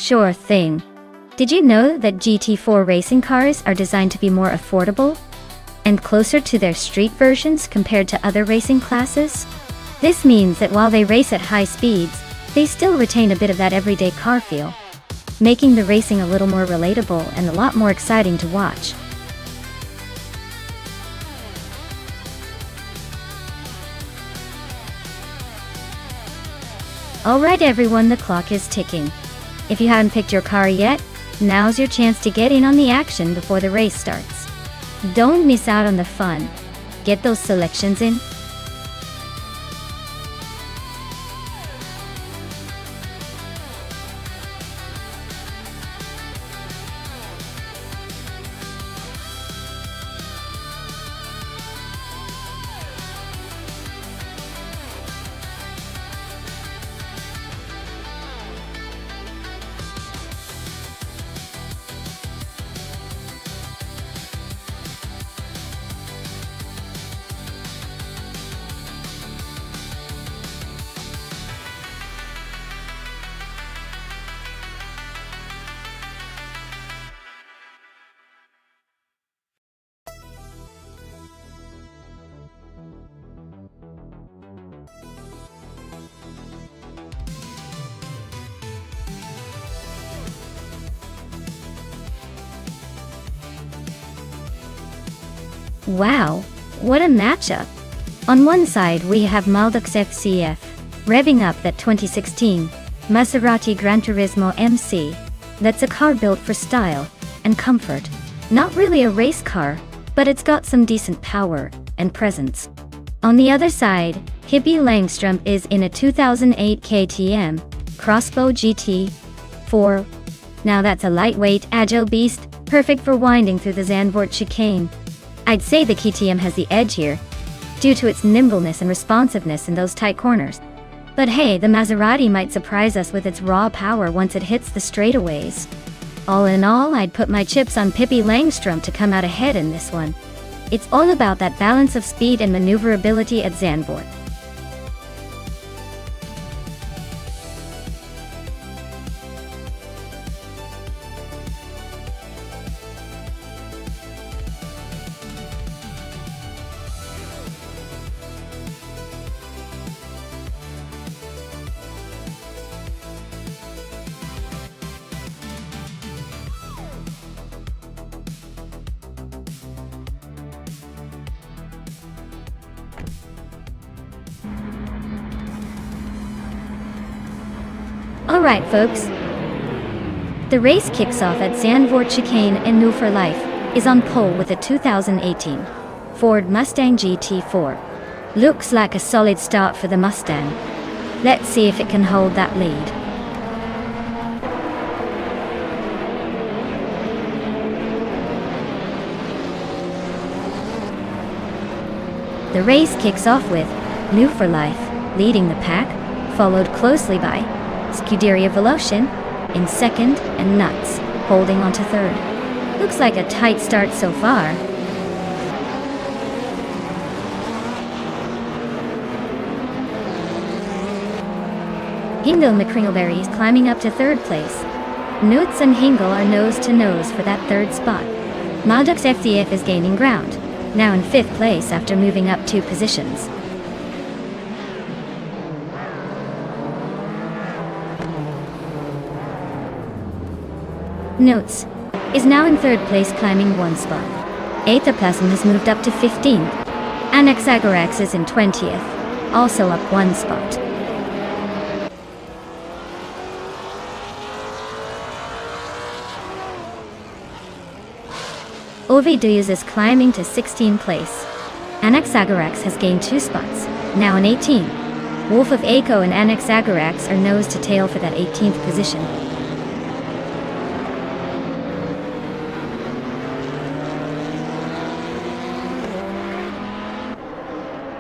Sure thing. Did you know that GT4 racing cars are designed to be more affordable and closer to their street versions compared to other racing classes? This means that while they race at high speeds, they still retain a bit of that everyday car feel, making the racing a little more relatable and a lot more exciting to watch. Alright everyone, the clock is ticking. If you haven't picked your car yet, now's your chance to get in on the action before the race starts. Don't miss out on the fun. Get those selections in. Wow, what a matchup! On one side we have Nonstop FCF, revving up that 2016 Maserati Gran Turismo MC. That's a car built for style and comfort. Not really a race car, but it's got some decent power and presence. On the other side, Pippi Langström is in a 2008 KTM Crossbow GT4. Now that's a lightweight, agile beast, perfect for winding through the Zandvoort chicane. I'd say the KTM has the edge here, due to its nimbleness and responsiveness in those tight corners. But hey, the Maserati might surprise us with its raw power once it hits the straightaways. All in all, I'd put my chips on Pippi Langström to come out ahead in this one. It's all about that balance of speed and maneuverability at Zandvoort. Alright folks, the race kicks off at Zandvoort Chicane and New for Life is on pole with a 2018 Ford Mustang GT4. Looks like a solid start for the Mustang. Let's see if it can hold that lead. The race kicks off with New for Life leading the pack, followed closely by Scuderia Veloce in second and Nuts holding on to third. Looks like a tight start so far. Hindle McCringleberry is climbing up to third place. Nuts and Hingle are nose to nose for that third spot. Maddox FDF is gaining ground, now in fifth place after moving up 2 positions. Notes is now in third place, climbing 1 spot. Aethaplasm has moved up to 15th. Anaxagorax is in 20th, also up 1 spot. Ovidius is climbing to 16th place. Anaxagorax has gained 2 spots, now in 18th. Wolf of Aco and Anaxagorax are nose to tail for that 18th position.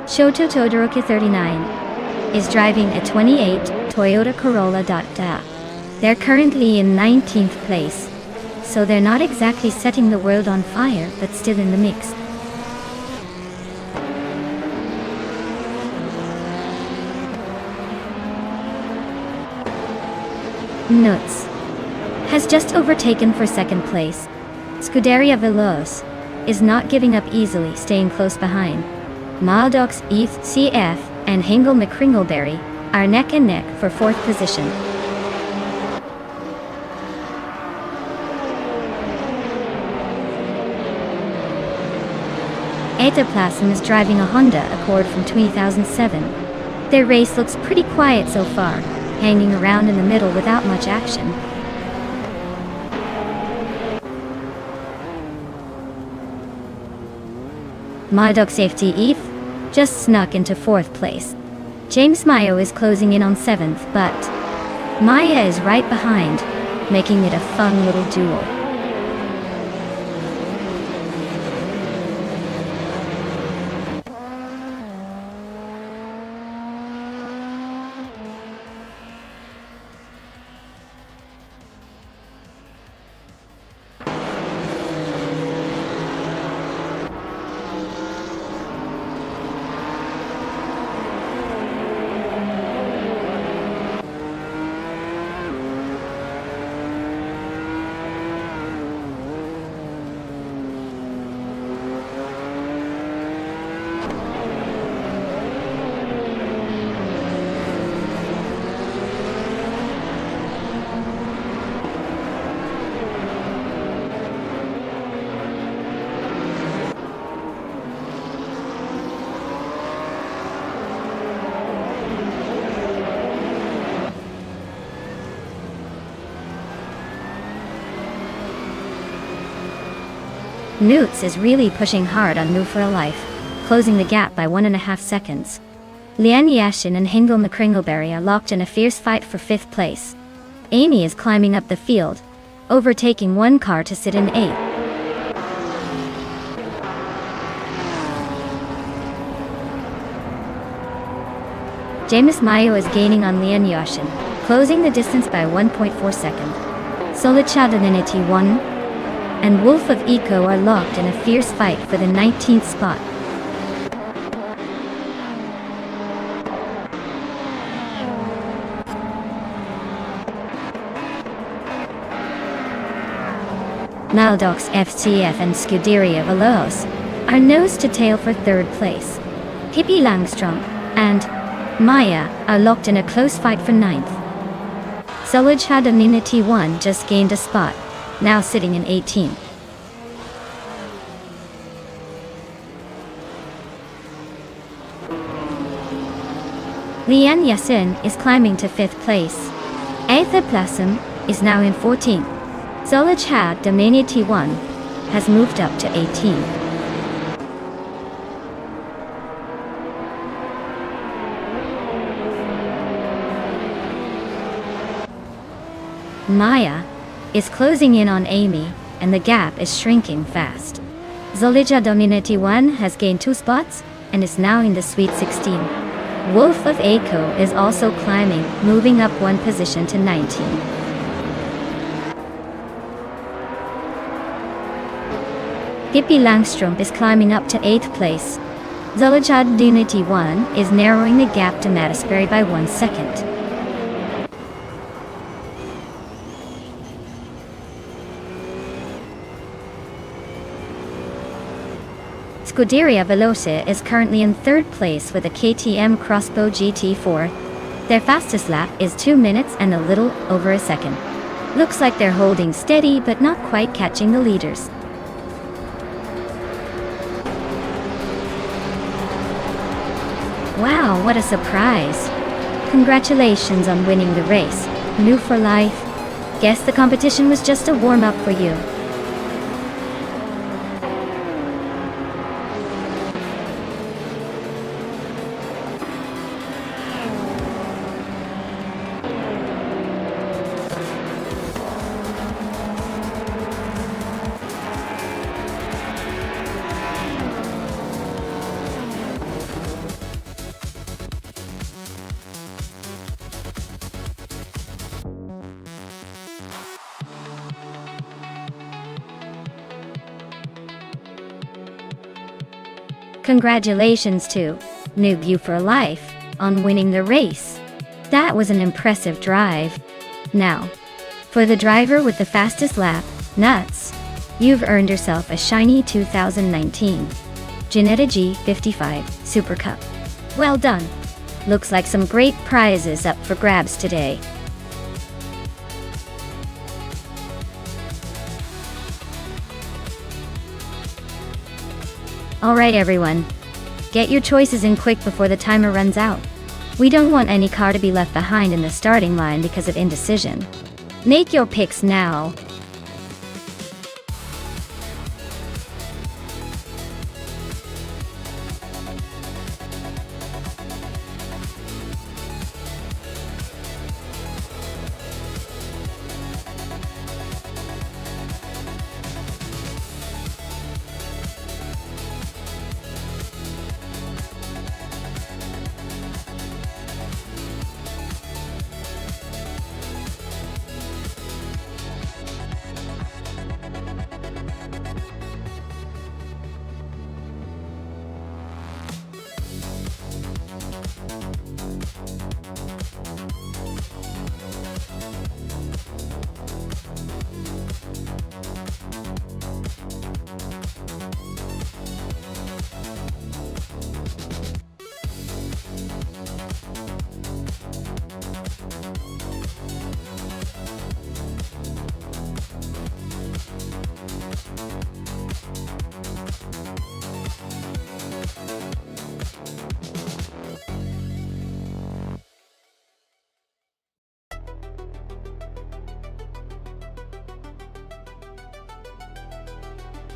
Shoto Todoroki 39 is driving a 28 Toyota Corolla. They're currently in 19th place, so they're not exactly setting the world on fire, but still in the mix. Nuts has just overtaken for second place. Scuderia Veloz is not giving up easily, staying close behind. Maldox, ETH, CF, and Hingle McCringleberry are neck and neck for fourth position. Etaplasm is driving a Honda Accord from 2007. Their race looks pretty quiet so far, hanging around in the middle without much action. Maldox Safety ETH just snuck into fourth place. James Mayo is closing in on seventh, but Maya is right behind, making it a fun little duel. Newts is really pushing hard on Move for a Life, closing the gap by 1.5 seconds. Lian Yashin and Hingle McCringleberry are locked in a fierce fight for fifth place. Amy is climbing up the field, overtaking one car to sit in eighth. James Mayo is gaining on Lian Yashin, closing the distance by 1.4 seconds. Solichadanity 1 and Wolf of Eco are locked in a fierce fight for the 19th spot. Maldox FCF and Scuderia Veloz are nose to tail for third place. Hippie Langstrom and Maya are locked in a close fight for ninth. Solichadanity 1 just gained a spot, now sitting in 18th. Lian Yasin is climbing to 5th place. Etaplasm is now in 14th. Solichadanity 1 has moved up to 18th. Maya is closing in on Amy, and the gap is shrinking fast. Solichadanity 1 has gained 2 spots, and is now in the Sweet 16. Wolf of Eco is also climbing, moving up 1 position to 19. Hippie Langstrom is climbing up to 8th place. Solichadanity 1 is narrowing the gap to Mattisberry by 1 second. Scuderia Veloce is currently in 3rd place with a KTM Crossbow GT4. Their fastest lap is 2 minutes and a little over a second. Looks like they're holding steady but not quite catching the leaders. Wow, what a surprise! Congratulations on winning the race, New for Life. Guess the competition was just a warm-up for you. Congratulations to Noob You for Life on winning the race. That was an impressive drive. Now, For the driver with the fastest lap, nuts! You've earned yourself a shiny 2019 Ginetta G55 Super Cup. Well done! Looks like some great prizes up for grabs today. Alright everyone, get your choices in quick before the timer runs out. We don't want any car to be left behind in the starting line because of indecision. Make your picks now.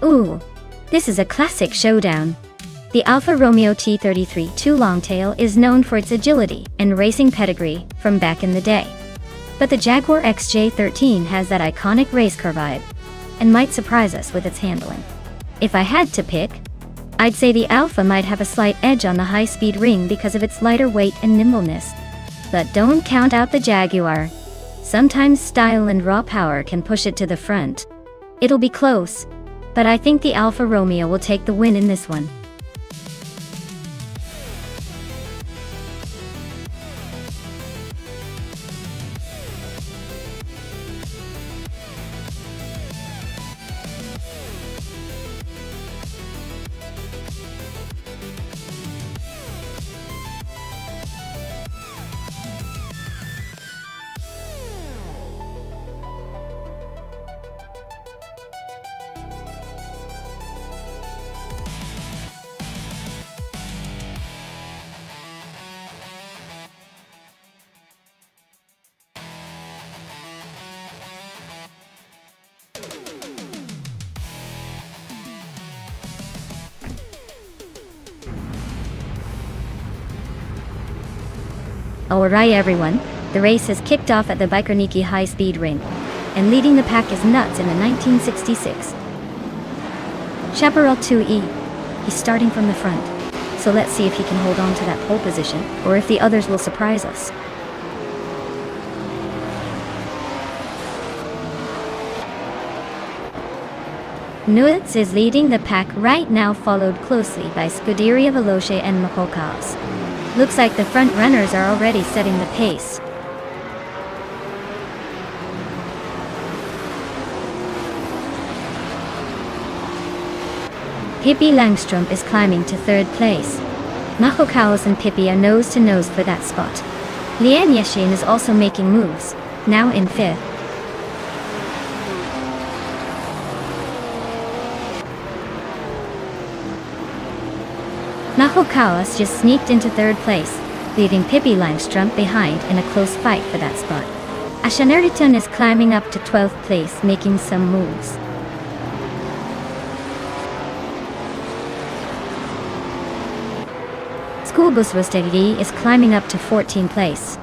Ooh, this is a classic showdown. The Alfa Romeo T33 2 Longtail is known for its agility and racing pedigree from back in the day. But the Jaguar XJ13 has that iconic race car vibe, and might surprise us with its handling. If I had to pick, I'd say the Alfa might have a slight edge on the high-speed ring because of its lighter weight and nimbleness. But don't count out the Jaguar. Sometimes style and raw power can push it to the front. It'll be close, but I think the Alfa Romeo will take the win in this one. Alright everyone, the race has kicked off at the Bajkorniki high-speed ring, and leading the pack is Nuts in the 1966 Chaparral 2E. He's starting from the front, so let's see if he can hold on to that pole position, or if the others will surprise us. Nuts is leading the pack right now, followed closely by Scuderia Veloce and Mahokas. Looks like the front runners are already setting the pace. Pippi Langström is climbing to third place. Mahokaos and Pippi are nose to nose for that spot. Lian Yashin is also making moves, now in fifth. Mahokaos just sneaked into third place, leaving Pippi Langström behind in a close fight for that spot. Ashaneriton is climbing up to 12th place, making some moves. Schoolbus Rostegi is climbing up to 14th place.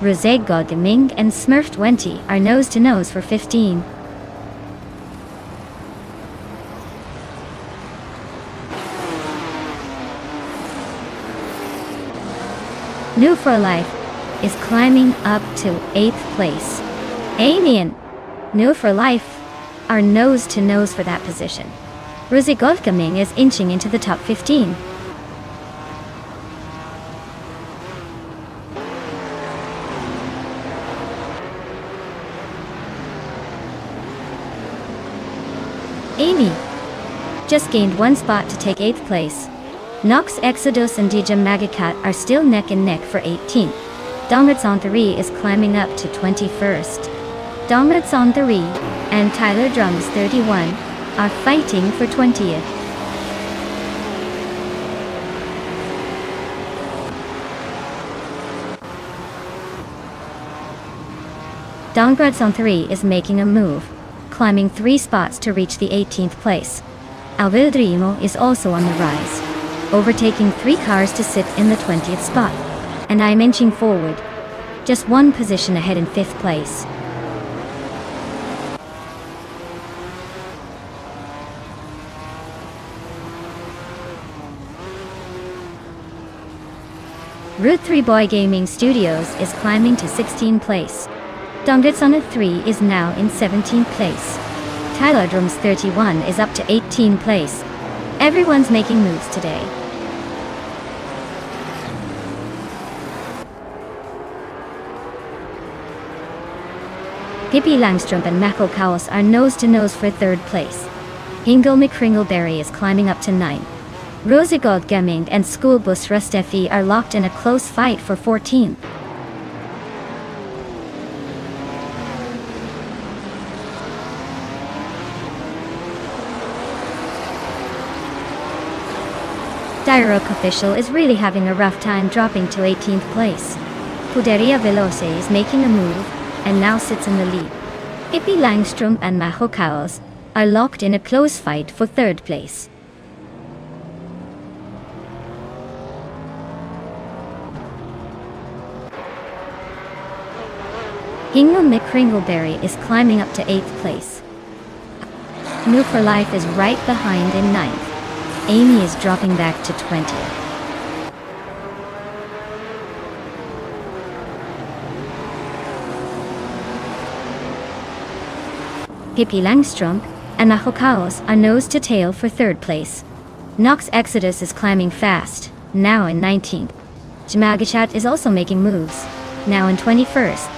Rosé Godeming and Smurf 20 are nose to nose for 15. New for Life is climbing up to 8th place. Alien, New for Life are nose to nose for that position. Rosé Godeming is inching into the top 15. Amy just gained 1 spot to take 8th place. Nox Exodus and DJ Magacat are still neck and neck for 18th. Dongratson 3 is climbing up to 21st. Dongratson 3 and Tyler Drums 31 are fighting for 20th. Dongratson 3 is making a move, climbing 3 spots to reach the 18th place. Alvildrimo is also on the rise, overtaking 3 cars to sit in the 20th spot. And I'm inching forward, just 1 position ahead in 5th place. Route 3 Boy Gaming Studios is climbing to 16th place. Dongratson 3 is now in 17th place. Tyler Drums 31 is up to 18th place. Everyone's making moves today. Pippi Langström and Mako Kaos are nose to nose for 3rd place. Hingle McCringleberry is climbing up to 9th. Rosegod Gaming and Schoolbus Rustefi are locked in a close fight for 14th. Dirok Official is really having a rough time dropping to 18th place. Puderia Veloce is making a move and now sits in the lead. Pippi Langström and Maho Kaos are locked in a close fight for 3rd place. Hingle McCringleberry is climbing up to 8th place. New for Life is right behind in 9th. Amy is dropping back to 20th. Pippi Langström and Maho Kaos are nose to tail for 3rd place. Nox Exodus is climbing fast, now in 19th. Jmagachat is also making moves, now in 21st.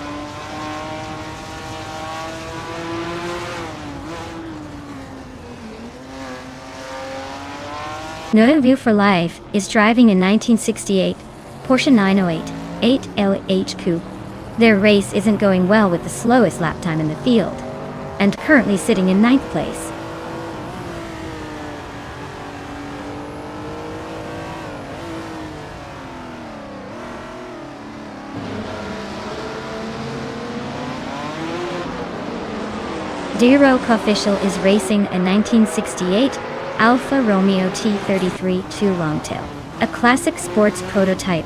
No View for Life is driving in 1968 Porsche 908 8LH Coupe. Their race isn't going well with the slowest lap time in the field, and currently sitting in 9th place. Dirok Official is racing a 1968 Alfa Romeo T33 2 Longtail, a classic sports prototype.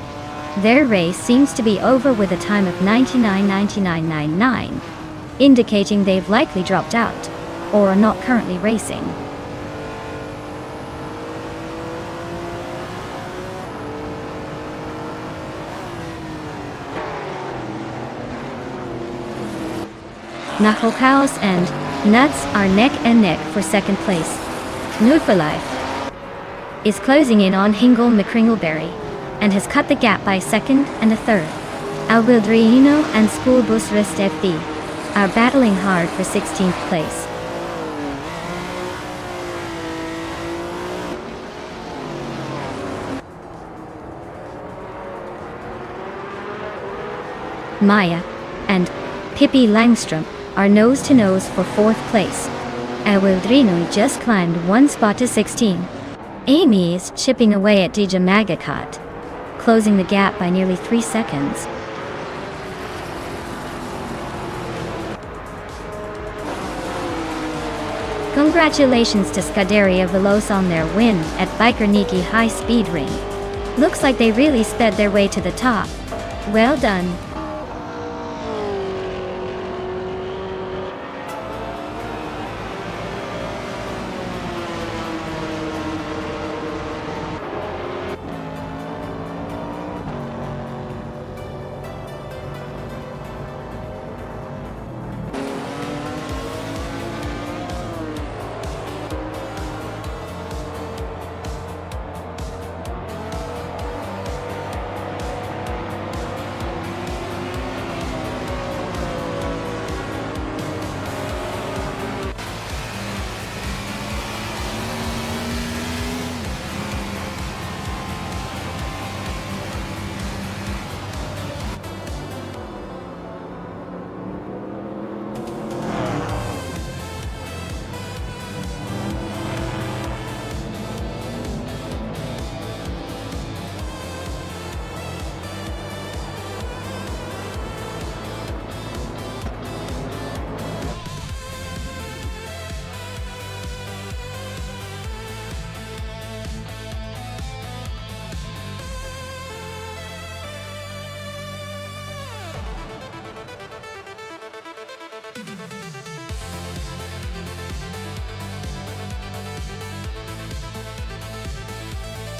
Their race seems to be over with a time of 99.9999, indicating they've likely dropped out, or are not currently racing. Maho Kaos and Nuts are neck and neck for 2nd place. Nude for Life is closing in on Hingle McCringleberry and has cut the gap by 2nd and a 3rd. Alvildrino and Schoolbus Rustefi are battling hard for 16th place. Maya and Pippi Langström are nose to nose for 4th place. Alvildrino just climbed 1 spot to 16. Amy is chipping away at DJ Magacat, closing the gap by nearly 3 seconds. Congratulations to Scuderia Veloce on their win at Biker Niki High Speed Ring. Looks like they really sped their way to the top. Well done.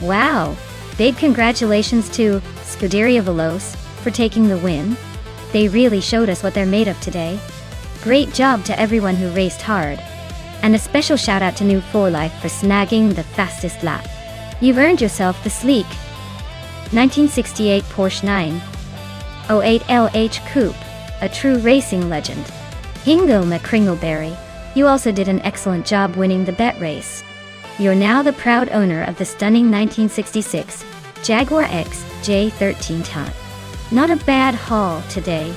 Wow! Big congratulations to Scuderia Veloce for taking the win. They really showed us what they're made of today. Great job to everyone who raced hard. And a special shout out to New 4 Life for snagging the fastest lap. You've earned yourself the sleek 1968 Porsche 908 LH Coupe, a true racing legend. Hingo McCringleberry, you also did an excellent job winning the bet race. You're now the proud owner of the stunning 1966 Jaguar X J13 Ton. Not a bad haul today.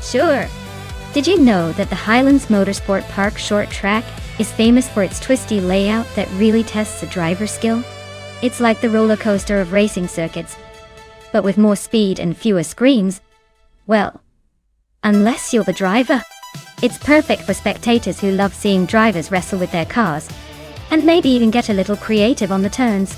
Sure. Did you know that the Highlands Motorsport Park short track is famous for its twisty layout that really tests a driver's skill? It's like the roller coaster of racing circuits, but with more speed and fewer screens. Well, unless you're the driver. It's perfect for spectators who love seeing drivers wrestle with their cars, and maybe even get a little creative on the turns.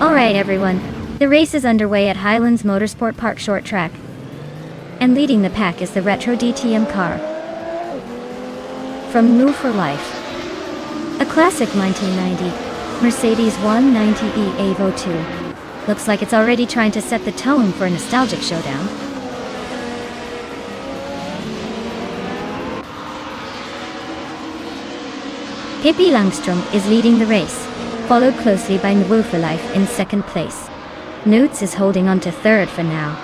Alright everyone, the race is underway at Highlands Motorsport Park short track. And leading the pack is the retro DTM car from New for Life. A classic 1990 Mercedes 190e Evo 2. Looks like it's already trying to set the tone for a nostalgic showdown. Pippi Langstrom is leading the race, followed closely by New for Life in second place. Newts is holding on to third for now.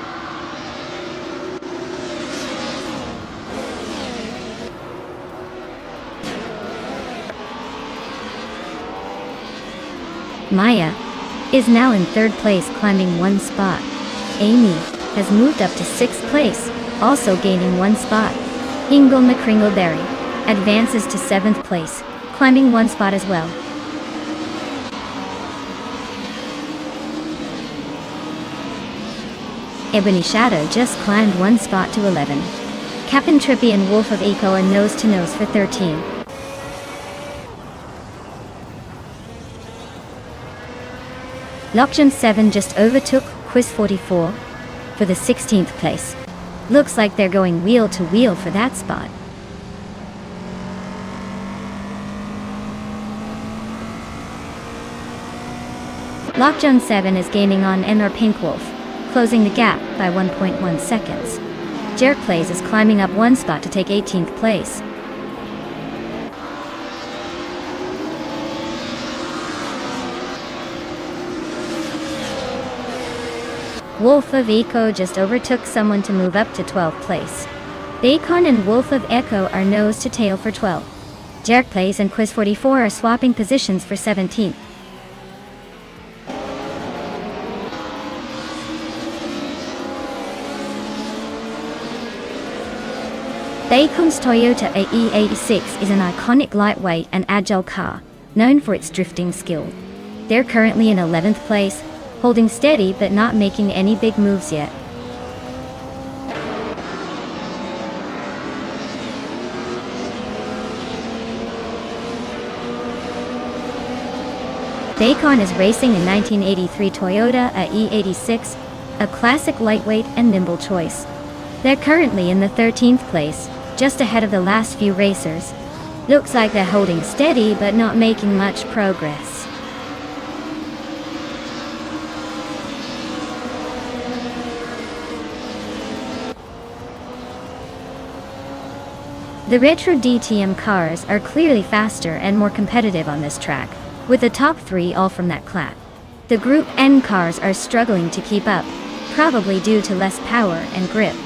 Maya is now in third place, climbing one spot. Amy has moved up to sixth place, also gaining one spot. Hingle McCringleberry advances to seventh place, climbing one spot as well. Ebony Shadow just climbed one spot to 11. Captain Trippy and Wolf of Eco are nose to nose for 13. Lockjaw 7 just overtook Quiz 44 for the 16th place. Looks like they're going wheel to wheel for that spot. Lockjaw 7 is gaining on Enor Pink Wolf, closing the gap by 1.1 seconds. Jerk Plays is climbing up one spot to take 18th place. Wolf of Eco just overtook someone to move up to 12th place. Bacon and Wolf of Echo are nose to tail for 12. Jerk Plays and Quiz 44 are swapping positions for 17th. Dacon's Toyota AE86 is an iconic lightweight and agile car, known for its drifting skill. They're currently in 11th place, holding steady but not making any big moves yet. Dacon is racing a 1983 Toyota AE86, a classic lightweight and nimble choice. They're currently in the 13th place, just ahead of the last few racers. Looks like they're holding steady but not making much progress. The retro DTM cars are clearly faster and more competitive on this track, with the top three all from that class. The Group N cars are struggling to keep up, probably due to less power and grip.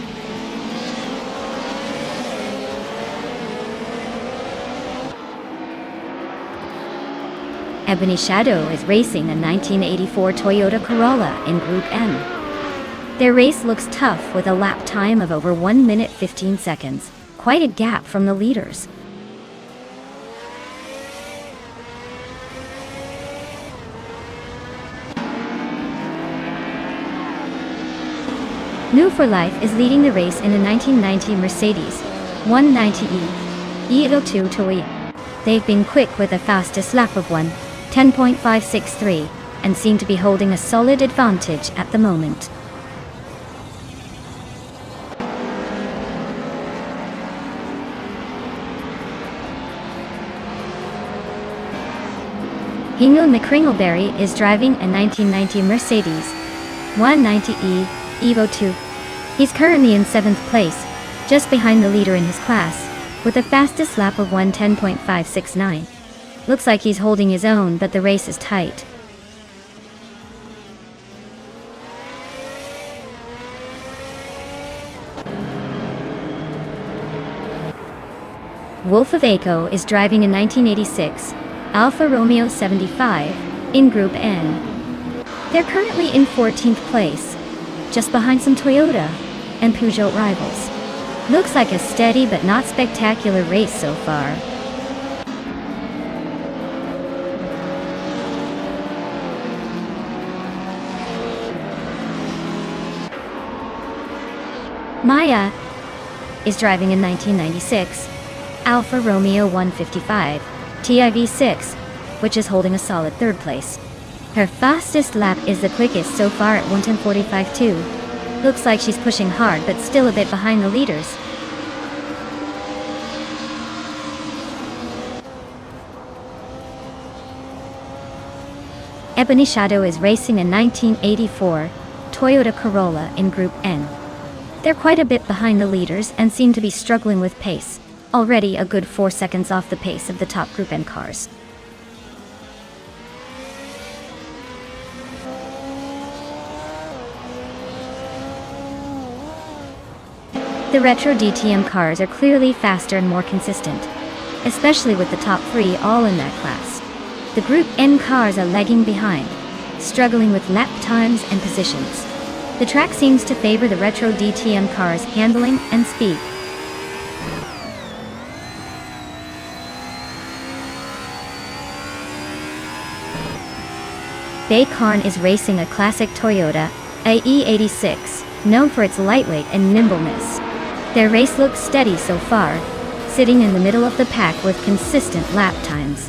Ebony Shadow is racing a 1984 Toyota Corolla in Group M. Their race looks tough with a lap time of over 1 minute 15 seconds, quite a gap from the leaders. New for Life is leading the race in a 1990 Mercedes 190E E02 Toyota. They've been quick with a fastest lap of 10.563, and seem to be holding a solid advantage at the moment. Hingo McCringleberry is driving a 1990 Mercedes 190E Evo 2. He's currently in 7th place, just behind the leader in his class, with the fastest lap of 10.569. Looks like he's holding his own, but the race is tight. Wolf of Echo is driving a 1986 Alfa Romeo 75 in Group N. They're currently in 14th place, just behind some Toyota and Peugeot rivals. Looks like a steady but not spectacular race so far. Maya is driving a 1996 Alfa Romeo 155 TIV6, which is holding a solid 3rd place. Her fastest lap is the quickest so far at 1:10:45.2. Looks like she's pushing hard but still a bit behind the leaders. Ebony Shadow is racing a 1984 Toyota Corolla in Group N. They're quite a bit behind the leaders and seem to be struggling with pace, already a good 4 seconds off the pace of the top Group N cars. The retro DTM cars are clearly faster and more consistent, especially with the top three all in that class. The Group N cars are lagging behind, struggling with lap times and positions. The track seems to favor the retro DTM cars' handling and speed. Dacon is racing a classic Toyota AE86, known for its lightweight and nimbleness. Their race looks steady so far, sitting in the middle of the pack with consistent lap times.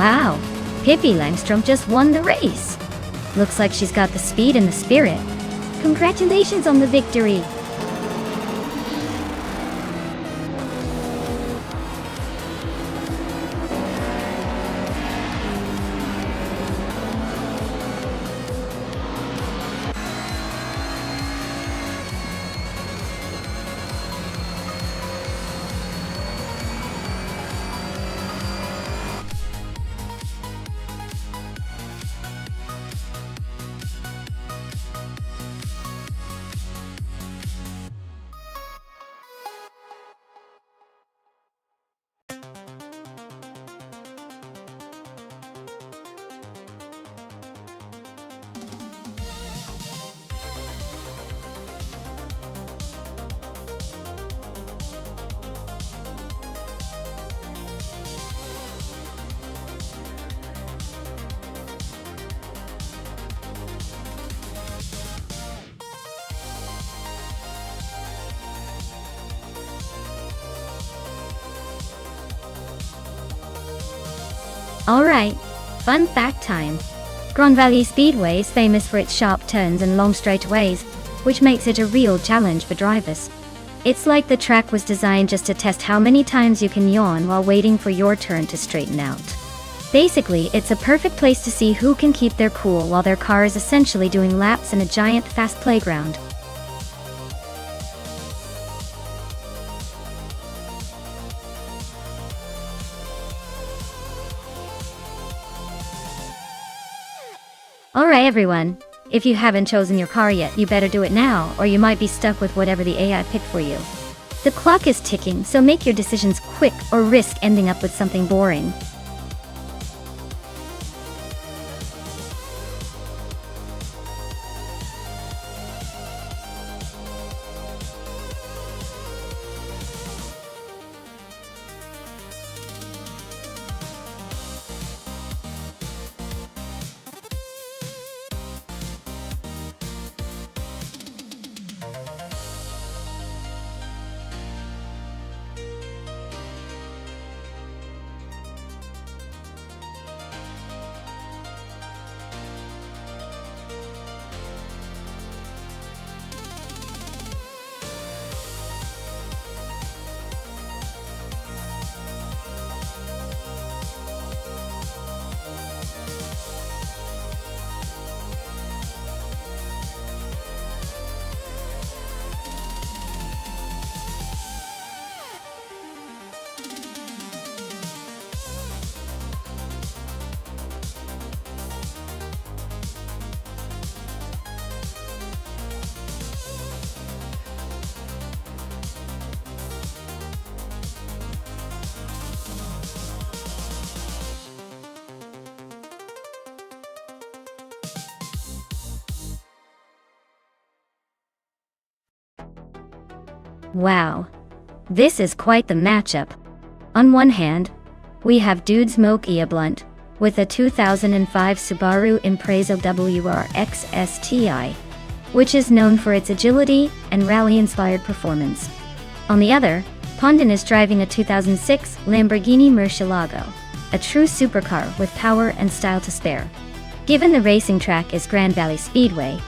Wow, Pippi Langstrom just won the race. Looks like she's got the speed and the spirit. Congratulations on the victory! Alright, fun fact time. Grand Valley Speedway is famous for its sharp turns and long straightaways, which makes it a real challenge for drivers. It's like the track was designed just to test how many times you can yawn while waiting for your turn to straighten out. Basically, it's a perfect place to see who can keep their cool while their car is essentially doing laps in a giant, fast playground. Alright everyone, if you haven't chosen your car yet, you better do it now, or you might be stuck with whatever the AI picked for you. The clock is ticking, so make your decisions quick or risk ending up with something boring. Wow, this is quite the matchup. On one hand, we have Dude Smoke Blunt with a 2005 Subaru Impreza WRX STI, which is known for its agility and rally-inspired performance. On the other, Pondon is driving a 2006 Lamborghini Murcielago, a true supercar with power and style to spare. Given the racing track is Grand Valley Speedway,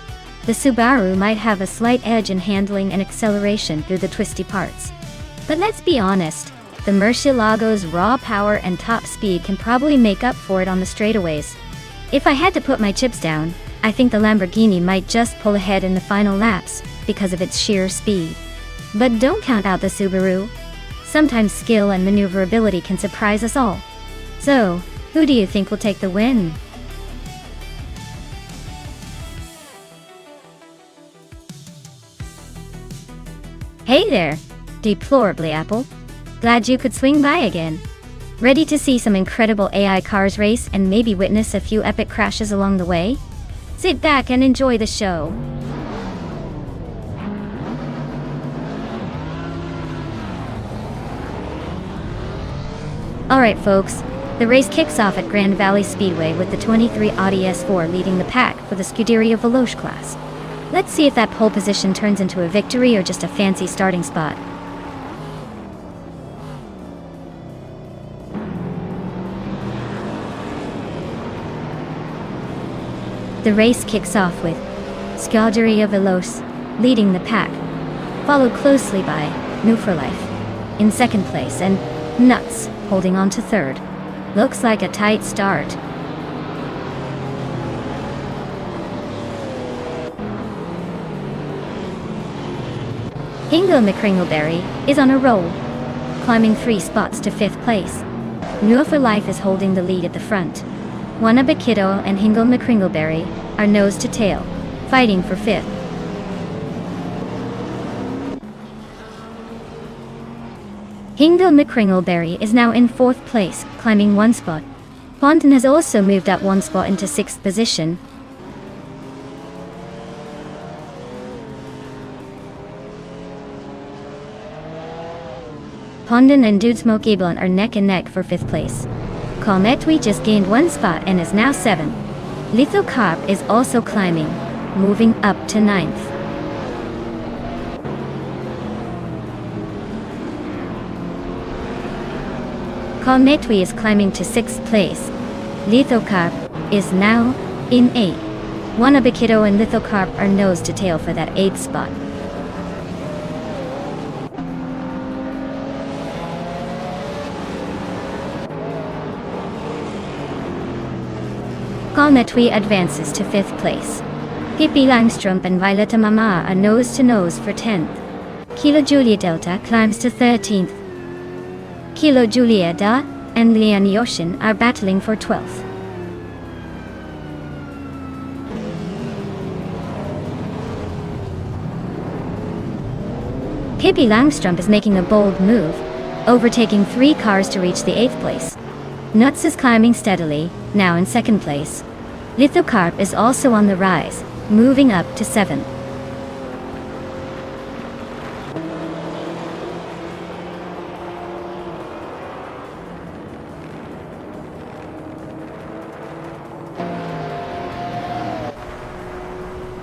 the Subaru might have a slight edge in handling and acceleration through the twisty parts. But let's be honest, the Murcielago's raw power and top speed can probably make up for it on the straightaways. If I had to put my chips down, I think the Lamborghini might just pull ahead in the final laps because of its sheer speed. But don't count out the Subaru. Sometimes skill and maneuverability can surprise us all. So, who do you think will take the win? Hey there, Deplorably Apple. Glad you could swing by again. Ready to see some incredible AI cars race and maybe witness a few epic crashes along the way? Sit back and enjoy the show. Alright folks, the race kicks off at Grand Valley Speedway with the 23 Audi S4 leading the pack for the Scuderia Veloce class. Let's see if that pole position turns into a victory or just a fancy starting spot. The race kicks off with Scuderia Veloce leading the pack, followed closely by New for Life in second place and Nuts holding on to third. Looks like a tight start. Hingle McCringleberry is on a roll, climbing 3 spots to 5th place. New for Life is holding the lead at the front. Wannabe and Hingle McCringleberry are nose to tail, fighting for 5th. Hingle McCringleberry is now in 4th place, climbing 1 spot. Ponton has also moved up 1 spot into 6th position. Pondon and Dude Smoke Blunt are neck and neck for 5th place. Calmetwi just gained 1 spot and is now 7th. Litho Carp is also climbing, moving up to 9th. Calmetwi is climbing to 6th place, Lithocarp is now in 8. Wanabikito and Lithocarp are nose to tail for that 8th spot. Kalmetwi advances to 5th place. Pippi Langstrup and Violeta Mama are nose to nose for 10th. Kilo Julia Delta climbs to 13th. Kilo Julia Da and Lian Yoshin are battling for 12th. Pippi Langstrup is making a bold move, overtaking 3 cars to reach the 8th place. Nuts is climbing steadily, now in 2nd place. Lithocarp is also on the rise, moving up to 7th.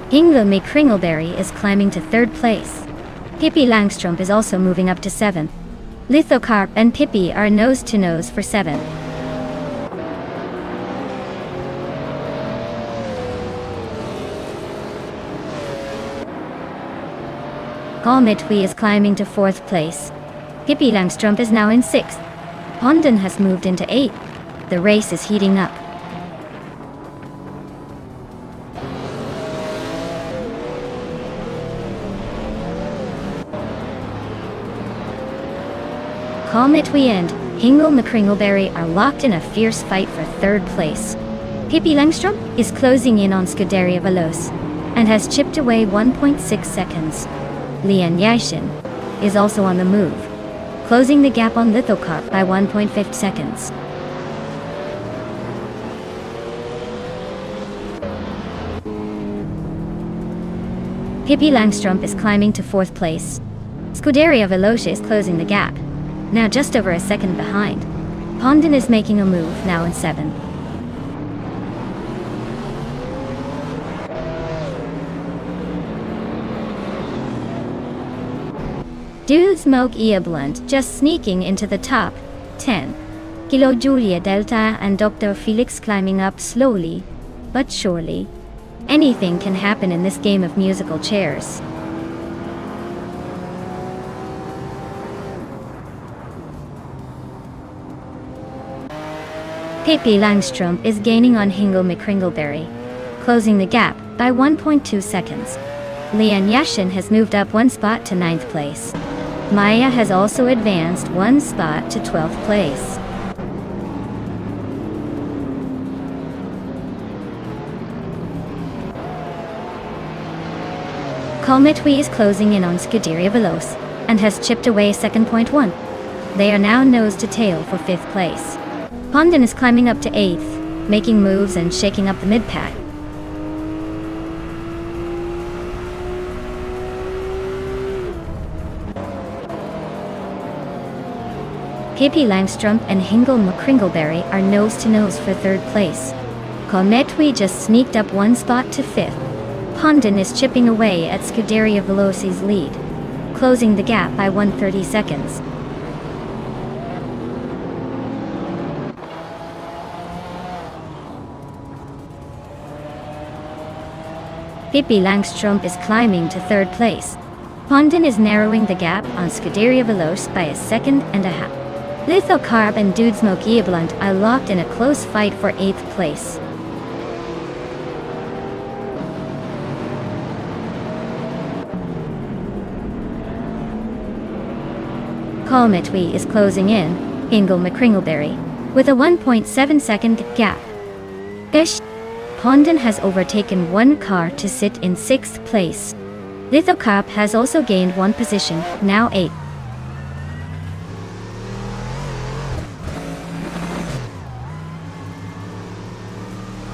Hinglemy Kringleberry is climbing to 3rd place. Pippi Langstrup is also moving up to 7th. Lithocarp and Pippi are nose to nose for 7th. Kalmetwi is climbing to 4th place. Pippi Langstrup is now in 6th. Pondon has moved into 8th. The race is heating up. Kalmetwi and Hingle McCringleberry are locked in a fierce fight for 3rd place. Pippi Langstrup is closing in on Scuderia Veloce and has chipped away 1.6 seconds. Lian Yashin is also on the move, closing the gap on Lithocarp by 1.5 seconds. Pippi Langstrup is climbing to 4th place. Scuderia Veloce is closing the gap, now just over a second behind. Pondon is making a move, now in 7th. Do Smoke Ia Blunt just sneaking into the top 10. Kilo Julia Delta and Dr. Felix climbing up slowly, but surely. Anything can happen in this game of musical chairs. Pippi Langstrup is gaining on Hingle McCringleberry, closing the gap by 1.2 seconds. Lian Yashin has moved up 1 spot to 9th place. Maya has also advanced 1 spot to 12th place. Kalmetwi is closing in on Scuderia Veloce and has chipped away 2.1. They are now nose to tail for 5th place. Pondon is climbing up to 8th, making moves and shaking up the mid-pack. Pippi Langstrup and Hingle McCringleberry are nose to nose for 3rd place. Kalmetwi just sneaked up 1 spot to 5th. Pondon is chipping away at Scuderia Veloce's lead, closing the gap by 130 seconds. Pippi Langstrup is climbing to 3rd place. Pondon is narrowing the gap on Scuderia Veloce by 1.5 seconds. Lithocarp and Dude Smoke Ia Blunt are locked in a close fight for 8th place. Kalmetwi is closing in, Hingle McCringleberry, with a 1.7 second gap. Pondon has overtaken 1 car to sit in 6th place. Lithocarp has also gained 1 position, now 8th.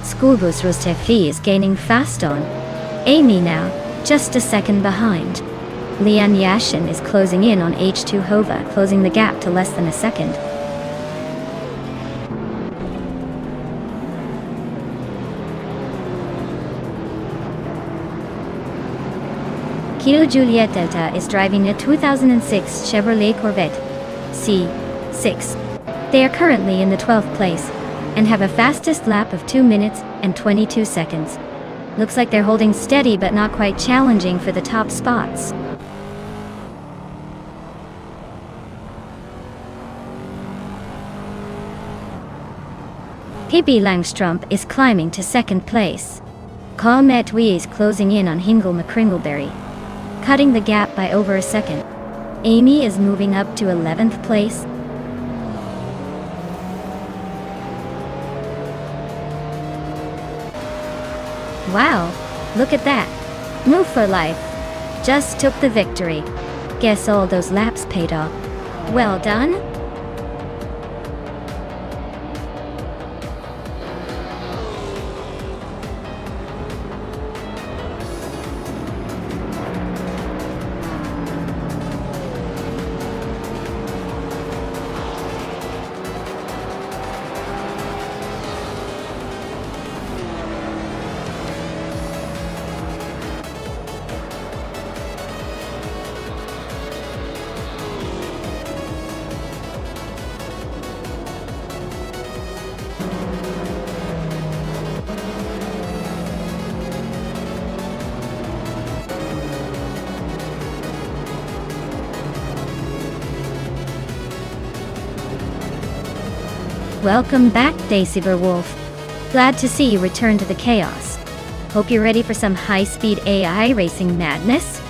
Schoolbus Rostefi is gaining fast on Amy now, just 1 second behind. Lian Yashin is closing in on H2 Hova, closing the gap to less than 1 second. Kilo Juliet Delta is driving a 2006 Chevrolet Corvette C6. They are currently in the 12th place. and have a fastest lap of 2 minutes and 22 seconds. Looks like they're holding steady but not quite challenging for the top spots. Pippi Langstrump is climbing to second place. Comet is closing in on Hingle McCringleberry, cutting the gap by over a second. Amy is moving up to 11th place. Wow, look at that. Move for Life just took the victory. Guess all those laps paid off. Well done. Welcome back, Daciver Wolf. Glad to see you return to the chaos. Hope you're ready for some high-speed AI racing madness?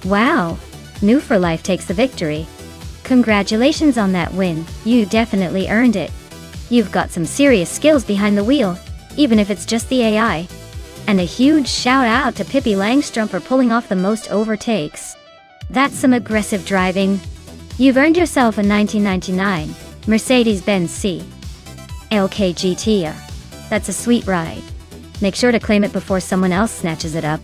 Wow, New for Life takes the victory. Congratulations on that win, you definitely earned it. You've got some serious skills behind the wheel, even if it's just the AI. And a huge shout out to Pippi Langstrump for pulling off the most overtakes. That's some aggressive driving. You've earned yourself a 1999 Mercedes-Benz C LK GT. That's a sweet ride. Make sure to claim it before someone else snatches it up.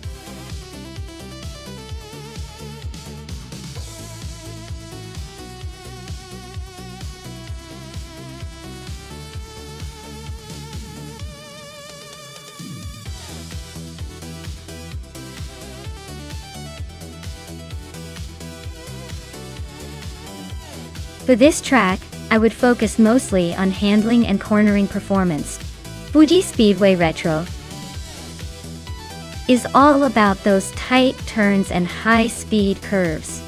For this track, I would focus mostly on handling and cornering performance. Fuji Speedway Retro is all about those tight turns and high-speed curves.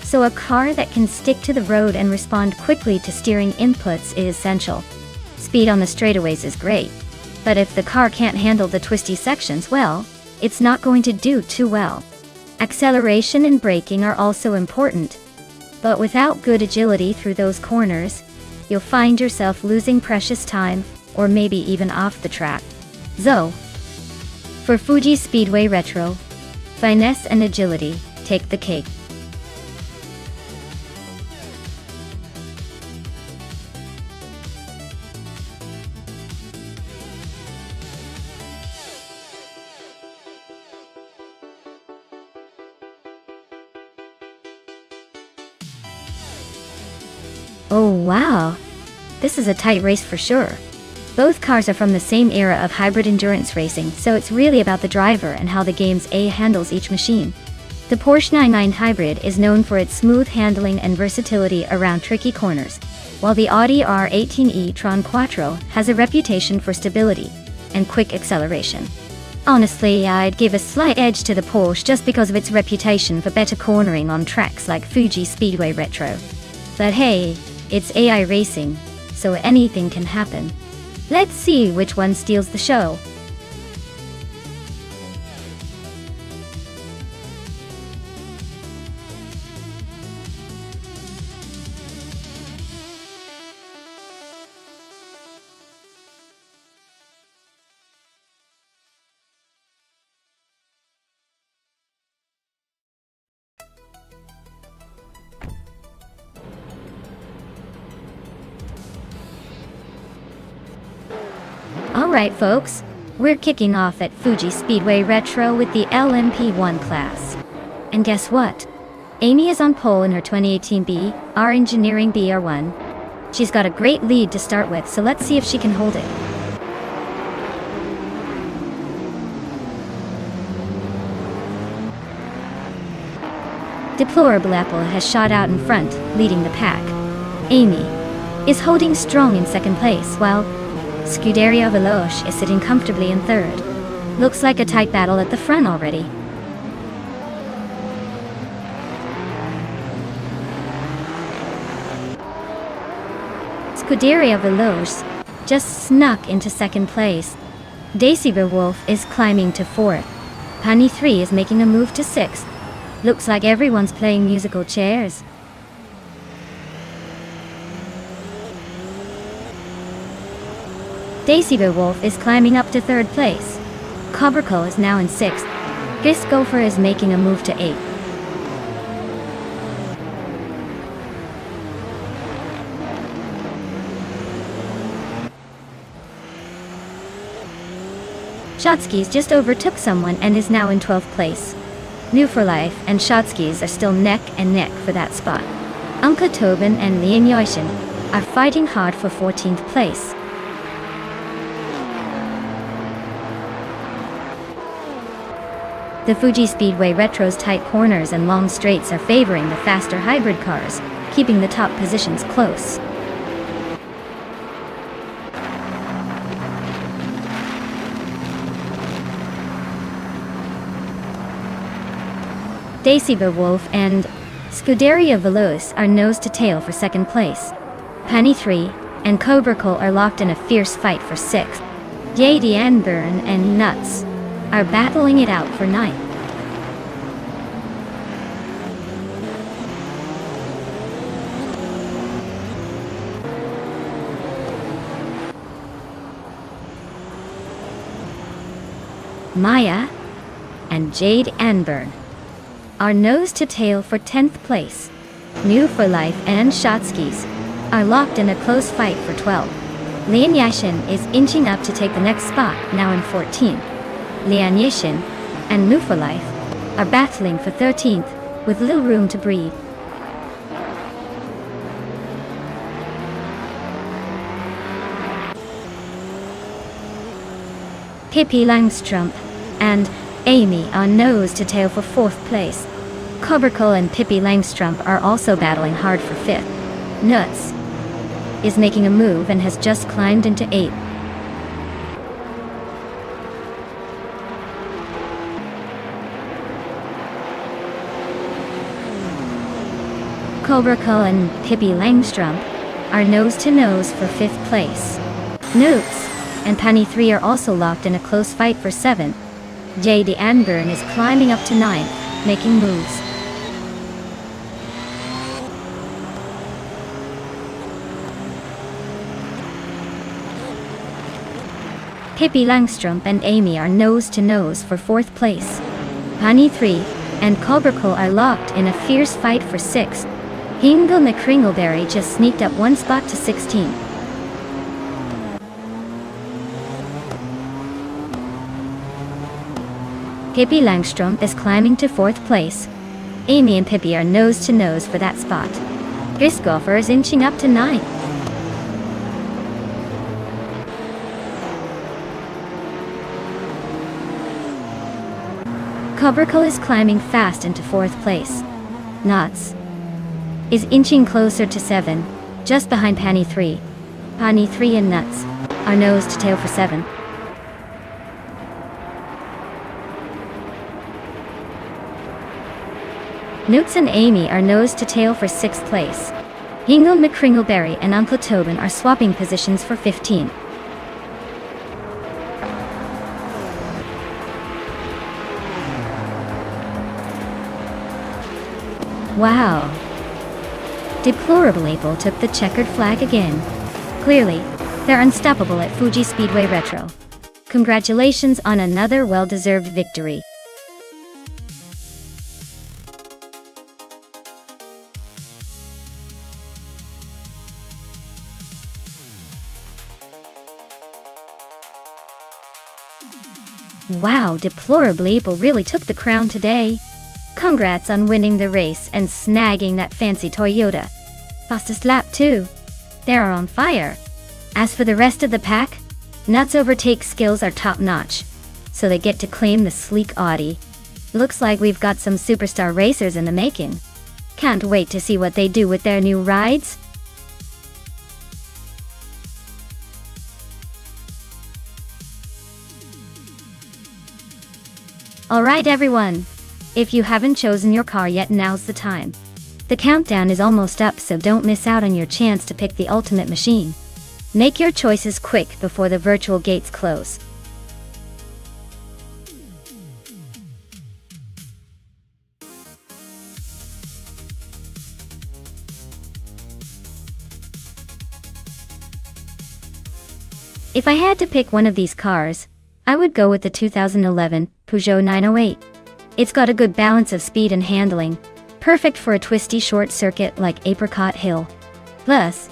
So a car that can stick to the road and respond quickly to steering inputs is essential. Speed on the straightaways is great, but if the car can't handle the twisty sections well, it's not going to do too well. Acceleration and braking are also important. But without good agility through those corners, you'll find yourself losing precious time, or maybe even off the track. So, for Fuji Speedway Retro, finesse and agility take the cake. Oh wow, this is a tight race for sure. Both cars are from the same era of hybrid endurance racing, so it's really about the driver and how the game's A handles each machine. The Porsche 99 Hybrid is known for its smooth handling and versatility around tricky corners, while the Audi R18 e-tron Quattro has a reputation for stability and quick acceleration. Honestly, I'd give a slight edge to the Porsche just because of its reputation for better cornering on tracks like Fuji Speedway Retro. But hey, it's AI racing, so anything can happen. Let's see which one steals the show. Alright folks, we're kicking off at Fuji Speedway Retro with the LMP1 class. And guess what? Amy is on pole in her 2018 B, R Engineering BR1. She's got a great lead to start with, so let's see if she can hold it. Deplorable Apple has shot out in front, leading the pack. Amy is holding strong in second place, while Scuderia Veloce is sitting comfortably in third. Looks like a tight battle at the front already. Scuderia Veloce just snuck into second place. Daisy Wolf is climbing to fourth. Pani 3 is making a move to sixth. Looks like everyone's playing musical chairs. Daisy Wolf is climbing up to third place. Cobracle is now in sixth. Gis Gopher is making a move to eighth. Shotskis just overtook someone and is now in 12th place. New for Life and Shotskis are still neck and neck for that spot. Uncle Tobin and Lian Yoishin are fighting hard for 14th place. The Fuji Speedway Retro's tight corners and long straights are favoring the faster hybrid cars, keeping the top positions close. Daisy Wolf and Scuderia Veloce are nose to tail for second place. Pani 3 and Cobracle are locked in a fierce fight for sixth. J.D. Anburn and Nuts are battling it out for ninth. Maya and Jade Anburn are nose to tail for 10th place. New for Life and Shotskis are locked in a close fight for 12th. Lian Yashin is inching up to take the next spot, now in 14th. Lian Yashin and New for Life are battling for 13th, with little room to breathe. Pippi Langstrup and Amy are nose to tail for 4th place. Cobracle and Pippi Langstrup are also battling hard for 5th. Nuts is making a move and has just climbed into 8th. Cobracle and Pippi Langstrup are nose to nose for 5th place. Notes and Pani 3 are also locked in a close fight for 7th. J.D. Anburn is climbing up to 9th, making moves. Pippi Langstrup and Amy are nose to nose for 4th place. Pani 3 and Cobracle are locked in a fierce fight for 6th. Hingle McCringleberry just sneaked up one spot to 16th. Pippi Langstrup is climbing to 4th place. Amy and Pippi are nose to nose for that spot. This golfer is inching up to 9th. Cobracle is climbing fast into 4th place. Knots is inching closer to 7, just behind Pani 3. Pani 3 and Nuts are nose to tail for 7. Newts and Amy are nose to tail for 6th place. Hingle McCringleberry and Uncle Tobin are swapping positions for 15. Wow. Deplorable April took the checkered flag again. Clearly, they're unstoppable at Fuji Speedway Retro. Congratulations on another well-deserved victory. Wow, Deplorable April really took the crown today. Congrats on winning the race and snagging that fancy Toyota. Fastest lap too. They're on fire. As for the rest of the pack, Nuts' overtake skills are top-notch, so they get to claim the sleek Audi. Looks like we've got some superstar racers in the making. Can't wait to see what they do with their new rides. Alright everyone, if you haven't chosen your car yet, now's the time. The countdown is almost up, so don't miss out on your chance to pick the ultimate machine. Make your choices quick before the virtual gates close. If I had to pick one of these cars, I would go with the 2011 Peugeot 908. It's got a good balance of speed and handling, perfect for a twisty short circuit like Apricot Hill. Plus,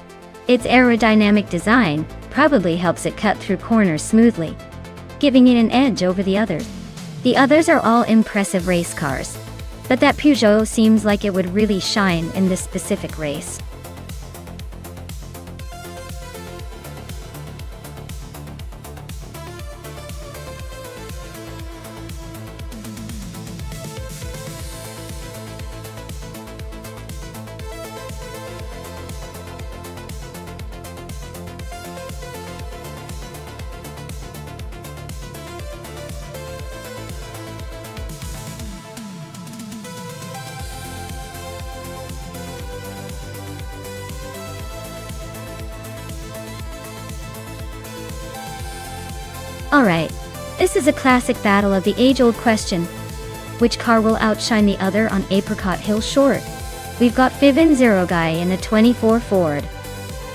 its aerodynamic design probably helps it cut through corners smoothly, giving it an edge over the others. The others are all impressive race cars, but that Peugeot seems like it would really shine in this specific race. Alright, this is a classic battle of the age-old question. Which car will outshine the other on Apricot Hill Short? We've got Fivin Zero Guy in a 24 Ford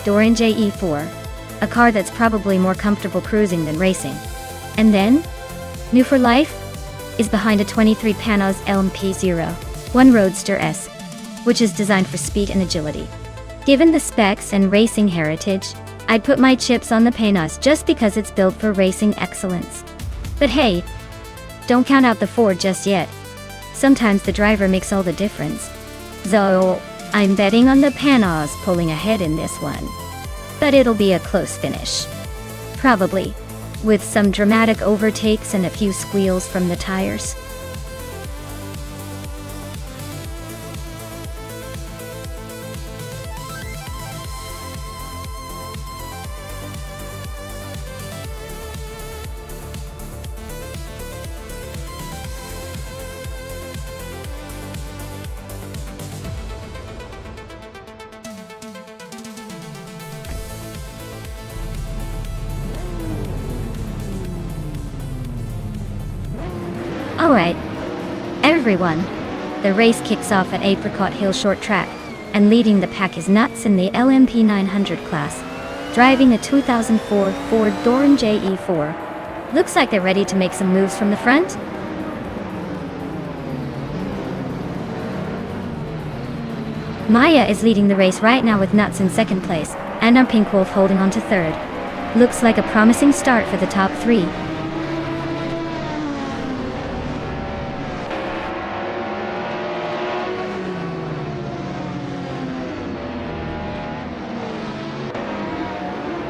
Doran JE4, a car that's probably more comfortable cruising than racing. And then, New for Life is behind a 23 Panos LMP01 Roadster S, which is designed for speed and agility. Given the specs and racing heritage, I'd put my chips on the Panos just because it's built for racing excellence. But hey, don't count out the Ford just yet. Sometimes the driver makes all the difference. So, I'm betting on the Panos pulling ahead in this one. But it'll be a close finish. Probably, with some dramatic overtakes and a few squeals from the tires. Alright, everyone, the race kicks off at Apricot Hill Short Track, and leading the pack is Nuts in the LMP 900 class, driving a 2004 Ford Doran JE4. Looks like they're ready to make some moves from the front. Maya is leading the race right now with Nuts in second place, and our Pink Wolf holding on to third. Looks like a promising start for the top three.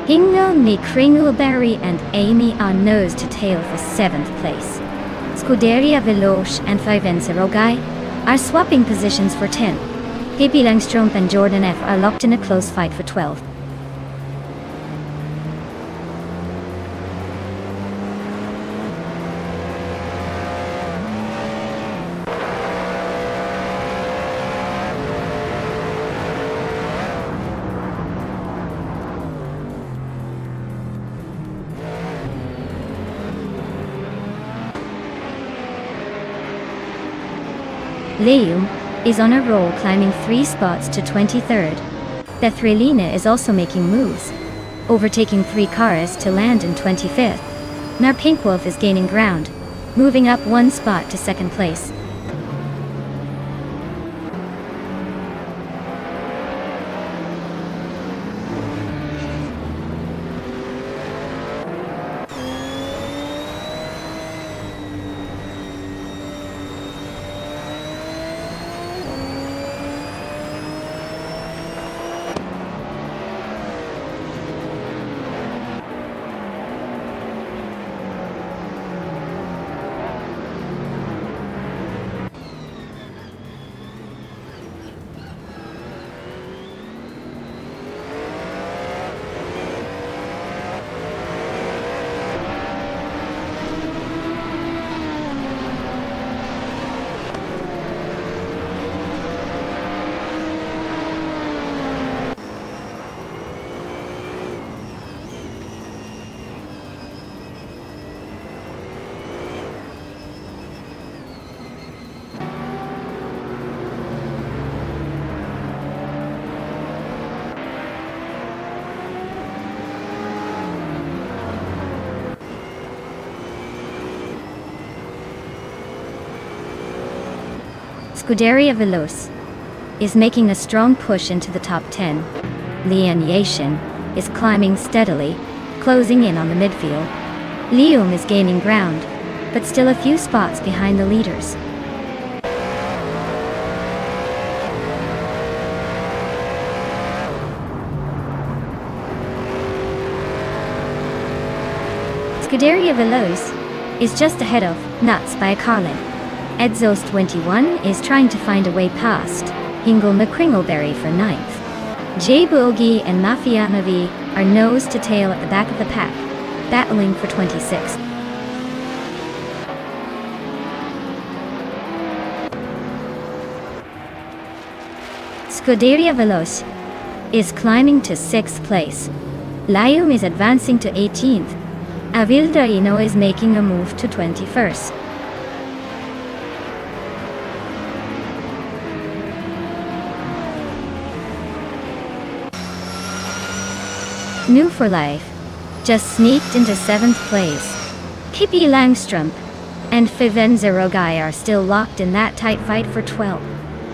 Hingle, Kringleberry and Amy are nose to tail for 7th place. Scuderia Veloce and Fivenserogai are swapping positions for 10. Pippi Langstrumpf and Jordan F are locked in a close fight for 12. Leum is on a roll, climbing 3 spots to 23rd. Bethrelina is also making moves, overtaking 3 cars to land in 25th. Now Pink Wolf is gaining ground, moving up 1 spot to 2nd place. Scuderia Veloce is making a strong push into the top 10. Lian Yashin is climbing steadily, closing in on the midfield. Leum is gaining ground, but still a few spots behind the leaders. Scuderia Veloce is just ahead of Nuts by a car length. Edzos 21 is trying to find a way past Hingle McCringleberry for 9th. J Boogie and Mafianovi are nose to tail at the back of the pack, battling for 26th. Scuderia Veloce is climbing to 6th place. Lium is advancing to 18th. Avildarino is making a move to 21st. New for Life just sneaked into 7th place. Pippi Langstrumpf and Fivenserogai are still locked in that tight fight for 12.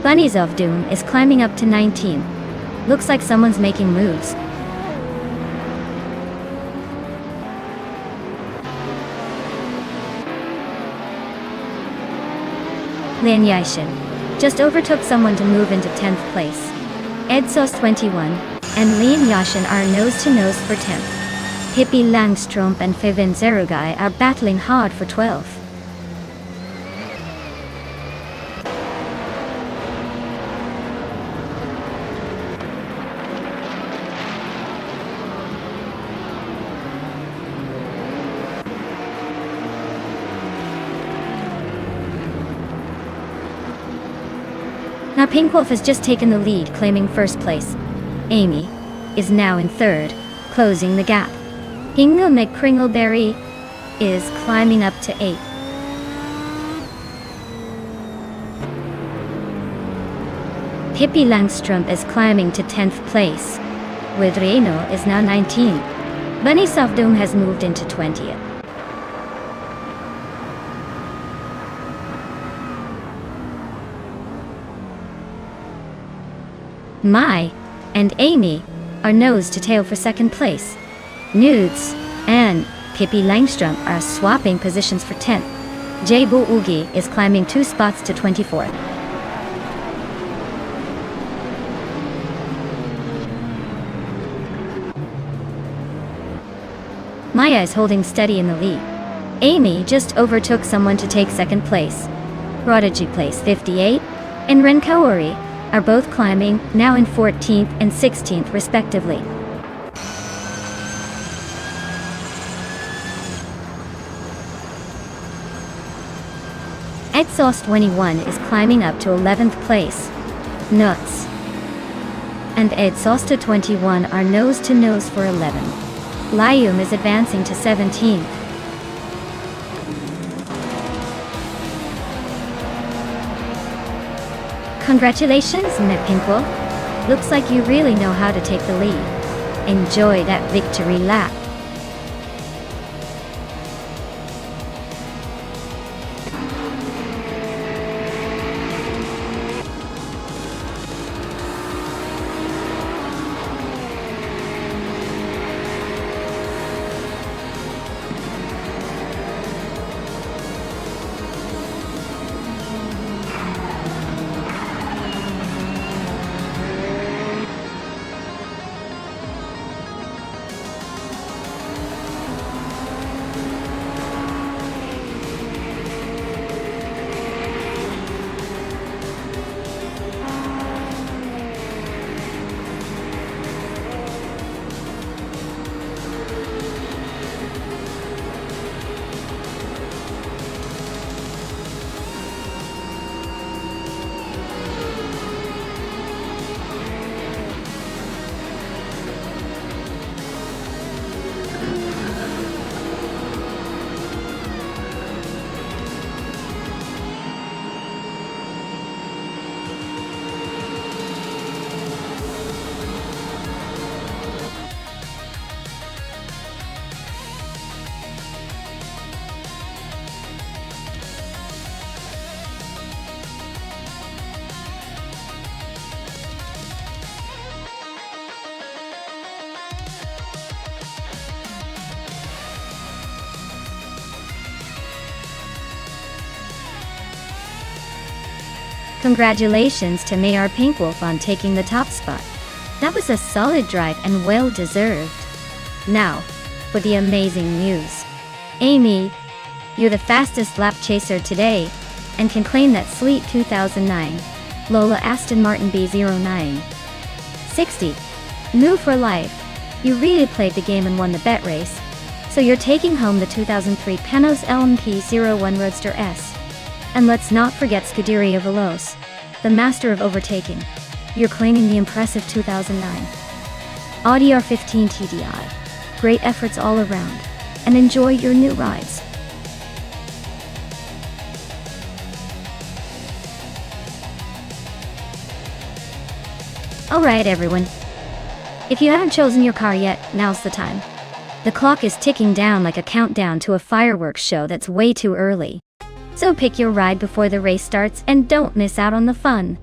Bunnies of Doom is climbing up to 19. Looks like someone's making moves. Lian Yashin just overtook someone to move into 10th place. Edsos 21 and Lian Yashin are nose-to-nose for 10th. Pippi Langstrumpf and Fivenserogai are battling hard for 12th. Now Pink Wolf has just taken the lead, claiming 1st place. Amy is now in 3rd, closing the gap. Hingle McCringleberry is climbing up to 8th. Pippi Langstrumpf is climbing to 10th place. Widreno is now 19. Bunny Softdoom has moved into 20th. Mai and Amy are nose to tail for 2nd place. Nudes and Pippi Langstrumpf are swapping positions for 10th. J Boogie is climbing 2 spots to 24th. Maya is holding steady in the lead. Amy just overtook someone to take second place. Prodigy place 58 and Renkaori are both climbing, now in 14th and 16th respectively. Exhaust 21 is climbing up to 11th place. Nuts. And Exhaust 21 are nose to nose for 11. Lyum is advancing to 17th. Congratulations, Nepinko. Looks like you really know how to take the lead. Enjoy that victory lap. Congratulations to Mayor Pinkwolf on taking the top spot. That was a solid drive and well deserved. Now, for the amazing news. Amy, you're the fastest lap chaser today, and can claim that sweet 2009 Lola Aston Martin B09. 60. New for life. You really played the game and won the bet race. So you're taking home the 2003 Panos LMP01 Roadster S. And let's not forget Scuderia Veloce, the master of overtaking. You're claiming the impressive 2009 Audi R15 TDI. Great efforts all around, and enjoy your new rides. Alright everyone. If you haven't chosen your car yet, now's the time. The clock is ticking down like a countdown to a fireworks show that's way too early. So pick your ride before the race starts and don't miss out on the fun.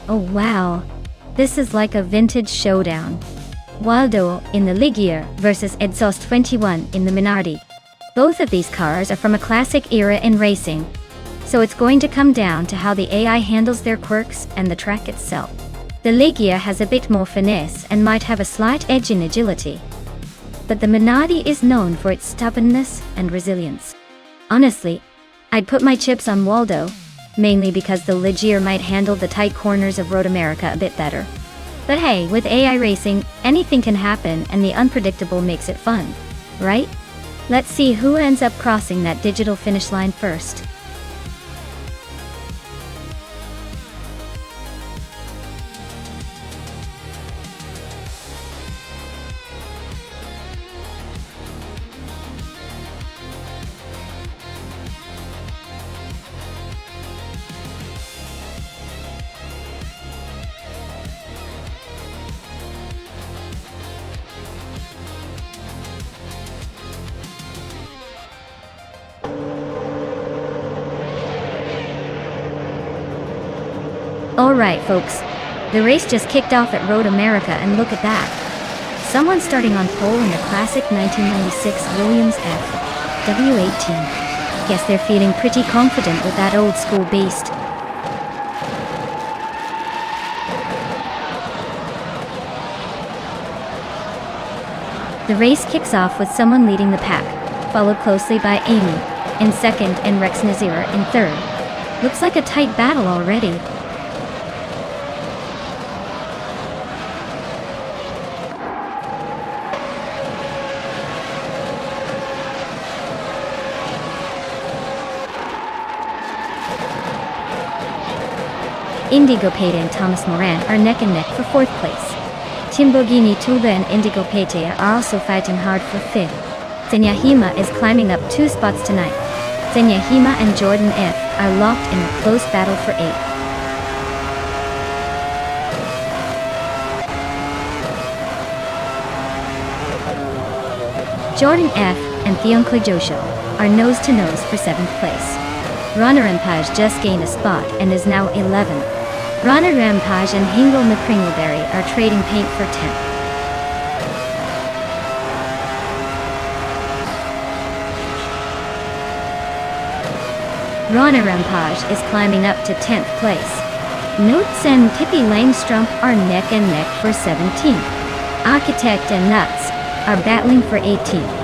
Oh wow, this is like a vintage showdown. Waldo in the Ligier versus Exhaust 21 in the Minardi. Both of these cars are from a classic era in racing, so it's going to come down to how the AI handles their quirks and the track itself. The Ligier has a bit more finesse and might have a slight edge in agility, but the Minardi is known for its stubbornness and resilience. Honestly, I'd put my chips on Waldo, mainly because the Ligier might handle the tight corners of Road America a bit better. But hey, with AI racing, anything can happen and the unpredictable makes it fun, right? Let's see who ends up crossing that digital finish line first. Alright folks, the race just kicked off at Road America and look at that. Someone starting on pole in the classic 1996 Williams F. W18. Guess they're feeling pretty confident with that old school beast. The race kicks off with someone leading the pack, followed closely by Amy in second and Rex Nazira in third. Looks like a tight battle already. Indigo Pete and Thomas Moran are neck and neck for fourth place. Timbogini Tuba and Indigo Pete are also fighting hard for fifth. Zenyahima is climbing up 2 spots tonight. Zenyahima and Jordan F. are locked in a close battle for 8th. Jordan F. and Theonkle Josho are nose-to-nose for 7th place. Rana Rampage just gained a spot and is now 11th. Rana Rampage and Hingle McCringleberry are trading paint for 10th. Rana Rampage is climbing up to 10th place. Notes and Pippi Langstrump are neck and neck for 17th. Architect and Nuts are battling for 18th.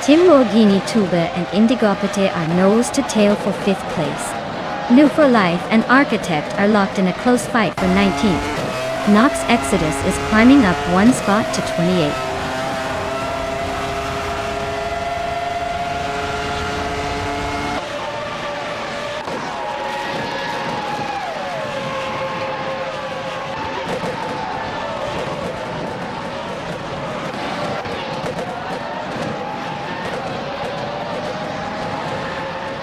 Timbogini Tuba and Indigopate are nose to tail for 5th place. New for Life and Architect are locked in a close fight for 19th. Nox Exodus is climbing up 1 spot to 28th.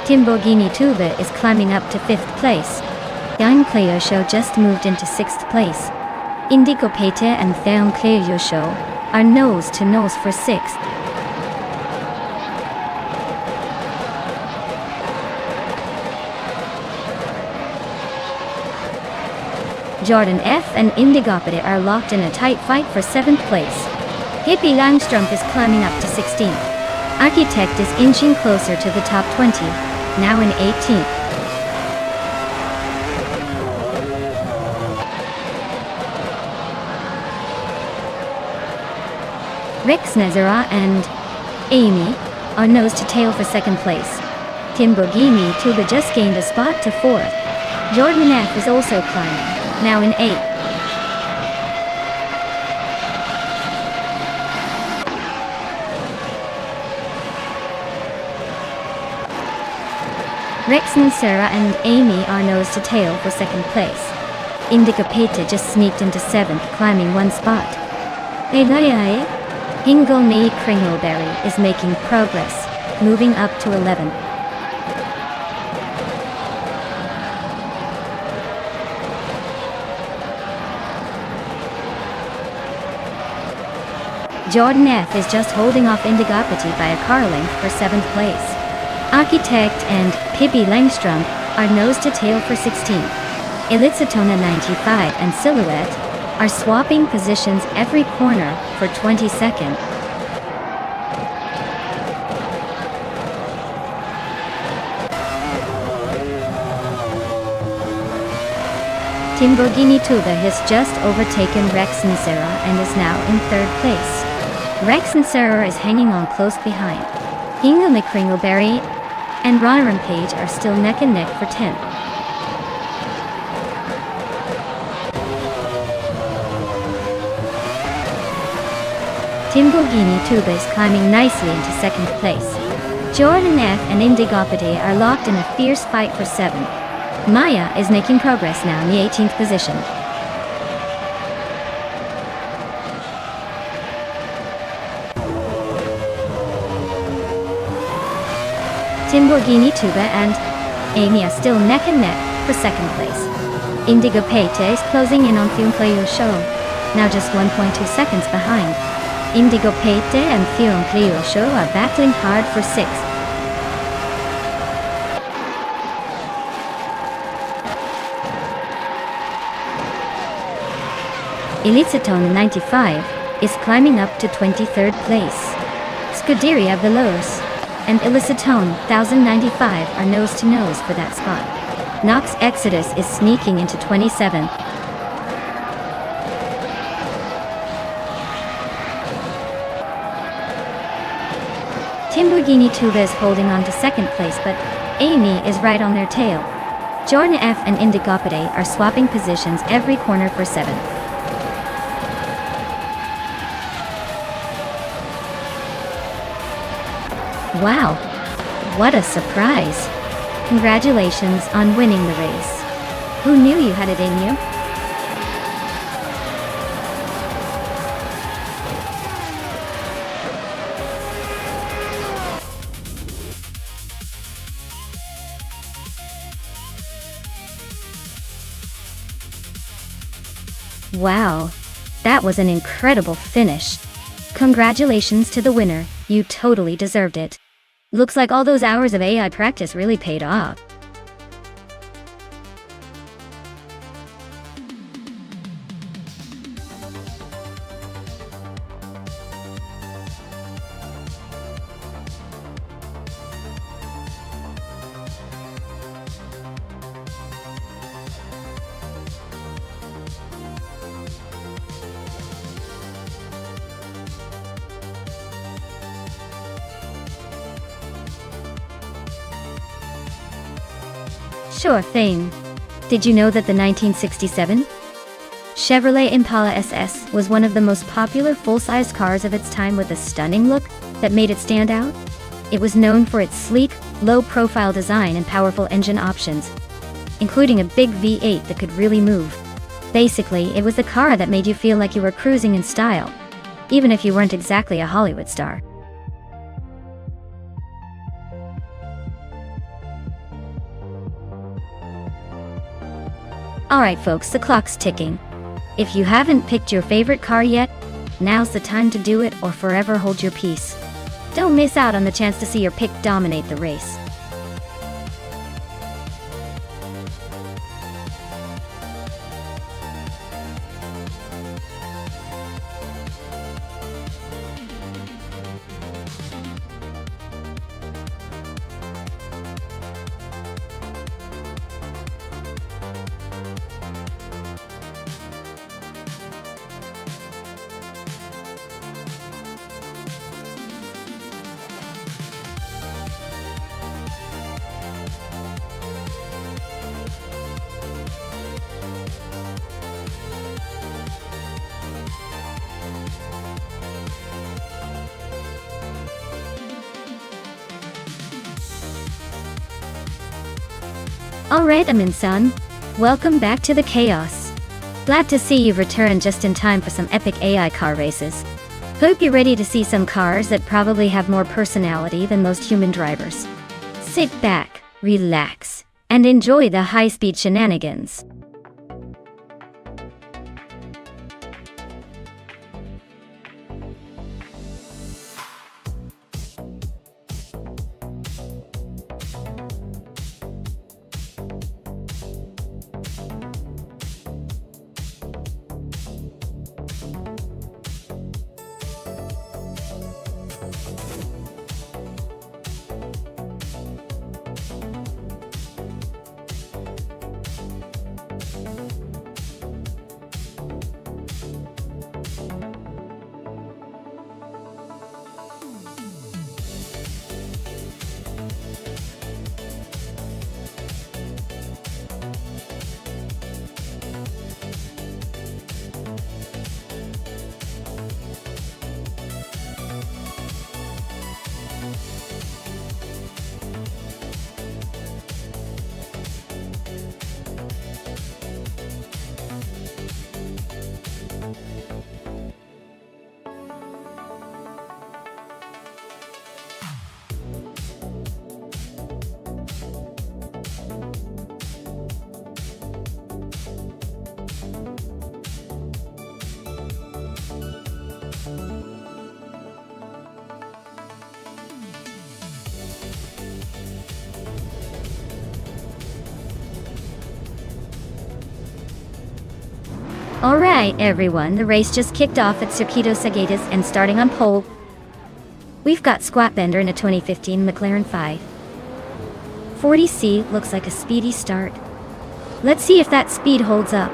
Timbogini Tuba is climbing up to 5th place. Young Cleosho just moved into 6th place. Indigo Pete and Theon Cleosho are nose to nose for 6th. Jordan F. and Indigopate are locked in a tight fight for 7th place. Hippie Langstrump is climbing up to 16th. Architect is inching closer to the top 20, now in 18th. Rex Nezera and Amy are nose to tail for 2nd place. Timbogini Tuba just gained a spot to 4th. Jordan F. is also climbing, now in 8th. Rex Sarah and Amy are nose to tail for 2nd place. Indigo Pete just sneaked into 7th, climbing 1 spot. Hingle Kringleberry is making progress, moving up to 11th. Jordan F. is just holding off Indigopati by a car length for 7th place. Architect and Pippi Langstrump are nose to tail for 16th. Elitsatona 95 and Silhouette are swapping positions every corner for 22nd. Timbogini Tuba has just overtaken Rex and Sarah and is now in 3rd place. Rex and Sarah is hanging on close behind. Hingle McCringleberry and Rana Rampage are still neck and neck for 10th. Timbogini Tuba is climbing nicely into 2nd place. Jordan F. and Indigopate are locked in a fierce fight for 7th. Maya is making progress now in the 18th position. Timbogini Tuba and Amy are still neck and neck for 2nd place. Indigo Pete is closing in on Theoncleo Show, now just 1.2 seconds behind. Indigo Pete and Theon Clio Show are battling hard for 6th. Elicitone 95 is climbing up to 23rd place. Scuderia Veloz and Elicitone 1095 are nose to nose for that spot. Nox Exodus is sneaking into 27th. Timburghini Tuba is holding on to 2nd place, but Amy is right on their tail. Jordan F and Indigopide are swapping positions every corner for 7th. Wow, what a surprise. Congratulations on winning the race. Who knew you had it in you? Wow, that was an incredible finish. Congratulations to the winner, you totally deserved it. Looks like all those hours of AI practice really paid off. Sure thing. Did you know that the 1967 Chevrolet Impala SS was one of the most popular full-size cars of its time with a stunning look that made it stand out? It was known for its sleek, low-profile design and powerful engine options, including a big V8 that could really move. Basically, it was the car that made you feel like you were cruising in style, even if you weren't exactly a Hollywood star. Alright folks, the clock's ticking. If you haven't picked your favorite car yet, now's the time to do it or forever hold your peace. Don't miss out on the chance to see your pick dominate the race. Alright Amin-san, welcome back to the chaos. Glad to see you've returned just in time for some epic AI car races. Hope you're ready to see some cars that probably have more personality than most human drivers. Sit back, relax, and enjoy the high-speed shenanigans. Alright everyone, the race just kicked off at Circuito Sagaitas and starting on pole, we've got Squat Bender in a 2015 McLaren 540C. Looks like a speedy start. Let's see if that speed holds up.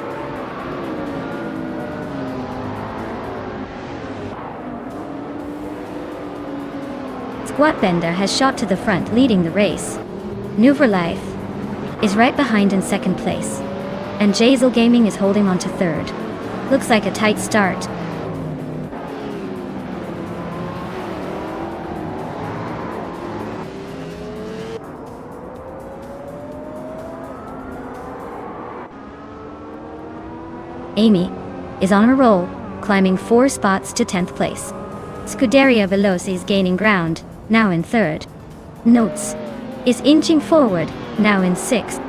Squat Bender has shot to the front, leading the race. Life is right behind in second place, and Jazel Gaming is holding on to third. Looks like a tight start. Amy is on a roll, climbing 4 spots to 10th place. Scuderia Veloci is gaining ground, now in third. Notes is inching forward, now in 6th.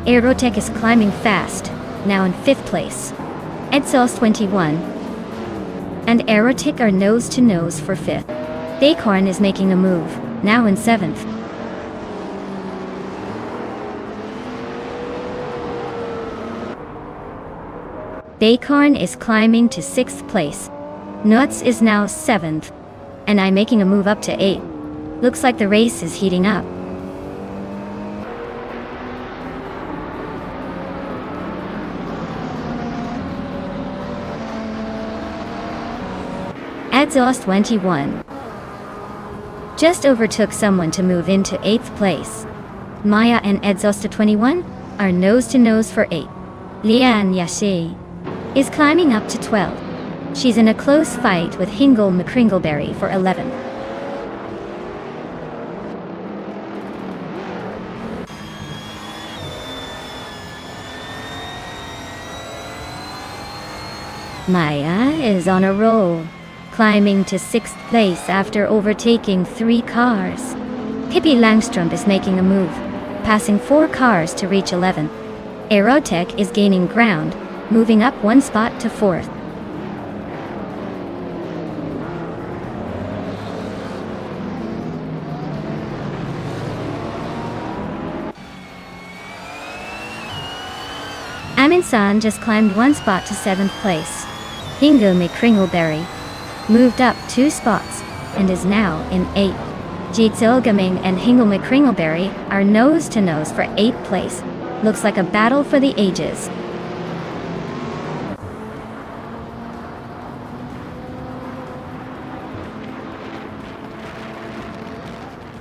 Aerotech is climbing fast, now in 5th place. Exhaust 21 and Aerotech are nose to nose for 5th. Acorn is making a move, now in 7th. Acorn is climbing to 6th place. Nuts is now 7th, and I'm making a move up to 8th. Looks like the race is heating up. Exhaust 21 just overtook someone to move into 8th place. Maya and Exhaust 21 are nose to nose for 8th. Lian Yashi is climbing up to 12th. She's in a close fight with Hingle McCringleberry for 11th. Maya is on a roll, climbing to 6th place after overtaking 3 cars. Pippi Langstrom is making a move, passing 4 cars to reach 11th. Aerotech is gaining ground, moving up 1 spot to 4th. Aminsan just climbed 1 spot to 7th place. Hingo McCringleberry moved up 2 spots and is now in 8th. Jitsil Gaming and Hingle McCringleberry are nose to nose for 8th place. Looks like a battle for the ages.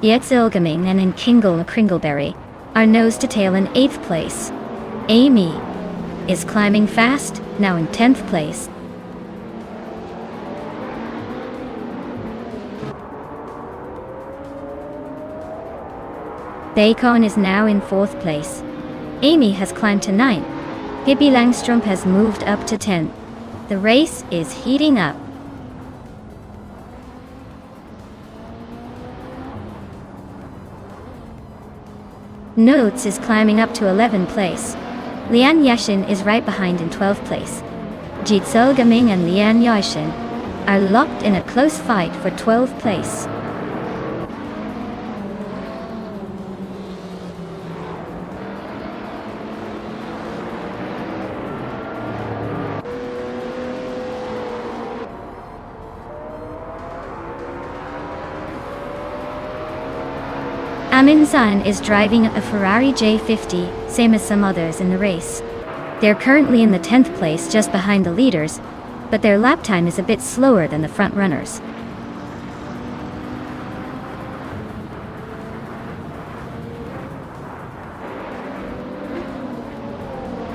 Jitsil Gaming and Hingle McCringleberry are nose to tail in 8th place. Amy is climbing fast, now in 10th place. Bacon is now in 4th place. Amy has climbed to 9th. Pippi Langstrom has moved up to 10th. The race is heating up. Notes is climbing up to 11th place. Lian Yashin is right behind in 12th place. Jitsil Gaming and Lian Yashin are locked in a close fight for 12th place. Amin San is driving a Ferrari J50, same as some others in the race. They're currently in the 10th place just behind the leaders, but their lap time is a bit slower than the front runners.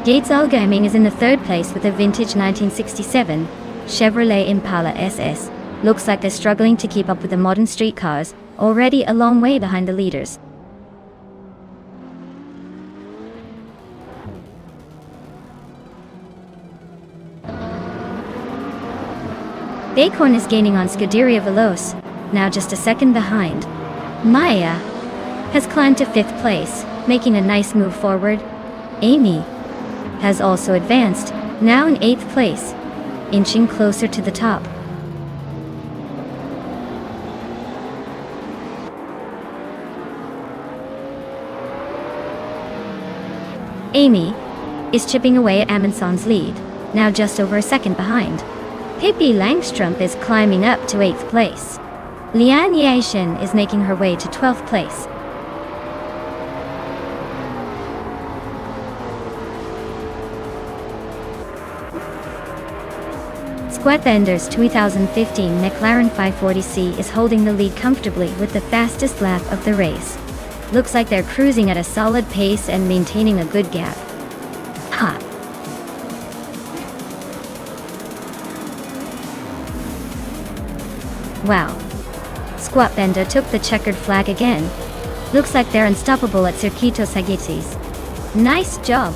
Jitsil Gaming is in the 3rd place with a vintage 1967 Chevrolet Impala SS. Looks like they're struggling to keep up with the modern street cars, already a long way behind the leaders. Acorn is gaining on Scuderia Veloce, now just a second behind. Maya has climbed to 5th place, making a nice move forward. Amy has also advanced, now in 8th place, inching closer to the top. Amy is chipping away at Amundsen's lead, now just over a second behind. Pippi Langstrup is climbing up to 8th place. Lian Yashin is making her way to 12th place. Squatbender's 2015 McLaren 540C is holding the lead comfortably with the fastest lap of the race. Looks like they're cruising at a solid pace and maintaining a good gap. Ha! Wow. Squatbender took the checkered flag again. Looks like they're unstoppable at Circuito Sagittis. Nice job!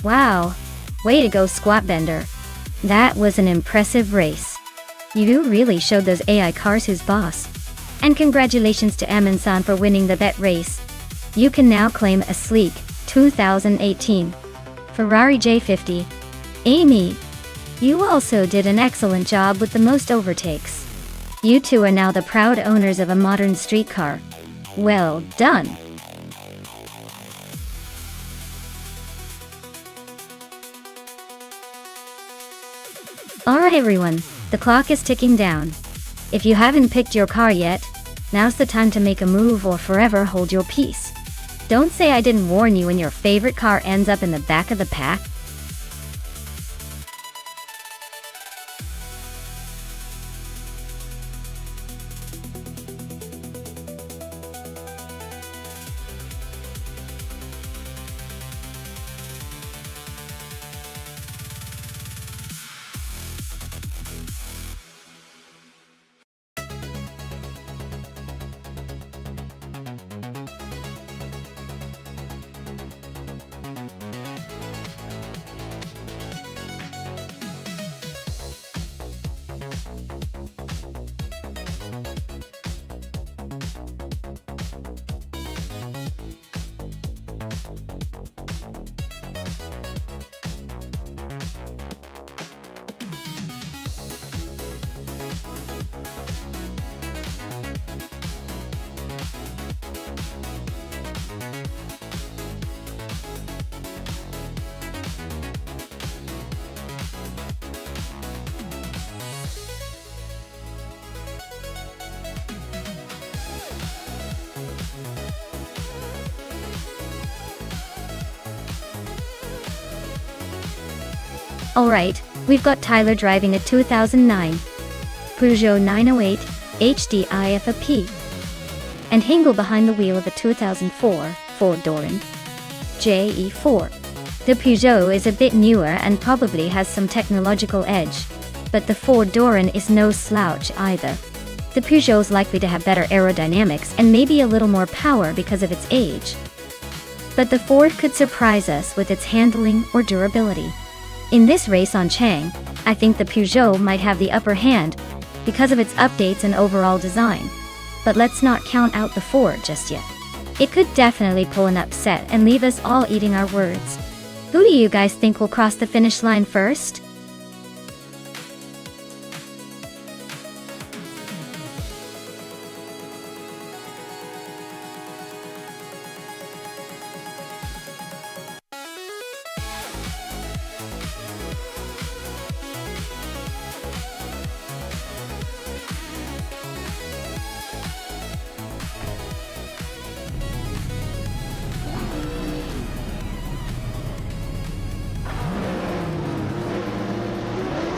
Wow, way to go Squatbender. That was an impressive race. You really showed those AI cars who's boss. And congratulations to Amundsen for winning the bet race. You can now claim a sleek 2018 Ferrari J50. Amy, you also did an excellent job with the most overtakes. You two are now the proud owners of a modern street car. Well done. Alright everyone, the clock is ticking down. If you haven't picked your car yet, now's the time to make a move or forever hold your peace. Don't say I didn't warn you when your favorite car ends up in the back of the pack. Alright, we've got Tyler driving a 2009 Peugeot 908 HDI FAP, and Hingle behind the wheel of a 2004 Ford Doran JE4. The Peugeot is a bit newer and probably has some technological edge, but the Ford Doran is no slouch either. The Peugeot's likely to have better aerodynamics and maybe a little more power because of its age. But the Ford could surprise us with its handling or durability. In this race on Chang, I think the Peugeot might have the upper hand because of its updates and overall design. But let's not count out the Ford just yet. It could definitely pull an upset and leave us all eating our words. Who do you guys think will cross the finish line first?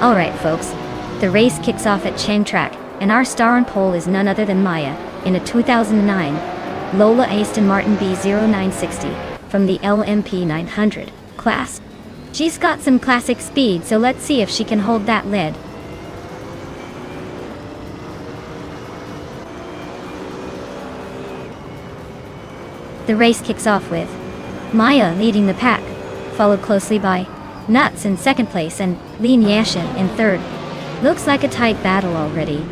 Alright folks, the race kicks off at Chang Track, and our star on pole is none other than Maya, in a 2009 Lola Aston Martin B0960, from the LMP 900 class. She's got some classic speed, so let's see if she can hold that lead. The race kicks off with Maya leading the pack, followed closely by Nuts in second place and Lin Yashin in third. Looks like a tight battle already.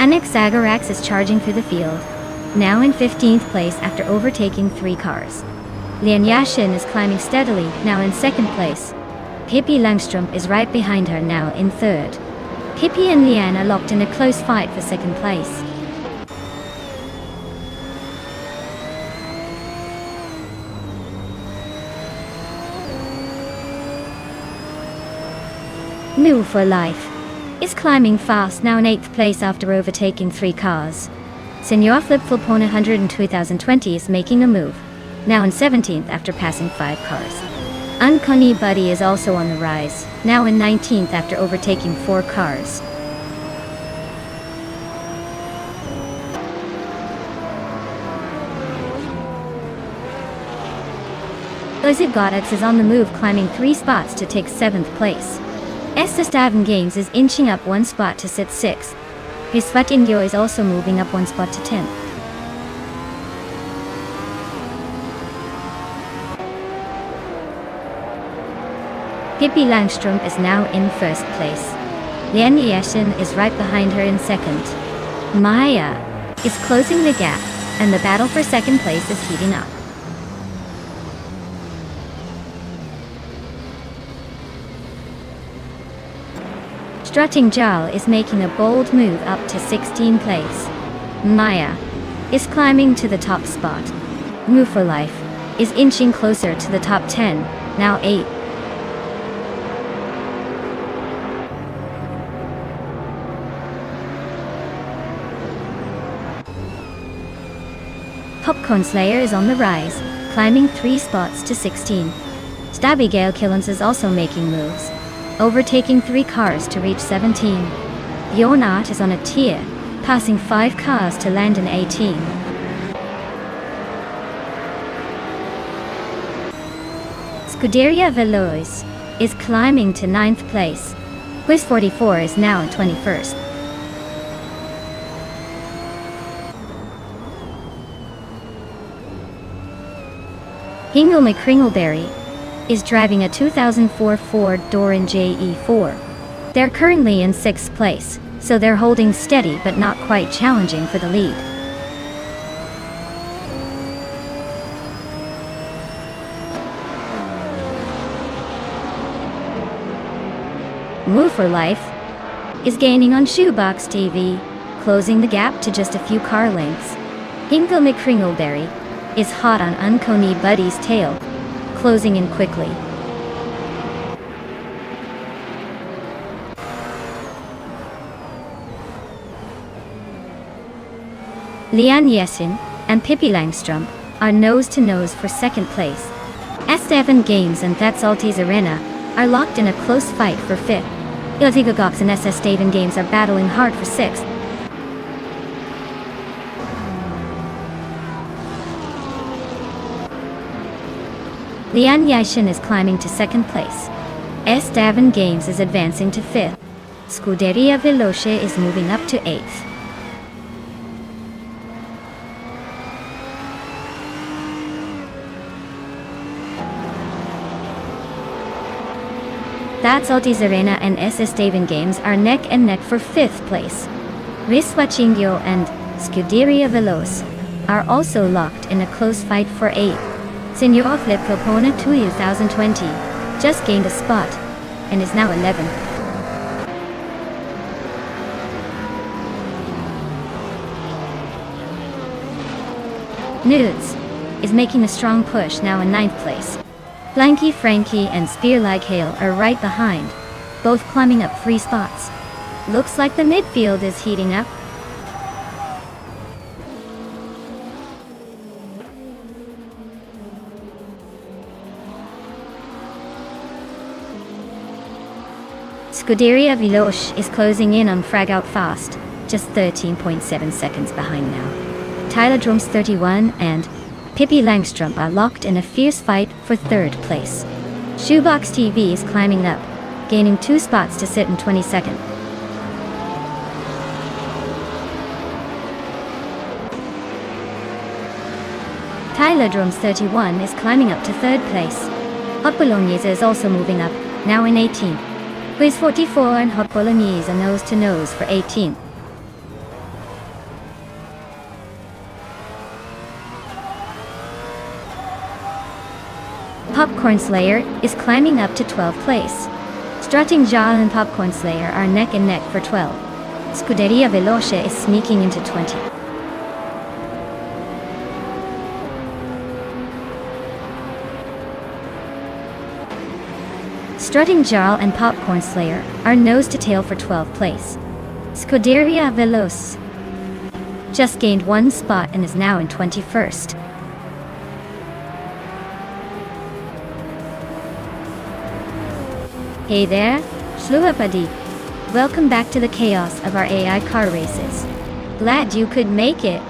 Annex Zagarax is charging through the field, now in 15th place after overtaking 3 cars. Lian Yashin is climbing steadily, now in 2nd place. Pippi Langstrup is right behind her, now in 3rd. Pippi and Lian are locked in a close fight for 2nd place. Move for Life is climbing fast, now in 8th place after overtaking 3 cars. Senor Flip Flipona 102,020 is making a move, now in 17th after passing 5 cars. Uncanny Buddy is also on the rise, now in 19th after overtaking 4 cars. Ozzy is on the move, climbing 3 spots to take 7th place. Estastavan Games is inching up 1 spot to sit 6th. Hisvatingyo is also moving up 1 spot to 10th. Pippi Langstrup is now in 1st place. Lian Yashin is right behind her in 2nd. Maya is closing the gap, and the battle for 2nd place is heating up. Strutting Jal is making a bold move up to 16th place. Maya is climbing to the top spot. Move for Life is inching closer to the top 10, now 8. Popcorn Slayer is on the rise, climbing 3 spots to 16. Stabby Gale Killens is also making moves, overtaking 3 cars to reach 17. Yonat is on a tier, passing 5 cars to land in 18. Scuderia Veloz is climbing to 9th place. Quiz 44 is now in 21st. Hingle McCringleberry is driving a 2004 Ford Doran JE4. They're currently in 6th place, so they're holding steady but not quite challenging for the lead. Move for Life is gaining on Shoebox TV, closing the gap to just a few car lengths. Hingle McCringleberry is hot on Uncanny Buddy's tail, closing in quickly. Lian Yashin and Pippi Langstrup are nose-to-nose for 2nd place. Estevan Games and That's Altis Arena are locked in a close fight for 5th. Iltigogox and SS Staven Games are battling hard for 6th. Lian Yashin is climbing to 2nd place. Estevan Games is advancing to 5th. Scuderia Veloce is moving up to 8th. That's Altis Arena and SS Staven Games are neck and neck for 5th place. Riswachingyo and Scuderia Veloz are also locked in a close fight for 8th. Senor Flip Flipona 2020 just gained a spot and is now 11th. Nudes is making a strong push, now in 9th place. Blanky Frankie and Spear Like Hail are right behind, both climbing up 3 spots. Looks like the midfield is heating up. Scuderia Veloce is closing in on Frag Out fast, just 13.7 seconds behind now. Tyler Drums 31 and Pippi Langstrup are locked in a fierce fight for 3rd place. Shoebox TV is climbing up, gaining 2 spots to sit in 22nd. Tylodrome's 31 is climbing up to 3rd place. Hot Bolognese is also moving up, now in 18th. Quiz 44 and Hot Bolognese are nose to nose for 18th. Popcorn Slayer is climbing up to 12th place. Strutting Jaw and Popcorn Slayer are neck and neck for 12. Scuderia Veloce is sneaking into 20. Strutting Jarl and Popcorn Slayer are nose to tail for 12th place. Scuderia Veloce just gained 1 spot and is now in 21st. Hey there, Shluapadi. Welcome back to the chaos of our AI car races. Glad you could make it.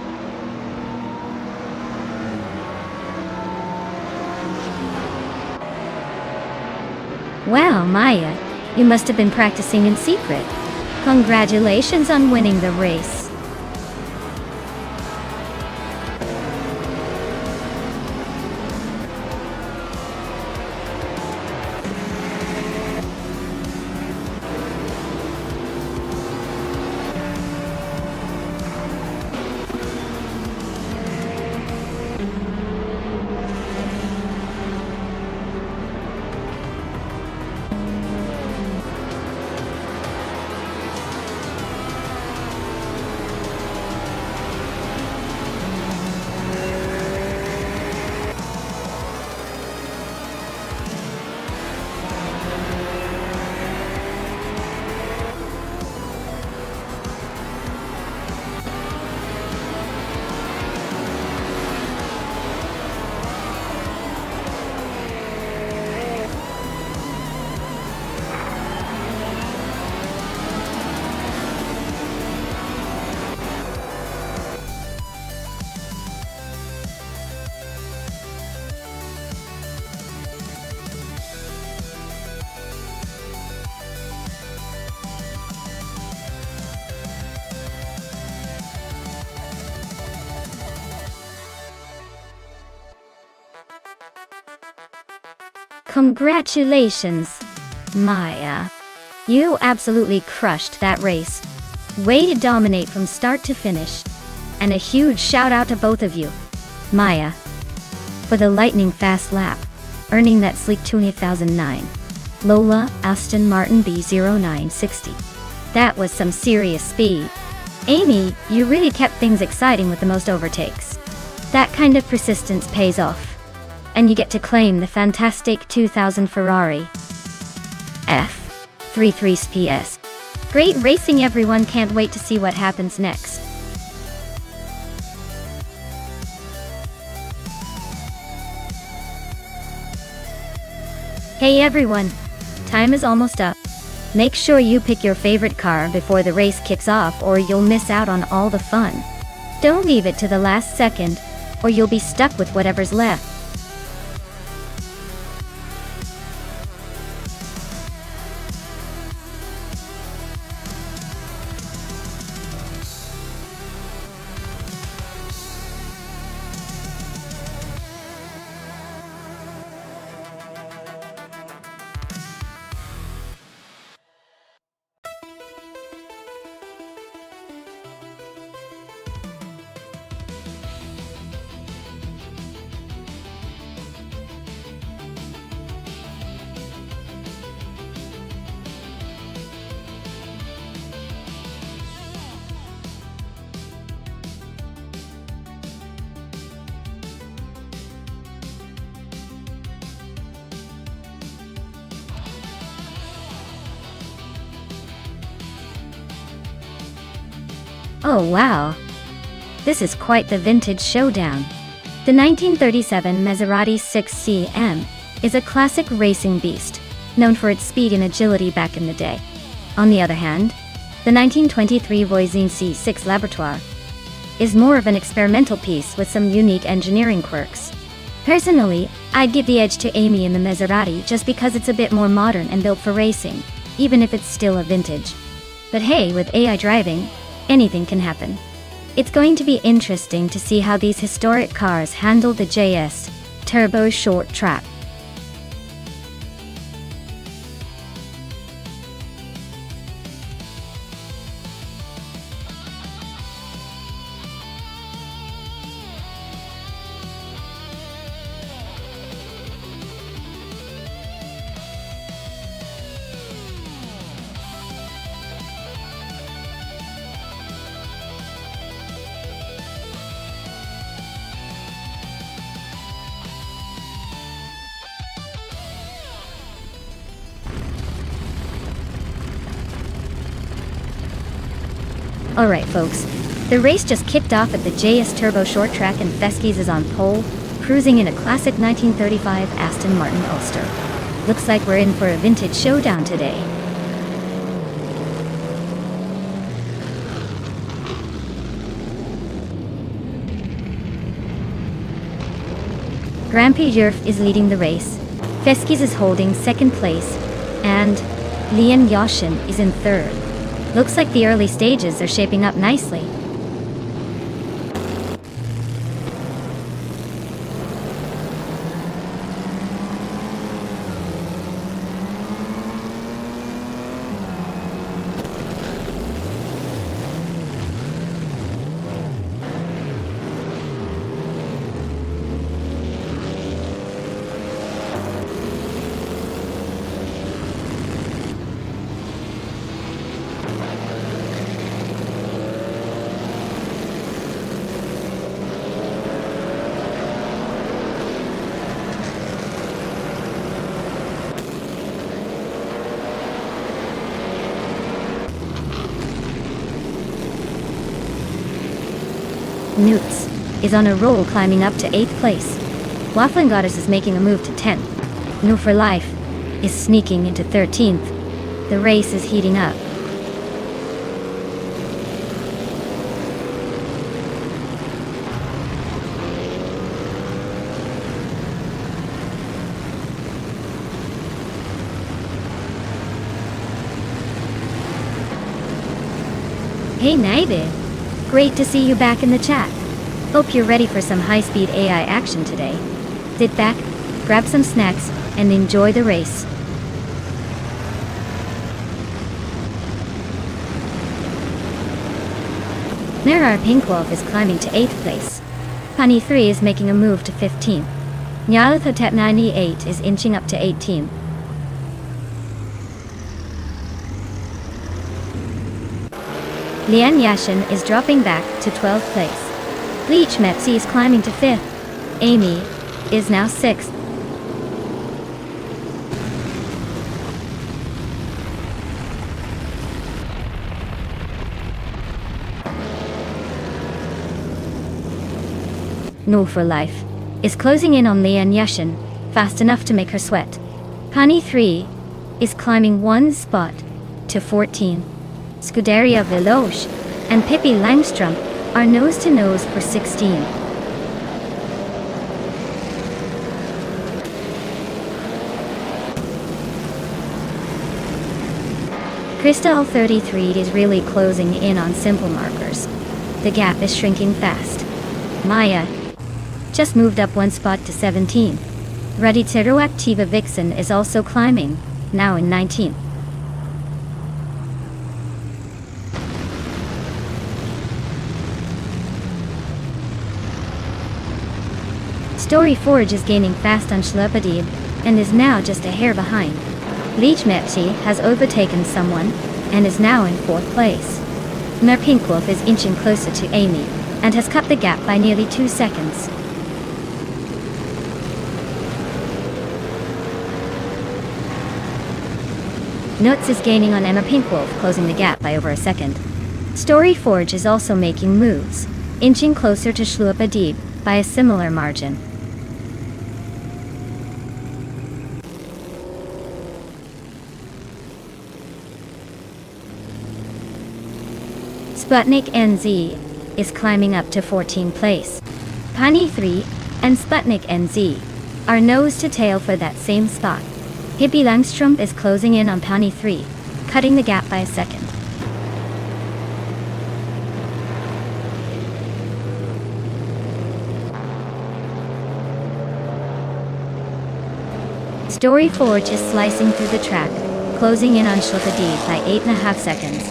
Wow, Maya, you must have been practicing in secret. Congratulations on winning the race. Congratulations, Maya. You absolutely crushed that race. Way to dominate from start to finish. And a huge shout out to both of you, Maya, for the lightning fast lap, earning that sleek 2009 Lola Aston Martin B0960. That was some serious speed. Amy, you really kept things exciting with the most overtakes. That kind of persistence pays off. And you get to claim the fantastic 2000 Ferrari F33 PS. Great racing, everyone. Can't wait to see what happens next. Hey everyone, time is almost up. Make sure you pick your favorite car before the race kicks off or you'll miss out on all the fun. Don't leave it to the last second, or you'll be stuck with whatever's left. Oh wow! This is quite the vintage showdown. The 1937 Maserati 6CM is a classic racing beast, known for its speed and agility back in the day. On the other hand, the 1923 Voisin C6 Laboratoire is more of an experimental piece with some unique engineering quirks. Personally, I'd give the edge to Amy in the Maserati just because it's a bit more modern and built for racing, even if it's still a vintage. But hey, with AI driving, anything can happen. It's going to be interesting to see how these historic cars handle the JS Turbo short track. Alright folks, the race just kicked off at the JS Turbo short track and Feskis is on pole, cruising in a classic 1935 Aston Martin Ulster. Looks like we're in for a vintage showdown today. Grampy Yerf is leading the race, Feskis is holding second place, and Lian Yashin is in third. Looks like the early stages are shaping up nicely. Newts is on a roll, climbing up to 8th place. Waffling Goddess is making a move to 10th. New for Life is sneaking into 13th. The race is heating up. Hey Naibid, great to see you back in the chat. Hope you're ready for some high-speed AI action today. Sit back, grab some snacks, and enjoy the race. Nerar Pinkwolf is climbing to 8th place. Pani 3 is making a move to 15th. Nyalathotep 98 is inching up to 18th. Lian Yashin is dropping back to 12th place. Leech Metsi is climbing to 5th. Amy is now 6th. No for Life is closing in on Lian Yashin, fast enough to make her sweat. Pani 3 is climbing one spot to 14. Scuderia Veloce and Pippi Langstrom are nose-to-nose for 16. Crystal 33 is really closing in on simple markers. The gap is shrinking fast. Maya just moved up one spot to 17. Raditeroactiva Vixen is also climbing, now in 19th. Story Forge is gaining fast on Shlepadib and is now just a hair behind. Leech Mepsi has overtaken someone and is now in 4th place. Mer Pinkwolf is inching closer to Amy and has cut the gap by nearly 2 seconds. Nuts is gaining on Emma Pinkwolf, closing the gap by over a second. Story Forge is also making moves, inching closer to Shlupadib by a similar margin. Sputnik NZ is climbing up to 14th place. Pani 3 and Sputnik NZ are nose to tail for that same spot. Pippi Langstrom is closing in on Pani 3, cutting the gap by a second. Story Forge is slicing through the track, closing in on Schluppedeed by 8.5 seconds.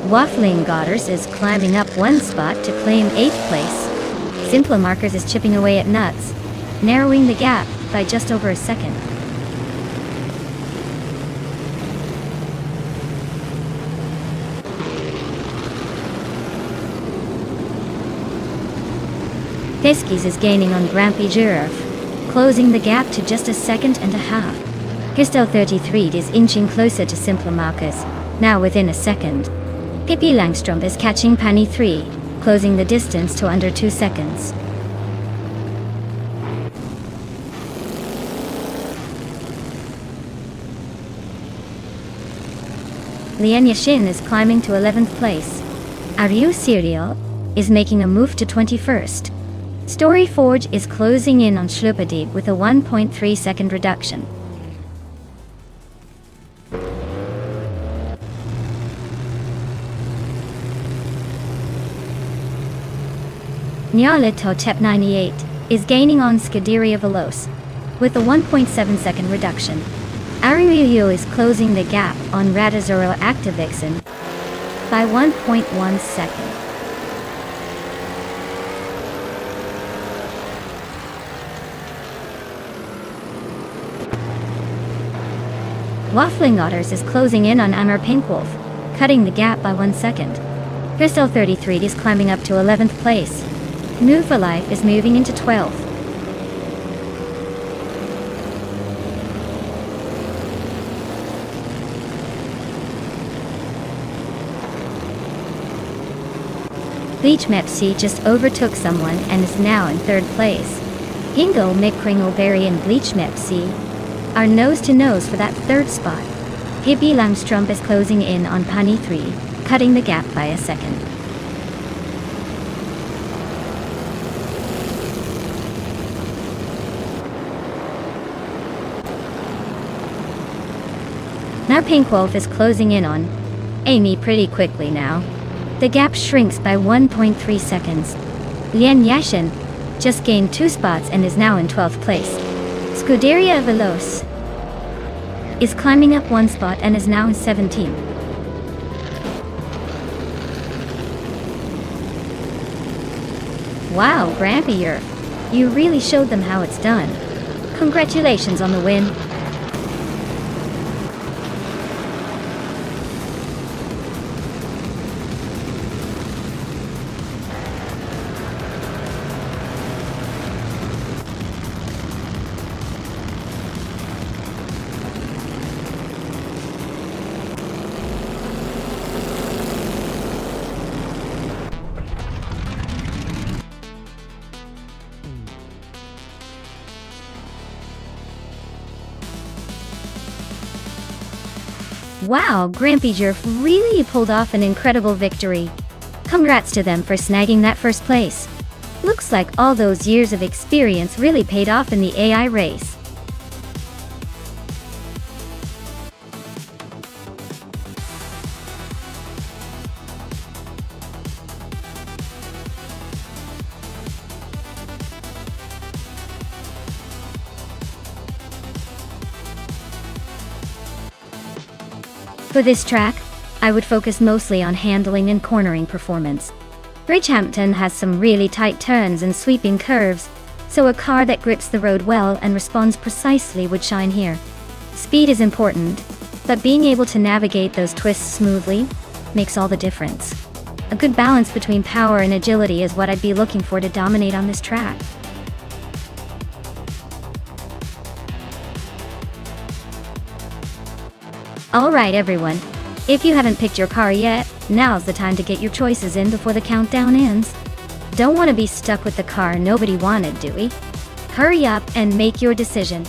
Waffling Godders is climbing up one spot to claim 8th place. Simpler Markers is chipping away at Nuts, narrowing the gap by just over a second. Piskies is gaining on Grampy Giraffe, closing the gap to just a second and a half. Gistel 33 is inching closer to Simpler Markers, now within a second. Pippi Langstrumpf is catching Penny 3, closing the distance to under 2 seconds. Lian Yashin is climbing to 11th place. Aryu Serial is making a move to 21st. Story Forge is closing in on Schluppedeed with a 1.3 second reduction. Nyalito Tep 98 is gaining on Scuderia Veloce with a 1.7 second reduction. Ariuyu is closing the gap on Ratazuro Activixen by 1.1 second. Waffling Otters is closing in on Amur Pinkwolf, cutting the gap by 1 second. Crystal 33 is climbing up to 11th place. Nuva Life is moving into 12th. Bleach Mepsi just overtook someone and is now in 3rd place. Hingo, Mickringleberry and Bleach Mepsi are nose to nose for that 3rd spot. Pippi Langstrumpf is closing in on Penny 3, cutting the gap by a second. Now Pinkwolf is closing in on Amy pretty quickly now. The gap shrinks by 1.3 seconds. Lian Yashin just gained 2 spots and is now in 12th place. Scuderia Veloce is climbing up 1 spot and is now in 17th. Wow, Grampier, you really showed them how it's done. Congratulations on the win. Wow, Grampy Jerf really pulled off an incredible victory. Congrats to them for snagging that 1st place. Looks like all those years of experience really paid off in the AI race. For this track, I would focus mostly on handling and cornering performance. Bridgehampton has some really tight turns and sweeping curves, so a car that grips the road well and responds precisely would shine here. Speed is important, but being able to navigate those twists smoothly makes all the difference. A good balance between power and agility is what I'd be looking for to dominate on this track. Alright everyone, if you haven't picked your car yet, now's the time to get your choices in before the countdown ends. Don't want to be stuck with the car nobody wanted, do we? Hurry up and make your decision.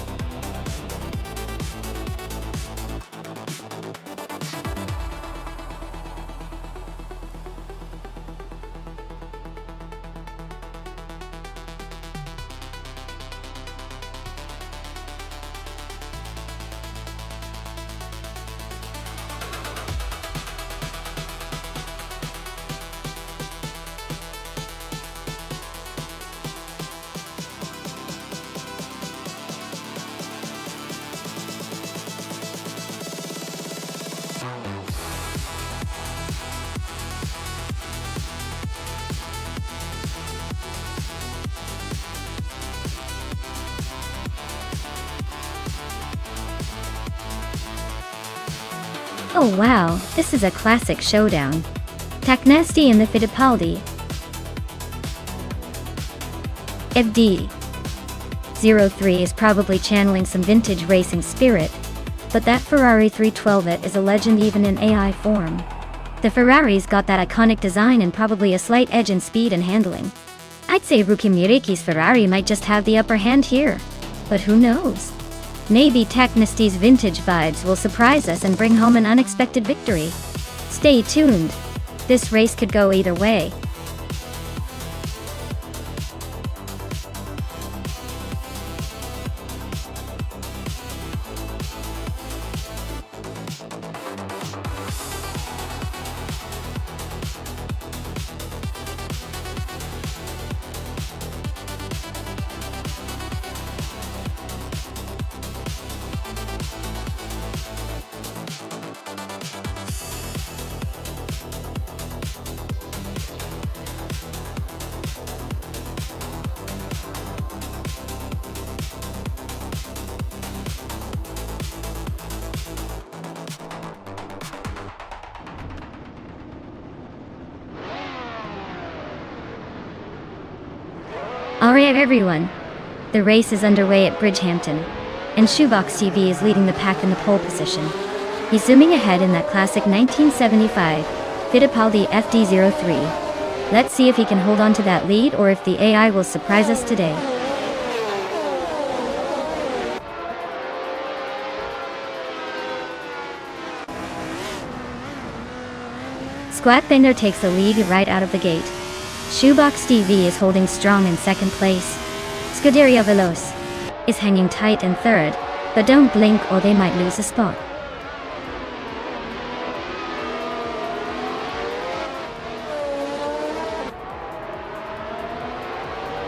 Oh wow, this is a classic showdown. Taknesti and the Fittipaldi. FD03 is probably channeling some vintage racing spirit, but that Ferrari 312 is a legend even in AI form. The Ferrari's got that iconic design and probably a slight edge in speed and handling. I'd say Ruki Miriki's Ferrari might just have the upper hand here, but who knows? Maybe Taknesti's vintage vibes will surprise us and bring home an unexpected victory. Stay tuned. This race could go either way. Alright everyone, the race is underway at Bridgehampton, and Shoebox TV is leading the pack in the pole position. He's zooming ahead in that classic 1975 Fittipaldi FD03. Let's see if he can hold on to that lead or if the AI will surprise us today. Squat Bender takes the lead right out of the gate. Shoebox TV is holding strong in second place. Scuderia Veloce is hanging tight in third, but don't blink or they might lose a spot.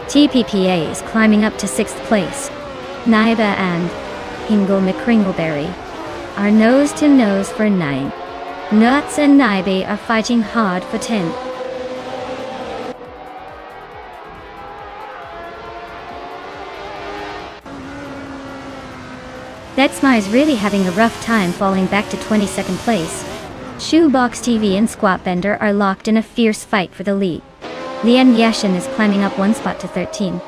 TPPA is climbing up to 6th place. Naiba and Hingle McCringleberry are nose to nose for 9. Nuts and Naibe are fighting hard for 10. Betsma is really having a rough time falling back to 22nd place. Shoebox TV and Squat Bender are locked in a fierce fight for the lead. Lian Yashin is climbing up one spot to 13.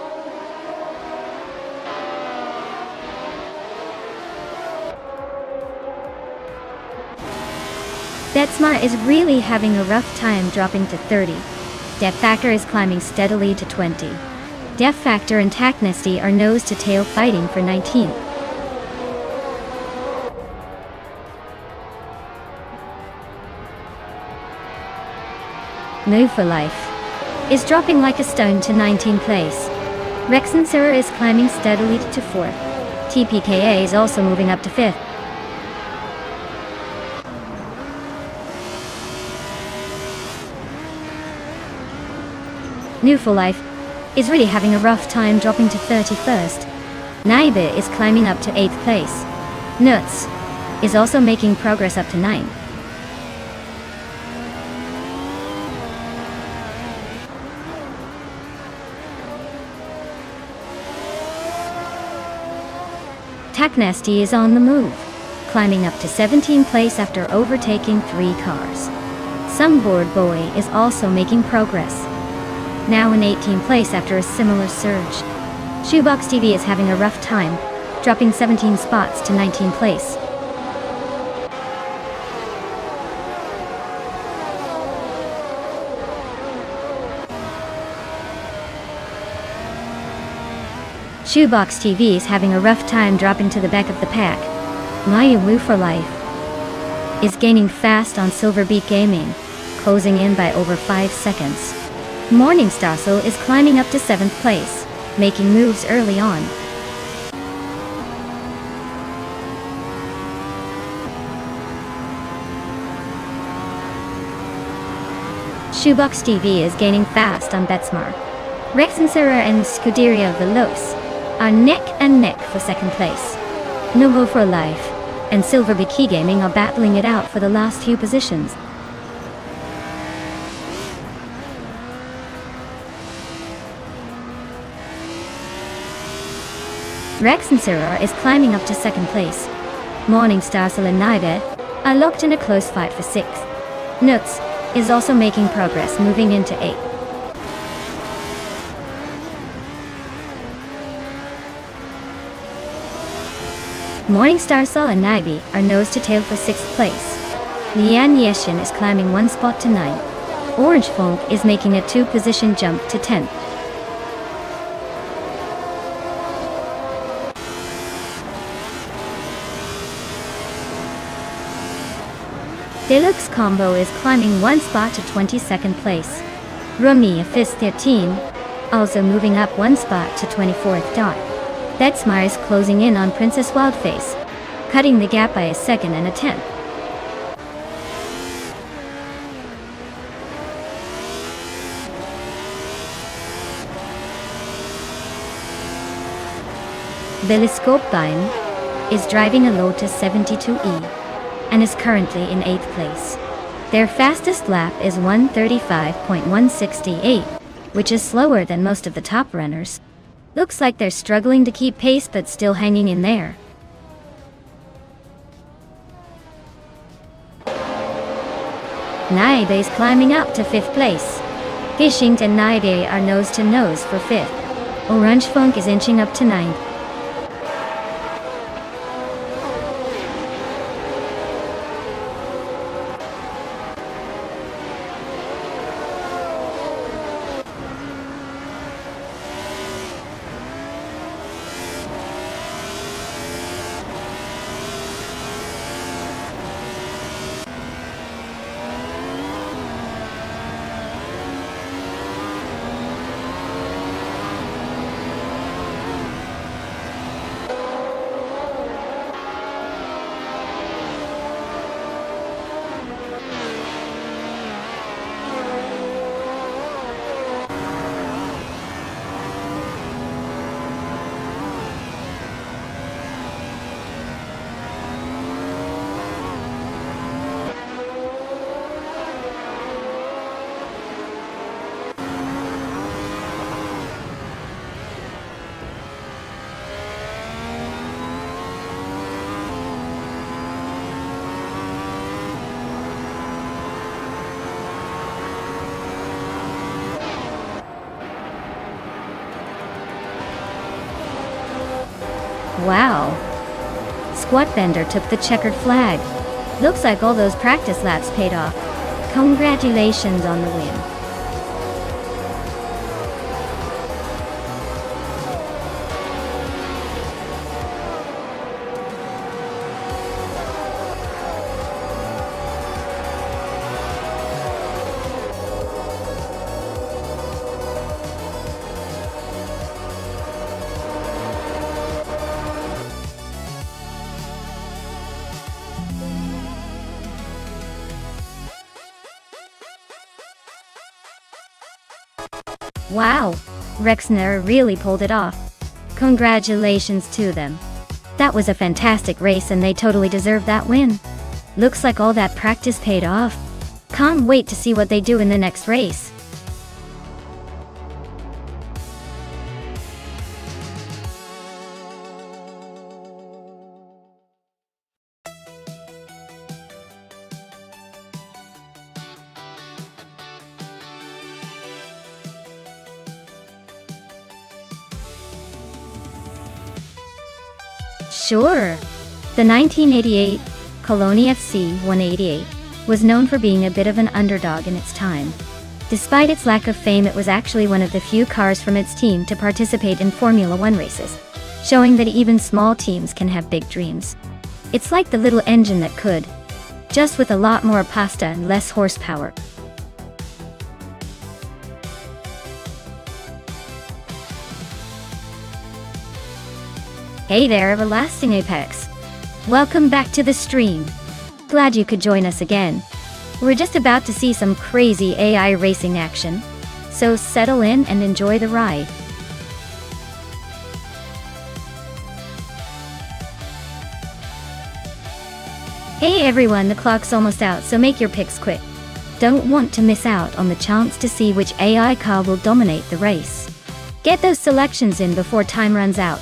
Betsma is really having a rough time dropping to 30. Def Factor is climbing steadily to 20. Def Factor and Taknesti are nose to tail fighting for 19th. Move for Life is dropping like a stone to 19th place. Rex and Sarah is climbing steadily to 4th. TPKA is also moving up to 5th. New for Life is really having a rough time dropping to 31st. Naibe is climbing up to 8th place. Nuts is also making progress up to 9th. Taknesti is on the move, climbing up to 17th place after overtaking 3 cars. Sunboard Boy is also making progress, now in 18th place after a similar surge. Shoebox TV is having a rough time, dropping 17 spots to 19th place. Shoebox TV is having a rough time dropping to the back of the pack. Mayu for Life is gaining fast on Silver Beat Gaming, closing in by over 5 seconds. Morningstar is climbing up to 7th place, making moves early on. Shoebox TV is gaining fast on Betsmar. Rex and Sarah and Scuderia Veloce are neck and neck for 2nd place. Nuvo for Life and Silver Biki Gaming are battling it out for the last few positions. Rex and Sarah is climbing up to 2nd place. Morningstar and Naibe are locked in a close fight for 6th. Nuts is also making progress, moving into 8th. Morningstar Sol and Naibi are nose to tail for 6th place. Lian Yeshin is climbing 1 spot to 9th. Orange Funk is making a 2-position jump to 10th. Deluxe Combo is climbing 1 spot to 22nd place. Rumi of 13, also moving up 1 spot to 24th. Betsmar is closing in on Princess Wildface, cutting the gap by a 2nd and a 10th. Veliscope Bine is driving a Lotus 72E and is currently in 8th place. Their fastest lap is 1:35.168, which is slower than most of the top runners. Looks like they're struggling to keep pace but still hanging in there. Naibe is climbing up to 5th place. Fishing and Naibe are nose to nose for 5th. Orange Funk is inching up to 9th. Wow! Squat Bender took the checkered flag. Looks like all those practice laps paid off. Congratulations on the win. Wow! Rexner really pulled it off. Congratulations to them. That was a fantastic race and they totally deserved that win. Looks like all that practice paid off. Can't wait to see what they do in the next race. Sure. The 1988 Cologne FC 188 was known for being a bit of an underdog in its time. Despite its lack of fame, it was actually one of the few cars from its team to participate in Formula One races, showing that even small teams can have big dreams. It's like the little engine that could, just with a lot more pasta and less horsepower. Hey there, Everlasting Apex. Welcome back to the stream. Glad you could join us again. We're just about to see some crazy AI racing action, so settle in and enjoy the ride. Hey everyone, the clock's almost out, so make your picks quick. Don't want to miss out on the chance to see which AI car will dominate the race. Get those selections in before time runs out.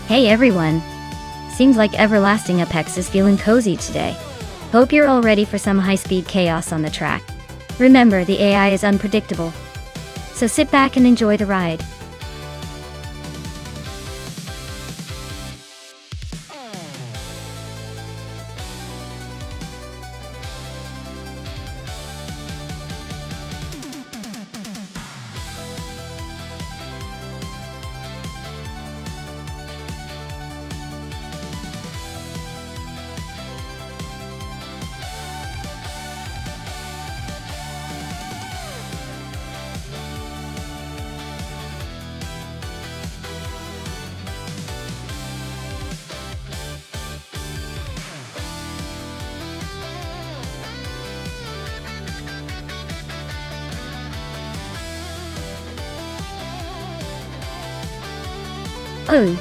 Hey everyone! Seems like Everlasting Apex is feeling cozy today. Hope you're all ready for some high-speed chaos on the track. Remember, the AI is unpredictable, so sit back and enjoy the ride. Oh,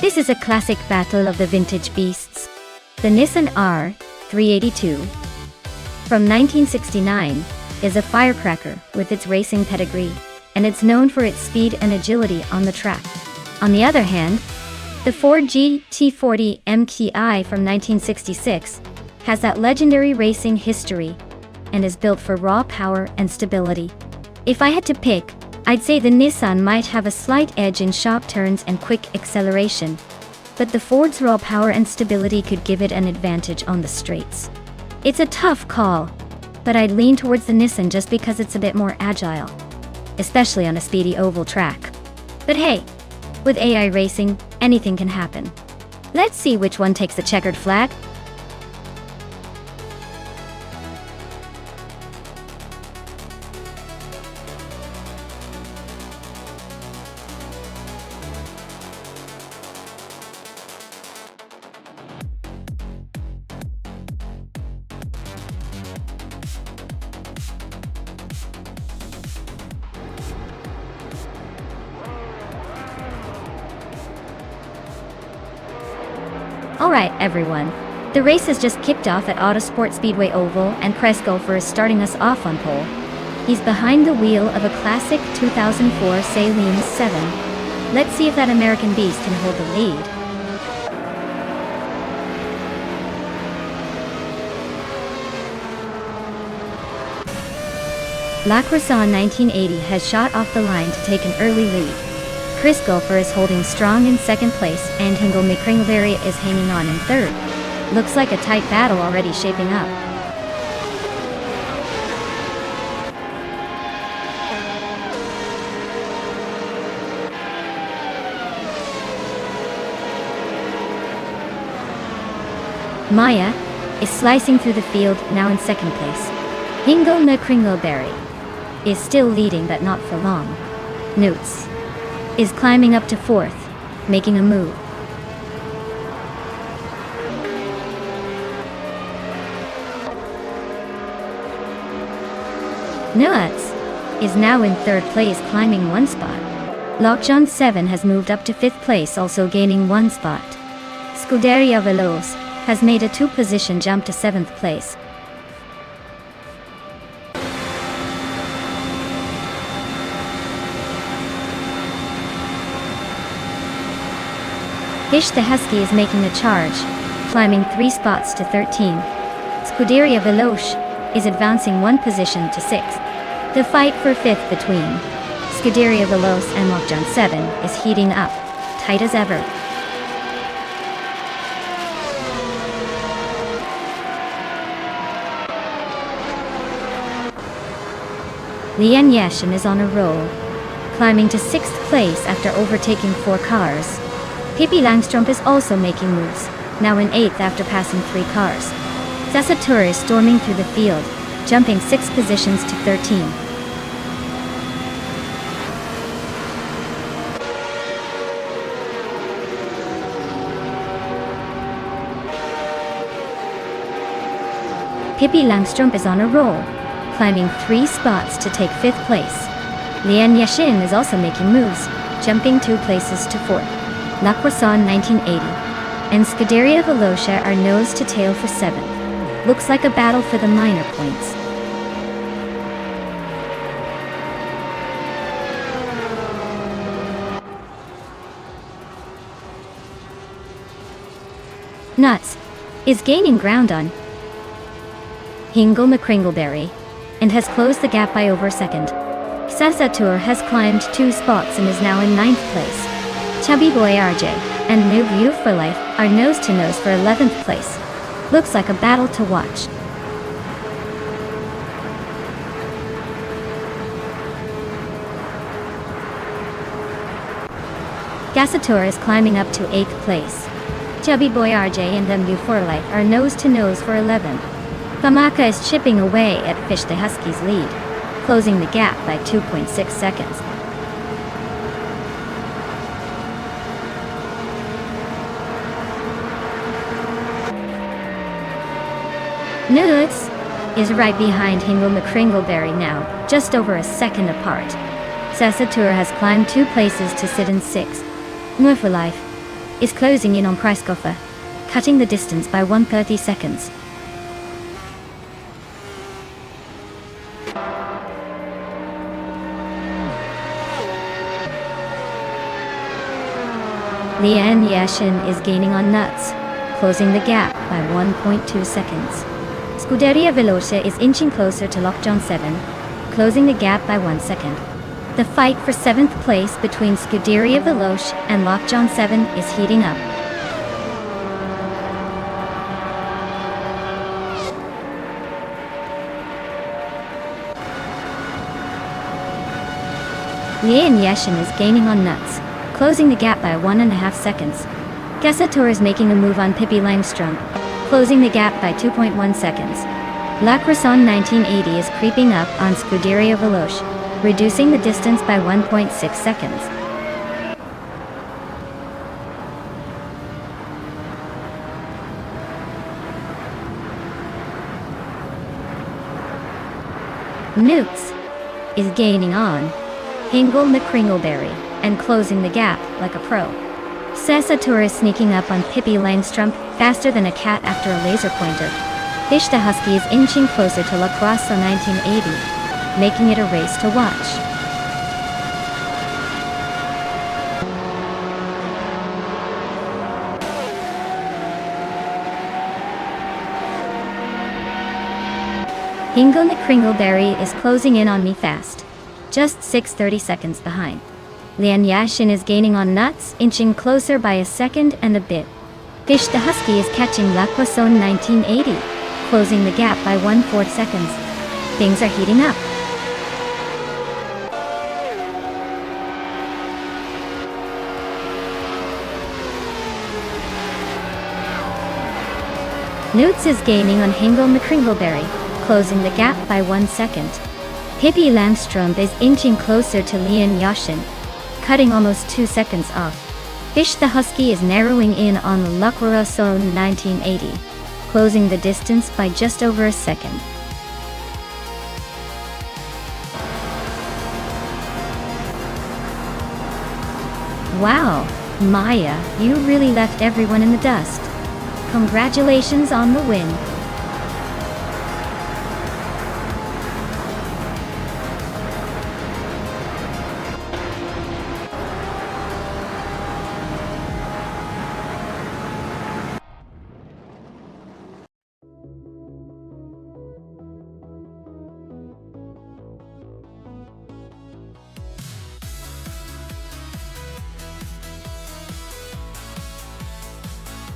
this is a classic battle of the vintage beasts. The Nissan R382 from 1969 is a firecracker with its racing pedigree, and it's known for its speed and agility on the track. On the other hand, the Ford GT40 MKI from 1966 has that legendary racing history and is built for raw power and stability. If I had to pick, I'd say the Nissan might have a slight edge in sharp turns and quick acceleration, but the Ford's raw power and stability could give it an advantage on the straights. It's a tough call, but I'd lean towards the Nissan just because it's a bit more agile, especially on a speedy oval track. But hey, with AI racing, anything can happen. Let's see which one takes the checkered flag. Alright everyone, the race has just kicked off at Autosport Speedway Oval and Golfer is starting us off on pole. He's behind the wheel of a classic 2004 Saleen 7. Let's see if that American beast can hold the lead. La Croissant 1980 has shot off the line to take an early lead. Golfer is holding strong in second place and Hingle McCringleberry is hanging on in third. Looks like a tight battle already shaping up. Maya is slicing through the field, now in second place. Hingle McCringleberry is still leading, but not for long. Newts is climbing up to fourth, making a move. Nuts is now in third place, climbing one spot. Lockjaw 7 has moved up to fifth place, also gaining one spot. Scuderia Veloce has made a two-position jump to seventh place. Hish the Husky is making a charge, climbing 3 spots to 13. Scuderia Veloce is advancing 1 position to 6th. The fight for 5th between Scuderia Veloce and Lockjaw 7 is heating up, tight as ever. Lian Yeshin is on a roll, climbing to 6th place after overtaking 4 cars. Pippi Langstrup is also making moves, now in 8th after passing 3 cars. Sasatur is storming through the field, jumping 6 positions to 13. Pippi Langstrup is on a roll, climbing 3 spots to take 5th place. Lian Yeshin is also making moves, jumping 2 places to 4th. La Croissant 1980 and Scuderia Veloce are nose to tail for 7th. Looks like a battle for the minor points. Nuts is gaining ground on Hingle McCringleberry and has closed the gap by over a second. Sasatur has climbed 2 spots and is now in 9th place. Chubby Boy RJ and Noob You for Life are nose to nose for 11th place. Looks like a battle to watch. Gasatur is climbing up to 8th place. Chubby Boy RJ and MU for Life are nose to nose for 11th. Pamaka is chipping away at Fish the Husky's lead, closing the gap by 2.6 seconds. Nuts is right behind Hingle McCringleberry now, just over a second apart. Sasatur has climbed 2 places to sit in 6th. Mu for Life is closing in on Preiskoffer, cutting the distance by 130 seconds. Lian Yashin is gaining on Nuts, closing the gap by 1.2 seconds. Scuderia Veloce is inching closer to Lockjaw 7, closing the gap by 1 second. The fight for 7th place between Scuderia Veloce and Lockjaw 7 is heating up. Lian Yashin is gaining on Nuts, closing the gap by 1.5 seconds. Gasator is making a move on Pippi Langstrom, closing the gap by 2.1 seconds. La Croissant 1980 is creeping up on Scuderia Veloce, reducing the distance by 1.6 seconds. Newts is gaining on Hingle McCringleberry and closing the gap like a pro. Sasatur is sneaking up on Pippi Langstrom faster than a cat after a laser pointer. Fish the Husky is inching closer to La Croissant 1980, making it a race to watch. Hingle McCringleberry is closing in on me fast, just 6:30 seconds behind. Lian Yashin is gaining on Nuts, inching closer by a second and a bit. Fish the Husky is catching La Croissant 1980, closing the gap by 1/4 seconds. Things are heating up. Newts is gaining on Hingle McCringleberry, closing the gap by 1 second. Pippi Langstrom is inching closer to Lian Yashin, cutting almost 2 seconds off. Fish the Husky is narrowing in on La Croissant 1980, closing the distance by just over a second. Wow, Maya, you really left everyone in the dust. Congratulations on the win.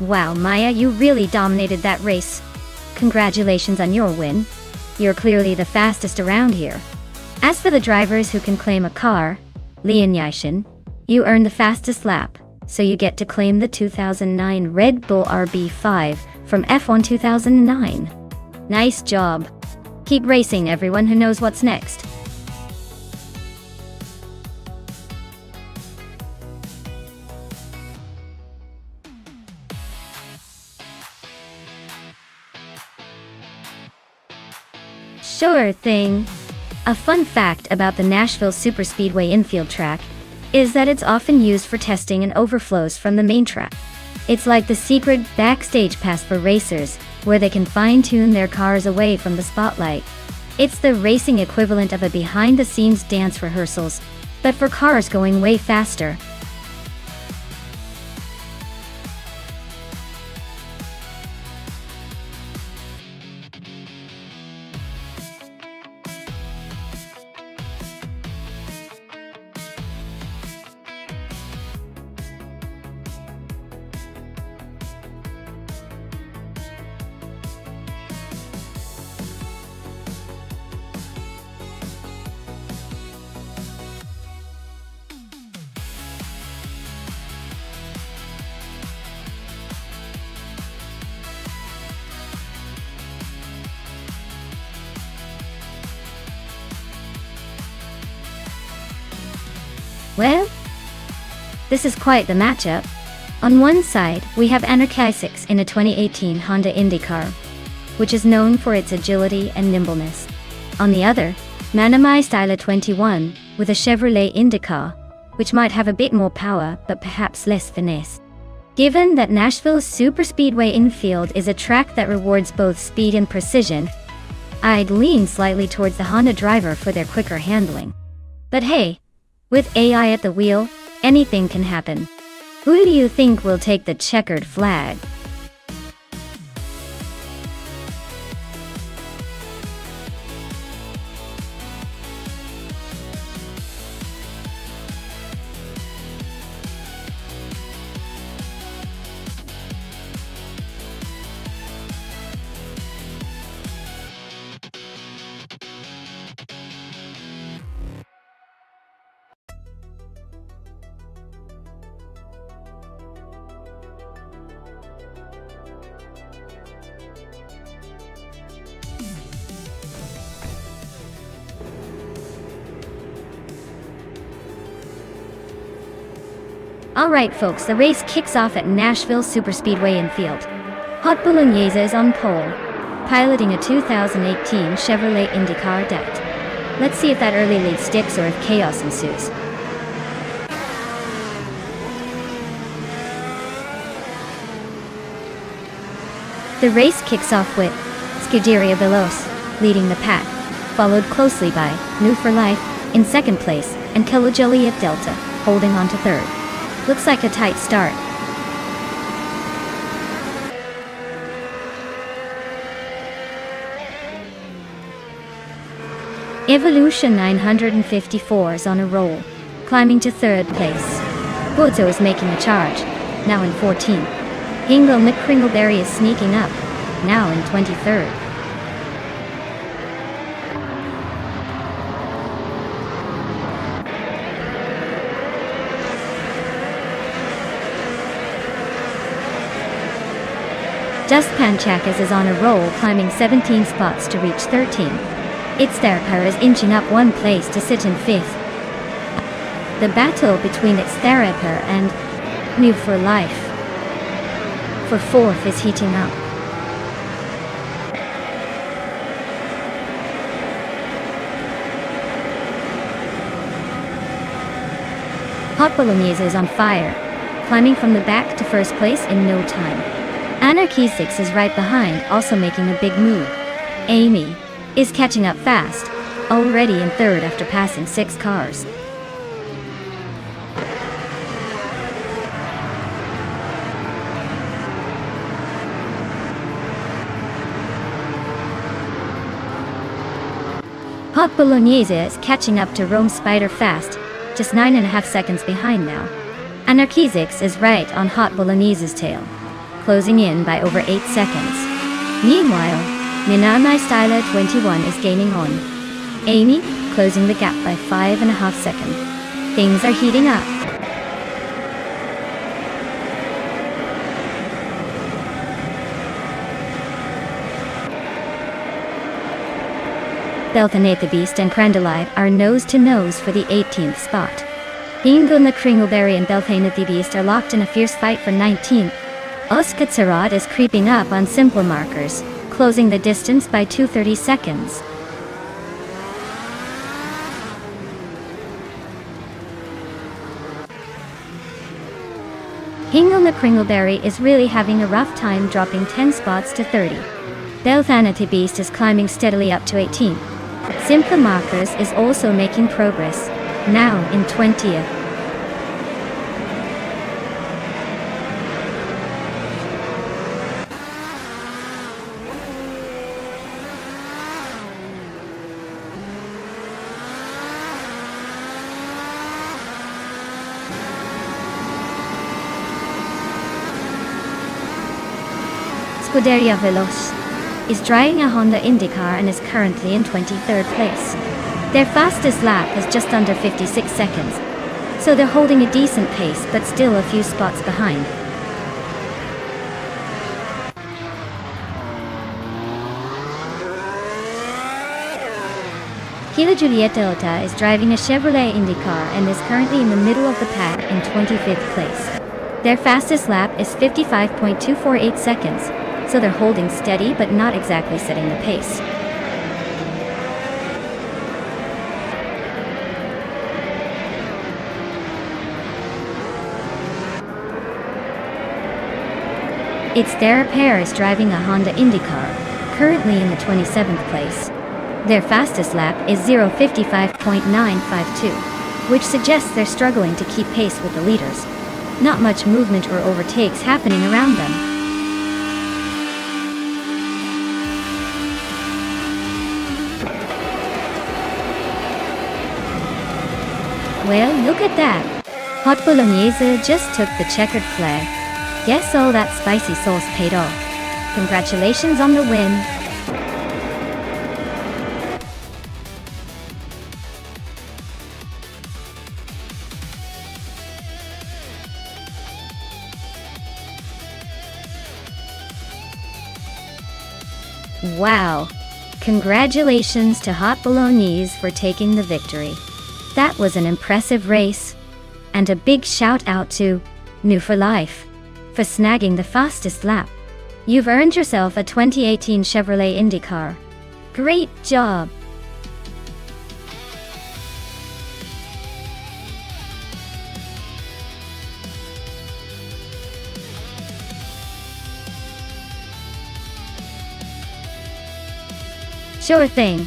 Wow, Maya, you really dominated that race. Congratulations on your win. You're clearly the fastest around here. As for the drivers who can claim a car, Lian Yashin, you earned the fastest lap, so you get to claim the 2009 Red Bull RB5 from F1 2009. Nice job. Keep racing, everyone who knows what's next. Sure thing. A fun fact about the Nashville Superspeedway infield track is that it's often used for testing and overflows from the main track. It's like the secret backstage pass for racers, where they can fine-tune their cars away from the spotlight. It's the racing equivalent of a behind-the-scenes dance rehearsals, but for cars going way faster. Well, this is quite the matchup. On one side, we have Anarchy in a 2018 Honda IndyCar, which is known for its agility and nimbleness. On the other, Manamai Styler 21, with a Chevrolet IndyCar, which might have a bit more power but perhaps less finesse. Given that Nashville's Superspeedway infield is a track that rewards both speed and precision, I'd lean slightly towards the Honda driver for their quicker handling. But hey, with AI at the wheel, anything can happen. Who do you think will take the checkered flag? Alright folks, the race kicks off at Nashville Superspeedway infield. Hot Bolognese is on pole, piloting a 2018 Chevrolet IndyCar decked. Let's see if that early lead sticks or if chaos ensues. The race kicks off with Scuderia Veloce leading the pack, followed closely by New for Life in second place and Kilo Joliet Delta holding on to third. Looks like a tight start. Evolution 954 is on a roll, climbing to third place. Bozo is making a charge, now in 14th. Hingle McCringleberry is sneaking up, now in 23rd. Just Panchakas is on a roll, climbing 17 spots to reach 13. Itztherapur is inching up one place to sit in 5th. The battle between Itztherapur and New for Life for 4th is heating up. Hot Bolognese is on fire, climbing from the back to first place in no time. Anarchy 6 is right behind, also making a big move. Amy is catching up fast, already in third after passing 6 cars. Hot Bolognese is catching up to Rome Spider fast, just 9.5 seconds behind now. Anarchy 6 is right on Hot Bolognese's tail, closing in by over 8 seconds. Meanwhile, Minami Styler 21 is gaining on Amy, closing the gap by 5.5 seconds. Things are heating up. Belthanate the Beast and Crandallite are nose-to-nose for the 18th spot. Hingle McCringleberry and Belthanate the Beast are locked in a fierce fight for 19th. Oskatsarat is creeping up on simpler markers, closing the distance by 2:30 seconds. Hingle McCringleberry is really having a rough time, dropping 10 spots to 30. Belthanate Beast is climbing steadily up to 18th. Simpler Markers is also making progress, now in 20th. Scuderia Veloce is driving a Honda IndyCar and is currently in 23rd place. Their fastest lap is just under 56 seconds, so they're holding a decent pace but still a few spots behind. Kila Julieta Ota is driving a Chevrolet IndyCar and is currently in the middle of the pack in 25th place. Their fastest lap is 55.248 seconds, so they're holding steady but not exactly setting the pace. It's their pair is driving a Honda IndyCar, currently in the 27th place. Their fastest lap is 0:55.952, which suggests they're struggling to keep pace with the leaders. Not much movement or overtakes happening around them. Well, look at that. Hot Bolognese just took the checkered flag. Guess all that spicy sauce paid off. Congratulations on the win. Wow! Congratulations to Hot Bolognese for taking the victory. That was an impressive race. And a big shout out to New for Life for snagging the fastest lap. You've earned yourself a 2018 Chevrolet IndyCar. Great job! Sure thing.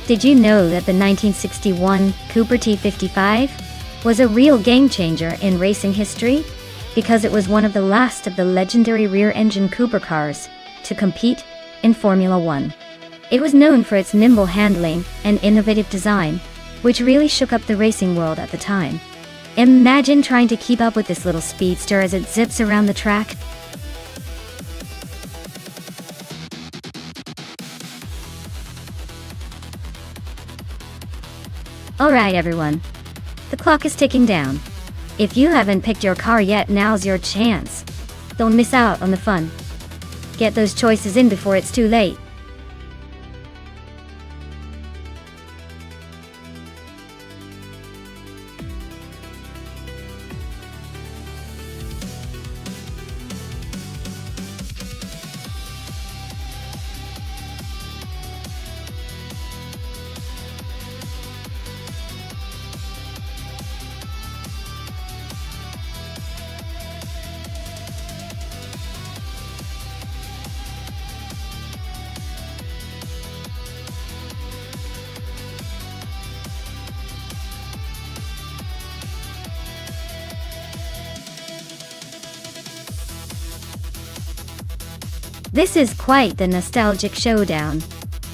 Did you know that the 1961 Cooper T55 was a real game changer in racing history? Because it was one of the last of the legendary rear-engine Cooper cars to compete in Formula One. It was known for its nimble handling and innovative design, which really shook up the racing world at the time. Imagine trying to keep up with this little speedster as it zips around the track. Alright everyone, the clock is ticking down. If you haven't picked your car yet, now's your chance. Don't miss out on the fun. Get those choices in before it's too late. This is quite the nostalgic showdown.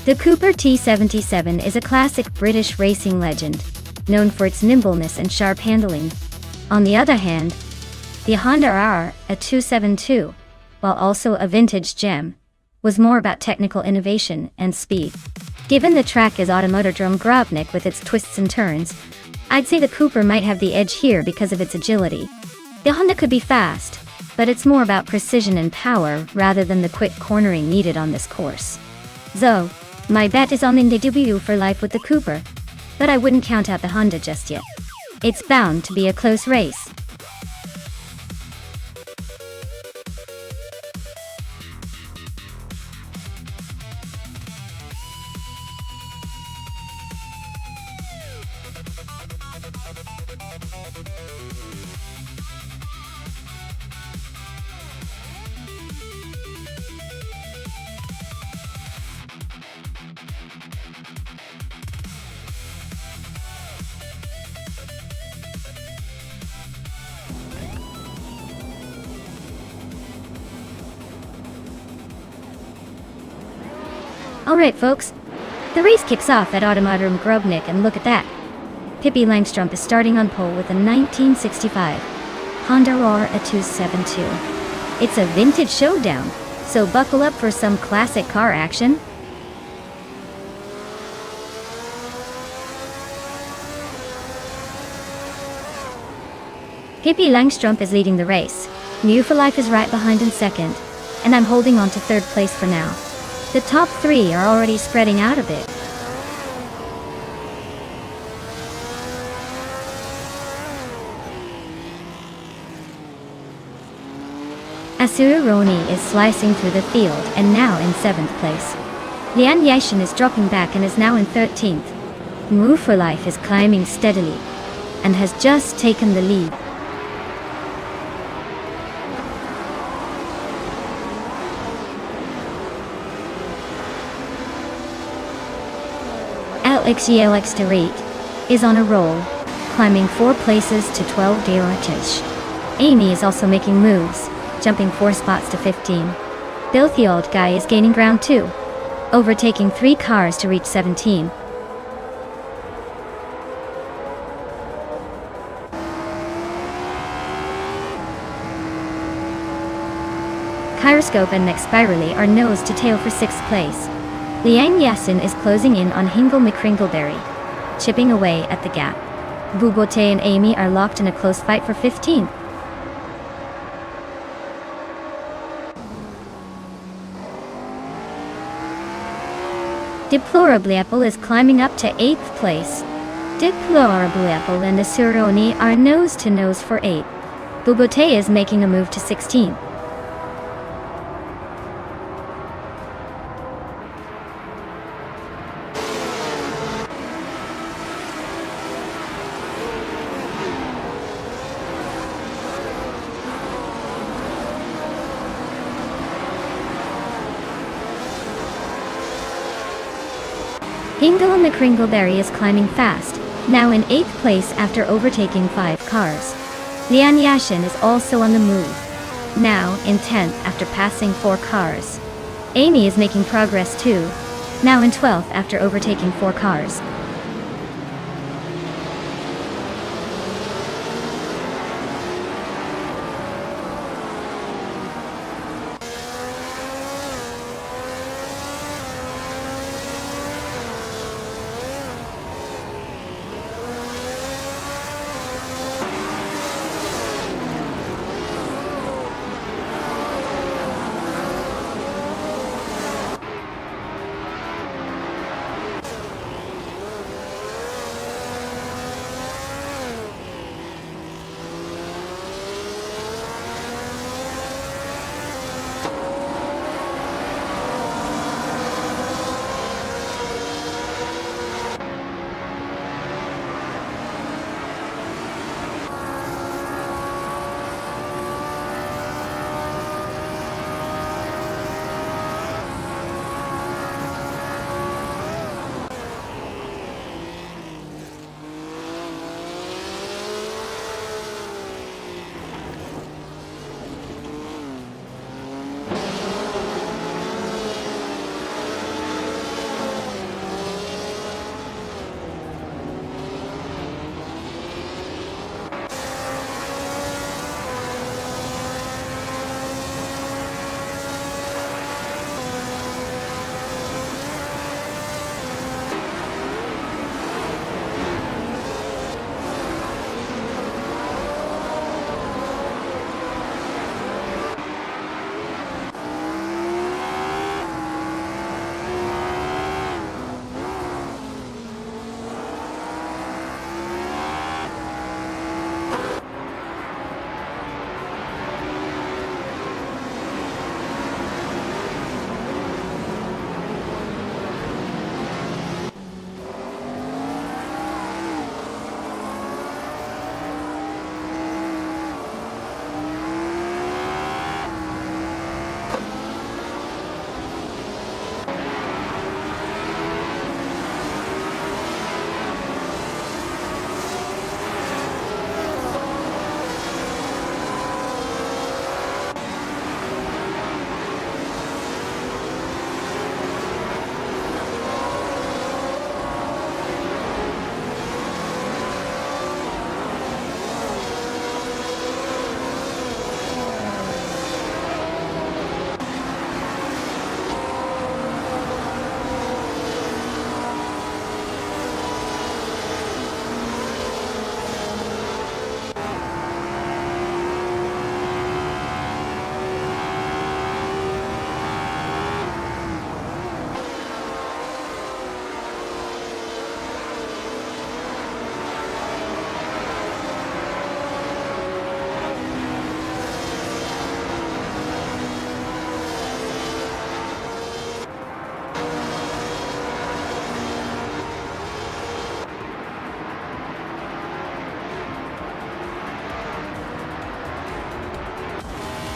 The Cooper T77 is a classic British racing legend, known for its nimbleness and sharp handling. On the other hand, the Honda R, a 272, while also a vintage gem, was more about technical innovation and speed. Given the track is Automotodrome Grobnik with its twists and turns, I'd say the Cooper might have the edge here because of its agility. The Honda could be fast, but it's more about precision and power rather than the quick cornering needed on this course. So, my bet is on Indy for life with the Cooper, but I wouldn't count out the Honda just yet. It's bound to be a close race. Alright folks, the race kicks off at Automotodrome Grobnik, and look at that. Pippi Langstrup is starting on pole with a 1965 Honda R a 272. It's a vintage showdown, so buckle up for some classic car action. Pippi Langstrup is leading the race. New for Life is right behind in second, and I'm holding on to third place for now. The top three are already spreading out a bit. Asuroni is slicing through the field and now in 7th place. Lian Yashin is dropping back and is now in 13th. Move for Life is climbing steadily and has just taken the lead. LXELX Derate is on a roll, climbing 4 places to 12 Deratish. Amy is also making moves, jumping 4 spots to 15. Filthy Old Guy is gaining ground too, overtaking 3 cars to reach 17. Gyroscope and Next Spirally are nose to tail for 6th place. Liang Yasin is closing in on Hingle McCringleberry, chipping away at the gap. Bubote and Amy are locked in a close fight for 15th. Deplorably Apple is climbing up to 8th place. Deplorably Apple and Asuroni are nose to nose for 8th. Bubote is making a move to 16th. Hingle McCringleberry is climbing fast, now in 8th place after overtaking 5 cars. Lian Yashin is also on the move, now in 10th after passing 4 cars. Amy is making progress too, now in 12th after overtaking 4 cars.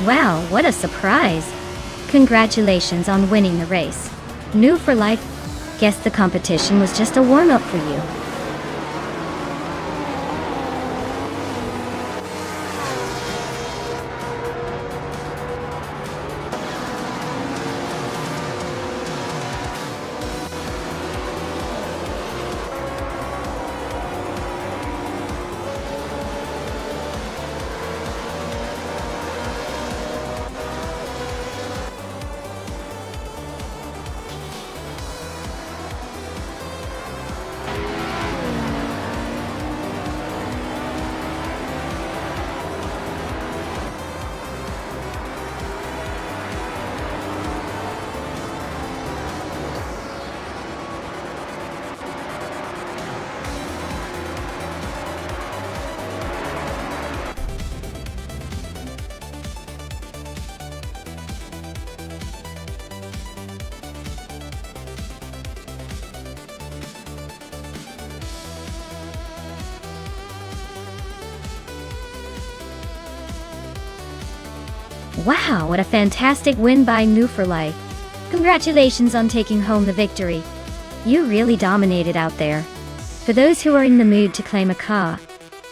Wow, what a surprise! Congratulations on winning the race. New for life. Guess the competition was just a warm-up for you. Wow, what a fantastic win by New for Life. Congratulations on taking home the victory. You really dominated out there. For those who are in the mood to claim a car,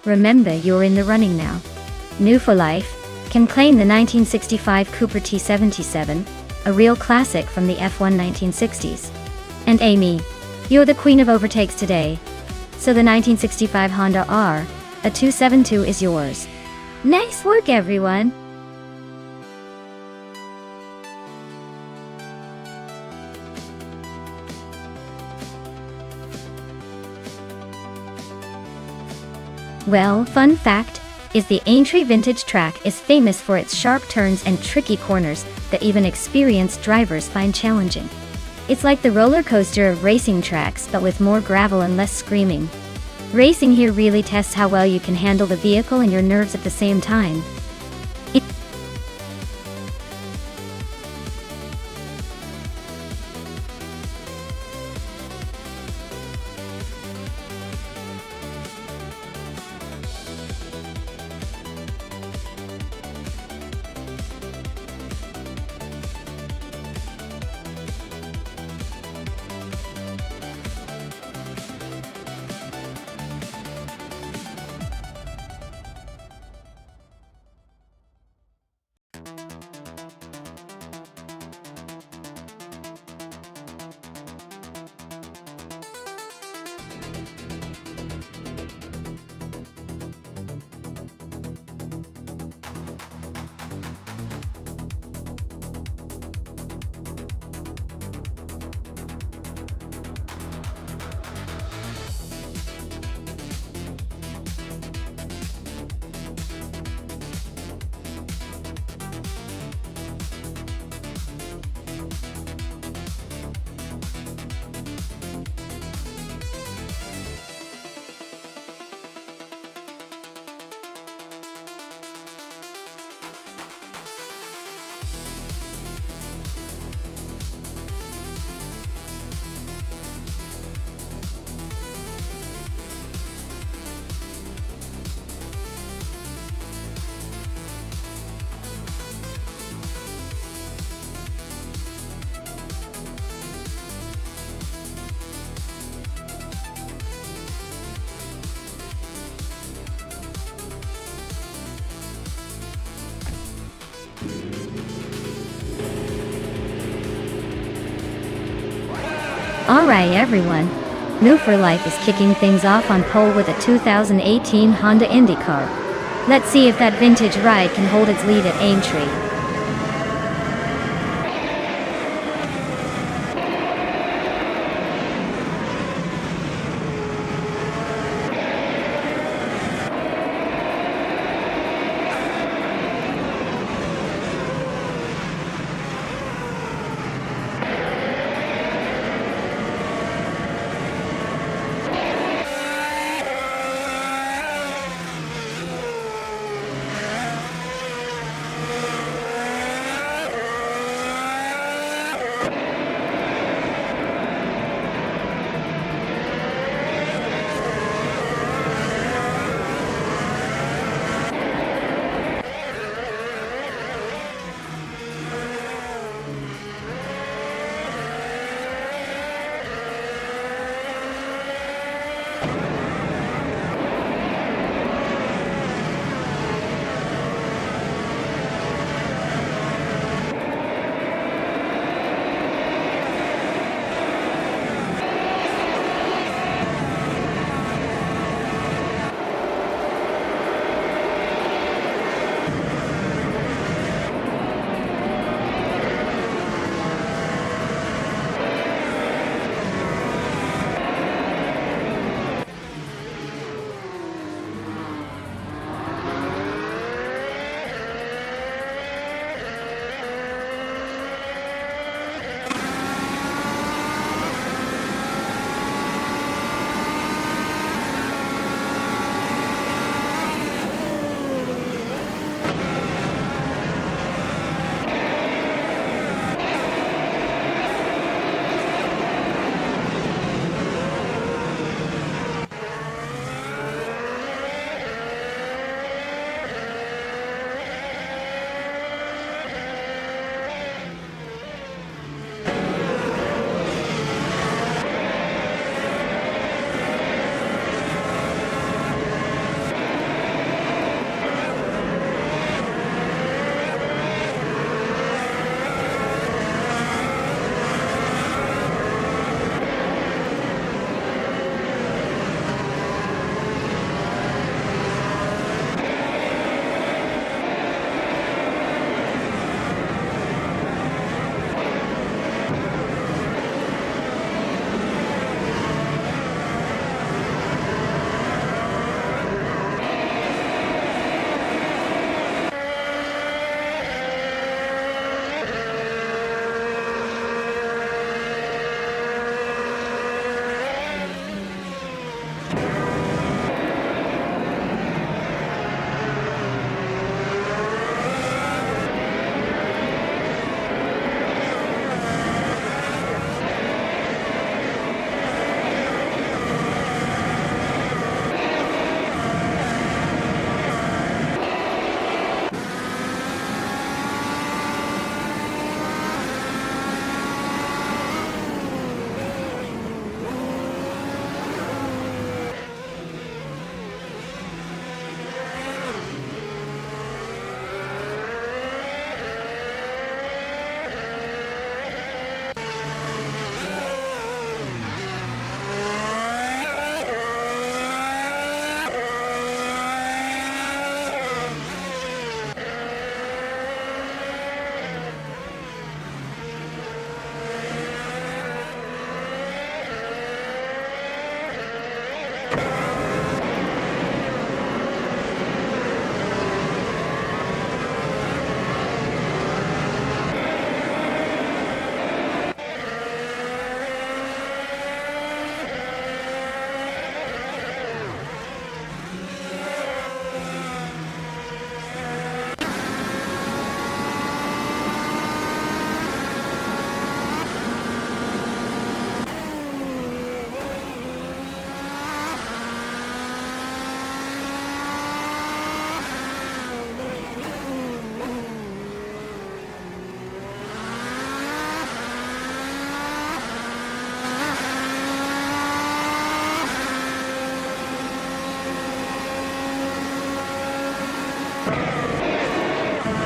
remember you're in the running now. New for Life can claim the 1965 Cooper T77, a real classic from the F1 1960s. And Amy, you're the queen of overtakes today. So the 1965 Honda R, a 272 is yours. Nice work, everyone! Well, fun fact is the Aintree Vintage track is famous for its sharp turns and tricky corners that even experienced drivers find challenging. It's like the roller coaster of racing tracks, but with more gravel and less screaming. Racing here really tests how well you can handle the vehicle and your nerves at the same time. Alright everyone, New for Life is kicking things off on pole with a 2018 Honda Indy car. Let's see if that vintage ride can hold its lead at Aintree.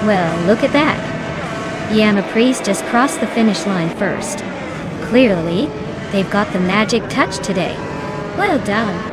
Well, look at that. Yama Priest just crossed the finish line first. Clearly, they've got the magic touch today. Well done.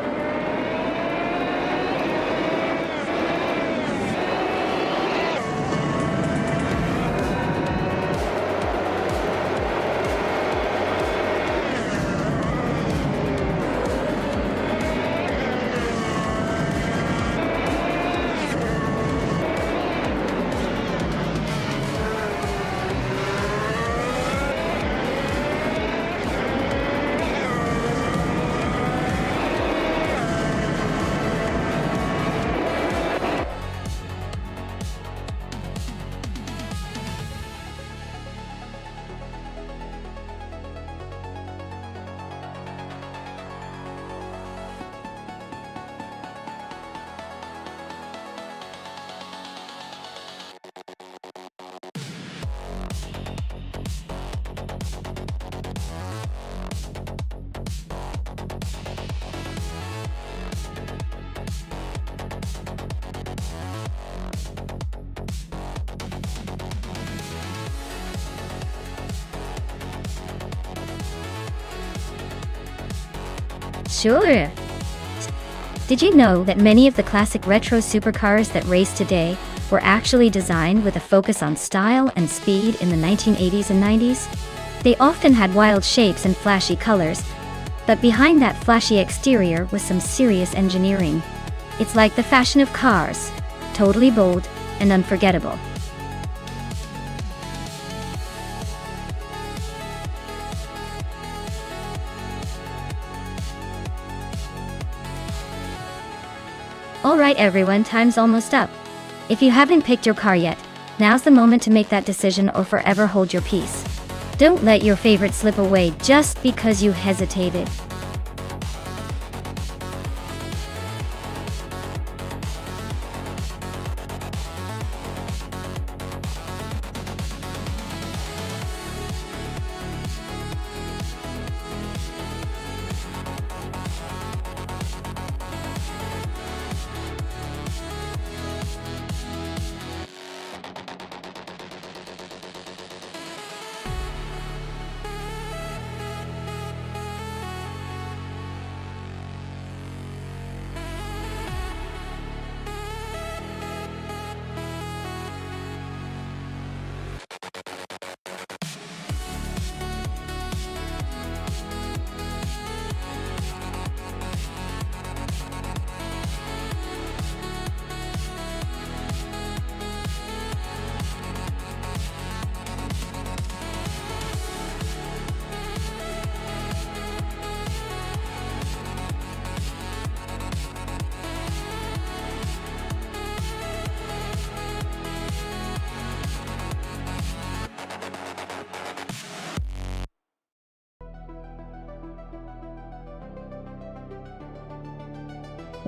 Sure. Did you know that many of the classic retro supercars that race today were actually designed with a focus on style and speed in the 1980s and 90s? They often had wild shapes and flashy colors, but behind that flashy exterior was some serious engineering. It's like the fashion of cars, totally bold and unforgettable. Alright everyone, time's almost up. If you haven't picked your car yet, now's the moment to make that decision or forever hold your peace. Don't let your favorite slip away just because you hesitated.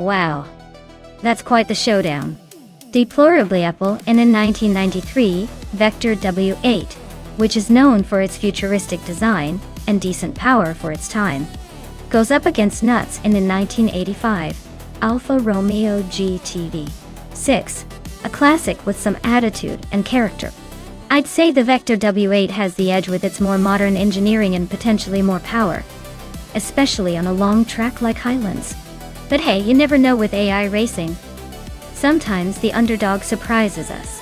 Wow. That's quite the showdown. Deplorably Apple, and in 1993, Vector W8, which is known for its futuristic design and decent power for its time, goes up against Nuts in 1985, Alfa Romeo GTV 6, a classic with some attitude and character. I'd say the Vector W8 has the edge with its more modern engineering and potentially more power, especially on a long track like Highlands. But hey, you never know with AI racing. Sometimes the underdog surprises us.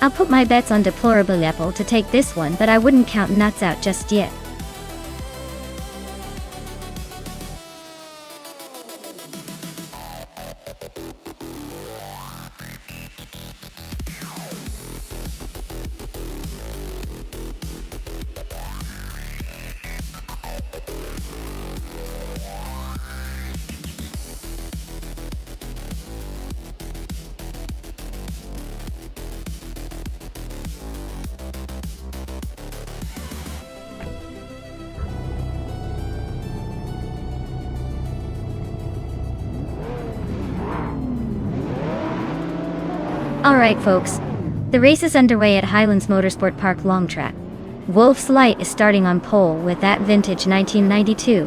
I'll put my bets on Deplorable Apple to take this one, but I wouldn't count Nuts out just yet. Alright folks, the race is underway at Highlands Motorsport Park Long Track. Wolf's Light is starting on pole with that vintage 1992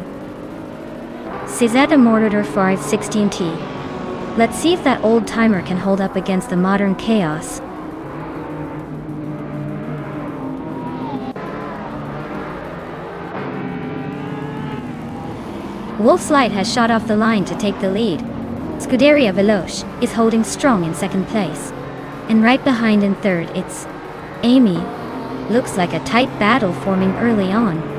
CZ Motor 516T. Let's see if that old timer can hold up against the modern chaos. Wolf's Light has shot off the line to take the lead. Scuderia Veloce is holding strong in second place. And right behind in third it's Amy. Looks like a tight battle forming early on.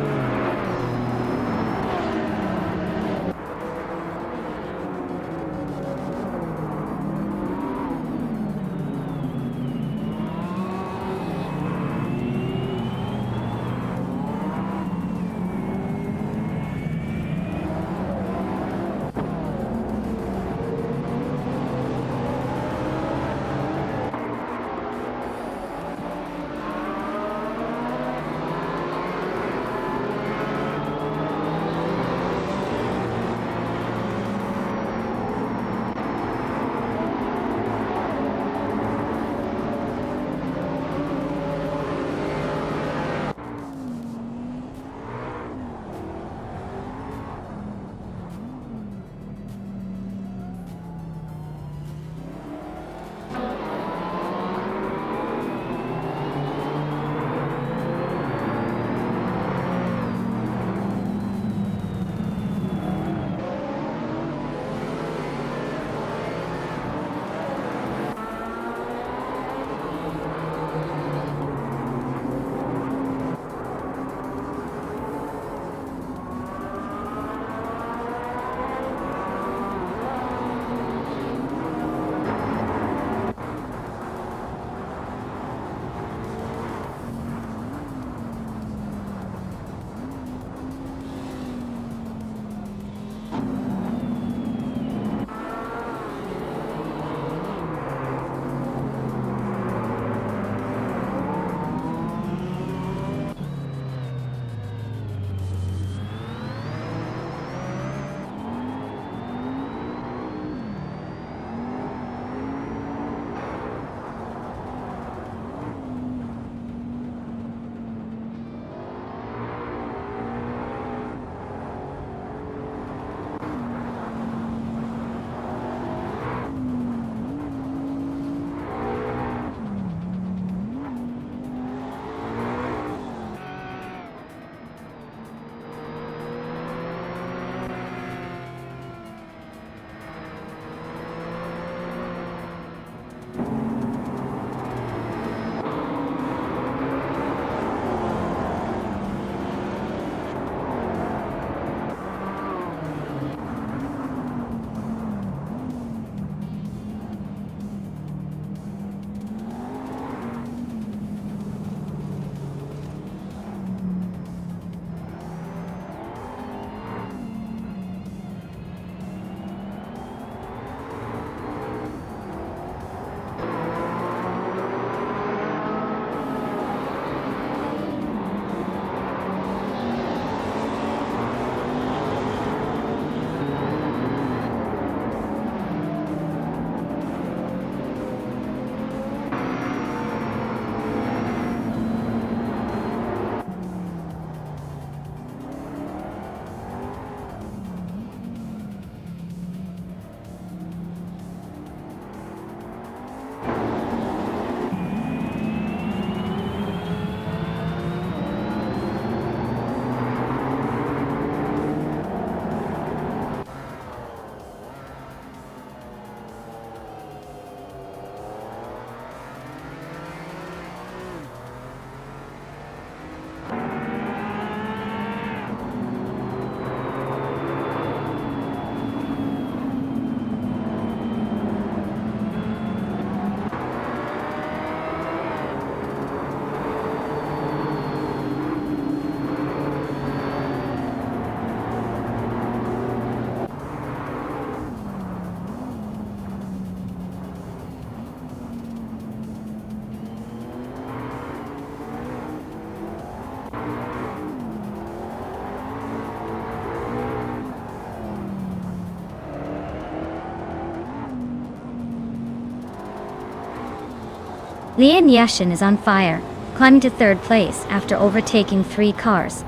Lian Yashin is on fire, climbing to third place after overtaking 3 cars.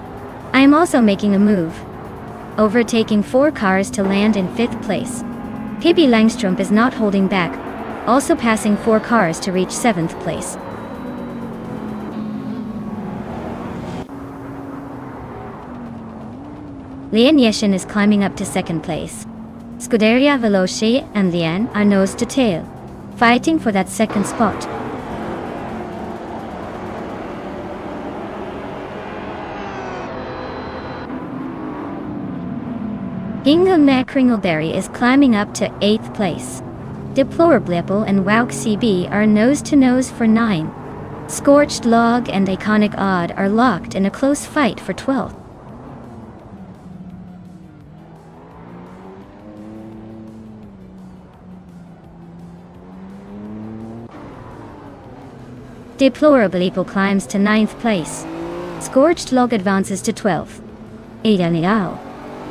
I am also making a move, overtaking 4 cars to land in 5th place. Pippi Langstrup is not holding back, also passing 4 cars to reach 7th place. Lian Yeshin is climbing up to 2nd place. Scuderia Veloce and Lian are nose to tail, fighting for that 2nd spot. Ingelme Kringleberry is climbing up to 8th place. Deplorable and Wauk CB are nose-to-nose for 9. Scorched Log and Iconic Odd are locked in a close fight for 12th. Deplorable climbs to 9th place. Scorched Log advances to 12th. Idaniao.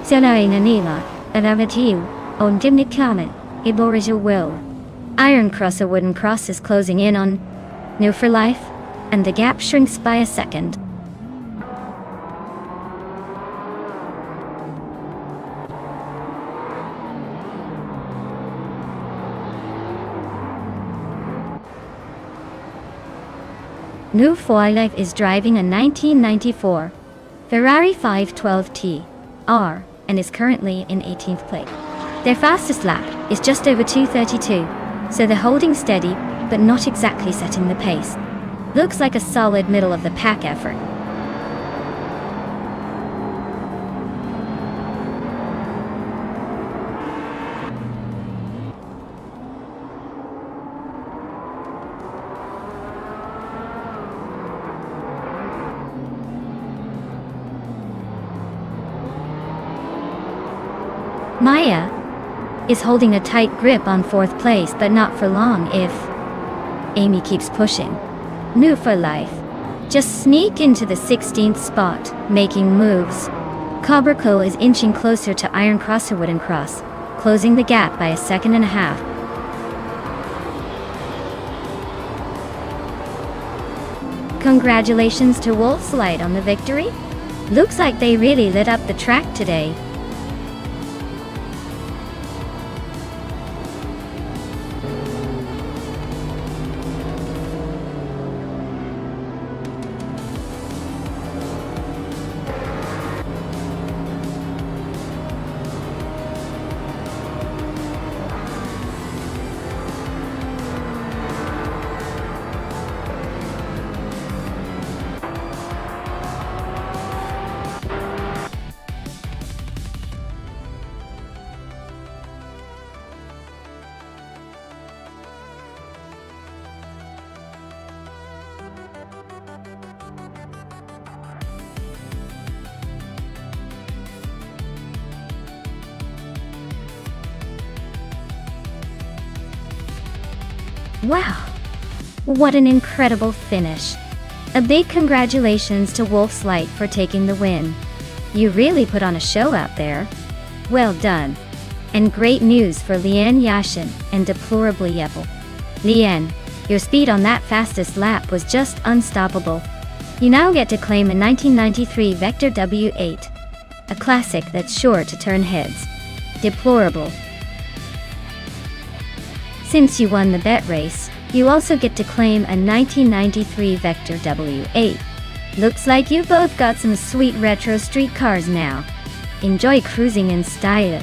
Sanainanila, Anavatiu, on Dimnikame, Iborija Will. Iron Cross, a wooden cross, is closing in on New for Life, and the gap shrinks by a second. New for Life is driving a 1994 Ferrari 512T R and is currently in 18th place. Their fastest lap is just over 2:32, so they're holding steady, but not exactly setting the pace. Looks like a solid middle of the pack effort. Maya is holding a tight grip on 4th place, but not for long if Amy keeps pushing. New for Life just sneak into the 16th spot, making moves. Cobraco is inching closer to Iron Cross or Wooden Cross, closing the gap by a 1.5 seconds. Congratulations to Wolf's Light on the victory. Looks like they really lit up the track today. Wow, what an incredible finish. A big congratulations to Wolf's Light for taking the win. You really put on a show out there. Well done. And great news for Lian Yashin and Deplorably Yepel. Lian, your speed on that fastest lap was just unstoppable. You now get to claim a 1993 Vector W8, a classic that's sure to turn heads. Deplorable. Since you won the bet race, you also get to claim a 1993 Vector W8. Looks like you both got some sweet retro street cars now. Enjoy cruising in style.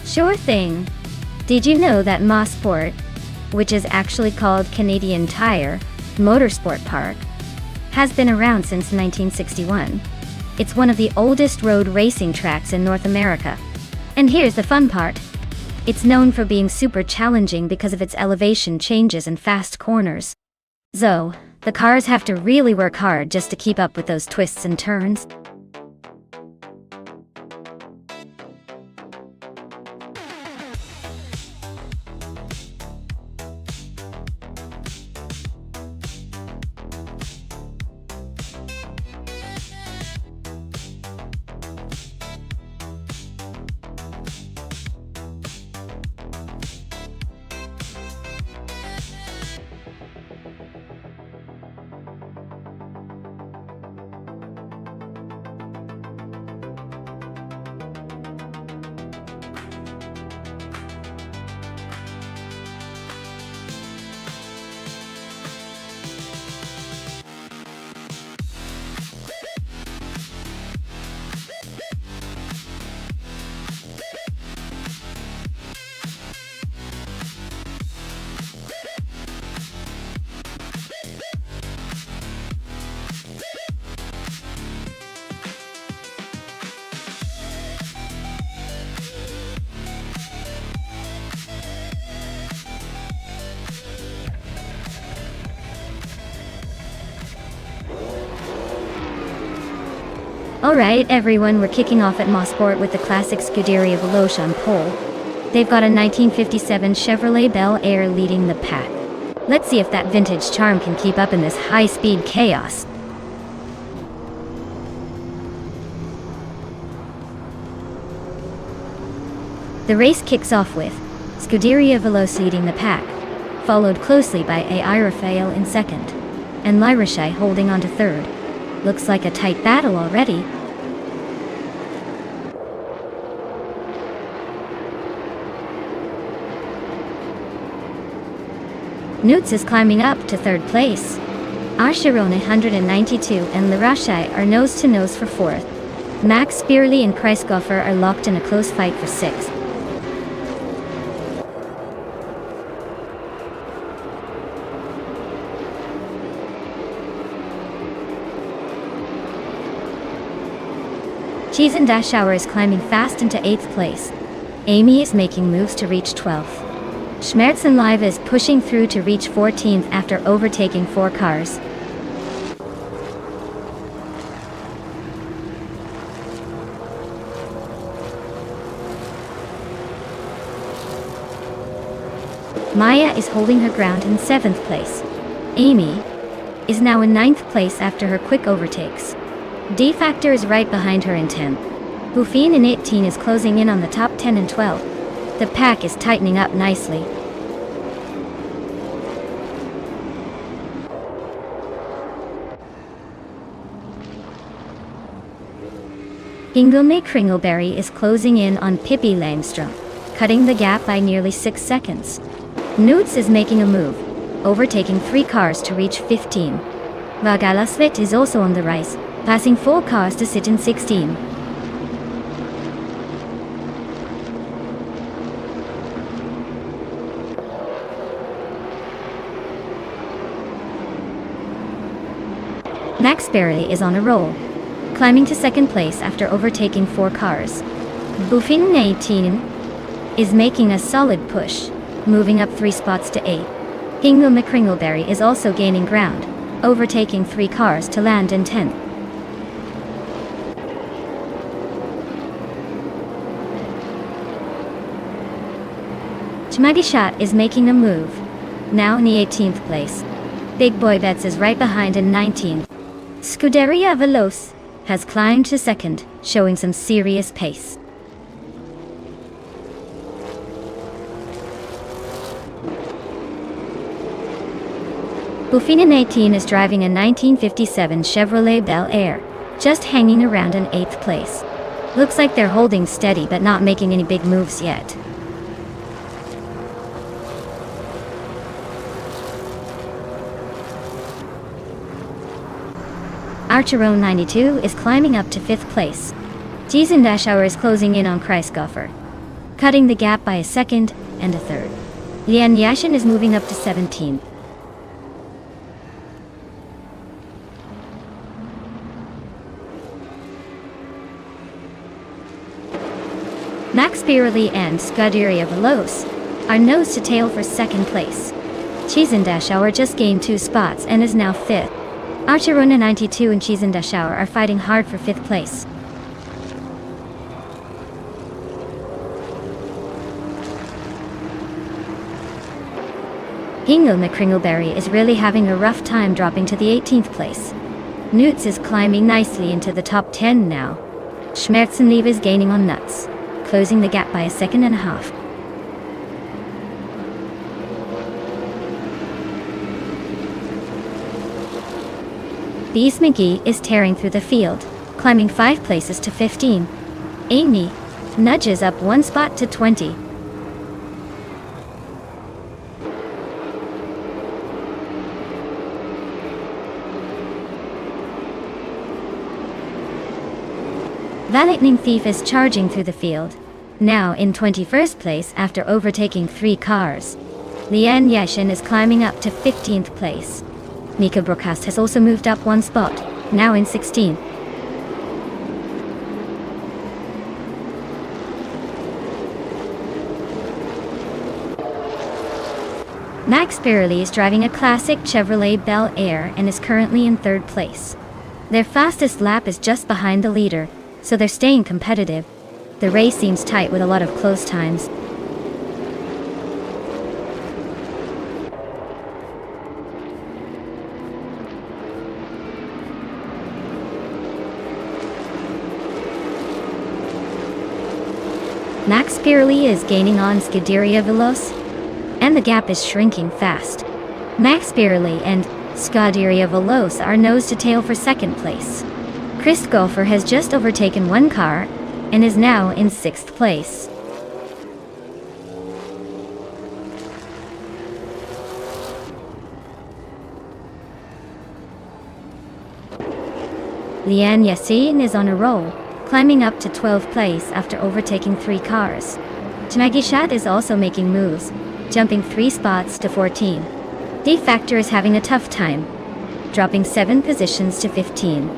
Sure thing. Did you know that Mosport, which is actually called Canadian Tire Motorsport Park, has been around since 1961. It's one of the oldest road racing tracks in North America. And here's the fun part. It's known for being super challenging because of its elevation changes and fast corners. So, the cars have to really work hard just to keep up with those twists and turns. Alright everyone, we're kicking off at Mosport with the classic Scuderia Veloce on pole. They've got a 1957 Chevrolet Bel Air leading the pack. Let's see if that vintage charm can keep up in this high-speed chaos. The race kicks off with Scuderia Veloce leading the pack, followed closely by AI Rafael in second, and Lyrashai holding on to third. Looks like a tight battle already. Newts is climbing up to third place. Archeron 192 and Lyrashai are nose-to-nose for fourth. Max Spearley and Kreisgoffer are locked in a close fight for sixth. Cheese and Dashauer is climbing fast into 8th place. Amy is making moves to reach 12th. Schmerzen Live is pushing through to reach 14th after overtaking 4 cars. Maya is holding her ground in 7th place. Amy is now in 9th place after her quick overtakes. D-Factor is right behind her in 10th. Buffin in 18 is closing in on the top 10 and 12. The pack is tightening up nicely. Ingelme Kringleberry is closing in on Pippi Langstrom, cutting the gap by nearly 6 seconds. Newts is making a move, overtaking 3 cars to reach 15. Vagalasvet is also on the rise, passing 4 cars to sit in 16. Max Barry is on a roll, climbing to 2nd place after overtaking 4 cars. Buffin 18 is making a solid push, moving up 3 spots to 8. Hingle McCringleberry is also gaining ground, overtaking 3 cars to land in 10th. Chmagishat is making a move, now in the 18th place. Big Boy Betts is right behind in 19th. Scuderia Veloce has climbed to 2nd, showing some serious pace. Buffin 18 is driving a 1957 Chevrolet Bel Air, just hanging around in 8th place. Looks like they're holding steady but not making any big moves yet. Archeron 92 is climbing up to 5th place. Jiesendashauer is closing in on Kreisgoffer, cutting the gap by a 2nd and a 3rd. Lian Yashin is moving up to 17th. Max Pirelli and Scuderia Veloce are nose to tail for 2nd place. Jiesendashauer just gained 2 spots and is now 5th. Archerona 92 and Jiesendashauer are fighting hard for 5th place. Hingle McCringleberry is really having a rough time dropping to the 18th place. Newts is climbing nicely into the top 10 now. Schmerzenliebe is gaining on Nuts, closing the gap by a 2.5 seconds. Beast McGee is tearing through the field, climbing 5 places to 15. Amy nudges up 1 spot to 20. Lightning Thief is charging through the field, now in 21st place after overtaking 3 cars. Lian Yashin is climbing up to 15th place. Mika Brookhouse has also moved up 1 spot, now in 16th. Max Pirelli is driving a classic Chevrolet Bel Air and is currently in 3rd place. Their fastest lap is just behind the leader, so they're staying competitive. The race seems tight with a lot of close times. Max Pirelli is gaining on Scuderia Veloce, and the gap is shrinking fast. Max Pirelli and Scuderia Veloce are nose to tail for second place. Chris Golfer has just overtaken one car and is now in 6th place. Liane Yassine is on a roll, climbing up to 12th place after overtaking 3 cars. Tanagishat is also making moves, jumping 3 spots to 14. D-Factor is having a tough time, dropping 7 positions to 15.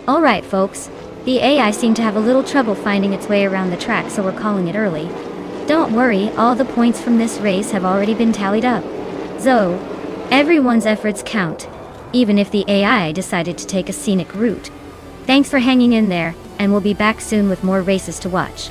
Alright folks, the AI seemed to have a little trouble finding its way around the track, so we're calling it early. Don't worry, all the points from this race have already been tallied up. So, everyone's efforts count, even if the AI decided to take a scenic route. Thanks for hanging in there, and we'll be back soon with more races to watch.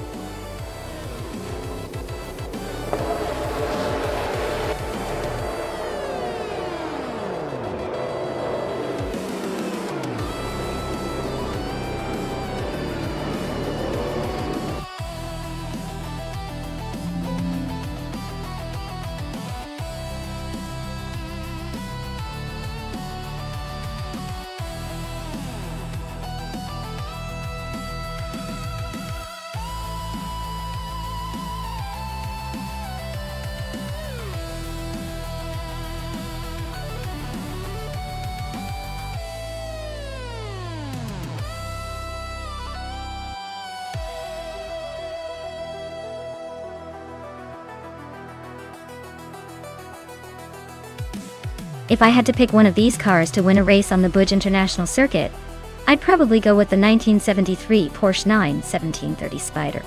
If I had to pick one of these cars to win a race on the Buj International Circuit, I'd probably go with the 1973 Porsche 91730 Spider.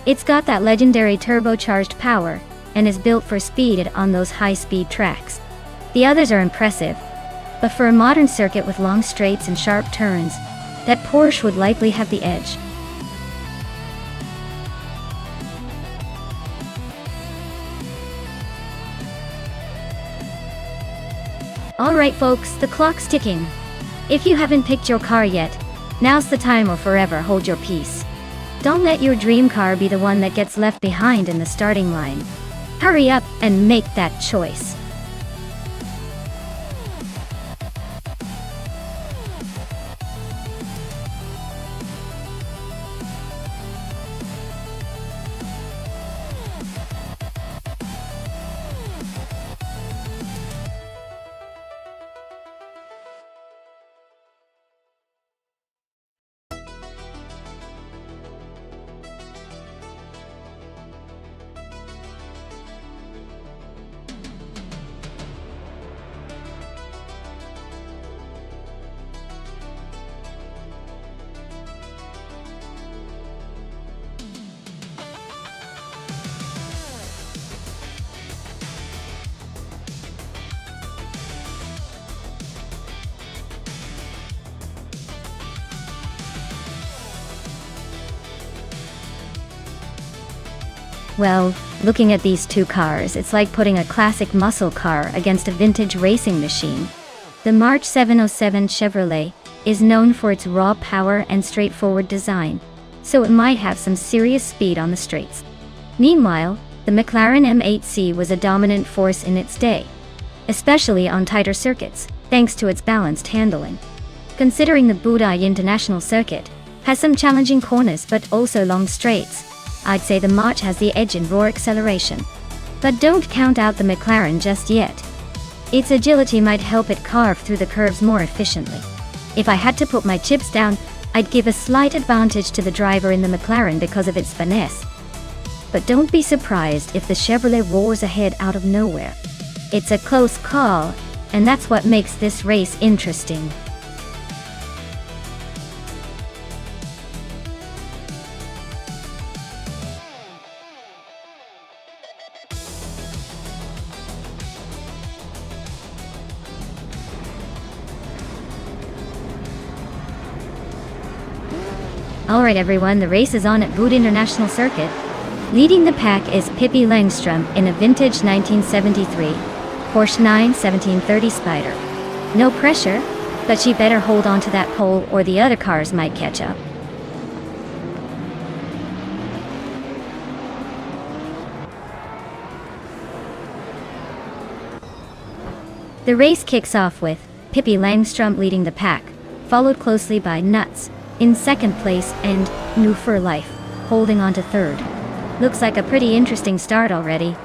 It's got that legendary turbocharged power, and is built for speed on those high-speed tracks. The others are impressive, but for a modern circuit with long straights and sharp turns, that Porsche would likely have the edge. Alright folks, the clock's ticking. If you haven't picked your car yet, now's the time or forever hold your peace. Don't let your dream car be the one that gets left behind in the starting line. Hurry up and make that choice. Well, looking at these two cars, it's like putting a classic muscle car against a vintage racing machine. The March 707 Chevrolet is known for its raw power and straightforward design, so it might have some serious speed on the straights. Meanwhile, the McLaren M8C was a dominant force in its day, especially on tighter circuits, thanks to its balanced handling. Considering the Budai International Circuit has some challenging corners but also long straights, I'd say the March has the edge in raw acceleration. But don't count out the McLaren just yet. Its agility might help it carve through the curves more efficiently. If I had to put my chips down, I'd give a slight advantage to the driver in the McLaren because of its finesse. But don't be surprised if the Chevrolet roars ahead out of nowhere. It's a close call, and that's what makes this race interesting. Alright everyone, the race is on at Boot International Circuit. Leading the pack is Pippi Langstrom in a vintage 1973 Porsche 91730 Spider. No pressure, but she better hold on to that pole or the other cars might catch up. The race kicks off with Pippi Langstrom leading the pack, followed closely by Nuts in second place and New for Life holding on to third. Looks like a pretty interesting start already.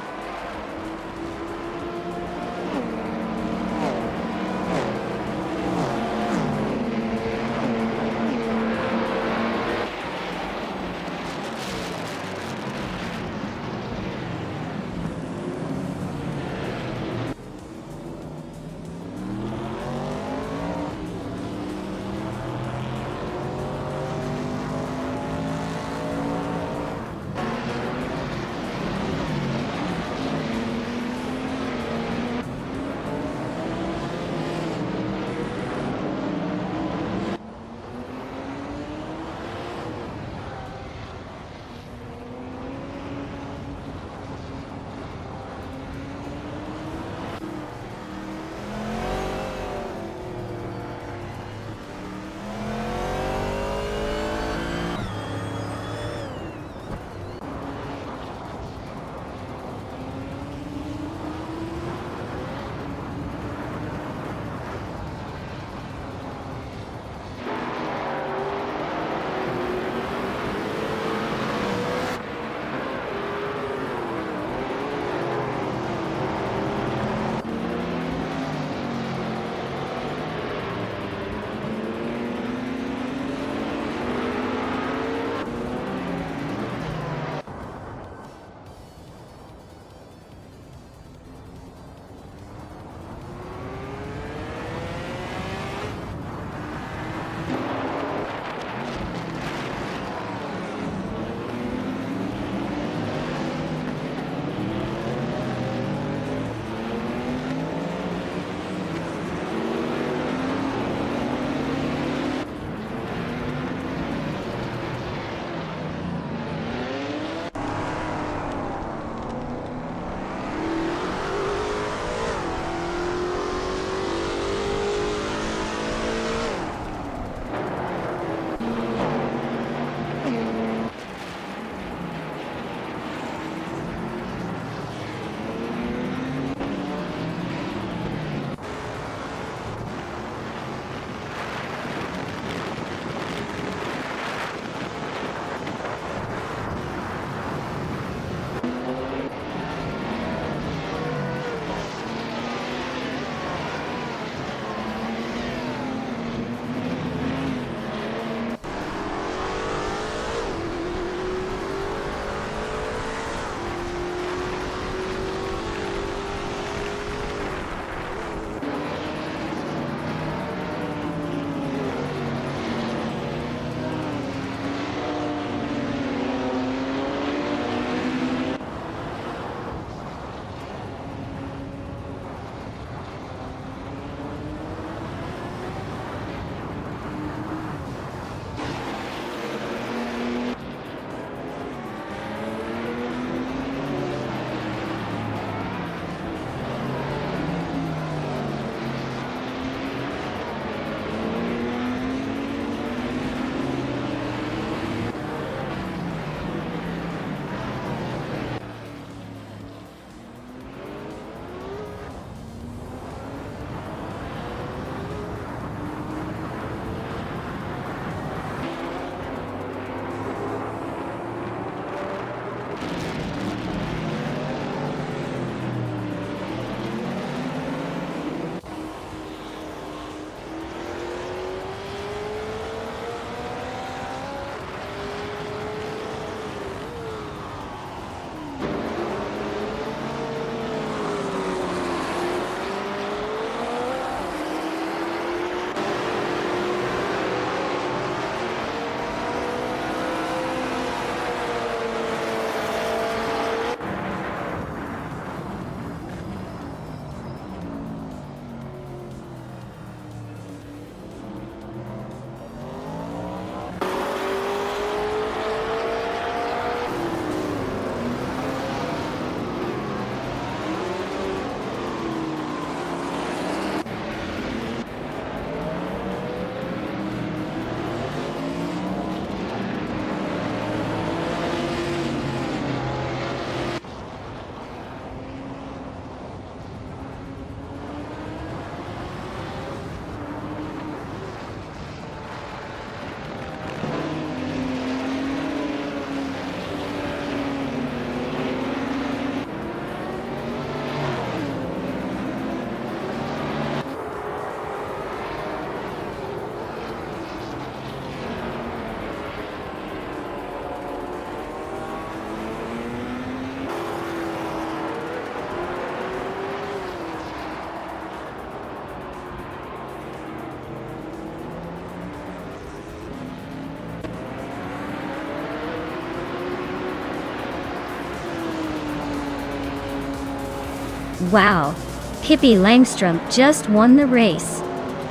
Wow, Pippi Langstrom just won the race.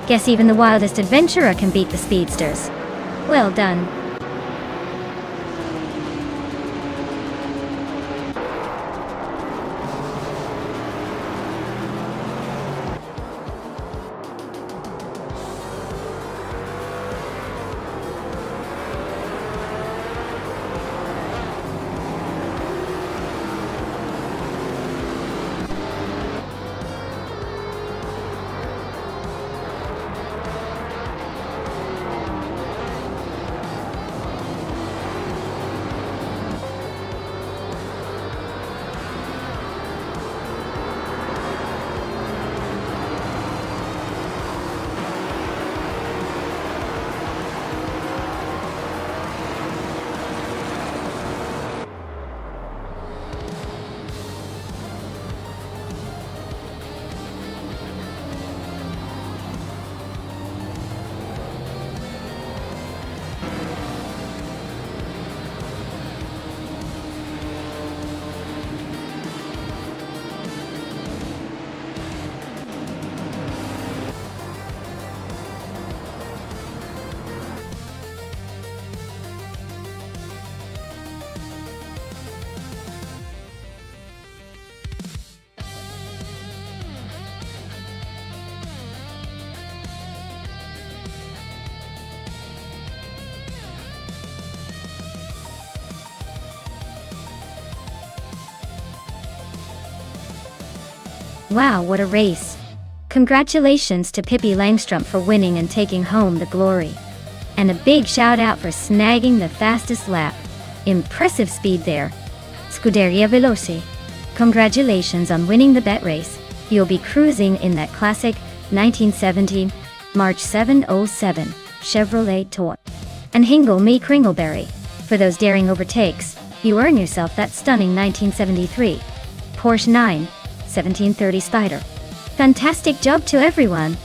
Guess even the wildest adventurer can beat the speedsters. Well done. Wow, what a race. Congratulations to Pippi Langstrom for winning and taking home the glory. And a big shout out for snagging the fastest lap. Impressive speed there. Scuderia Veloce. Congratulations on winning the bet race. You'll be cruising in that classic 1970 March 707 Chevrolet Tour. And hingle me Kringleberry. For those daring overtakes, you earn yourself that stunning 1973 Porsche 9/1730 Spider. Fantastic job to everyone.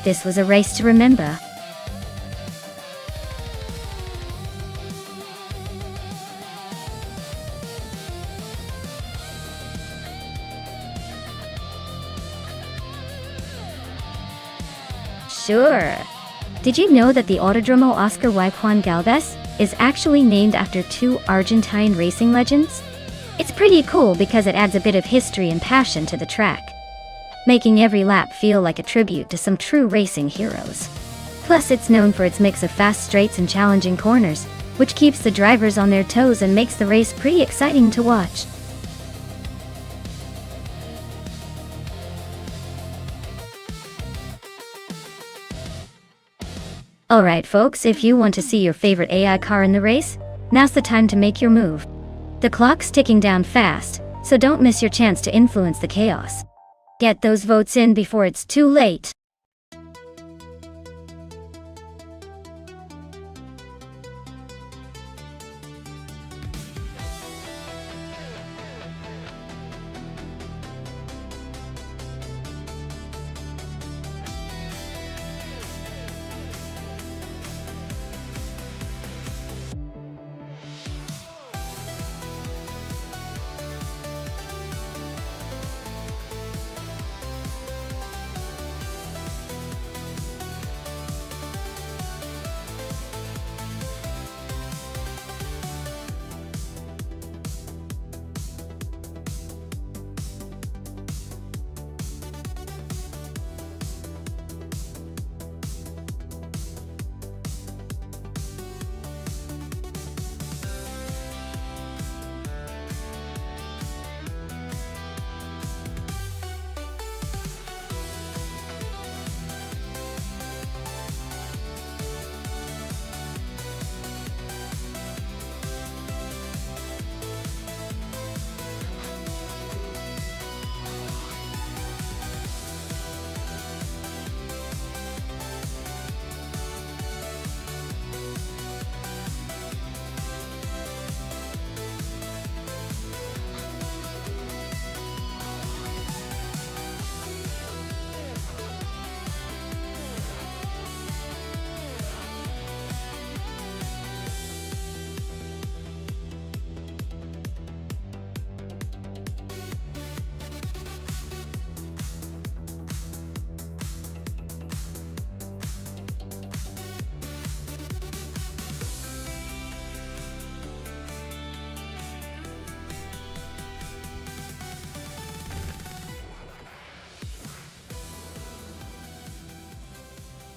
This was a race to remember. Sure. Did you know that the Autodromo Oscar Y. Juan Galvez is actually named after two Argentine racing legends? It's pretty cool because it adds a bit of history and passion to the track, making every lap feel like a tribute to some true racing heroes. Plus, it's known for its mix of fast straights and challenging corners, which keeps the drivers on their toes and makes the race pretty exciting to watch. Alright folks, if you want to see your favorite AI car in the race, now's the time to make your move. The clock's ticking down fast, so don't miss your chance to influence the chaos. Get those votes in before it's too late.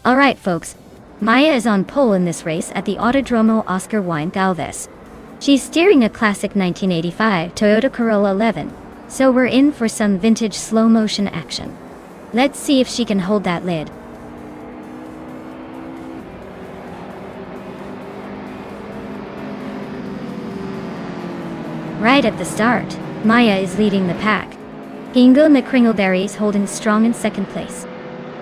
Alright folks, Maya is on pole in this race at the Autodromo Oscar Wine Galvez. She's steering a classic 1985 Toyota Corolla 11, so we're in for some vintage slow motion action. Let's see if she can hold that lid. Right at the start, Maya is leading the pack. Ingo McCringleberry is holding strong in second place.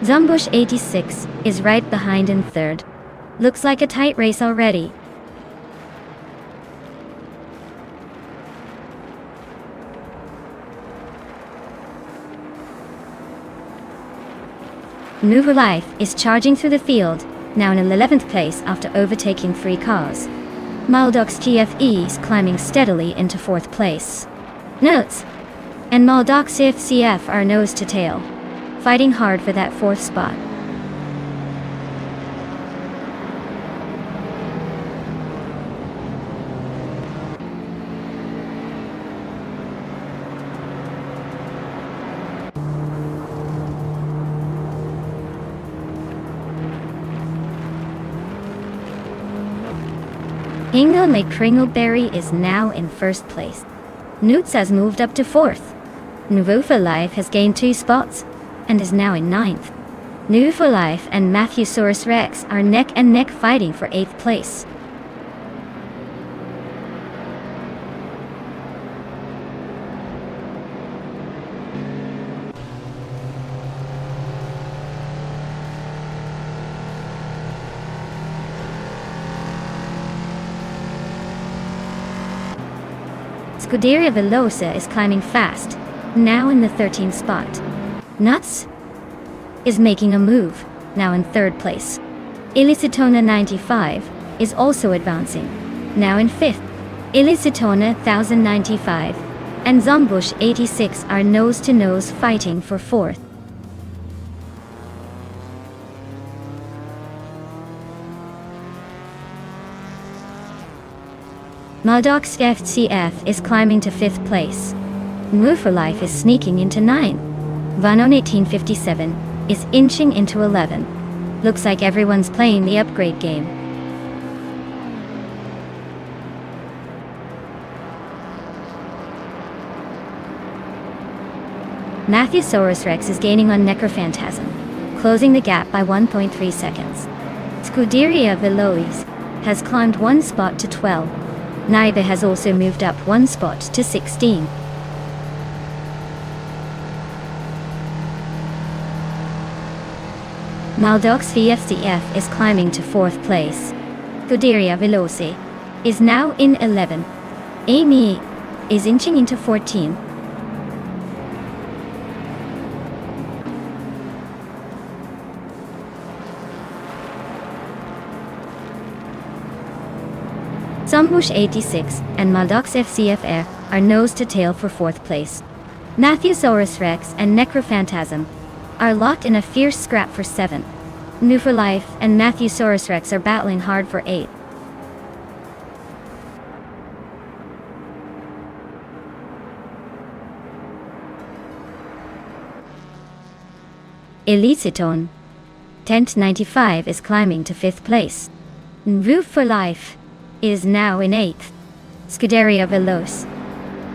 Zumbush 86 is right behind in third. Looks like a tight race already. New Life is charging through the field, now in 11th place after overtaking 3 cars. Maldox GFE is climbing steadily into 4th place. Notes and Maldox CF are nose to tail, fighting hard for that 4th spot. Ingo McCringleberry is now in 1st place. Newts has moved up to 4th. Nuvo Life has gained 2 spots and is now in 9th. Nuvo Life and Matthewsaurus Rex are neck and neck fighting for 8th place. Scuderia Velosa is climbing fast, now in the 13th spot. Nuts is making a move, now in 3rd place. Illicitona 95 is also advancing, now in 5th. Illicitona 1095 and Zumbush 86 are nose to nose fighting for 4th. Maldox FCF is climbing to 5th place. Move for Life is sneaking into 9. Vanon 1857 is inching into 11. Looks like everyone's playing the upgrade game. Matthewsaurus Rex is gaining on Necrophantasm, closing the gap by 1.3 seconds. Scuderia Velois has climbed 1 spot to 12. Naiba has also moved up 1 spot to 16. Maldox VFCF is climbing to 4th place. Scuderia Veloce is now in 11. Amy is inching into 14. Zumbush 86 and Maldox FCFR are nose to tail for 4th place. Matthewsaurus Rex and Necrophantasm are locked in a fierce scrap for 7th. New for Life and Matthewsaurus Rex are battling hard for 8th. Eliciton Tent 95 is climbing to 5th place. Roof for Life is now in 8th. Scuderia Veloce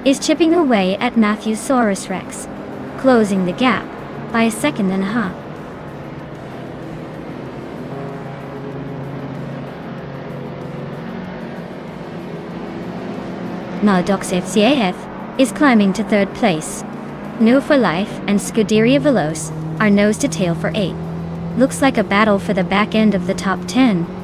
is chipping away at Matthewsaurus Rex, closing the gap by 1.5 seconds. Maldox FCAF is climbing to 3rd place. No for Life and Scuderia Veloce are nose to tail for 8. Looks like a battle for the back end of the top 10.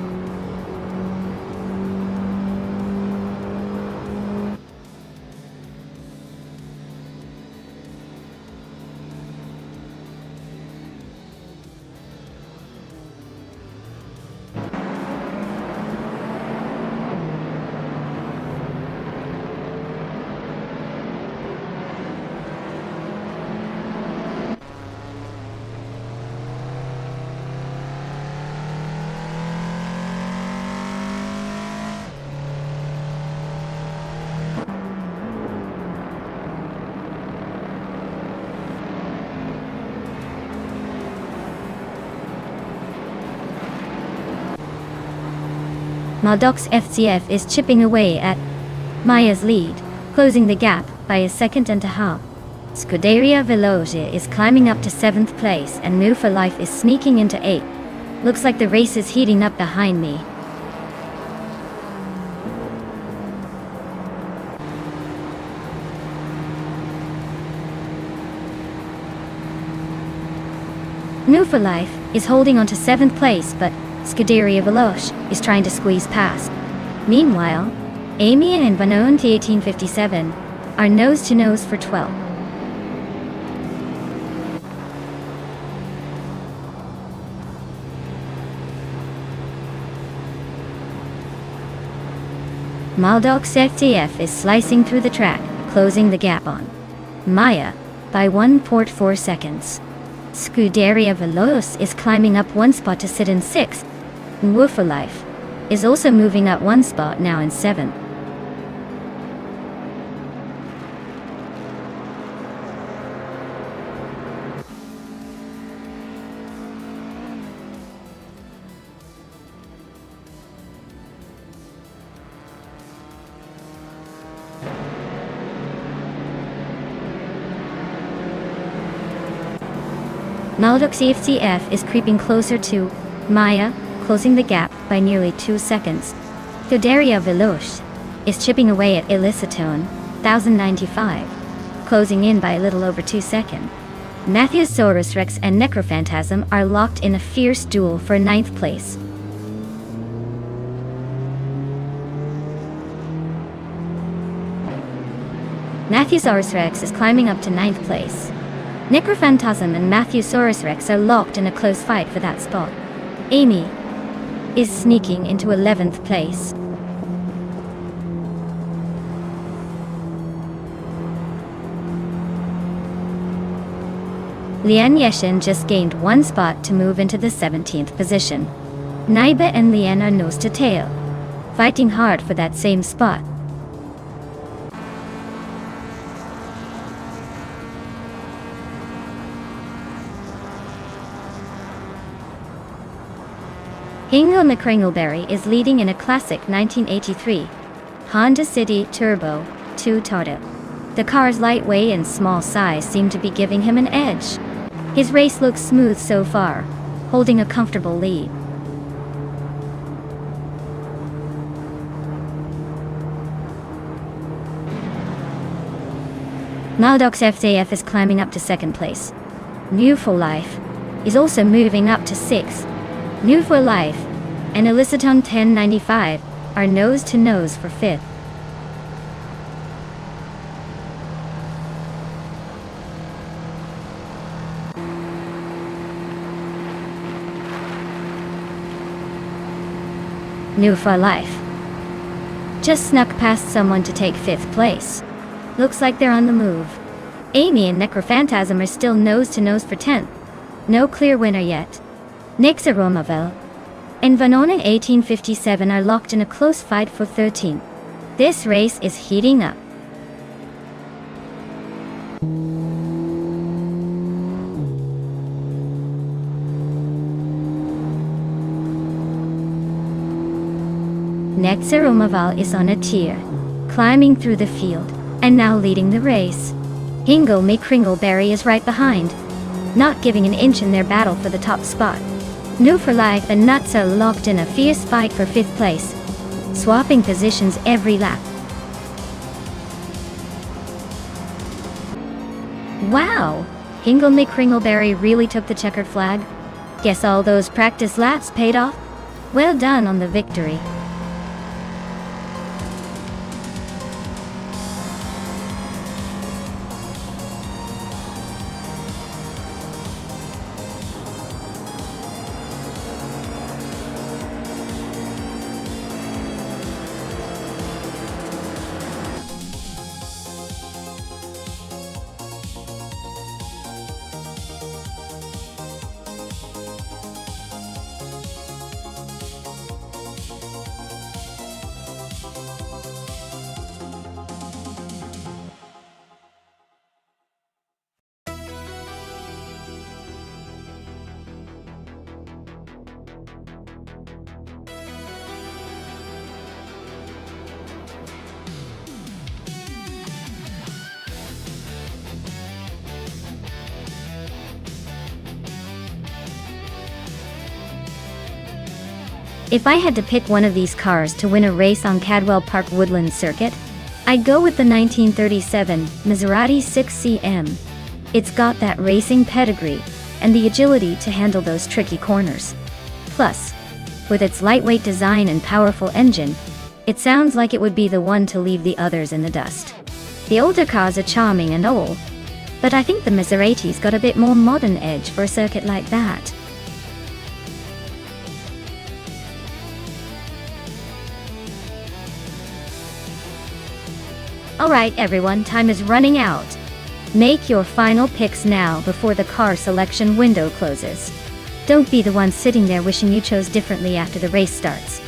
Maldox FCF is chipping away at Maya's lead, closing the gap by a second and a half. Scuderia Veloce is climbing up to 7th place and New for Life is sneaking into 8th. Looks like the race is heating up behind me. New for Life is holding on to 7th place, but Scuderia Veloce is trying to squeeze past. Meanwhile, Amy and Vanone T1857 are nose to nose for 12th. Maldox FTF is slicing through the track, closing the gap on Maya by 1.4 seconds. Scuderia Veloce is climbing up 1 spot to sit in 6th. New for Life is also moving up 1 spot, now in 7th. Maldox FTF is creeping closer to Maya, closing the gap by nearly 2 seconds. Scuderia Veloce is chipping away at Elicitone, 1095, closing in by a little over 2 seconds. Mattheosaurus Rex and Necrophantasm are locked in a fierce duel for 9th place. Mattheosaurus Rex is climbing up to 9th place. Necrophantasm and Mattheosaurus Rex are locked in a close fight for that spot. Amy is sneaking into 11th place. Lian Yeshin just gained 1 spot to move into the 17th position. Naiba and Lian are nose to tail, fighting hard for that same spot. Hingle McCringleberry is leading in a classic 1983 Honda City Turbo 2 Toto. The car's lightweight and small size seem to be giving him an edge. His race looks smooth so far, holding a comfortable lead. Maldox FTF is climbing up to 2nd place. New for Life is also moving up to 6th. New for Life and Elicitone 1095 are nose to nose for 5th. New for Life just snuck past someone to take 5th place. Looks like they're on the move. Amy and Necrophantasm are still nose to nose for 10th. No clear winner yet. Nixa Romavel and Vanona 1857 are locked in a close fight for 13th. This race is heating up. Nixa Romavel is on a tear, climbing through the field, and now leading the race. Hingle McCringleberry is right behind, not giving an inch in their battle for the top spot. New for Life and Nuts are locked in a fierce fight for 5th place, swapping positions every lap. Wow! Hingle McCringleberry really took the checkered flag. Guess all those practice laps paid off? Well done on the victory. If I had to pick one of these cars to win a race on Cadwell Park Woodland Circuit, I'd go with the 1937 Maserati 6CM. It's got that racing pedigree and the agility to handle those tricky corners. Plus, with its lightweight design and powerful engine, it sounds like it would be the one to leave the others in the dust. The older cars are charming and all, but I think the Maserati's got a bit more modern edge for a circuit like that. Alright everyone, time is running out. Make your final picks now before the car selection window closes. Don't be the one sitting there wishing you chose differently after the race starts.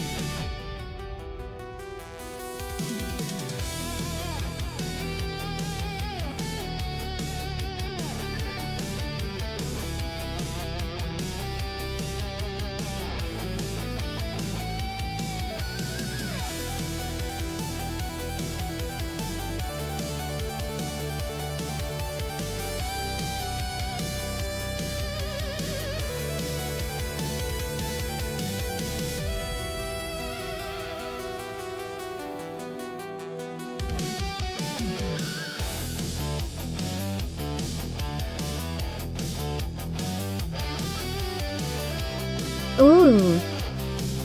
Ooh,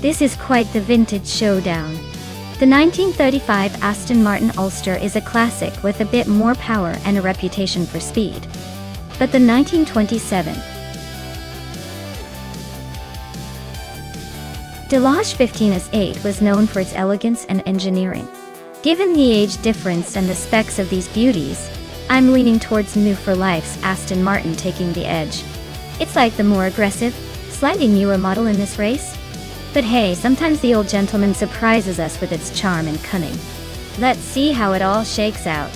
this is quite the vintage showdown. The 1935 Aston Martin Ulster is a classic with a bit more power and a reputation for speed. But the 1927 Delage 15S8 was known for its elegance and engineering. Given the age difference and the specs of these beauties, I'm leaning towards New for Life's Aston Martin taking the edge. It's like the more aggressive, slightly newer model in this race. But hey, sometimes the old gentleman surprises us with its charm and cunning. Let's see how it all shakes out.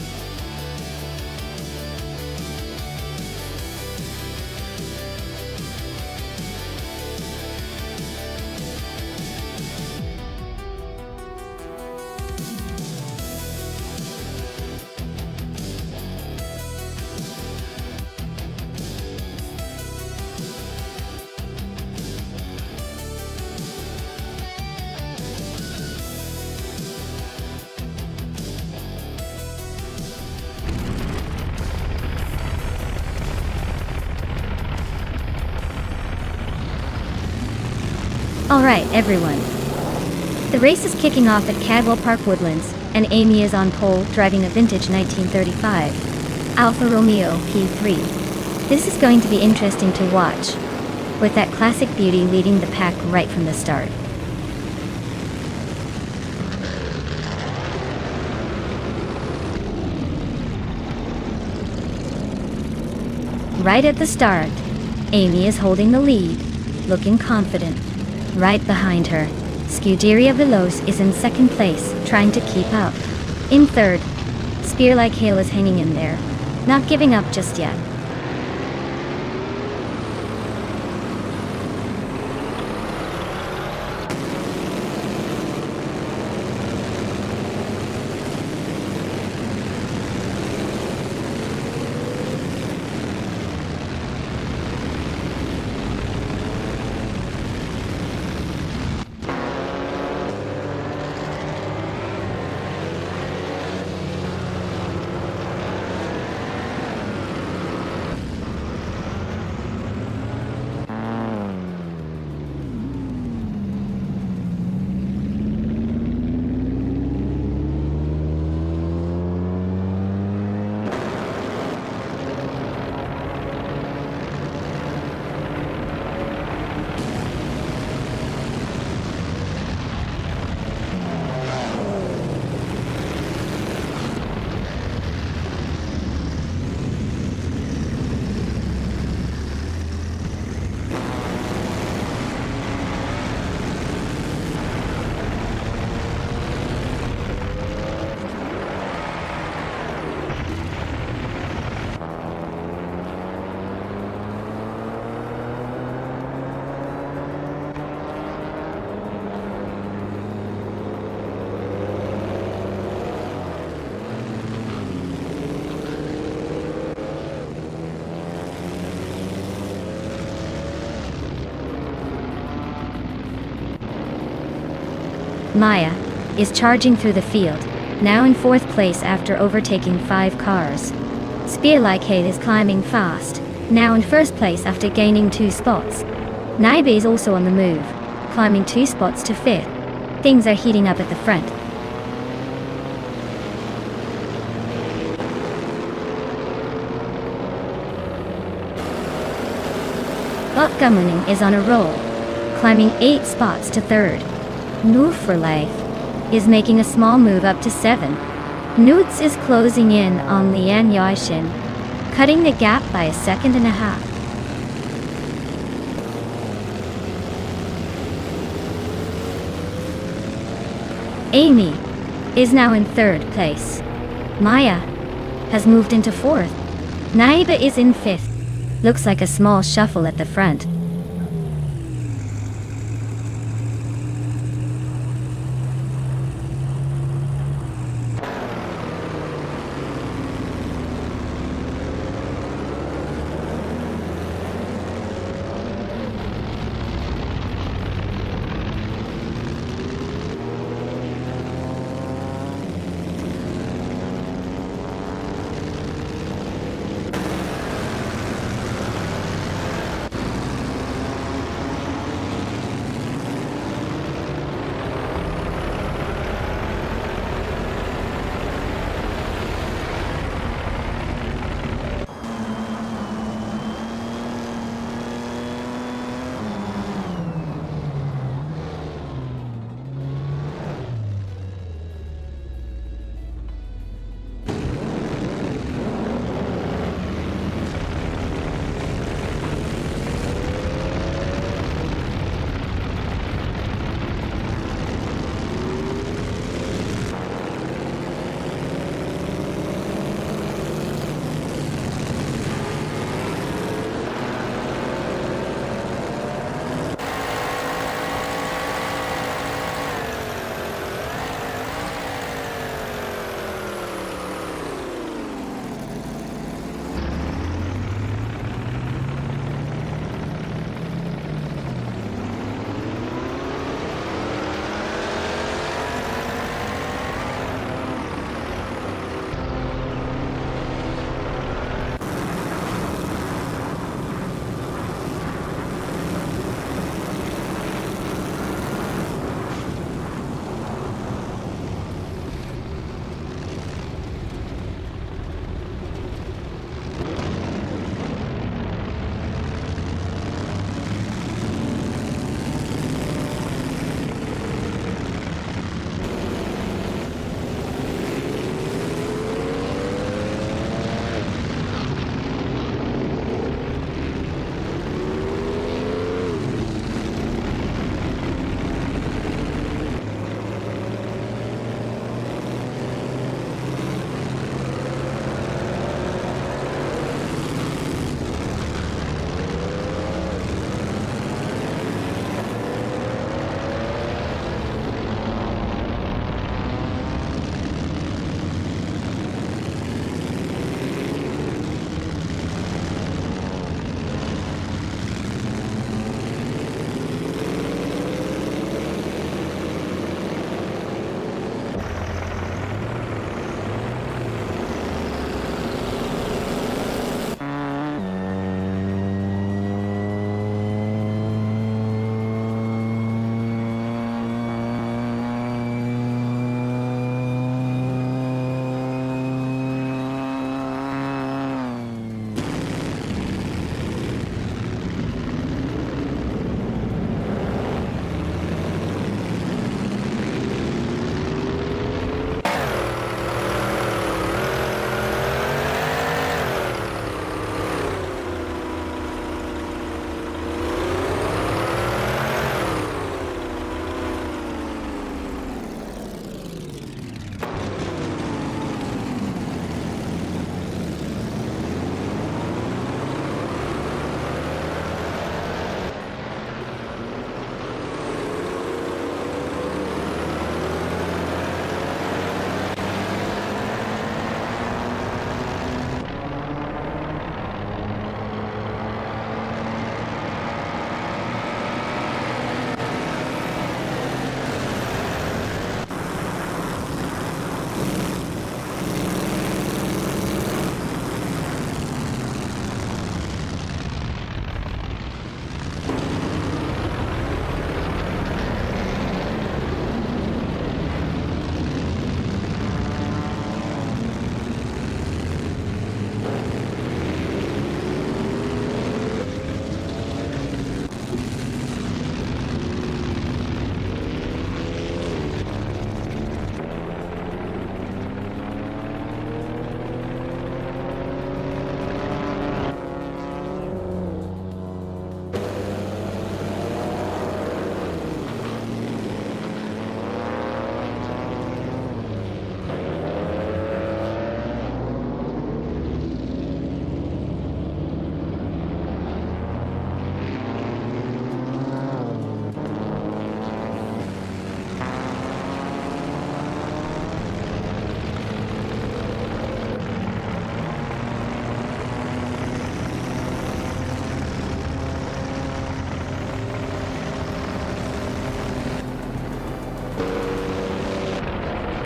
Alright everyone, the race is kicking off at Cadwell Park Woodlands, and Amy is on pole driving a vintage 1935 Alfa Romeo P3. This is going to be interesting to watch, with that classic beauty leading the pack right from the start. Right at the start, Amy is holding the lead, looking confident. Right behind her, Scuderia Veloce is in second place, trying to keep up. In third, Spear Like Hail is hanging in there, not giving up just yet. Maya is charging through the field, now in 4th place after overtaking 5 cars. Spear Like Hate is climbing fast, now in 1st place after gaining 2 spots. Naibe is also on the move, climbing 2 spots to 5th. Things are heating up at the front. Gamuning is on a roll, climbing 8 spots to 3rd. Move for Life is making a small move up to 7. Newts is closing in on Lian Yaishin, cutting the gap by a second and a half. Amy is now in 3rd place. Maya has moved into 4th. Naiba is in 5th. Looks like a small shuffle at the front.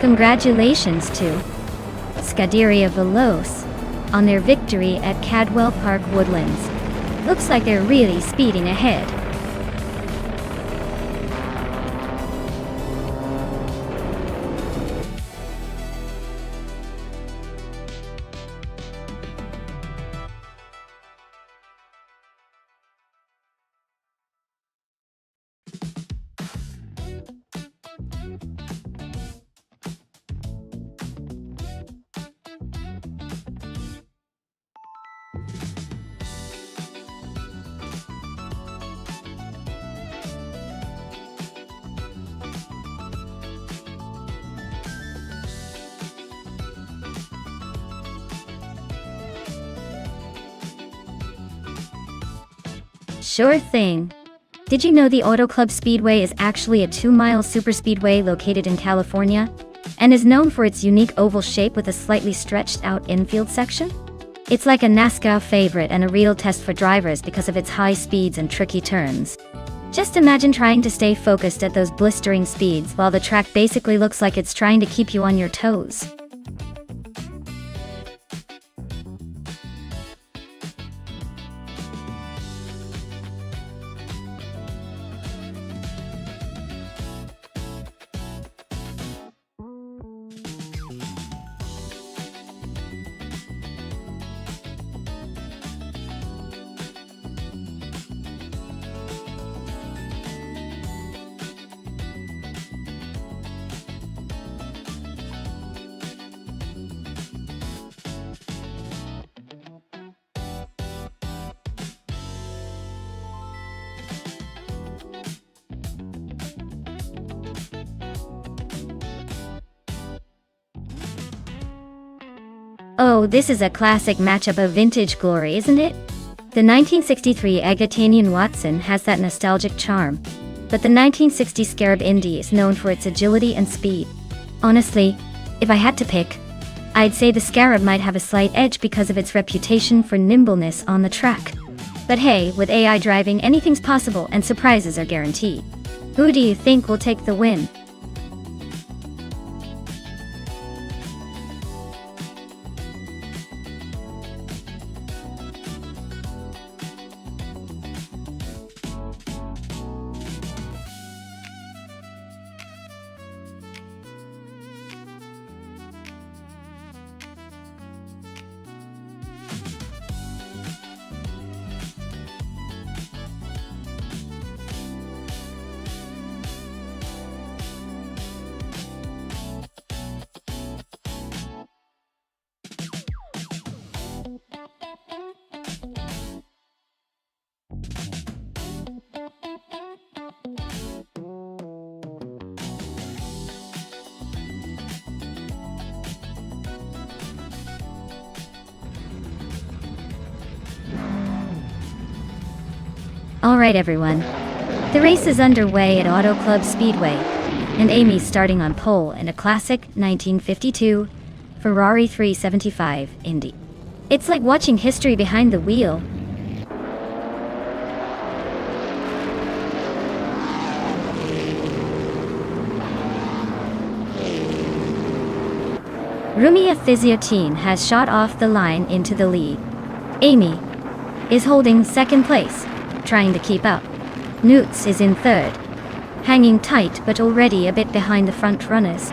Congratulations to Scuderia Veloce on their victory at Cadwell Park Woodlands. Looks like they're really speeding ahead. Sure thing. Did you know the Auto Club Speedway is actually a 2-mile superspeedway located in California, and is known for its unique oval shape with a slightly stretched out infield section? It's like a NASCAR favorite and a real test for drivers because of its high speeds and tricky turns. Just imagine trying to stay focused at those blistering speeds while the track basically looks like it's trying to keep you on your toes. Oh, this is a classic matchup of vintage glory, isn't it? The 1963 Agatanian Watson has that nostalgic charm, but the 1960 Scarab Indy is known for its agility and speed. Honestly, if I had to pick, I'd say the Scarab might have a slight edge because of its reputation for nimbleness on the track. But hey, with AI driving, anything's possible and surprises are guaranteed. Who do you think will take the win? Alright everyone, the race is underway at Auto Club Speedway, and Amy's starting on pole in a classic 1952 Ferrari 375 Indy. It's like watching history behind the wheel. Rumia Physiotine has shot off the line into the lead. Amy is holding second place, trying to keep up. Newts is in third, hanging tight but already a bit behind the front runners.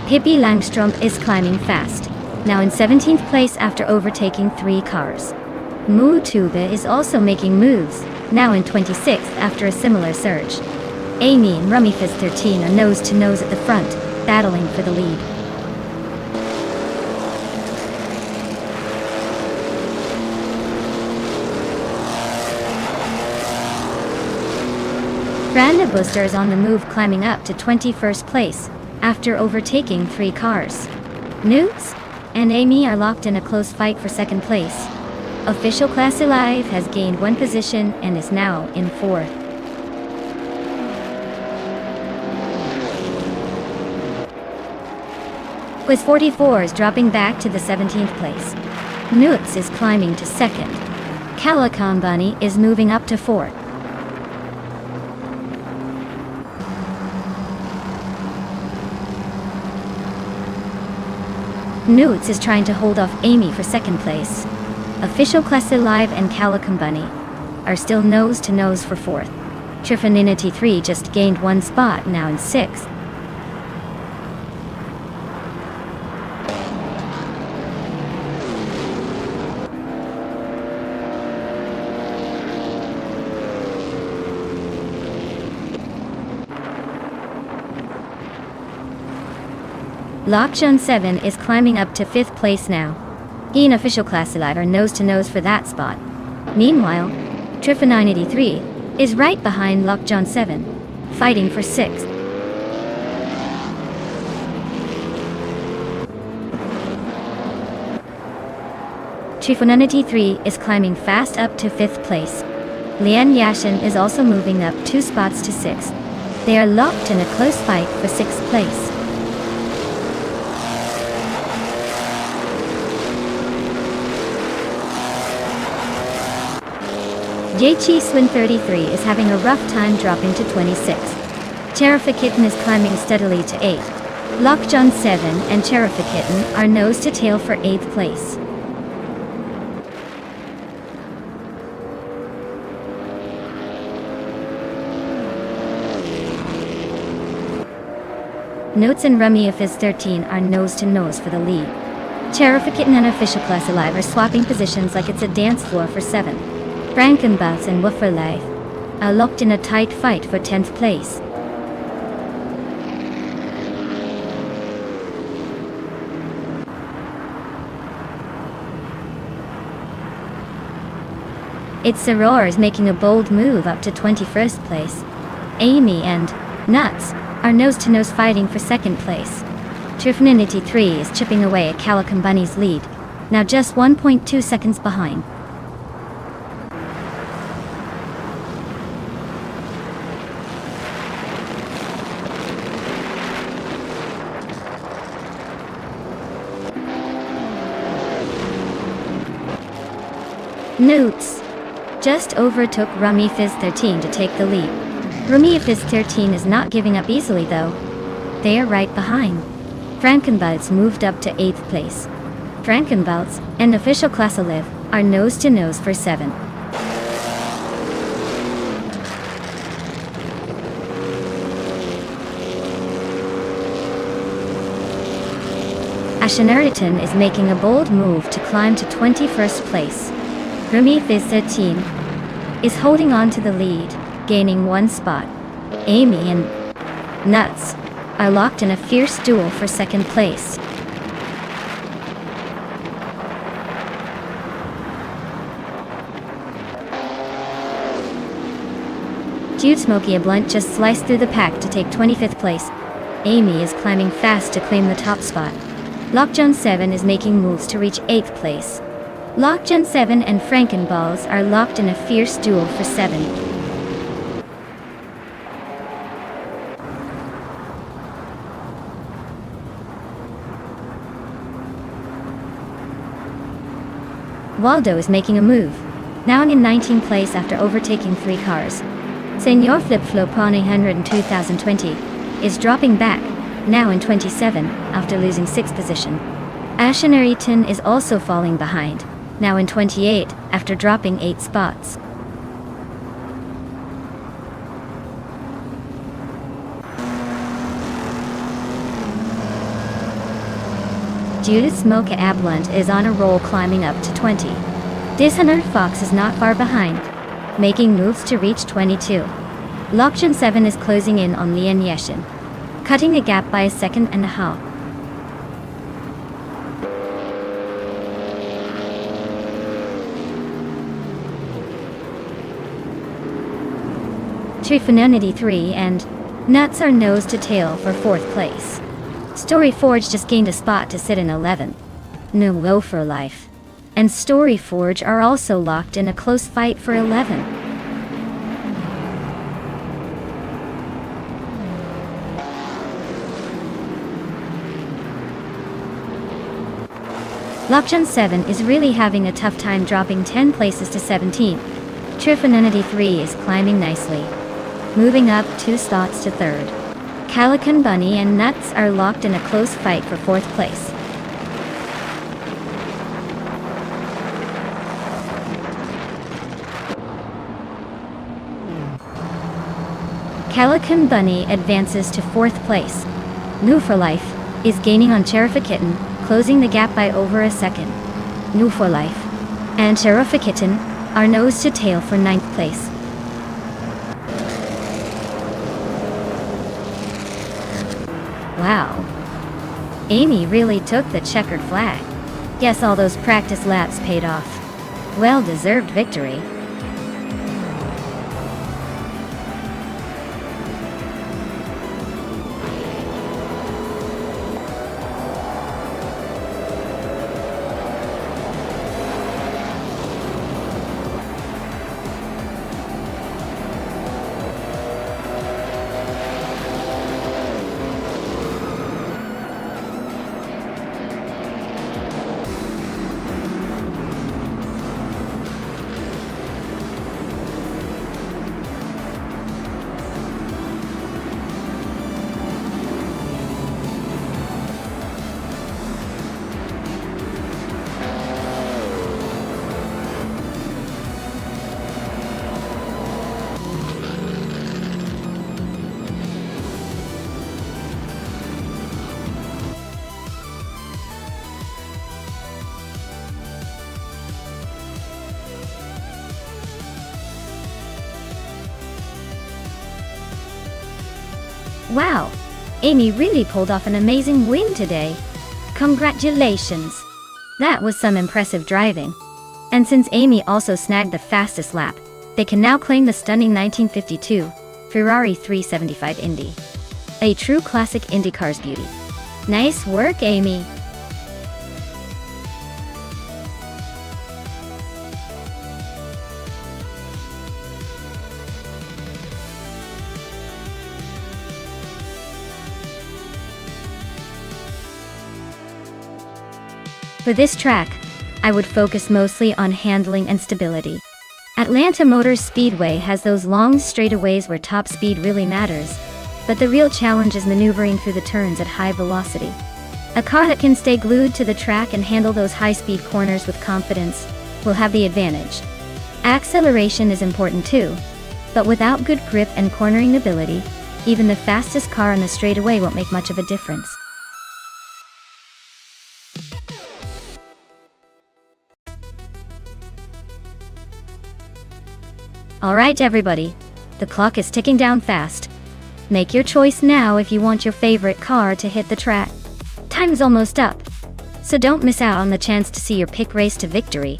Pippi Langstrom is climbing fast, now in 17th place after overtaking 3 cars. Moo Tube is also making moves, now in 26th after a similar surge. Amy and Rummyfizz 13 are nose-to-nose at the front, battling for the lead. Branda Booster is on the move, climbing up to 21st place, after overtaking 3 cars. Newts and Amy are locked in a close fight for second place. Official Class Alive has gained 1 position and is now in 4th. Quiz 44 is dropping back to the 17th place. Newts is climbing to 2nd. Calico Bunny is moving up to 4th. Newts is trying to hold off Amy for 2nd place. Official Class Alive and Calico Bunny are still nose to nose for 4th. Trifaninity 3 just gained 1 spot, now in 6th. Lockjun 7 is climbing up to 5th place now. He and Official Class Alive are nose to nose for that spot. Meanwhile, Trifaninity 3 is right behind Lockjun 7, fighting for 6th. Trifaninity 3 is climbing fast up to 5th place. Lian Yashin is also moving up 2 spots to 6th. They are locked in a close fight for 6th place. Jaichi Swin 33 is having a rough time dropping to 26th. Cherifakitten is climbing steadily to 8th. Lockjun 7 and Cherifakitten are nose to tail for 8th place. Notes and Rummiafis 13 are nose to nose for the lead. Cherifakitten and Official Class Alive are swapping positions like it's a dance floor for 7th. Frankenbats and Woofer Life are locked in a tight fight for 10th place. It's Soror is making a bold move up to 21st place. Amy and Nuts are nose-to-nose fighting for 2nd place. Trifaninity 3 is chipping away at Calico Bunny's lead, now just 1.2 seconds behind. Newts just overtook Rummiafis 13 to take the lead. Rummiafis 13 is not giving up easily though. They are right behind. Frankenbouts moved up to 8th place. Frankenbouts and Official Class Alive are nose to nose for 7th. Ashenariton is making a bold move to climb to 21st place. Rummiafis 13 is holding on to the lead, gaining 1 spot. Amy and Nuts are locked in a fierce duel for 2nd place. Jude Smokey a Blunt just sliced through the pack to take 25th place. Amy is climbing fast to claim the top spot. Lockjun 7 is making moves to reach 8th place. Lockjun 7 and Frankenballs are locked in a fierce duel for 7th. Waldo is making a move, now in 19th place after overtaking 3 cars. Senor Flip Flop on 100 in 2020 is dropping back, now in 27 after losing 6th position. Ashenariton is also falling behind, now in 28 after dropping 8 spots. Judith Smoke Ablunt is on a roll climbing up to 20. Dishonored Fox is not far behind, making moves to reach 22. Lockjun 7 is closing in on Lian Yeshin, cutting the gap by 1.5 seconds. Trifaninity 3 and Nuts are nose to tail for 4th place. Storyforge just gained a spot to sit in 11th. No Woe for Life and Storyforge are also locked in a close fight for 11th. Lockjun 7 is really having a tough time dropping 10 places to 17th. Trifinity 3 is climbing nicely, moving up 2 spots to 3rd. Calican Bunny and Nuts are locked in a close fight for 4th place. Calican Bunny advances to 4th place. New for Life is gaining on Cheriffa Kitten, closing the gap by over a second. New for Life and Cheriffa Kitten are nose to tail for 9th place. Wow. Amy really took the checkered flag. Guess all those practice laps paid off. Well-deserved victory. Wow, Amy really pulled off an amazing win today. Congratulations! That was some impressive driving. And since Amy also snagged the fastest lap, they can now claim the stunning 1952 Ferrari 375 Indy. A true classic IndyCar's beauty. Nice work, Amy! For this track, I would focus mostly on handling and stability. Atlanta Motor Speedway has those long straightaways where top speed really matters, but the real challenge is maneuvering through the turns at high velocity. A car that can stay glued to the track and handle those high-speed corners with confidence will have the advantage. Acceleration is important too, but without good grip and cornering ability, even the fastest car on the straightaway won't make much of a difference. Alright everybody, the clock is ticking down fast. Make your choice now if you want your favorite car to hit the track. Time's almost up, so don't miss out on the chance to see your pick race to victory.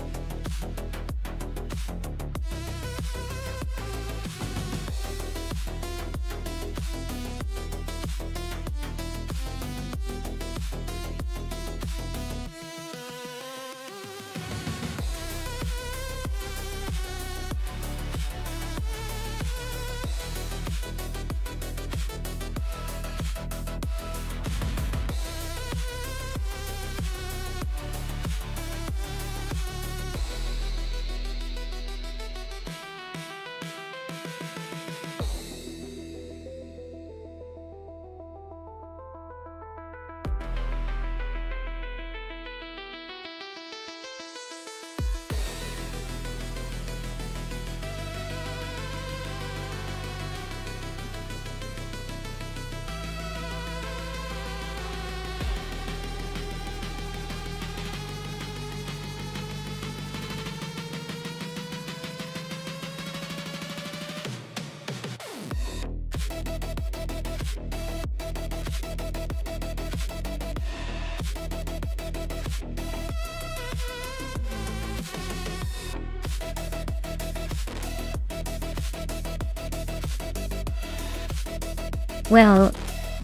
Well,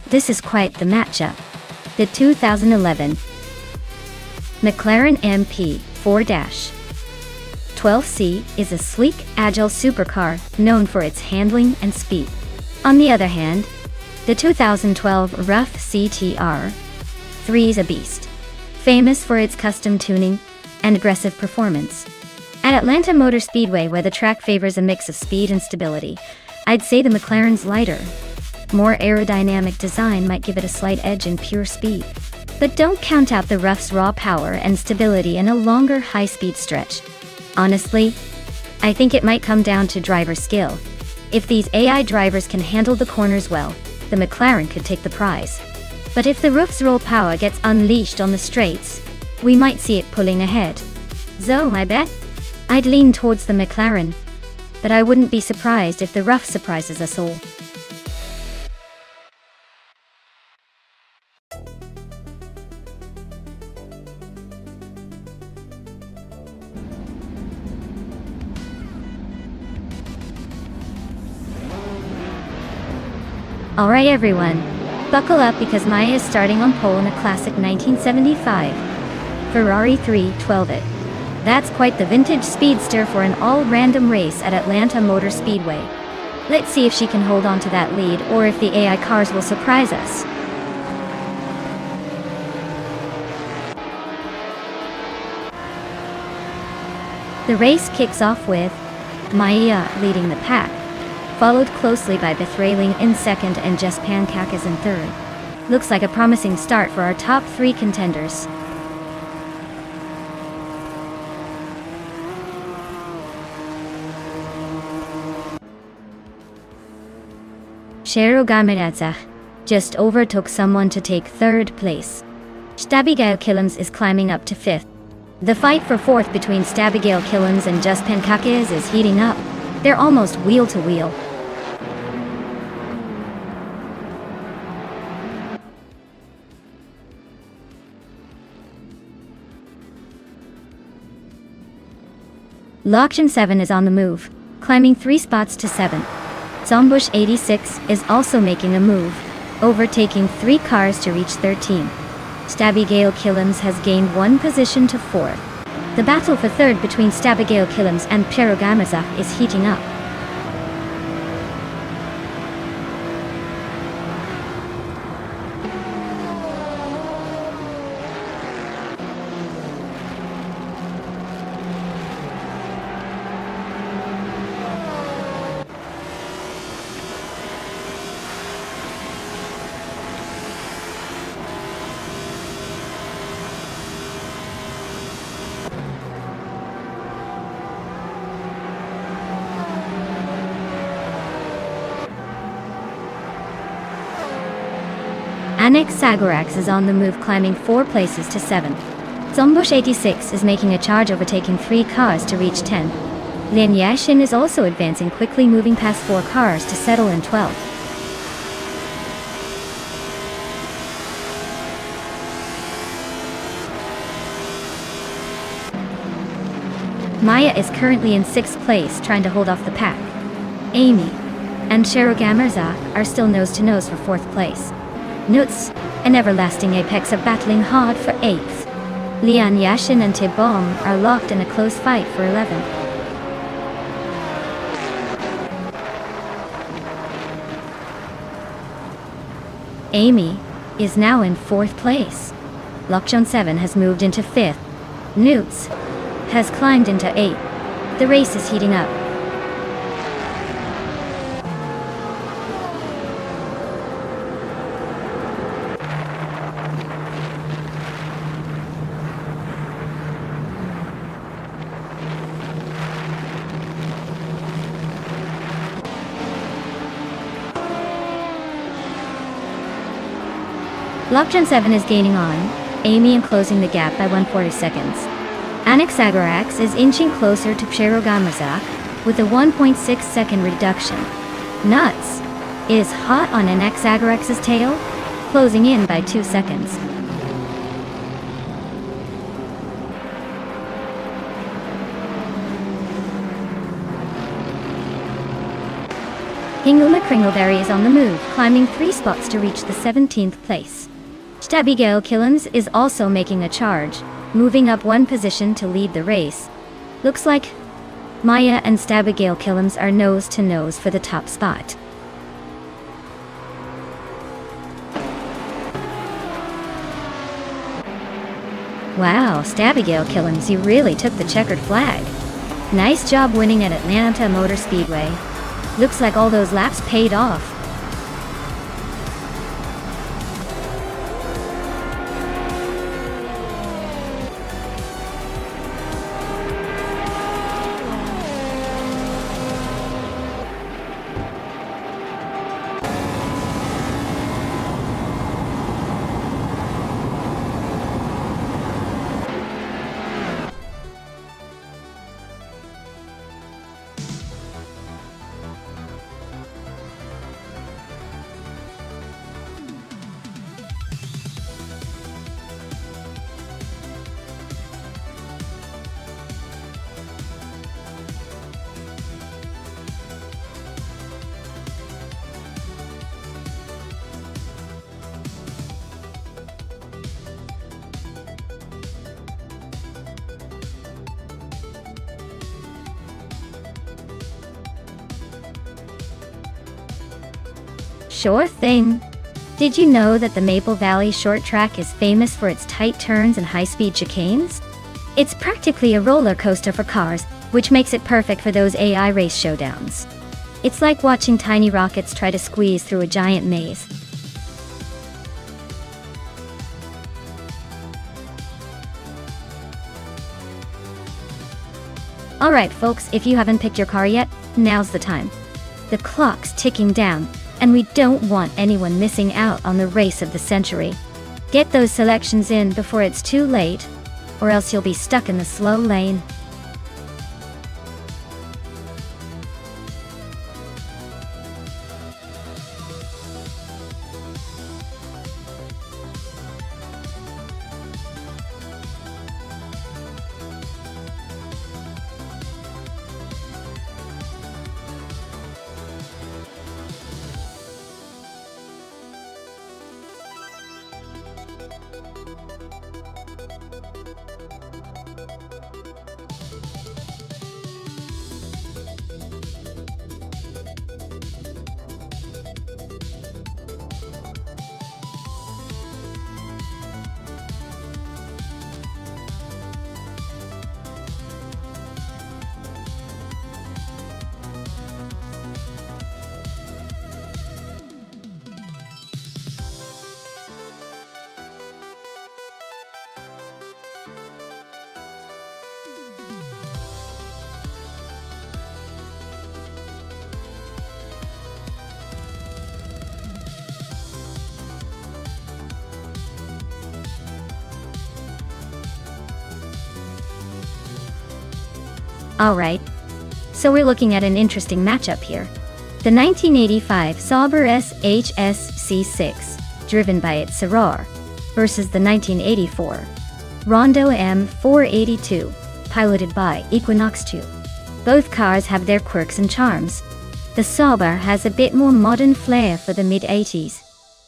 this is quite the matchup. The 2011 McLaren MP4-12C is a sleek, agile supercar known for its handling and speed. On the other hand, the 2012 Rough CTR 3 is a beast, famous for its custom tuning and aggressive performance. At Atlanta Motor Speedway, where the track favors a mix of speed and stability, I'd say the McLaren's lighter, more aerodynamic design might give it a slight edge in pure speed. But don't count out the rough's raw power and stability in a longer high-speed stretch. Honestly, I think it might come down to driver skill. If these AI drivers can handle the corners well, the McLaren could take the prize. But if the roof's raw power gets unleashed on the straights, we might see it pulling ahead. So, I bet I'd lean towards the McLaren, but I wouldn't be surprised if the rough surprises us all. Alright everyone, buckle up because Maya is starting on pole in a classic 1975 Ferrari 312 it. That's quite the vintage speedster for an all-random race at Atlanta Motor Speedway. Let's see if she can hold on to that lead or if the AI cars will surprise us. The race kicks off with Maya leading the pack, followed closely by Bethraling in second and Jess Pankakis in third. Looks like a promising start for our top three contenders. Gameradza just overtook someone to take third place. Stabigail Killams is climbing up to fifth. The fight for fourth between Stabigail Killams and Jess Pankakis is heating up. They're almost wheel to wheel. Lockton 7 is on the move, climbing 3 spots to 7th. Zombush 86 is also making a move, overtaking 3 cars to reach 13. Stabigail Killams has gained 1 position to 4th. The battle for third between Stabigail Killams and Piero Gamazak is heating up. Annex Sagorax is on the move, climbing 4 places to 7th. Zombush 86 is making a charge, overtaking 3 cars to reach 10. Lian Yashin is also advancing quickly, moving past 4 cars to settle in 12th. Maya is currently in 6th place, trying to hold off the pack. Amy and Gamerzak are still nose-to-nose for 4th place. Nuts, an everlasting apex, are battling hard for 8th. Lian Yashin and Tibom are locked in a close fight for 11th. Amy is now in 4th place. Lockjon 7 has moved into 5th. Newts has climbed into 8th. The race is heating up. Lockjon 7 is gaining on Amy and closing the gap by 1/40 seconds. Annex Sagorax is inching closer to Piero Gamazak with a 1.6 second reduction. Nuts is hot on Annex Sagorax's tail, closing in by 2 seconds. Hinguma Kringleberry is on the move, climbing 3 spots to reach the 17th place. Stabigail Killams is also making a charge, moving up 1 position to lead the race. Looks like Maya and Stabigail Killams are nose-to-nose for the top spot. Wow, Stabigail Killings, you really took the checkered flag. Nice job winning at Atlanta Motor Speedway. Looks like all those laps paid off. Sure thing. Did you know that the Maple Valley short track is famous for its tight turns and high-speed chicanes? It's practically a roller coaster for cars, which makes it perfect for those AI race showdowns. It's like watching tiny rockets try to squeeze through a giant maze. Alright folks, if you haven't picked your car yet, now's the time. The clock's ticking down, and we don't want anyone missing out on the race of the century. Get those selections in before it's too late, or else you'll be stuck in the slow lane. Alright, so we're looking at an interesting matchup here. The 1985 Sauber SHS C6, driven by its Syrah, versus the 1984 Rondo M482, piloted by Equinox 2. Both cars have their quirks and charms. The Sauber has a bit more modern flair for the mid-80s,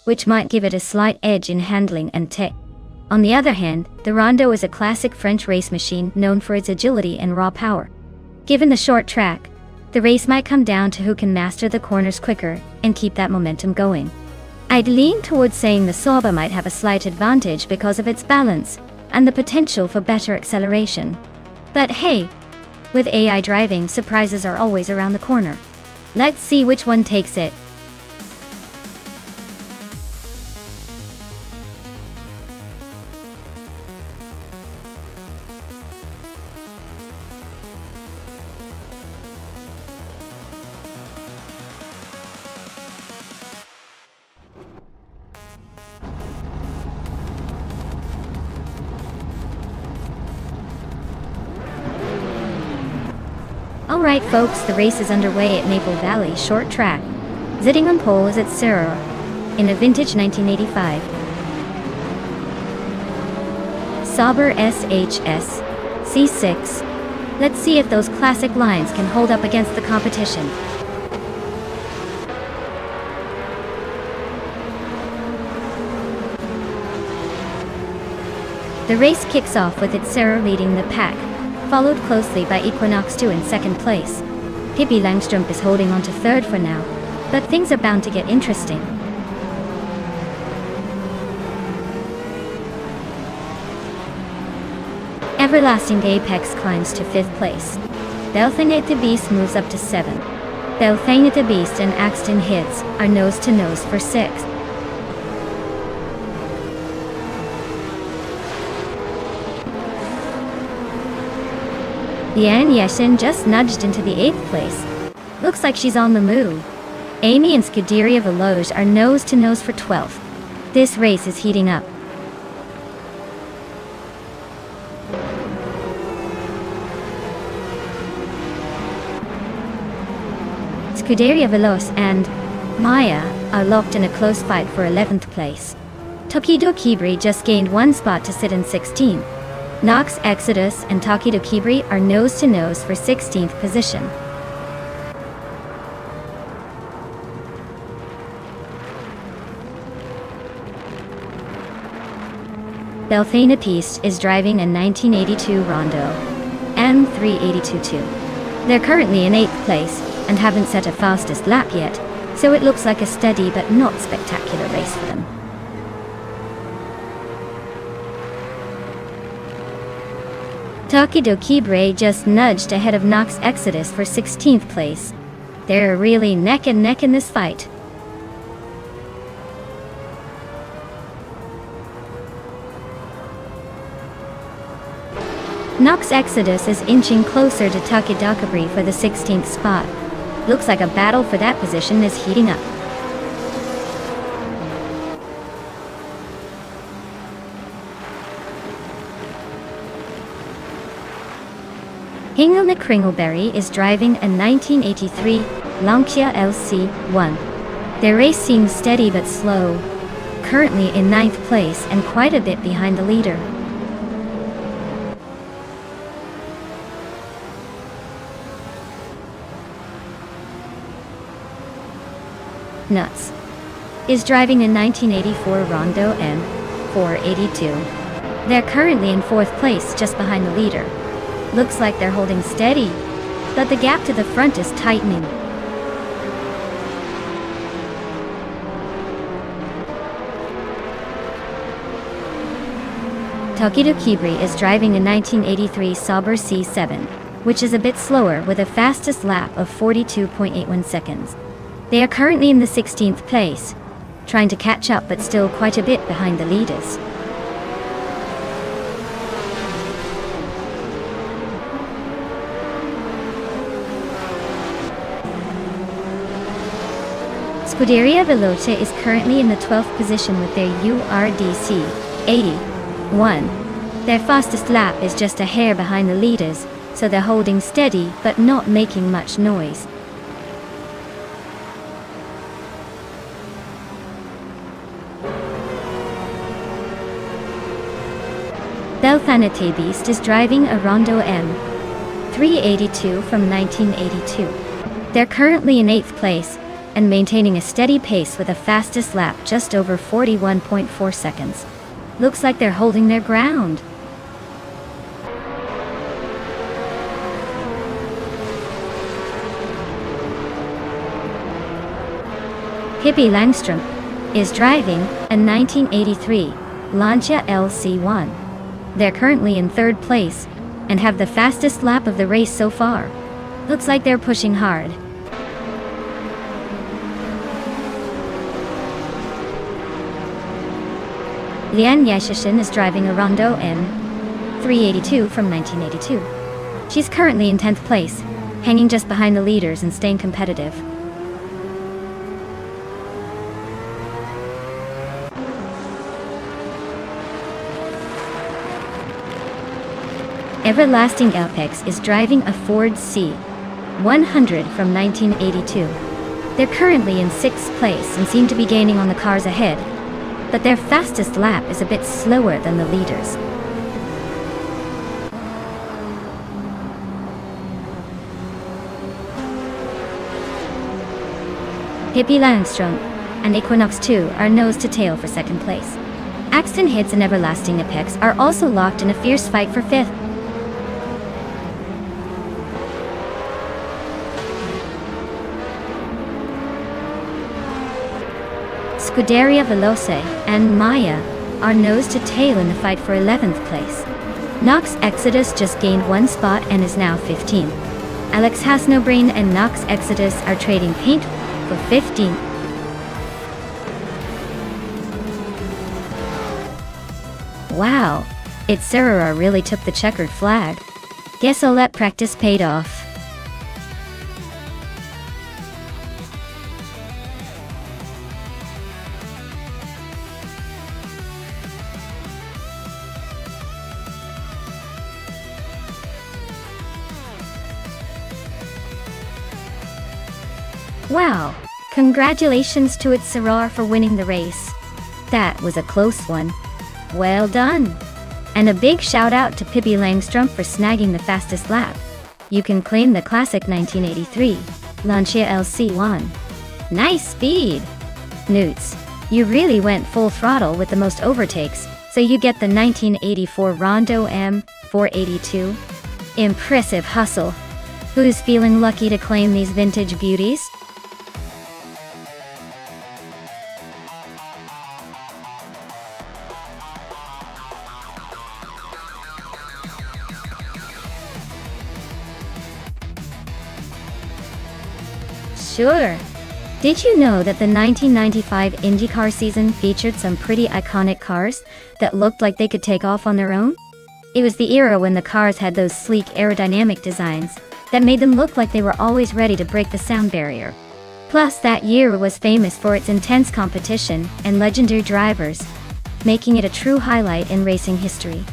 which might give it a slight edge in handling and tech. On the other hand, the Rondo is a classic French race machine known for its agility and raw power. Given the short track, the race might come down to who can master the corners quicker and keep that momentum going. I'd lean towards saying the Sauber might have a slight advantage because of its balance and the potential for better acceleration. But hey, with AI driving, surprises are always around the corner. Let's see which one takes it. Alright folks, the race is underway at Maple Valley short track. Sitting on pole is its Syrah, in a vintage 1985 Sauber SHS C6. Let's see if those classic lines can hold up against the competition. The race kicks off with its Syrah leading the pack, followed closely by Equinox 2 in second place. Pippi Langstrup is holding on to third for now, but things are bound to get interesting. Everlasting Apex climbs to 5th place. Belthaneta Beast moves up to 7th. Belthaneta Beast and Axton Hits are nose-to-nose for 6th. Yan Yeshin just nudged into the 8th place. Looks like she's on the move. Amy and Scuderia Veloge are nose-to-nose for 12th. This race is heating up. Scuderia Veloce and Maya are locked in a close fight for 11th place. Tokido Kibri just gained 1 spot to sit in 16th. Nox Exodus and Tokido Kibri are nose-to-nose for 16th position. Belthana Peace is driving a 1982 Rondo M382-2. They're currently in 8th place and haven't set a fastest lap yet, so it looks like a steady but not spectacular race for them. Tokido Kibre just nudged ahead of Nox Exodus for 16th place. They're really neck and neck in this fight. Nox Exodus is inching closer to Tokido Kibri for the 16th spot. Looks like a battle for that position is heating up. Hingle Kringleberry is driving a 1983 Lancia LC1. Their race seems steady but slow, currently in 9th place and quite a bit behind the leader. Nuts is driving a 1984 Rondo M482. They're currently in 4th place just behind the leader. Looks like they're holding steady, but the gap to the front is tightening. Tokido Kibri is driving a 1983 Sauber C7, which is a bit slower with a fastest lap of 42.81 seconds. They are currently in the 16th place, trying to catch up but still quite a bit behind the leaders. Scuderia Veloce is currently in the 12th position with their URDC 81. Their fastest lap is just a hair behind the leaders, so they're holding steady but not making much noise. Belthanate Beast is driving a Rondo M382 from 1982. They're currently in 8th place and maintaining a steady pace with a fastest lap just over 41.4 seconds. Looks like they're holding their ground. Hippie Langstrom is driving a 1983 Lancia LC1. They're currently in 3rd place and have the fastest lap of the race so far. Looks like they're pushing hard. Lian Yashishin is driving a Rondo M382 from 1982. She's currently in 10th place, hanging just behind the leaders and staying competitive. Everlasting Apex is driving a Ford C100 from 1982. They're currently in 6th place and seem to be gaining on the cars ahead, but their fastest lap is a bit slower than the leaders. Hippie Langstrom and Equinox 2 are nose to tail for 2nd place. Axton Hits and Everlasting Apex are also locked in a fierce fight for 5th. Scuderia Veloce and Maya are nose to tail in the fight for 11th place. Nox Exodus just gained 1 spot and is now 15th. Alex Has No Brain and Nox Exodus are trading paint for 15th. Wow, it's Serara really took the checkered flag. Guess all that practice paid off. Wow, congratulations to its Sarar for winning the race. That was a close one. Well done! And a big shout out to Pippi Langstrom for snagging the fastest lap. You can claim the classic 1983 Lancia LC1. Nice speed! Newts, you really went full throttle with the most overtakes, so you get the 1984 Rondo M482. Impressive hustle! Who's feeling lucky to claim these vintage beauties? Sure. Did you know that the 1995 IndyCar season featured some pretty iconic cars that looked like they could take off on their own? It was the era when the cars had those sleek aerodynamic designs that made them look like they were always ready to break the sound barrier. Plus, that year was famous for its intense competition and legendary drivers, making it a true highlight in racing history.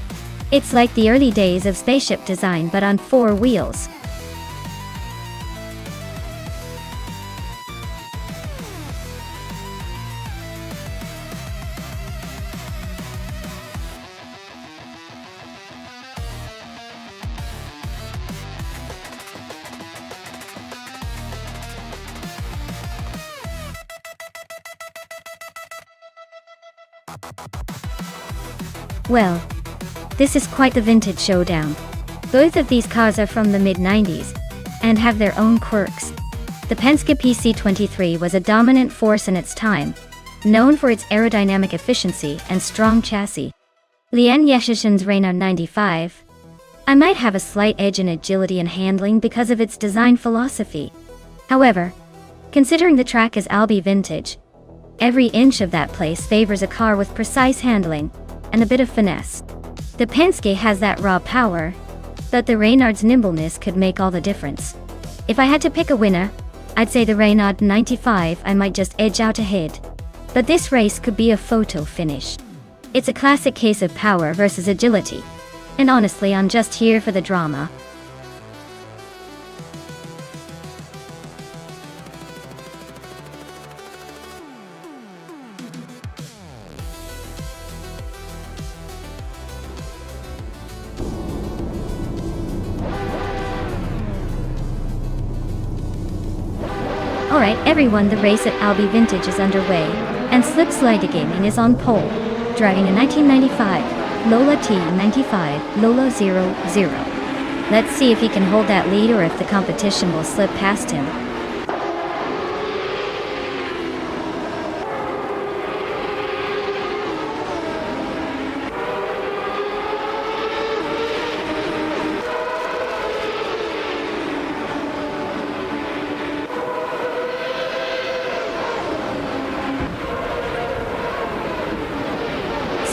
It's like the early days of spaceship design but on 4 wheels. Well, this is quite the vintage showdown. Both of these cars are from the mid-90s and have their own quirks. The Penske PC23 was a dominant force in its time, known for its aerodynamic efficiency and strong chassis. Leanne Yeshishin's Renault 95. I might have a slight edge in agility and handling because of its design philosophy. However, considering the track is Albi vintage, every inch of that place favors a car with precise handling and a bit of finesse. The Penske has that raw power, but the Reynard's nimbleness could make all the difference. If I had to pick a winner, I'd say the Renault 95. I might just edge out ahead. But this race could be a photo finish. It's a classic case of power versus agility. And honestly, I'm just here for the drama. Alright everyone, the race at Albi Vintage is underway, and Slipslide Gaming is on pole, driving a 1995 Lola T95 Lola 00. Let's see if he can hold that lead or if the competition will slip past him.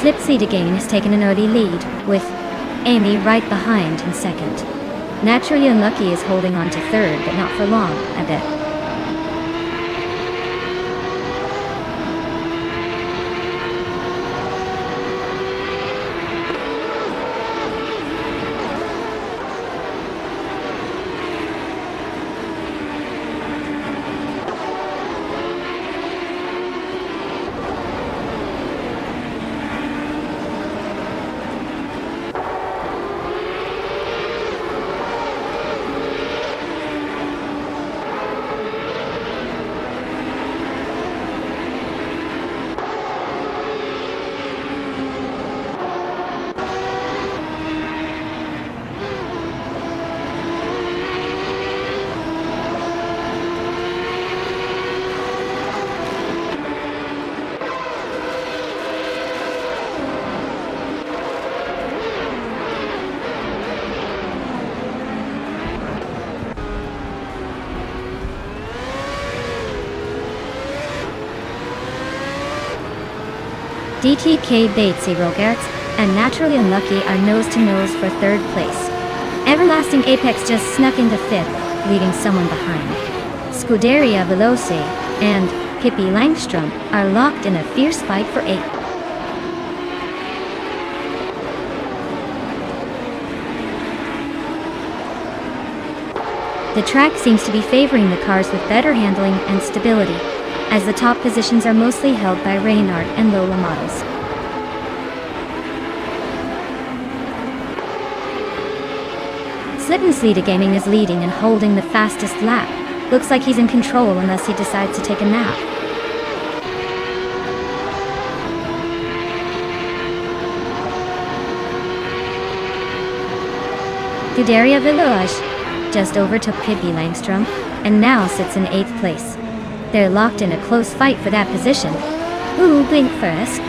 Slipslide Gaming has taken an early lead, with Amy right behind in second. Naturally Unlucky is holding on to third, but not for long, I bet. DTK Batesy Rogerts, and Naturally Unlucky are nose-to-nose for third place. Everlasting Apex just snuck into fifth, leaving someone behind. Scuderia Veloce and Pippi Langstrom are locked in a fierce fight for eighth. The track seems to be favoring the cars with better handling and stability, as the top positions are mostly held by Reynard and Lola models. Slitten Slita Gaming is leading and holding the fastest lap. Looks like he's in control unless he decides to take a nap. Scuderia Veloce just overtook Pippi Langstrom and now sits in 8th place. They're locked in a close fight for that position. Who'll blink first?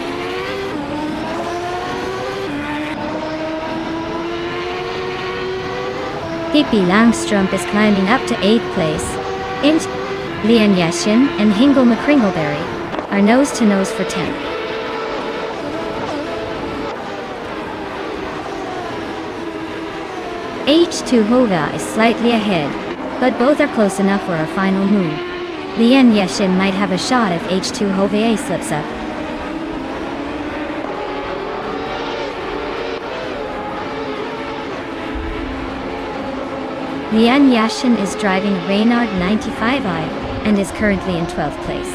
Pippi Langstrom is climbing up to 8th place. Int, Lian Yashin and Hingle McCringleberry are nose-to-nose for 10th. H2 Hova is slightly ahead, but both are close enough for a final move. Lian Yashin might have a shot if H2 Hova slips up. Lian Yashin is driving a Reynard 95i and is currently in 12th place.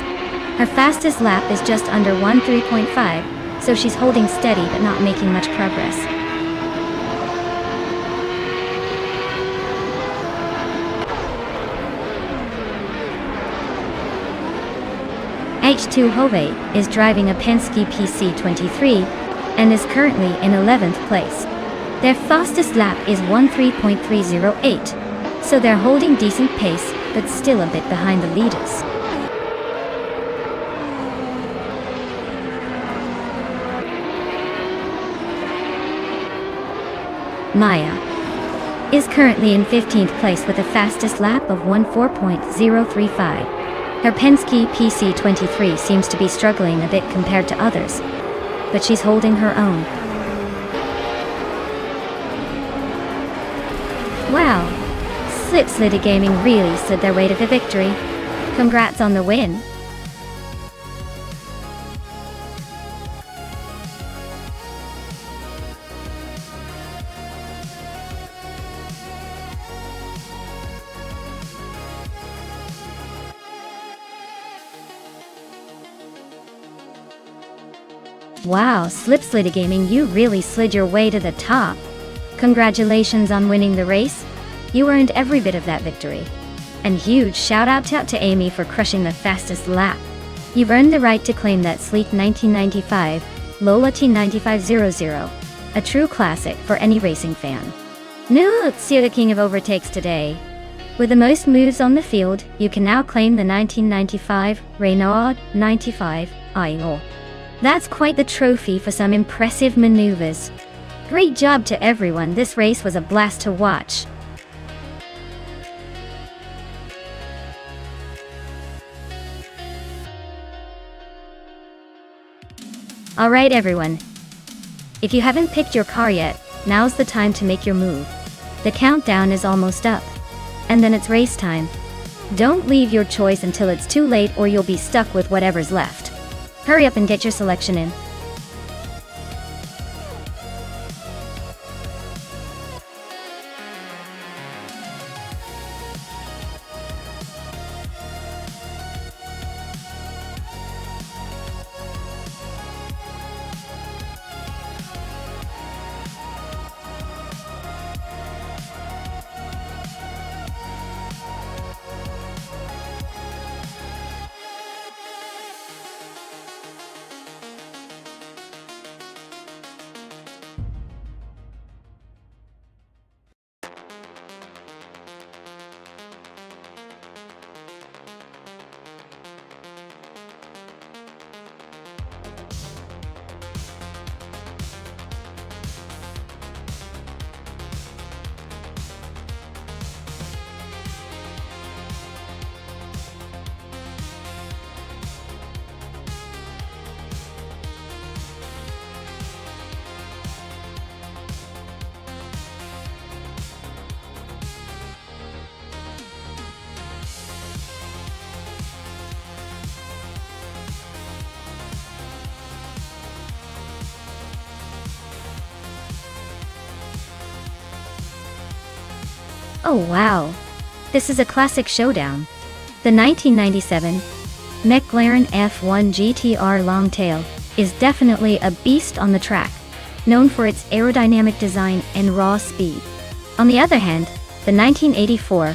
Her fastest lap is just under 13.5, so she's holding steady but not making much progress. H2 Hove is driving a Penske PC23 and is currently in 11th place. Their fastest lap is 13.308, so they're holding decent pace but still a bit behind the leaders. Maya is currently in 15th place with a fastest lap of 14.035. Her Penske PC23 seems to be struggling a bit compared to others, but she's holding her own. Wow, Slipslida Gaming really slid their way to the victory. Congrats on the win. Wow, Slipslida Gaming, you really slid your way to the top. Congratulations on winning the race. You earned every bit of that victory. And huge shout out to Amy for crushing the fastest lap. You've earned the right to claim that sleek 1995 Lola T9500, a true classic for any racing fan. Let's see the king of overtakes today. With the most moves on the field, you can now claim the 1995 Renault 95 IO. That's quite the trophy for some impressive maneuvers. Great job to everyone, this race was a blast to watch. Alright everyone, if you haven't picked your car yet, now's the time to make your move. The countdown is almost up, and then it's race time. Don't leave your choice until it's too late or you'll be stuck with whatever's left. Hurry up and get your selection in. Oh wow! This is a classic showdown. The 1997 McLaren F1 GTR Longtail is definitely a beast on the track, known for its aerodynamic design and raw speed. On the other hand, the 1984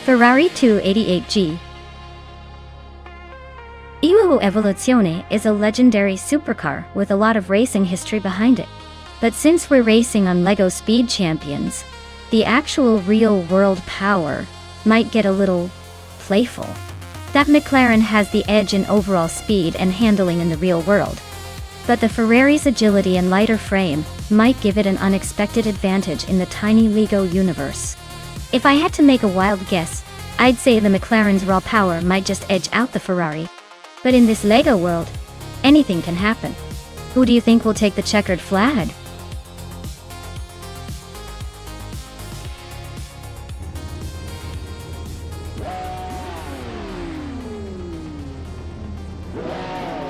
Ferrari 288G Evoluzione is a legendary supercar with a lot of racing history behind it. But since we're racing on LEGO Speed Champions, the actual real-world power might get a little playful. That McLaren has the edge in overall speed and handling in the real world. But the Ferrari's agility and lighter frame might give it an unexpected advantage in the tiny LEGO universe. If I had to make a wild guess, I'd say the McLaren's raw power might just edge out the Ferrari. But in this LEGO world, anything can happen. Who do you think will take the checkered flag?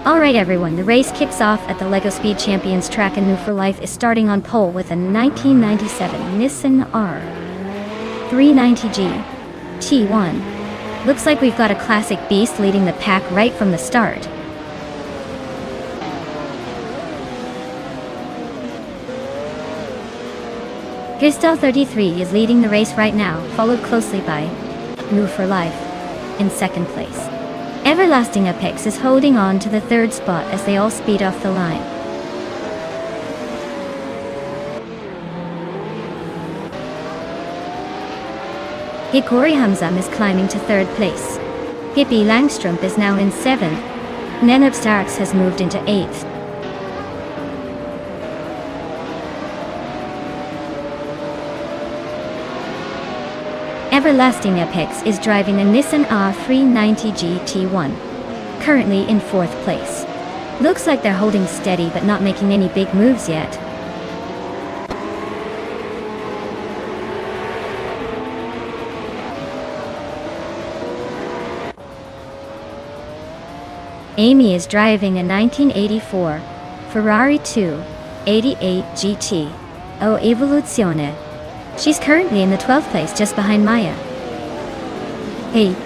Alright everyone, the race kicks off at the LEGO Speed Champions track, and New for Life is starting on pole with a 1997 Nissan R390G T1. Looks like we've got a classic beast leading the pack right from the start. Gristel 33 is leading the race right now, followed closely by New for Life in second place. Everlasting Apex is holding on to the third spot as they all speed off the line. Hikori Hamzam is climbing to third place. Hippie Langstrup is now in seventh. Nenab Starks has moved into eighth. Everlasting Apex is driving a Nissan R390G T1, currently in fourth place. Looks like they're holding steady but not making any big moves yet. Amy is driving a 1984 Ferrari 288 GT Evoluzione. She's currently in the 12th place, just behind Maya. Hey,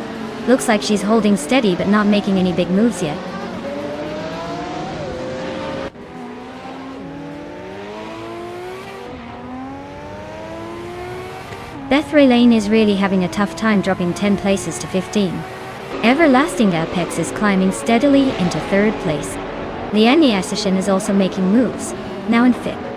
looks like she's holding steady but not making any big moves yet. Bethray Lane is really having a tough time, dropping 10 places to 15. Everlasting Apex is climbing steadily into third place. Liani Asashin is also making moves, now in fifth.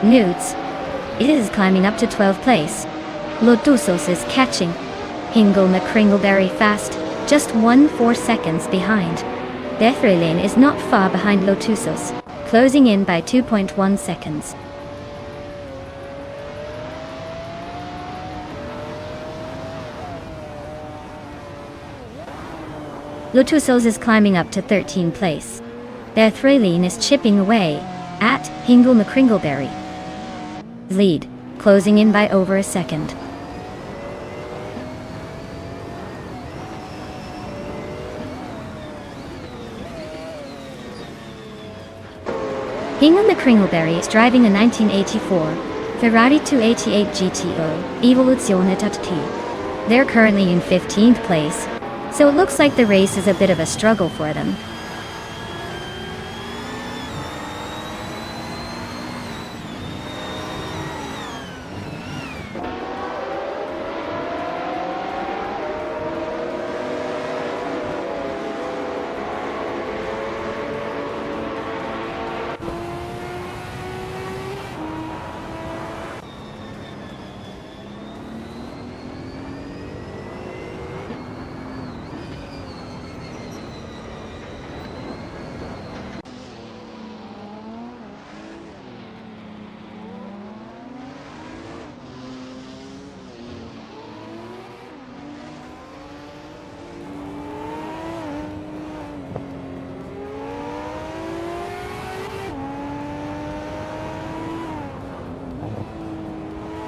Nudes is climbing up to 12th place. Lotusos is catching Hingle McCringleberry fast, just 4 seconds behind. Bethray Lane is not far behind Lotusos, closing in by 2.1 seconds. Lotusos is climbing up to 13th place. Bethray Lane is chipping away at Hingle McCringleberry lead, closing in by over a second. Hingle McCringleberry is driving a 1984 Ferrari 288 GTO Evoluzione T. They're currently in 15th place, so it looks like the race is a bit of a struggle for them.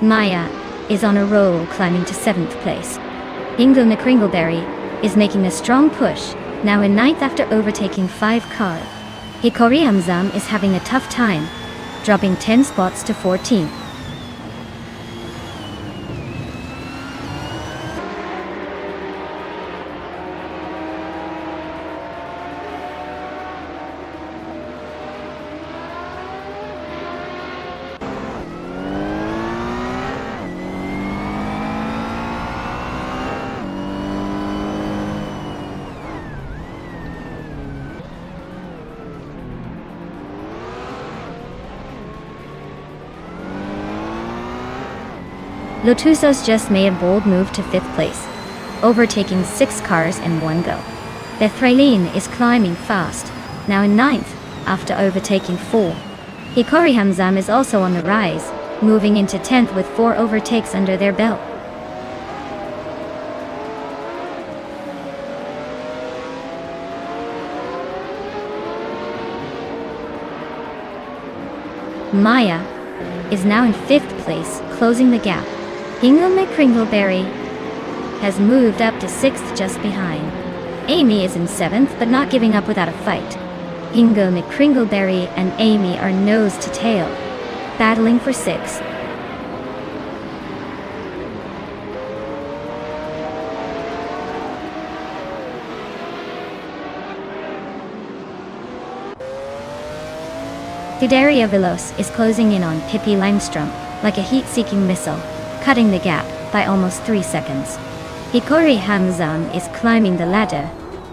Maya is on a roll, climbing to 7th place. Hingo McCringleberry is making a strong push, now in ninth after overtaking 5 cars. Hikori Hamzam is having a tough time, dropping 10 spots to 14th. Lotusos just made a bold move to 5th place, overtaking 6 cars in one go. Bethrailine is climbing fast, now in 9th, after overtaking 4. Hikori Hamzam is also on the rise, moving into 10th with 4 overtakes under their belt. Maya is now in 5th place, closing the gap. Hingo McCringleberry has moved up to 6th just behind. Amy is in 7th, but not giving up without a fight. Hingo McCringleberry and Amy are nose to tail, battling for 6th. Scuderia Veloce is closing in on Pippi Langstrom like a heat-seeking missile, cutting the gap by almost 3 seconds. Hikori Hamzam is climbing the ladder,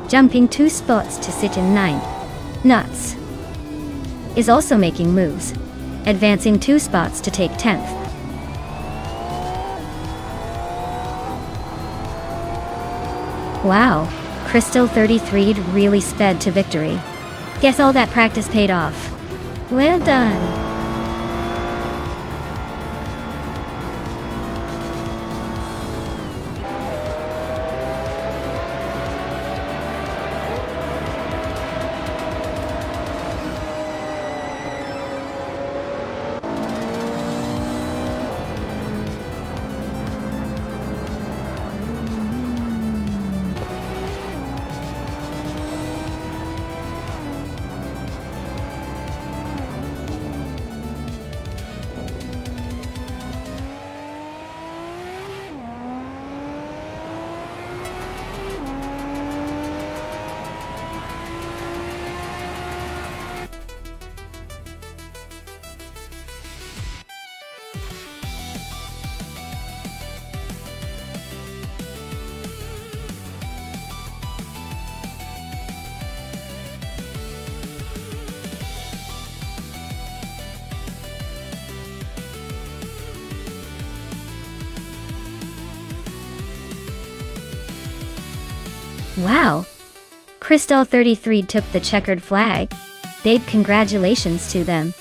jumping 2 spots to sit in 9th. Nuts is also making moves, advancing 2 spots to take 10th. Wow, Crystal 33 really sped to victory. Guess all that practice paid off. Well done. Wow! Crystal 33 took the checkered flag. Big congratulations to them.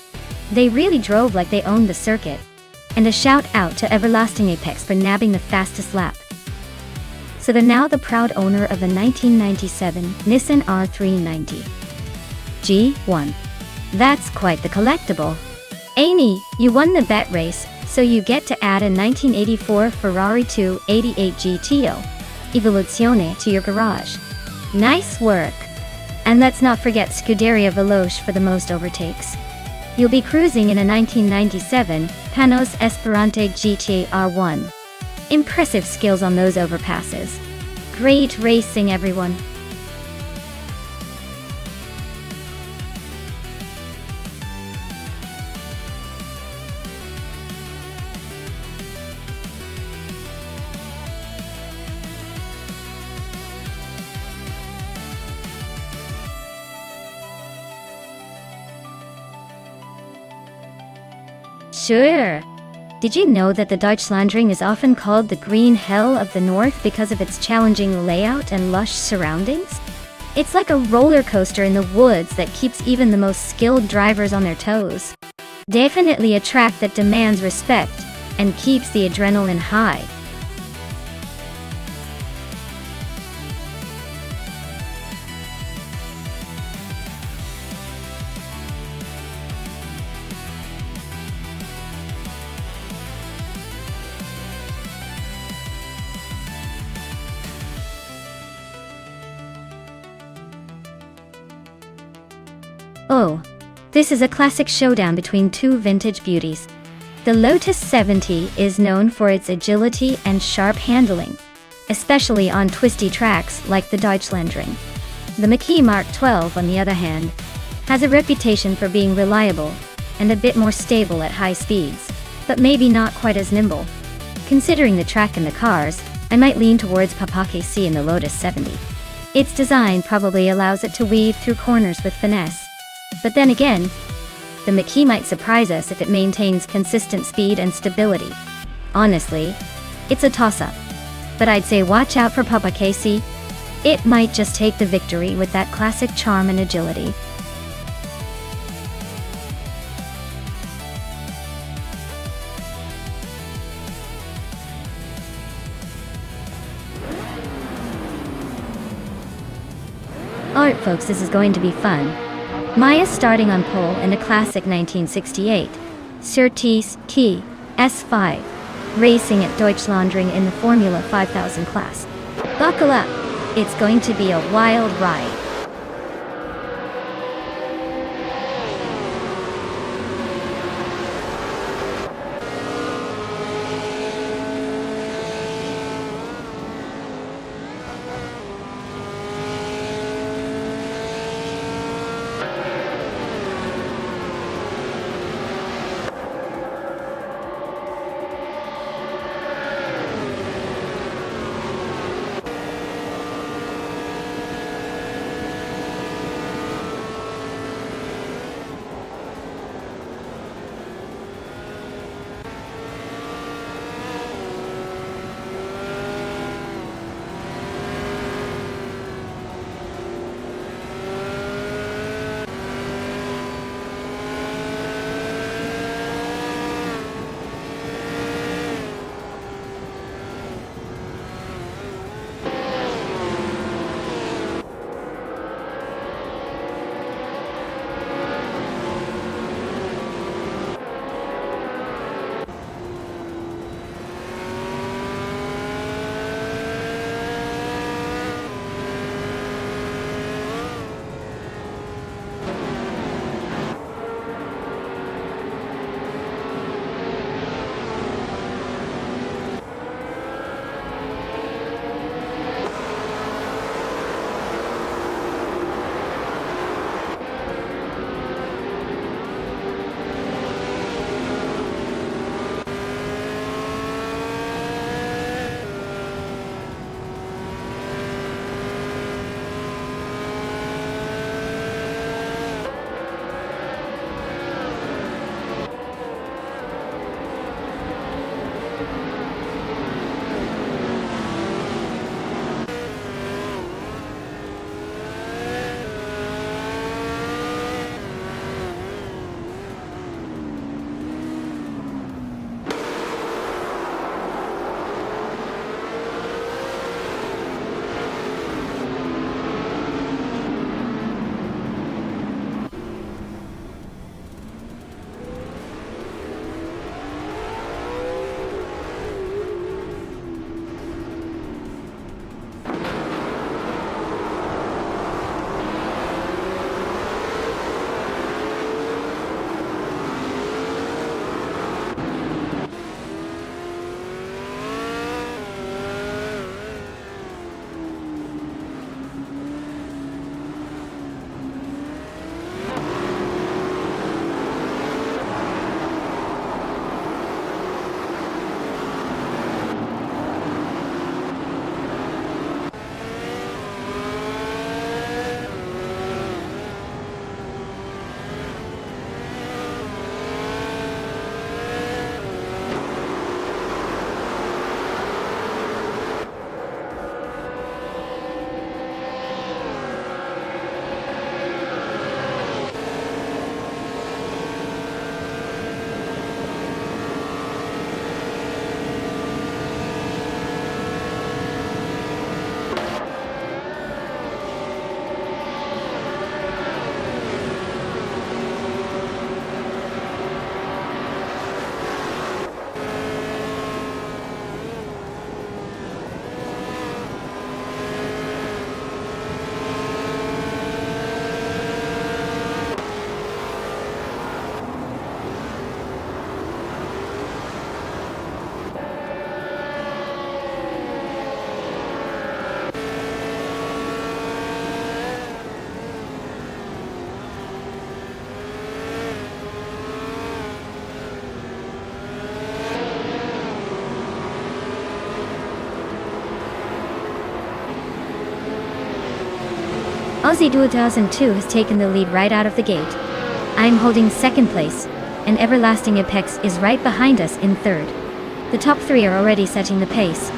They really drove like they owned the circuit. And a shout out to Everlasting Apex for nabbing the fastest lap. So they're now the proud owner of the 1997 Nissan R390 G1. That's quite the collectible. Amy, you won the bet race, so you get to add a 1984 Ferrari 288 GTO Evoluzione to your garage. Nice work! And let's not forget Scuderia Veloce for the most overtakes. You'll be cruising in a 1997 Panos Esperante GTA R1. Impressive skills on those overpasses. Great racing, everyone! Sure. Did you know that the Deutschlandring is often called the Green Hell of the North because of its challenging layout and lush surroundings? It's like a roller coaster in the woods that keeps even the most skilled drivers on their toes. Definitely a track that demands respect and keeps the adrenaline high. Oh, this is a classic showdown between two vintage beauties. The Lotus 70 is known for its agility and sharp handling, especially on twisty tracks like the Deutschlandring. The Mackie Mark 12, on the other hand, has a reputation for being reliable and a bit more stable at high speeds, but maybe not quite as nimble. Considering the track and the cars, I might lean towards Papa KC in the Lotus 70. Its design probably allows it to weave through corners with finesse. But then again, the Mackie might surprise us if it maintains consistent speed and stability. Honestly, it's a toss-up. But I'd say watch out for Papa KC. It might just take the victory with that classic charm and agility. Alright folks, this is going to be fun. Maya's starting on pole in a classic 1968 Surtees Key S5, racing at Deutschlandring in the Formula 5000 class. Buckle up, it's going to be a wild ride. Aussie 2002 has taken the lead right out of the gate. I'm holding second place, and Everlasting Apex is right behind us in third. The top three are already setting the pace.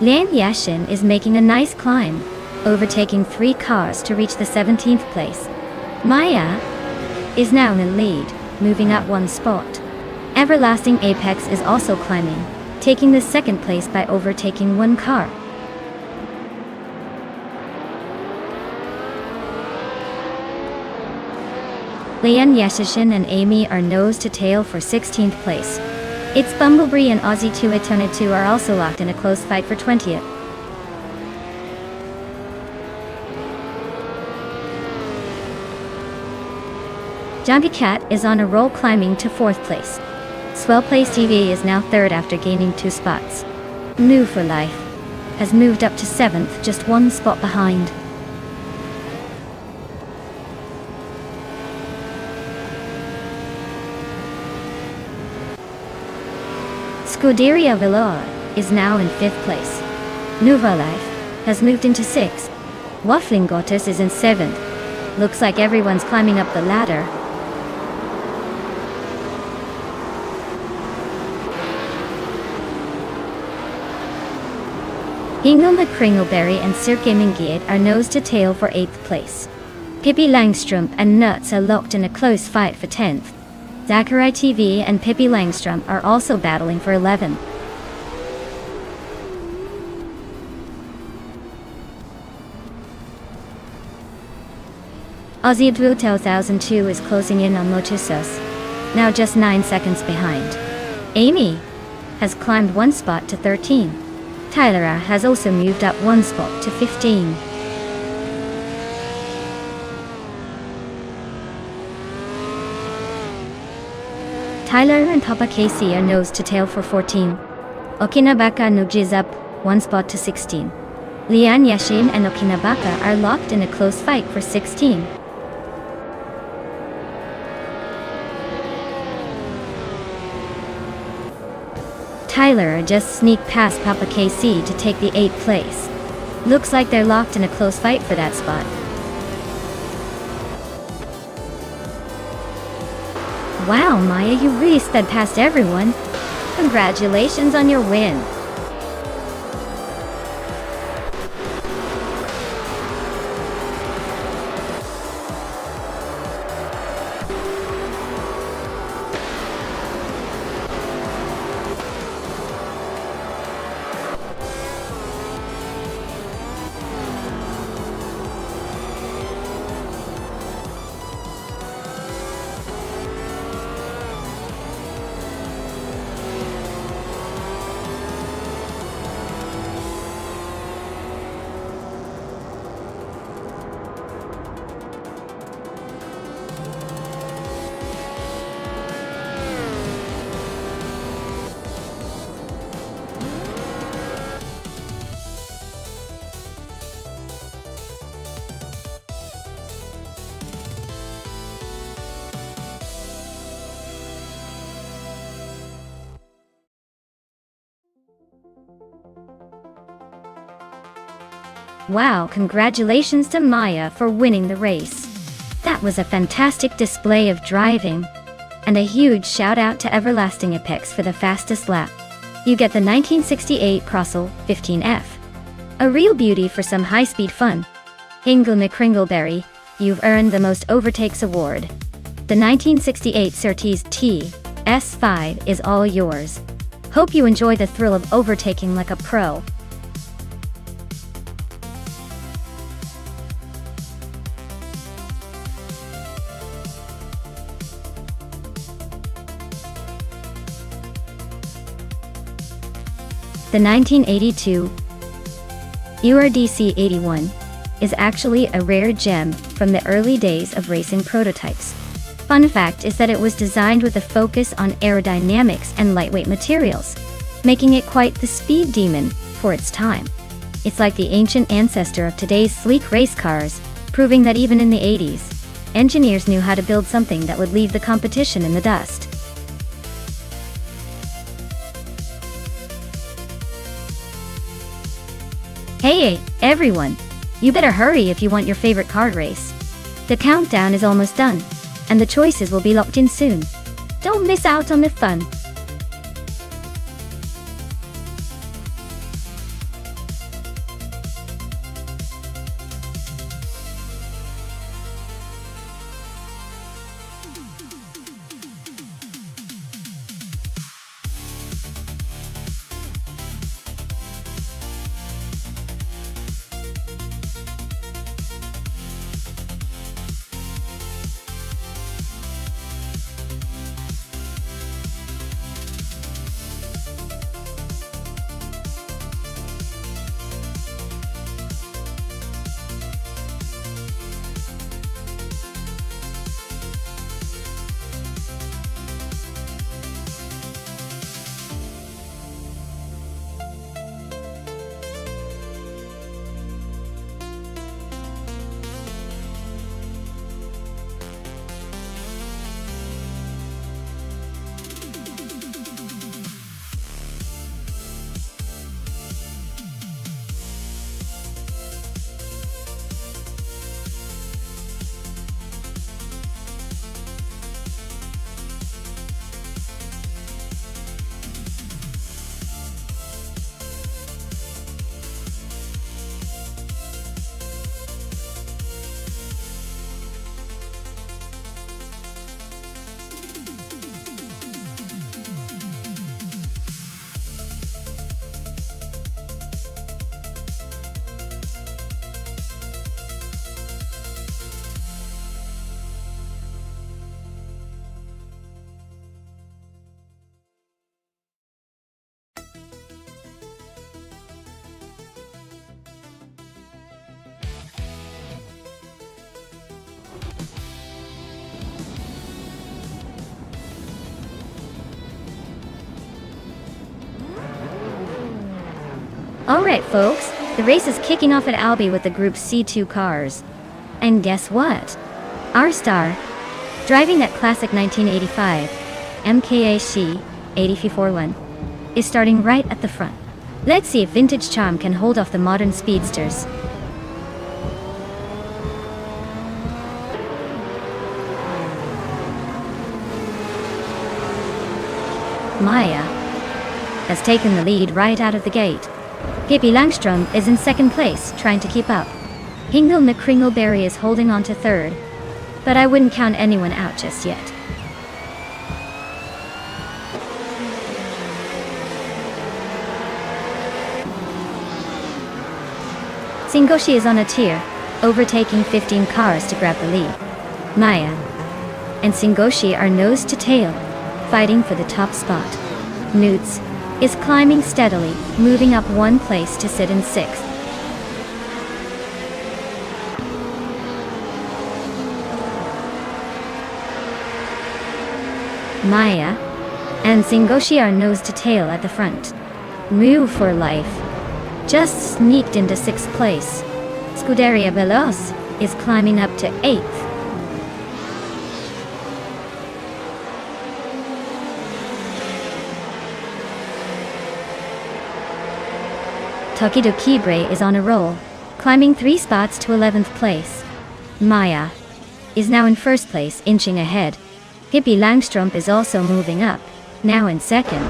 Lian Yashin is making a nice climb, overtaking 3 cars to reach the 17th place. Maya is now in the lead, moving up 1 spot. Everlasting Apex is also climbing, taking the 2nd place by overtaking 1 car. Lian Yashin and Amy are nose to tail for 16th place. It's Bumblebee and Aussie 2002 are also locked in a close fight for 20th. Junkie Cat is on a roll, climbing to 4th place. Swell Place TV is now 3rd after gaining 2 spots. New for Life has moved up to 7th, just 1 spot behind. Scuderia Velour is now in 5th place. Nuva Life has moved into 6th. Waffling Gottes is in 7th. Looks like everyone's climbing up the ladder. Hingle McCringleberry and Sir Gamingate are nose to tail for 8th place. Pippi Langstrumpf and Nuts are locked in a close fight for 10th. Zachary TV and Pippi Langstrumpf are also battling for 11th. Aussie 2002 is closing in on Motusos, now just 9 seconds behind. Amy has climbed 1 spot to 13. Tyler has also moved up 1 spot to 15. Tyler and Papa Casey are nose to tail for 14. Okinabaka nudges up 1 spot to 16. Lian Yashin and Okinabaka are locked in a close fight for 16. Tyler just sneaked past Papa KC to take the 8th place. Looks like they're locked in a close fight for that spot. Wow, Maya, you really sped past everyone. Congratulations on your win. Wow, congratulations to Maya for winning the race. That was a fantastic display of driving. And a huge shout out to Everlasting Apex for the fastest lap. You get the 1968 Crossel 15F. A real beauty for some high-speed fun. Hingle McCringleberry, you've earned the Most Overtakes Award. The 1968 Surtees TS5 is all yours. Hope you enjoy the thrill of overtaking like a pro. The 1982 URDC 81 is actually a rare gem from the early days of racing prototypes. Fun fact is that it was designed with a focus on aerodynamics and lightweight materials, making it quite the speed demon for its time. It's like the ancient ancestor of today's sleek race cars, proving that even in the 80s, engineers knew how to build something that would leave the competition in the dust. Hey, everyone! You better hurry if you want your favorite kart race. The countdown is almost done, and the choices will be locked in soon. Don't miss out on the fun. Alright folks, the race is kicking off at Albi with the Group C2 cars. And guess what? Our star, driving that classic 1985 MKA 841, is starting right at the front. Let's see if vintage charm can hold off the modern speedsters. Maya has taken the lead right out of the gate. Pippi Langstrom is in second place, trying to keep up. Hingle McCringleberry is holding on to third, but I wouldn't count anyone out just yet. Singoshi is on a tier, overtaking 15 cars to grab the lead. Maya and Singoshi are nose to tail, fighting for the top spot. Newts is climbing steadily, moving up one place to sit in sixth. Maya and Singoshi are nose to tail at the front. Move for life just sneaked into sixth place. Scuderia Veloz is climbing up to eighth. Tokido Kibre is on a roll, climbing 3 spots to 11th place. Maya is now in first place, inching ahead. Pippi Langstrom is also moving up, now in second.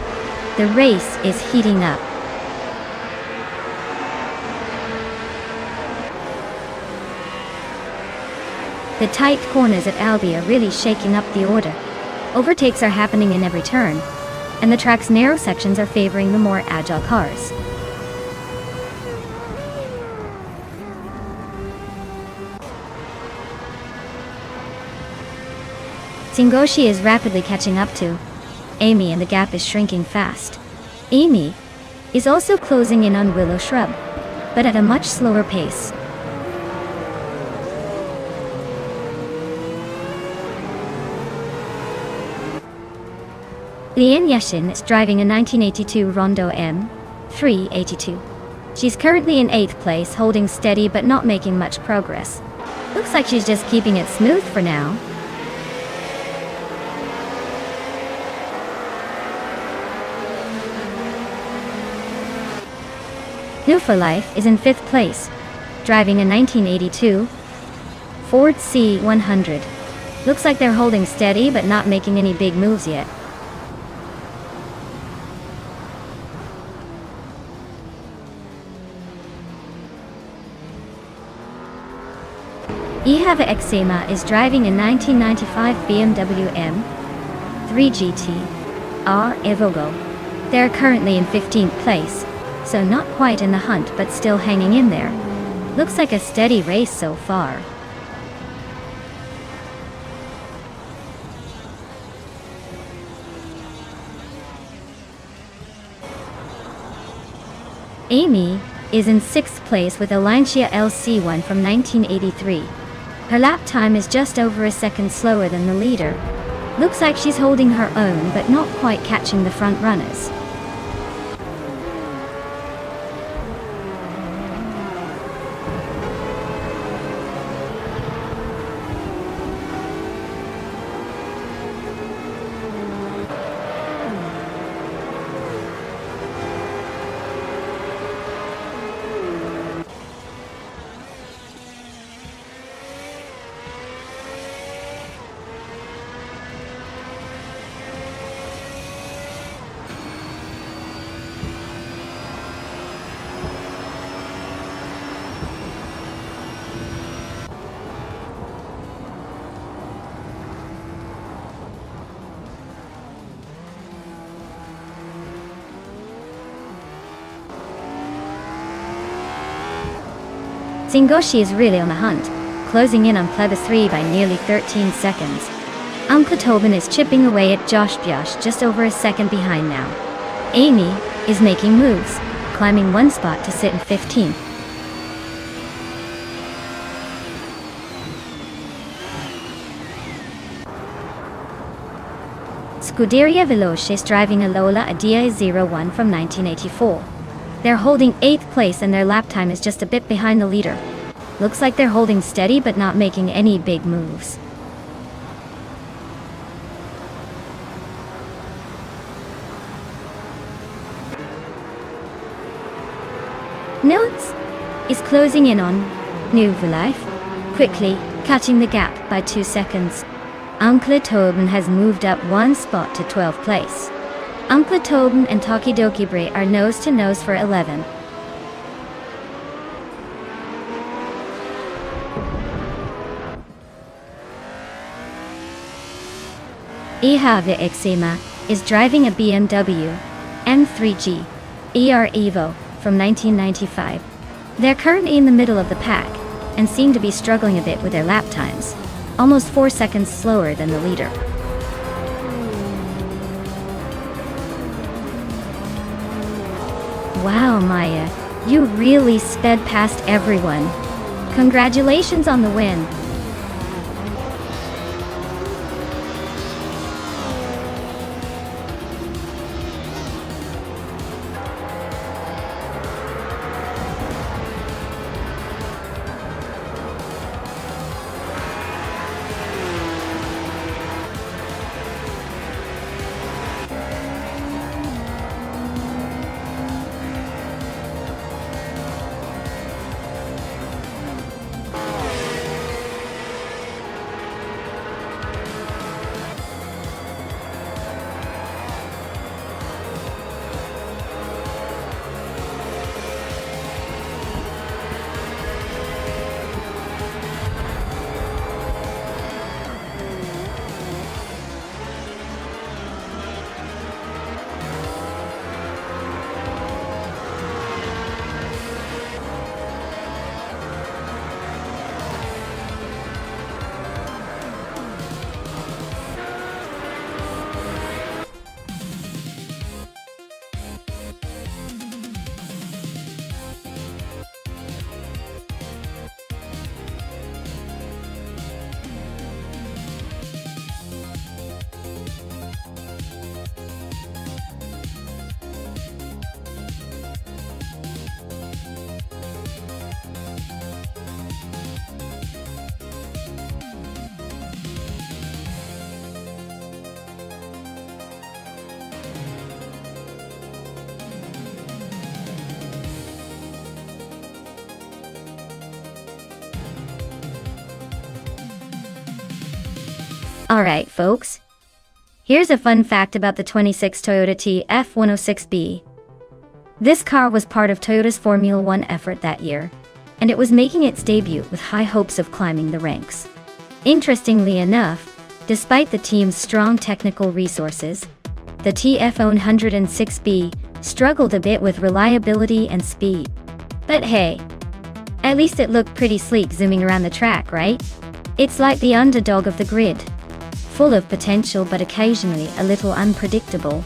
The race is heating up. The tight corners at Albi are really shaking up the order. Overtakes are happening in every turn, and the track's narrow sections are favoring the more agile cars. Singoshi is rapidly catching up to Amy, and the gap is shrinking fast. Amy is also closing in on Willow Shrub, but at a much slower pace. Lian Yashin is driving a 1982 Rondo M382. She's currently in 8th place, holding steady but not making much progress. Looks like she's just keeping it smooth for now. New for Life is in 5th place, driving a 1982 Ford C100. Looks like they're holding steady but not making any big moves yet. Ihava Exema is driving a 1995 BMW M3 GT R Evogo. They're currently in 15th place, so not quite in the hunt but still hanging in there. Looks like a steady race so far. Amy is in 6th place with a Lancia LC1 from 1983. Her lap time is just over a second slower than the leader. Looks like she's holding her own but not quite catching the front runners. Singoshi is really on the hunt, closing in on Pleba 3 by nearly 13 seconds. Uncle Tobin is chipping away at Josh Bjosh just over a second behind now. Amy is making moves, climbing one spot to sit in 15th. Scuderia Veloce is driving a Lola Adia 01 from 1984. They're holding 8th place and their lap time is just a bit behind the leader. Looks like they're holding steady but not making any big moves. Notes is closing in on New for Life, quickly cutting the gap by 2 seconds. Uncle Tobin has moved up one spot to 12th place. Uncle Tobin and Tokidoki Bray are nose to nose for 11. Ihave Exema is driving a BMW M3G ER Evo from 1995. They're currently in the middle of the pack and seem to be struggling a bit with their lap times, almost 4 seconds slower than the leader. Wow, Maya, you really sped past everyone. Congratulations on the win. Alright, folks. Here's a fun fact about the 26 Toyota TF106B. This car was part of Toyota's Formula One effort that year, and it was making its debut with high hopes of climbing the ranks. Interestingly enough, despite the team's strong technical resources, the TF106B struggled a bit with reliability and speed. But hey, at least it looked pretty sleek zooming around the track, right? It's like the underdog of the grid. Full of potential but occasionally a little unpredictable.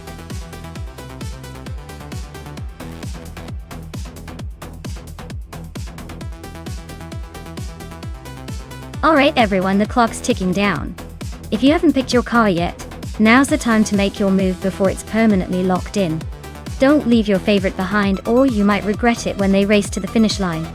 Alright everyone, the clock's ticking down. If you haven't picked your car yet, now's the time to make your move before it's permanently locked in. Don't leave your favorite behind or you might regret it when they race to the finish line.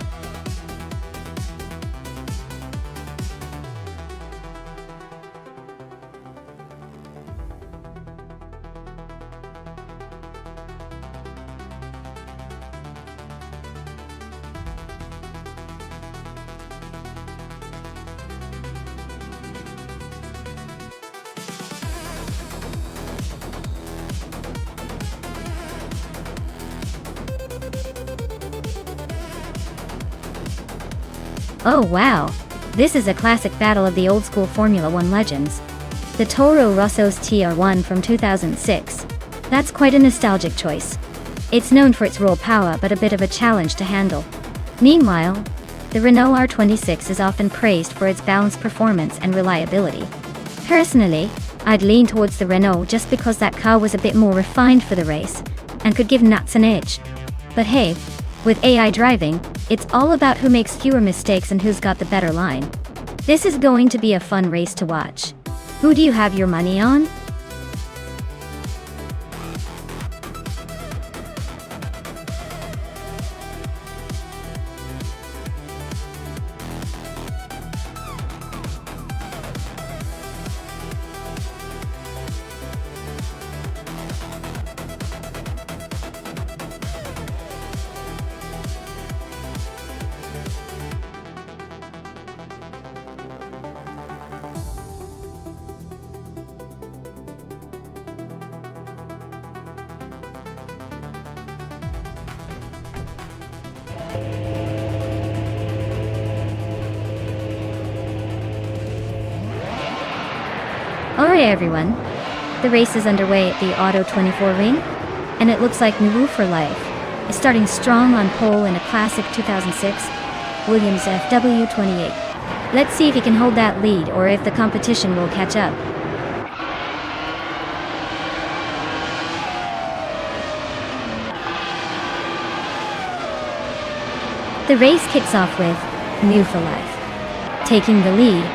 Oh wow, this is a classic battle of the old-school Formula One legends. The Toro Rosso's TR1 from 2006. That's quite a nostalgic choice. It's known for its raw power but a bit of a challenge to handle. Meanwhile, the Renault R26 is often praised for its balanced performance and reliability. Personally, I'd lean towards the Renault just because that car was a bit more refined for the race and could give nuts an edge. But hey, with AI driving, it's all about who makes fewer mistakes and who's got the better line. This is going to be a fun race to watch. Who do you have your money on? Alright everyone, the race is underway at the Auto 24 ring, and it looks like Nulu for Life is starting strong on pole in a classic 2006 Williams FW28. Let's see if he can hold that lead or if the competition will catch up. The race kicks off with New for Life taking the lead,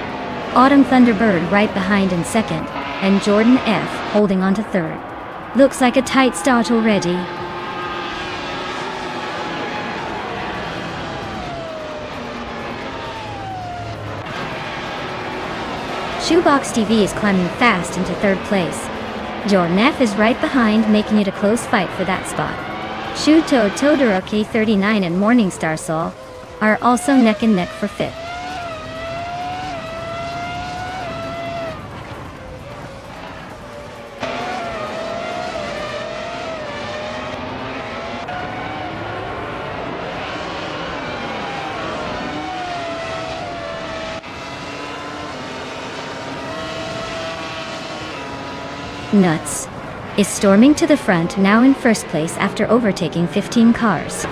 Autumn Thunderbird right behind in second, and Jordan F holding on to third. Looks like a tight start already. Shoebox TV is climbing fast into third place. Jordan F is right behind, making it a close fight for that spot. Shuto Todoroki 39 and Morningstar Sol are also neck and neck for fifth. Nuts is storming to the front, now in first place after overtaking 15 cars.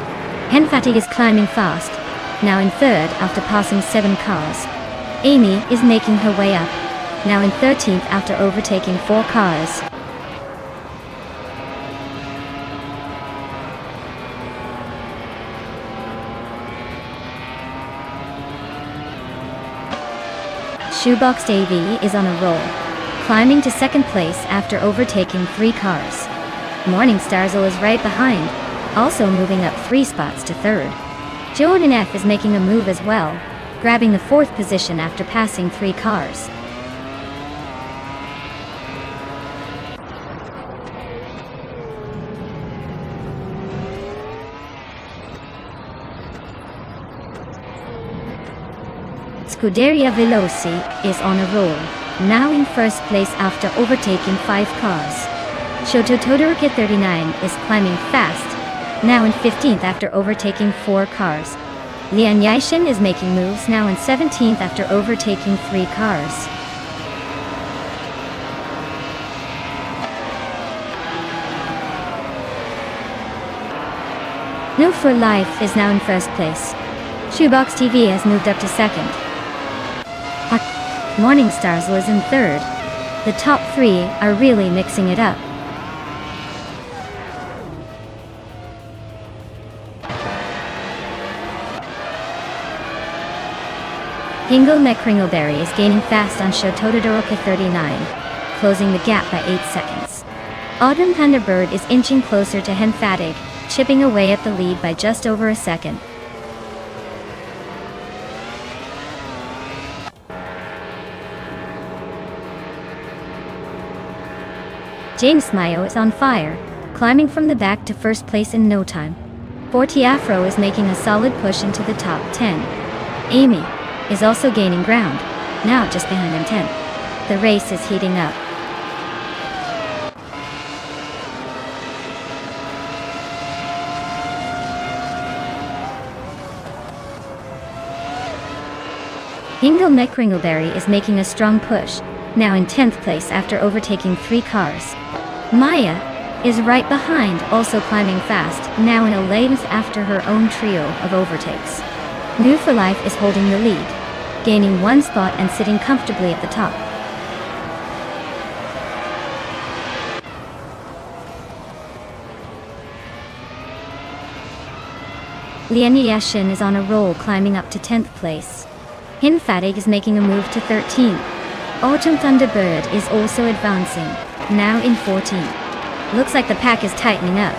Henfati is climbing fast, now in third after passing 7 cars. Amy is making her way up, now in 13th after overtaking 4 cars. Shoebox AV is on a roll, climbing to second place after overtaking 3 cars. Morningstar is right behind, also moving up 3 spots to third. Jordan F is making a move as well, grabbing the 4th position after passing 3 cars. Scuderia Veloci is on a roll, now in first place after overtaking 5 cars. Shoto Todoroki 39 is climbing fast, now in 15th after overtaking 4 cars. Lian Yaishin is making moves, now in 17th after overtaking 3 cars. No for Life is now in first place. Shoebox TV has moved up to second. Morning Stars was in third. The top 3 are really mixing it up. Hingle McCringleberry is gaining fast on Shoto Todoroki 39, closing the gap by 8 seconds. Autumn Thunderbird is inching closer to Henfatig, chipping away at the lead by just over a second. James Mayo is on fire, climbing from the back to first place in no time. Forty Afro is making a solid push into the top 10. Amy is also gaining ground, now just behind him 10. The race is heating up. Hingle McCringleberry is making a strong push, now in 10th place after overtaking 3 cars. Maya is right behind, also climbing fast, now in 11th after her own trio of overtakes. New for Life is holding the lead, gaining 1 spot and sitting comfortably at the top. Lian Yashin is on a roll, climbing up to 10th place. Hinfatig is making a move to 13. Autumn Thunderbird is also advancing, now in 14th. Looks like the pack is tightening up.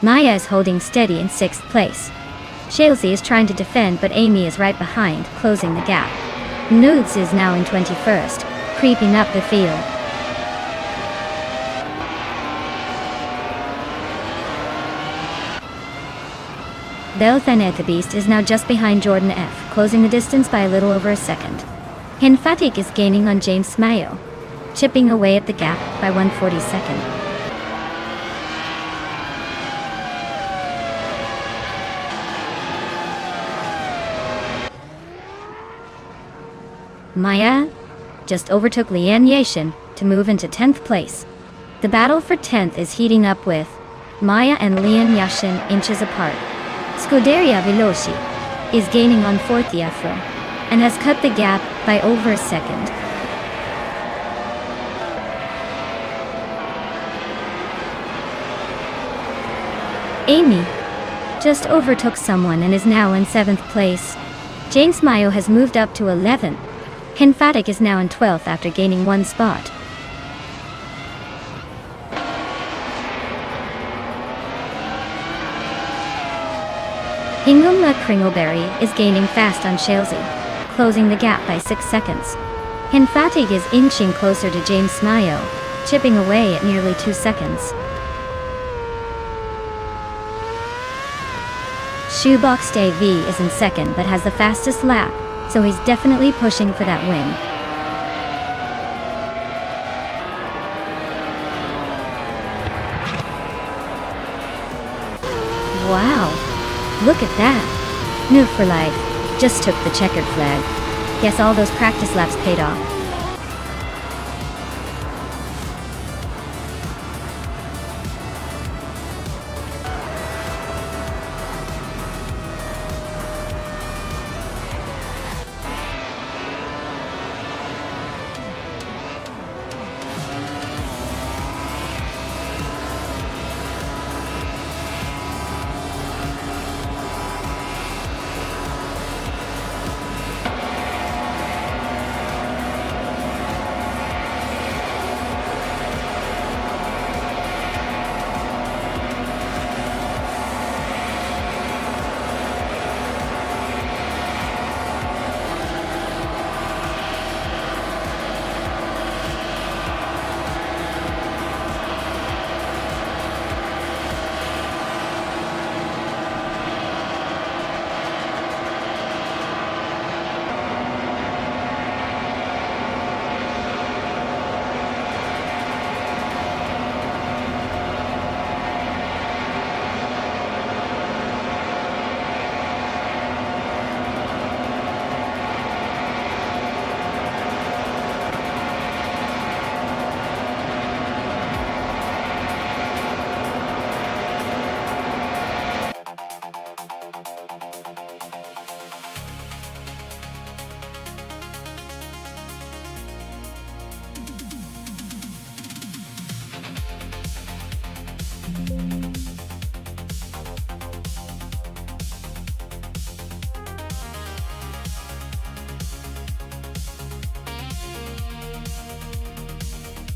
Maya is holding steady in 6th place. Shalesy is trying to defend, but Amy is right behind, closing the gap. Nudes is now in 21st, creeping up the field. Belthan the Beast is now just behind Jordan F, closing the distance by a little over a second. Hinfatig is gaining on James Mayo, chipping away at the gap by 1/42. Maya just overtook Lian Yashin to move into 10th place. The battle for 10th is heating up, with Maya and Lian Yashin inches apart. Scuderia Veloci is gaining on 4th Afro and has cut the gap by over a second. Amy just overtook someone and is now in 7th place. James Mayo has moved up to 11th. Hinfatig is now in 12th after gaining 1 spot. Hingle McCringleberry is gaining fast on Shalesy, closing the gap by 6 seconds. Hinfatig is inching closer to James Mayo, chipping away at nearly 2 seconds. Shoebox Day V is in second but has the fastest lap, so he's definitely pushing for that win. Wow! Look at that! New for Life just took the checkered flag. Guess all those practice laps paid off.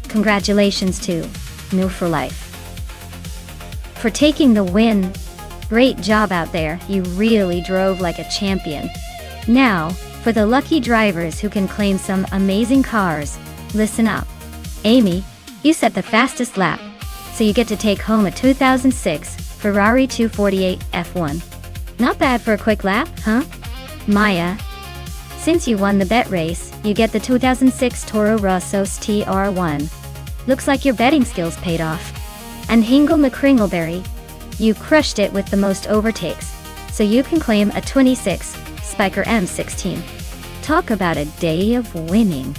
Congratulations to New for Life for taking the win. Great job out there, you really drove like a champion. Now, for the lucky drivers who can claim some amazing cars, listen up. Amy, you set the fastest lap, so you get to take home a 2006 Ferrari 248 F1. Not bad for a quick lap, huh? Maya, since you won the bet race, you get the 2006 Toro Rosso's TR1. Looks like your betting skills paid off. And Hingle McCringleberry, you crushed it with the most overtakes, so you can claim a 26 Spiker M16. Talk about a day of winning.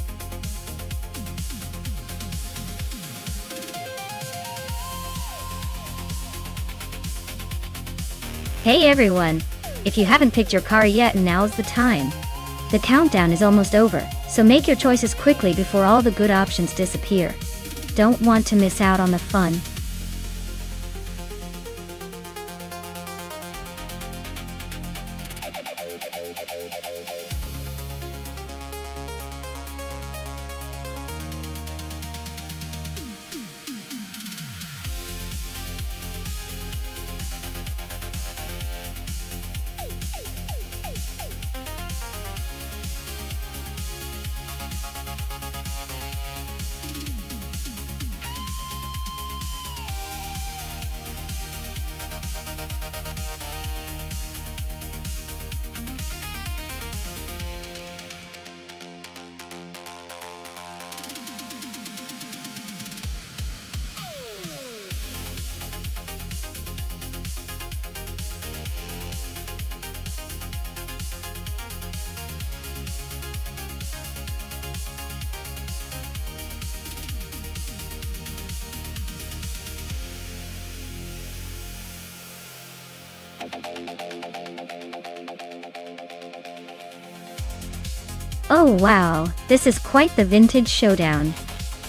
Hey everyone! If you haven't picked your car yet, now's the time. The countdown is almost over, so make your choices quickly before all the good options disappear. Don't want to miss out on the fun. Oh wow, this is quite the vintage showdown.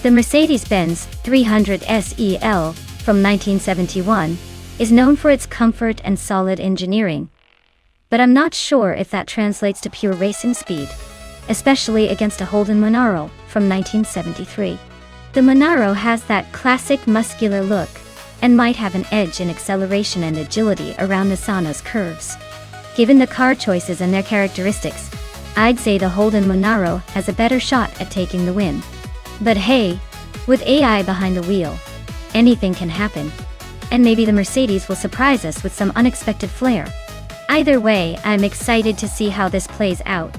The Mercedes-Benz 300 SEL from 1971 is known for its comfort and solid engineering. But I'm not sure if that translates to pure racing speed, especially against a Holden Monaro from 1973. The Monaro has that classic muscular look and might have an edge in acceleration and agility around Nissan's curves. Given the car choices and their characteristics, I'd say the Holden Monaro has a better shot at taking the win. But hey, with AI behind the wheel, anything can happen. And maybe the Mercedes will surprise us with some unexpected flair. Either way, I'm excited to see how this plays out.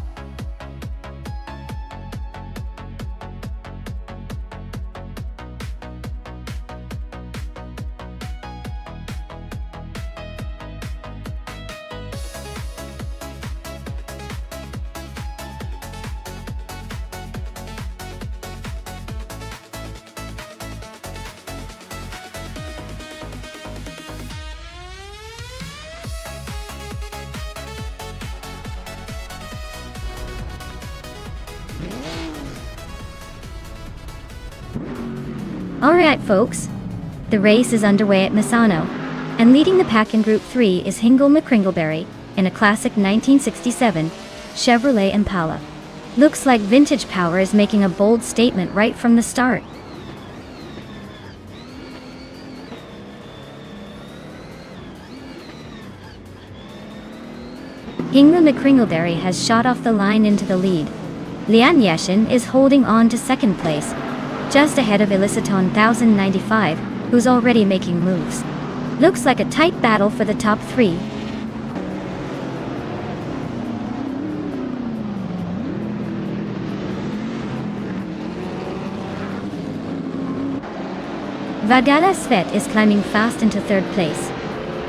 Alright folks, the race is underway at Misano, and leading the pack in Group 3 is Hingle McCringleberry in a classic 1967 Chevrolet Impala. Looks like vintage power is making a bold statement right from the start. Hingle McCringleberry has shot off the line into the lead. Lian Yeshin is holding on to second place, just ahead of Eliciton 1095, who's already making moves. Looks like a tight battle for the top three. Vagala Svet is climbing fast into third place.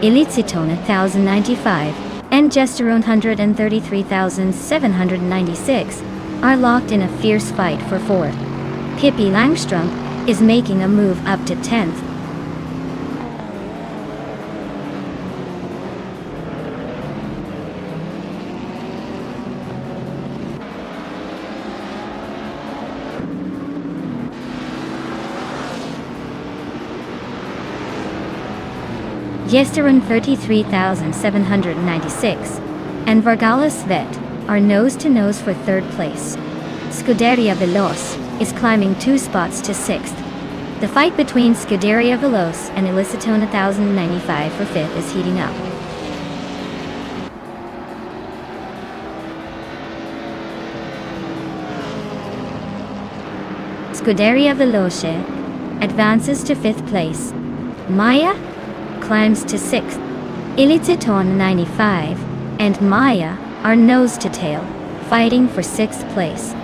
Eliciton 1095 and Gesterone 133,796 are locked in a fierce fight for fourth. Pippi Langstrom is making a move up to 10th. Yesterin 33,796 and Vargala Svet are nose-to-nose for third place. Scuderia Veloz is climbing 2 spots to 6th. The fight between Scuderia Veloce and Elicitone 1095 for 5th is heating up. Scuderia Veloce advances to 5th place. Maya climbs to 6th. Elicitone 95 and Maya are nose to tail, fighting for 6th place.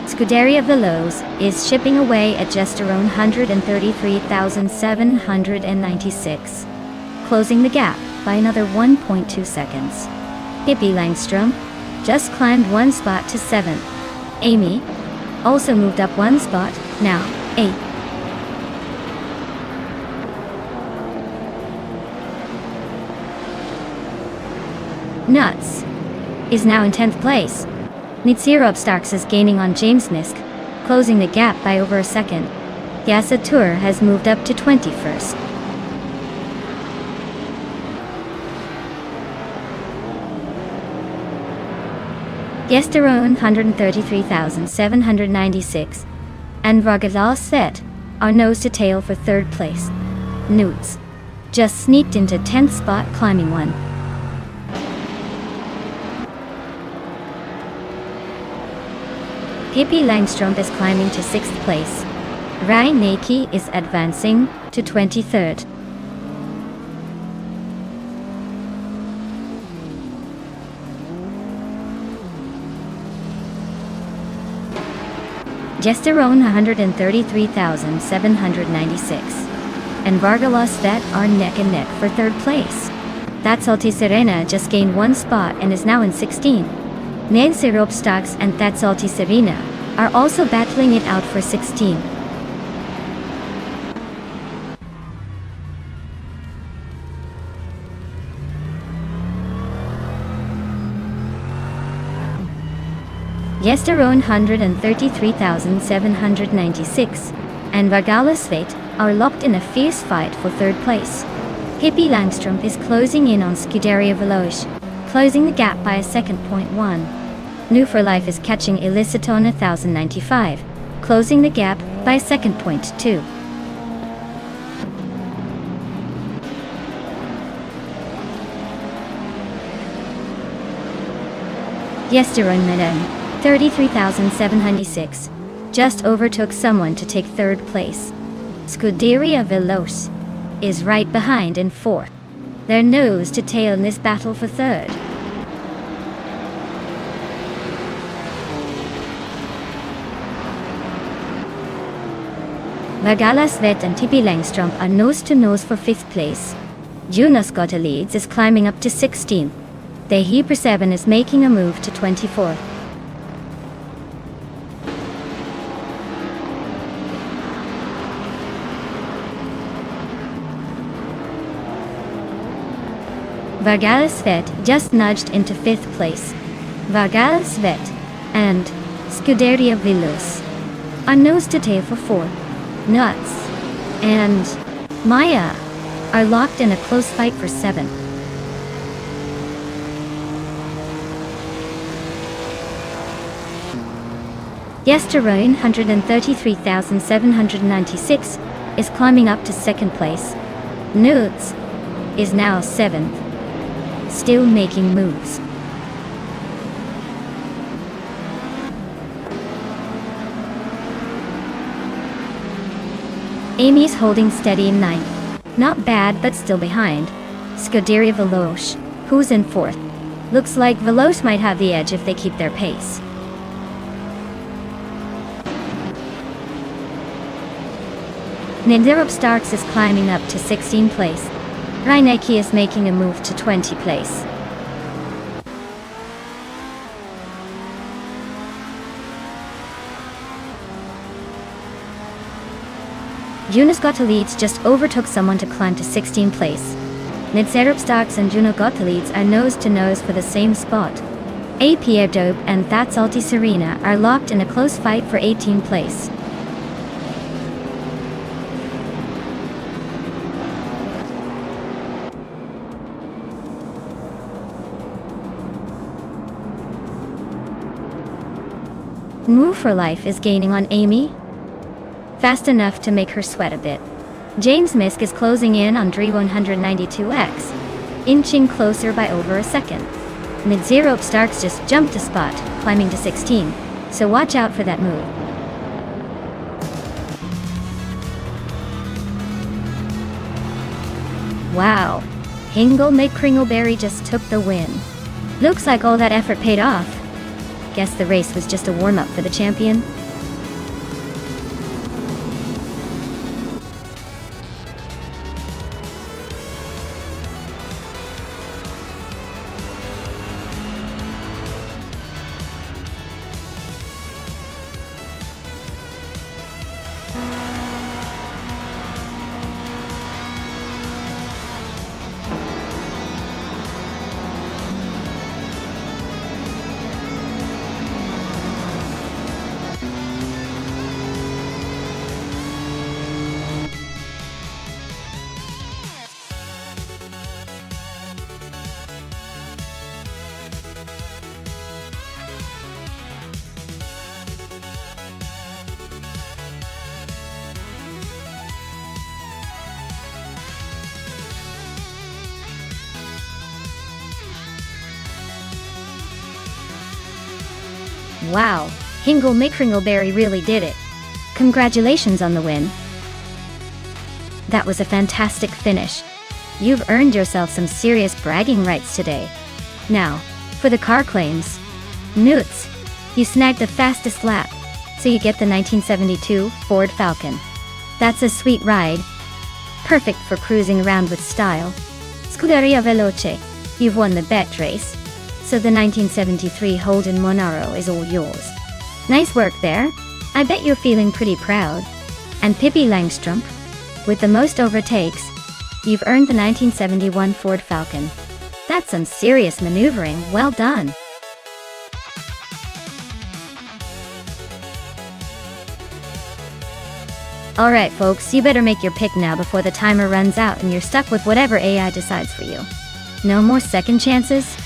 Scuderia Veloce is chipping away at just around 133,796, closing the gap by another 1.2 seconds. Pippi Langstrom just climbed 1 spot to 7th. Amy also moved up 1 spot, now 8th. Nuts is now in 10th place. Nitsyrup Starks is gaining on James Nisk, closing the gap by over a second. Yasa Tour has moved up to 21st. Yesterone 133,796 and Vargalas Set are nose to tail for 3rd place. Newts just sneaked into 10th spot, climbing 1. Pippi Langstrom is climbing to 6th place. Rai Naki is advancing to 23rd. Gesterone 133,796 and Vargalas Vet are neck and neck for 3rd place. That's Alti Serena just gained 1 spot and is now in 16. Nitsyrup Starks and That's Alti Serena are also battling it out for 16. Yesterone 133,796 and Vargalas Fate are locked in a fierce fight for 3rd place. Pippi Langstrom is closing in on Scuderia Veloce, closing the gap by a second. 1. New for Life is catching Elicitone 1095, closing the gap by a second. 2. Yesterone Madame 33,706 just overtook someone to take 3rd place. Scuderia Veloce is right behind in 4th. They're nose to tail in this battle for 3rd. Vargalas Vet and Pippi Langstrom are nose to nose for 5th place. Jonas Gottlieb is climbing up to 16th. The Hebrew 7 is making a move to 24th. Vargalas Vet just nudged into 5th place. Vargalas Vet and Scuderia Veloce are nose to tail for 4th. Nuts and Maya are locked in a close fight for 7th. Yesterone 133,796 is climbing up to 2nd place. Nudes is now 7th, still making moves. Amy's holding steady in 9th. Not bad, but still behind Scuderia Veloce, who's in 4th. Looks like Veloce might have the edge if they keep their pace. Nitsyrup Starks is climbing up to 16th place. Reineke is making a move to 20th place. Jonas Gottlieb just overtook someone to climb to 16th place. Nitsyrup Starks and Juno Gottlieb are nose to nose for the same spot. A. Pierre Dope and That's Alti Serena are locked in a close fight for 18th place. Move for Life is gaining on Amy. Fast enough to make her sweat a bit. James Misk is closing in on Dre 192X, inching closer by over a second. Mid-Zero Starks just jumped a spot, climbing to 16, so watch out for that move. Wow, Hingle McCringleberry just took the win. Looks like all that effort paid off. Guess the race was just a warm-up for the champion. Wow, Hingle McCringleberry really did it. Congratulations on the win. That was a fantastic finish. You've earned yourself some serious bragging rights today. Now, for the car claims. Newts, you snagged the fastest lap, so you get the 1972 Ford Falcon. That's a sweet ride. Perfect for cruising around with style. Scuderia Veloce, you've won the bet race, so the 1973 Holden Monaro is all yours. Nice work there. I bet you're feeling pretty proud. And Pippi Langstrup, with the most overtakes, you've earned the 1971 Ford Falcon. That's some serious maneuvering, well done. Alright folks, you better make your pick now before the timer runs out and you're stuck with whatever AI decides for you. No more second chances?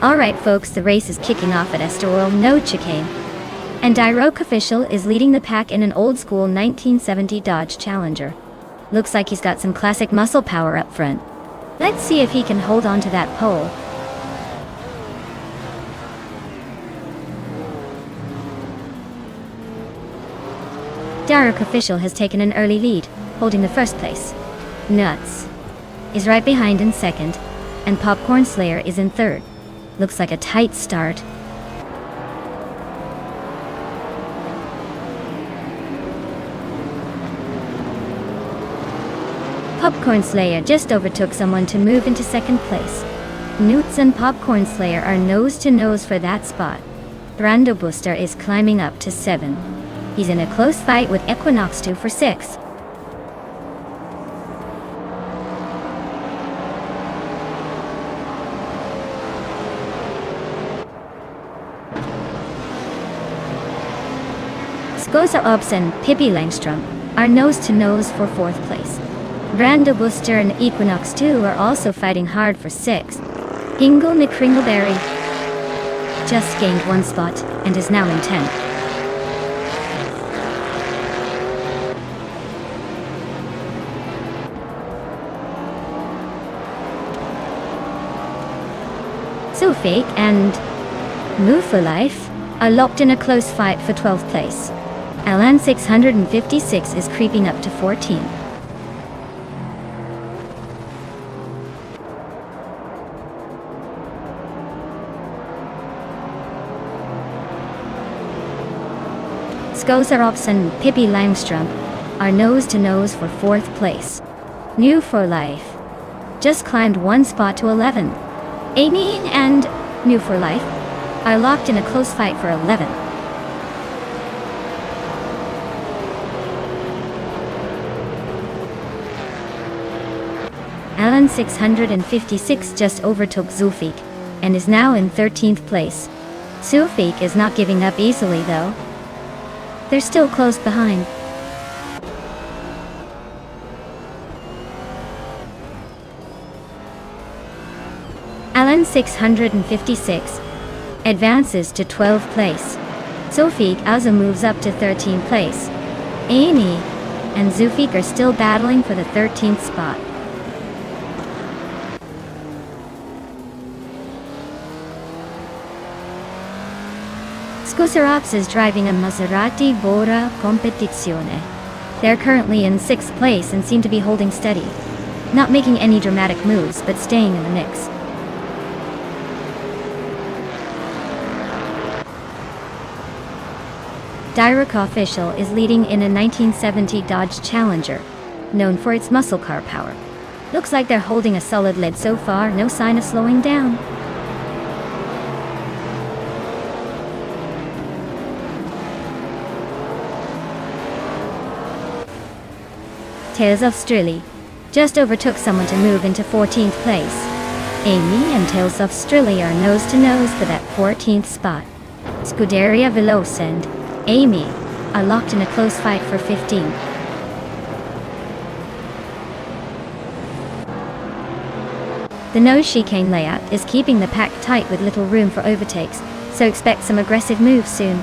Alright folks, the race is kicking off at Estoril, no chicane. And Diroke Official is leading the pack in an old-school 1970 Dodge Challenger. Looks like he's got some classic muscle power up front. Let's see if he can hold on to that pole. Diroke Official has taken an early lead, holding the first place. Nuts is right behind in second, and Popcorn Slayer is in third. Looks like a tight start. Popcorn Slayer just overtook someone to move into second place. Newts and Popcorn Slayer are nose to nose for that spot. Brando Booster is climbing up to 7. He's in a close fight with Equinox 2 for 6. Skoza Obs and Pippi Langstrom are nose to nose for 4th place. Brando Booster and Equinox 2 are also fighting hard for 6th. Hingle McCringleberry just gained 1 spot and is now in 10th. Sufik and Move for Life are locked in a close fight for 12th place. LN 656 is creeping up to 14th. Skozarops and Pippi Langstrom are nose to nose for 4th place. New for Life just climbed 1 spot to 11. Amy and New for Life are locked in a close fight for 11. Alan 656 just overtook Zulfik and is now in 13th place. Zulfik is not giving up easily though. They're still close behind. Alan 656 advances to 12th place. Zulfik also moves up to 13th place. Amy and Zulfik are still battling for the 13th spot. Skozarops is driving a Maserati Bora Competizione. They're currently in 6th place and seem to be holding steady. Not making any dramatic moves, but staying in the mix. Diroke Official is leading in a 1970 Dodge Challenger, known for its muscle car power. Looks like they're holding a solid lead so far, no sign of slowing down. Tales of Strilly just overtook someone to move into 14th place. Amy and Tales of Strilly are nose to nose for that 14th spot. Scuderia Veloce and Amy are locked in a close fight for 15. The nose chicane layout is keeping the pack tight with little room for overtakes, so expect some aggressive moves soon.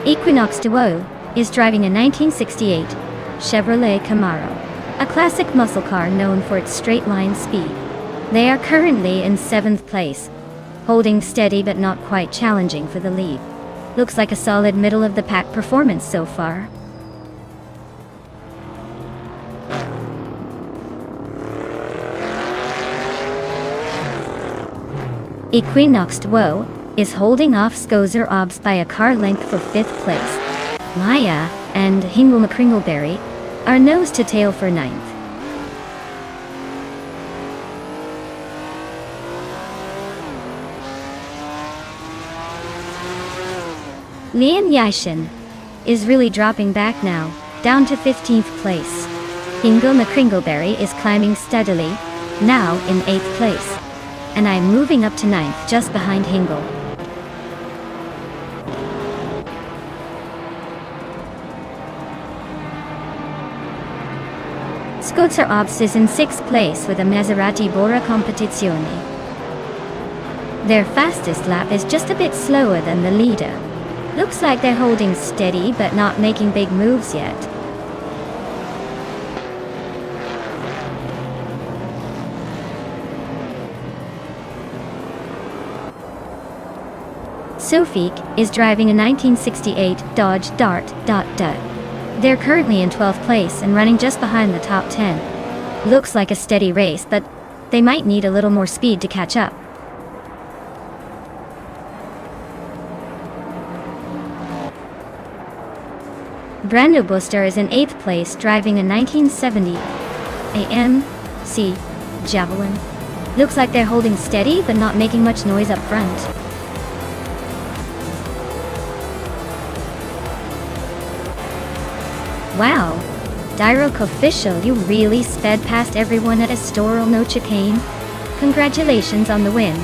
Equinox Duo is driving a 1968 Chevrolet Camaro, a classic muscle car known for its straight-line speed. They are currently in 7th place, holding steady but not quite challenging for the lead. Looks like a solid middle-of-the-pack performance so far. Equinox Duo is holding off Skozer Obs by a car length for 5th place. Maya and Hingle McCringleberry are nose to tail for 9th. Lian Yashin is really dropping back now, down to 15th place. Hingle McCringleberry is climbing steadily, now in 8th place. And I'm moving up to 9th just behind Hingle. Scozzer Obst is in 6th place with a Maserati Bora Competizione. Their fastest lap is just a bit slower than the leader. Looks like they're holding steady but not making big moves yet. Sofik is driving a 1968 Dodge Dart. They're currently in 12th place and running just behind the top 10. Looks like a steady race, but they might need a little more speed to catch up. Brando Buster is in 8th place driving a 1970 AMC Javelin. Looks like they're holding steady but not making much noise up front. Wow, Dyrock official, you really sped past everyone at Estoril no chicane. Congratulations on the win.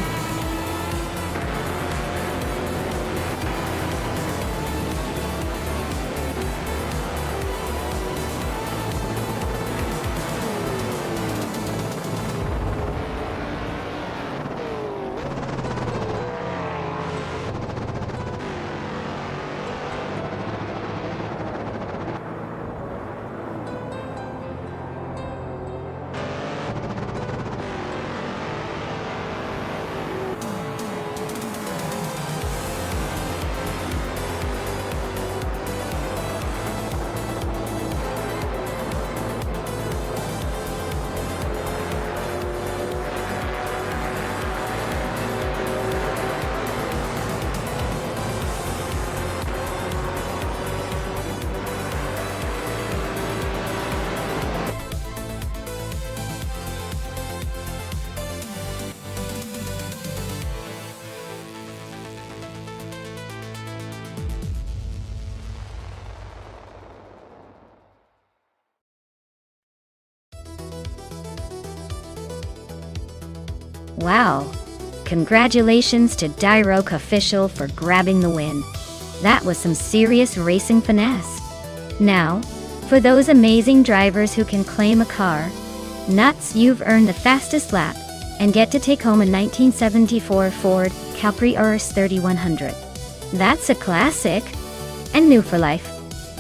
Wow. Congratulations to Dyrock official for grabbing the win. That was some serious racing finesse. Now, for those amazing drivers who can claim a car, nuts, you've earned the fastest lap and get to take home a 1974 Ford Capri RS 3100. That's a classic. And new for life.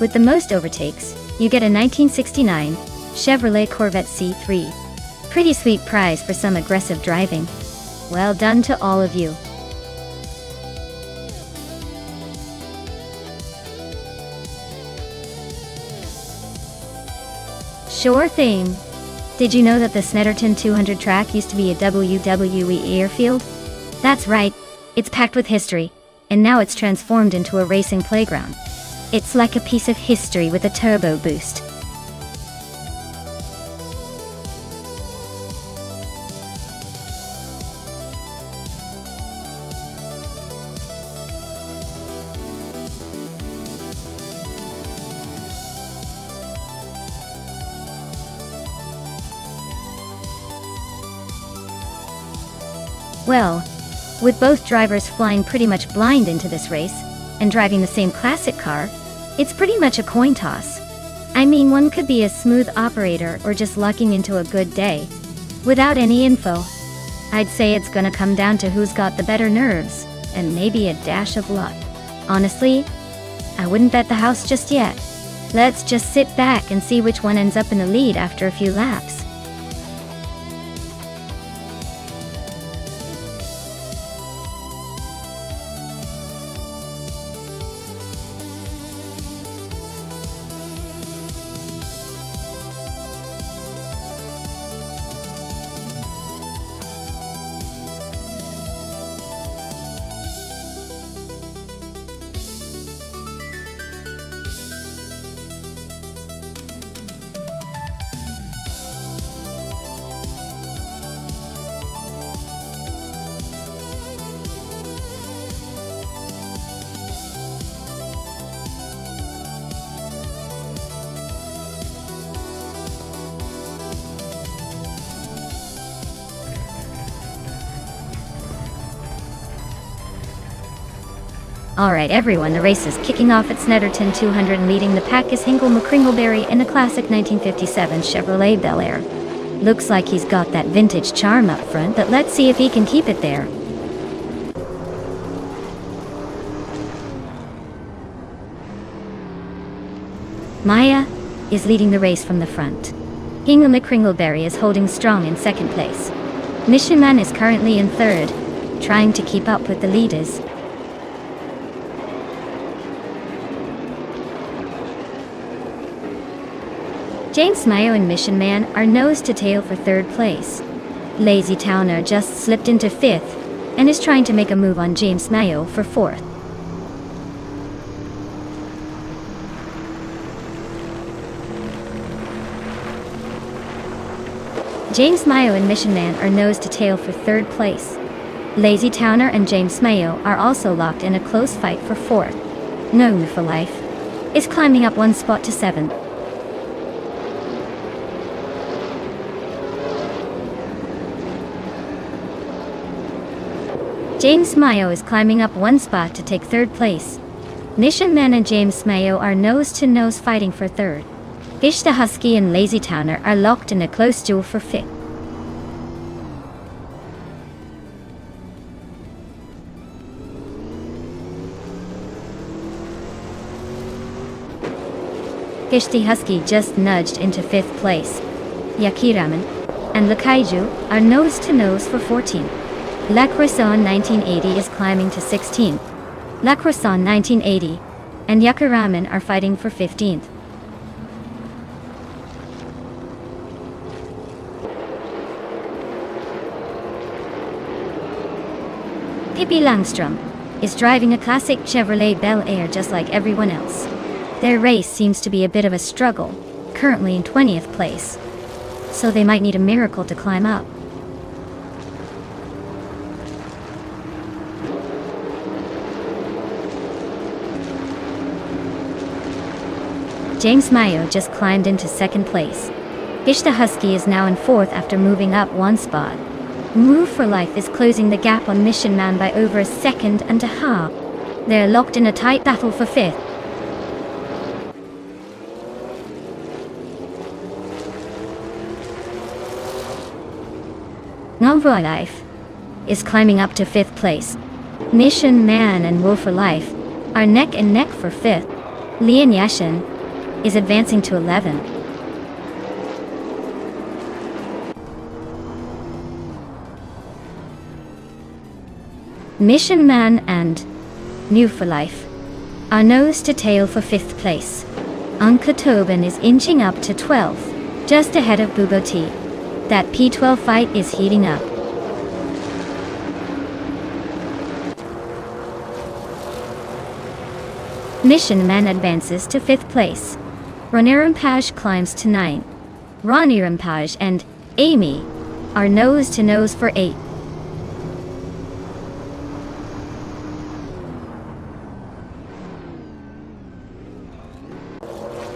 With the most overtakes, you get a 1969 Chevrolet Corvette C3. Pretty sweet prize for some aggressive driving. Well done to all of you. Sure thing. Did you know that the Snetterton 200 track used to be a WWE airfield? That's right, it's packed with history, and now it's transformed into a racing playground. It's like a piece of history with a turbo boost. Well, with both drivers flying pretty much blind into this race, and driving the same classic car, it's pretty much a coin toss. I mean, one could be a smooth operator or just lucking into a good day. Without any info, I'd say it's gonna come down to who's got the better nerves, and maybe a dash of luck. Honestly, I wouldn't bet the house just yet. Let's just sit back and see which one ends up in the lead after a few laps. Alright everyone, the race is kicking off at Snetterton 200 and leading the pack is Hinkle McCringleberry in a classic 1957 Chevrolet Bel Air. Looks like he's got that vintage charm up front, but let's see if he can keep it there. Maya is leading the race from the front. Hinkle McCringleberry is holding strong in second place. Mission Man is currently in third, trying to keep up with the leaders. James Mayo and Mission Man are nose to tail for third place. Lazy Towner just slipped into fifth and is trying to make a move on James Mayo for fourth. James Mayo and Mission Man are nose to tail for third place. Lazy Towner and James Mayo are also locked in a close fight for fourth. Known for Life is climbing up one spot to seventh. James Mayo is climbing up one spot to take third place. Mission Man and James Mayo are nose to nose fighting for third. Fish the Husky and Lazy Towner are locked in a close duel for fifth. Fish the Husky just nudged into fifth place. Yakiramen and Lakaiju are nose to nose for 14th. La Croissant 1980 is climbing to 16th. La Croissant 1980 and Yakiramen are fighting for 15th. Pippi Langstrom is driving a classic Chevrolet Bel Air just like everyone else. Their race seems to be a bit of a struggle, currently in 20th place. So they might need a miracle to climb up. James Mayo just climbed into second place. Fish the Husky is now in fourth after moving up one spot. Move for Life is closing the gap on Mission Man by over a second and a half. They're locked in a tight battle for fifth. Move for Life is climbing up to fifth place. Mission Man and Move for Life are neck and neck for fifth. Lian Yashin is advancing to 11th. Mission Man and New for Life are nose to tail for 5th place. Uncle Tobin is inching up to 12th, just ahead of Bubo T. That P12 fight is heating up. Mission Man advances to 5th place. Ronirampage climbs to 9th. Ronirampage and Amy are nose to nose for 8th.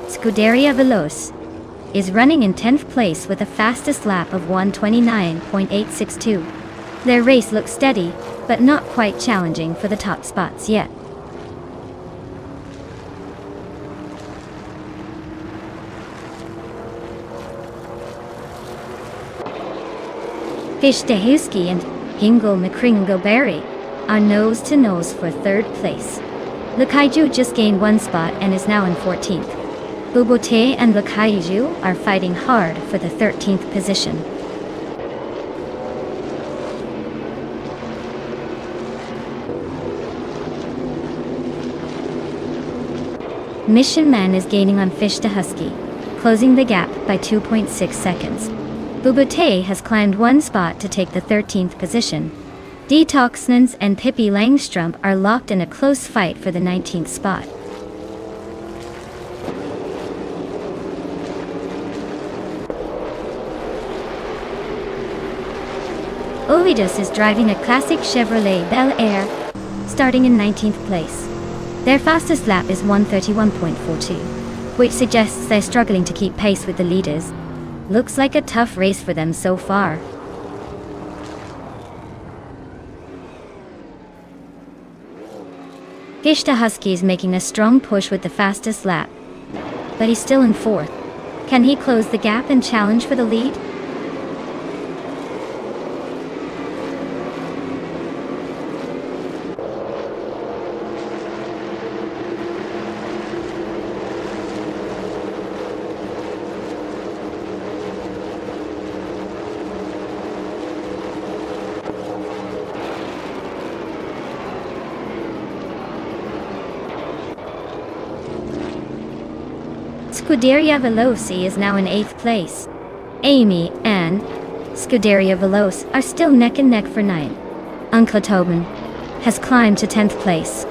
Scuderia Veloce is running in 10th place with a fastest lap of 1:29.862. Their race looks steady, but not quite challenging for the top spots yet. Fish the Husky and Hinkle McCringleberry are nose to nose for 3rd place. Lakaiju just gained one spot and is now in 14th. Bubote and Lakaiju are fighting hard for the 13th position. Mission Man is gaining on Fish the Husky, closing the gap by 2.6 seconds. Bubote has climbed one spot to take the 13th position. Detoxnans and Pippi Langstrom are locked in a close fight for the 19th spot. Ovidus is driving a classic Chevrolet Bel Air, starting in 19th place. Their fastest lap is 1:31.42, which suggests they're struggling to keep pace with the leaders. Looks like a tough race for them so far. Gishta Husky is making a strong push with the fastest lap. But he's still in fourth. Can he close the gap and challenge for the lead? Scuderia Veloci is now in 8th place. Amy and Scuderia Veloce are still neck and neck for 9th. Uncle Tobin has climbed to 10th place.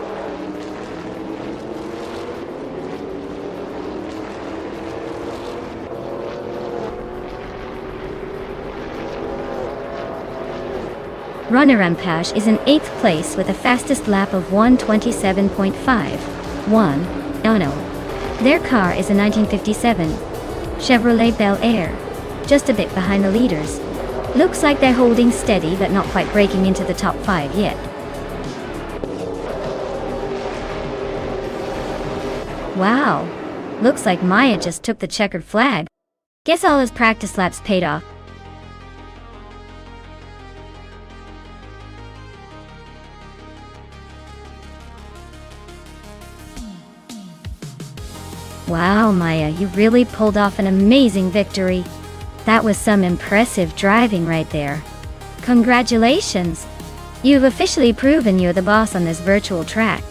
Runner Rampage is in 8th place with a fastest lap of 1:27.51. Oh no. Their car is a 1957 Chevrolet Bel Air, just a bit behind the leaders. Looks like they're holding steady but not quite breaking into the top 5 yet. Wow, looks like Maya just took the checkered flag. Guess all his practice laps paid off. Wow, Maya, you really pulled off an amazing victory. That was some impressive driving right there. Congratulations! You've officially proven you're the boss on this virtual track.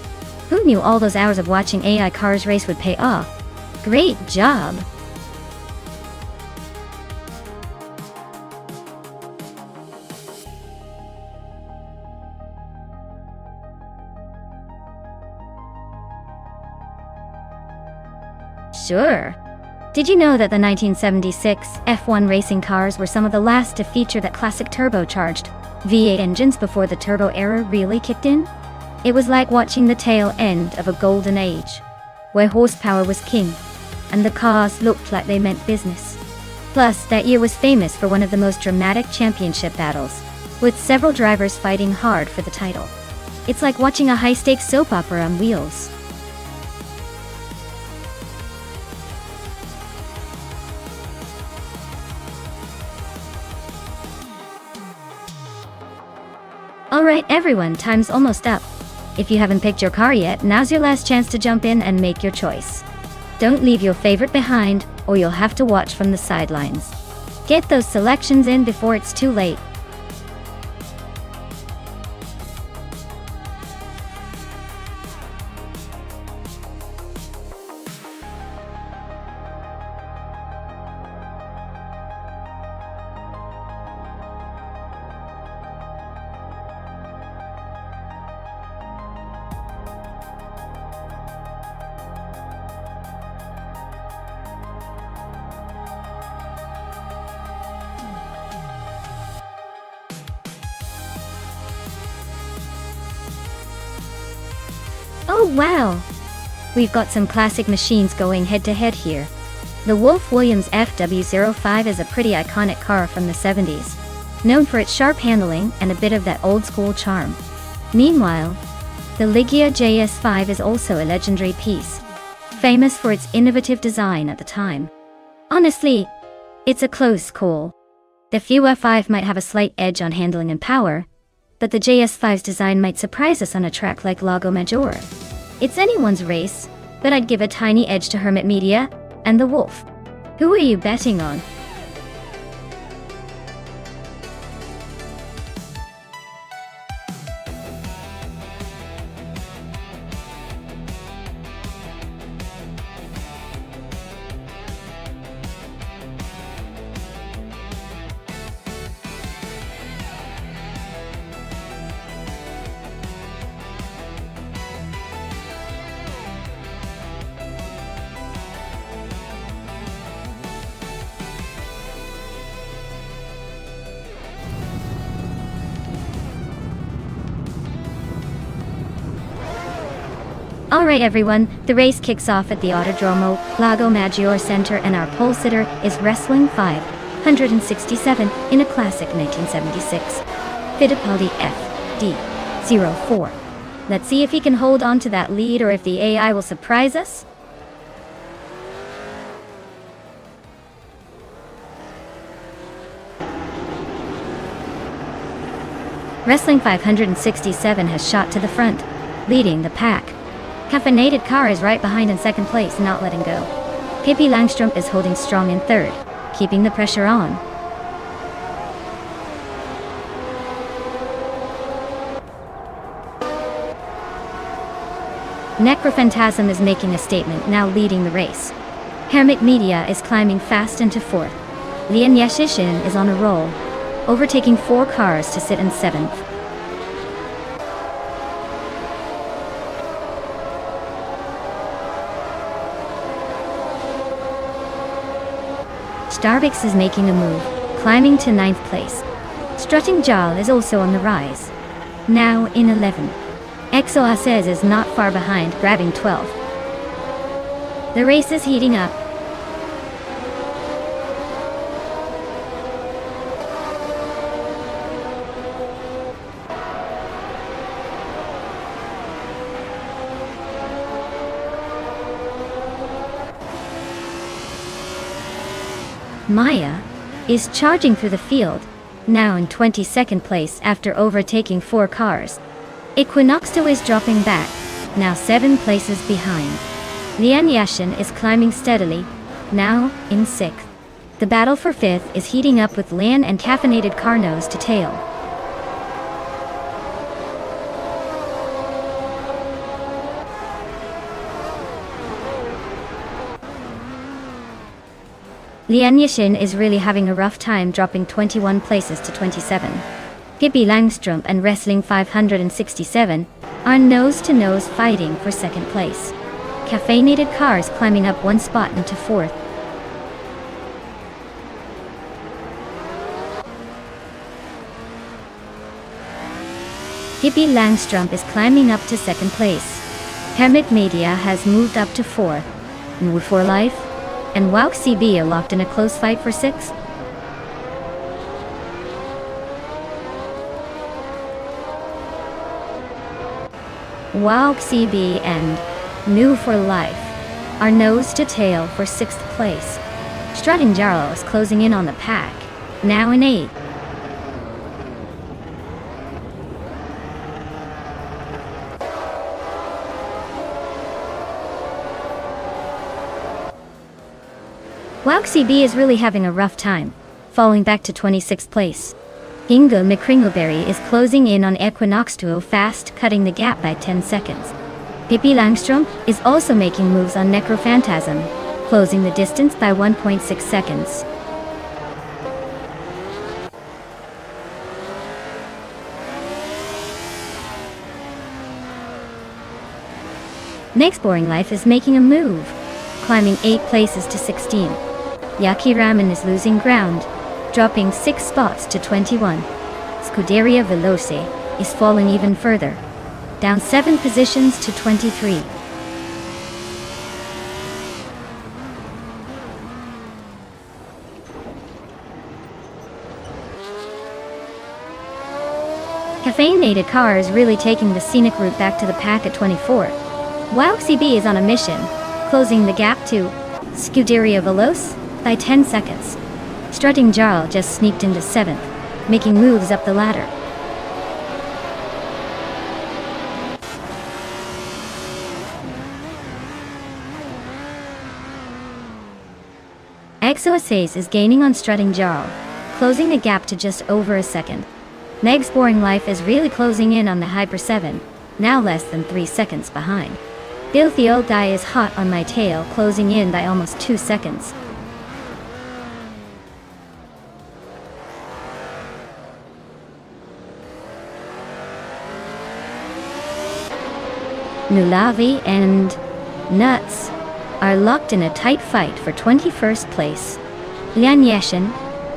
Who knew all those hours of watching AI cars race would pay off? Great job! Sure. Did you know that the 1976 F1 racing cars were some of the last to feature that classic turbocharged V8 engines before the turbo era really kicked in? It was like watching the tail end of a golden age, where horsepower was king, and the cars looked like they meant business. Plus, that year was famous for one of the most dramatic championship battles, with several drivers fighting hard for the title. It's like watching a high-stakes soap opera on wheels. Alright everyone, time's almost up. If you haven't picked your car yet, now's your last chance to jump in and make your choice. Don't leave your favorite behind, or you'll have to watch from the sidelines. Get those selections in before it's too late. Oh wow! We've got some classic machines going head-to-head here. The Wolf-Williams FW05 is a pretty iconic car from the 70s, known for its sharp handling and a bit of that old-school charm. Meanwhile, the Ligia JS5 is also a legendary piece, famous for its innovative design at the time. Honestly, it's a close call. The FW5 might have a slight edge on handling and power, but the JS5's design might surprise us on a track like Lago Maggiore. It's anyone's race, but I'd give a tiny edge to Hermit Media and the Wolf. Who are you betting on? Alright everyone, the race kicks off at the Autodromo Lago Maggiore Center and our pole sitter is Wrestling 567 in a classic 1976 Fittipaldi FD04. Let's see if he can hold on to that lead or if the AI will surprise us. Wrestling 567 has shot to the front, leading the pack. Caffeinated Car is right behind in second place, not letting go. Pippi Langstrup is holding strong in third, keeping the pressure on. Necrophantasm is making a statement, now leading the race. Hermit Media is climbing fast into fourth. Lian Yashishin is on a roll, overtaking 4 cars to sit in 7th. Starbix is making a move, climbing to 9th place. Strutting Jal is also on the rise, now in 11th. Exoaces is not far behind, grabbing 12th. The race is heating up. Maya is charging through the field, now in 22nd place after overtaking 4 cars. Equinox2 is dropping back, now 7 places behind. Lian Yashin is climbing steadily, now in 6th. The battle for 5th is heating up with Lian and Caffeinated Car nose to tail. Lian Yashin is really having a rough time, dropping 21 places to 27. Pippi Langstrup and Wrestling 567 are nose-to-nose fighting for second place. Caffeinated Cars climbing up 1 spot into 4th. Pippi Langstrup is climbing up to 2nd place. Hermit Media has moved up to 4th. Move for Life and Wow CB are locked in a close fight for 6th. Wow CB and New for Life are nose to tail for 6th place. Strutting Jarl is closing in on the pack, now in 8th. Wow CB is really having a rough time, falling back to 26th place. Ingo McCringleberry is closing in on Equinox2 fast, cutting the gap by 10 seconds. Pippi Langstrup is also making moves on Necrophantasm, closing the distance by 1.6 seconds. Next Boring Life is making a move, climbing 8 places to 16. Yaki Ramen is losing ground, dropping 6 spots to 21. Scuderia Veloce is falling even further, down 7 positions to 23. Caffeinated Car is really taking the scenic route back to the pack at 24. Wow CB is on a mission, closing the gap to Scuderia Veloce by 10 seconds. Strutting Jarl just sneaked into 7th, making moves up the ladder. Exoaces is gaining on Strutting Jarl, closing the gap to just over a second. Meg's Boring Life is really closing in on the Hyper 7, now less than 3 seconds behind. Filthy Old Guy is hot on my tail, closing in by almost 2 seconds. Nulavi and Nuts are locked in a tight fight for 21st place. Lian Yashin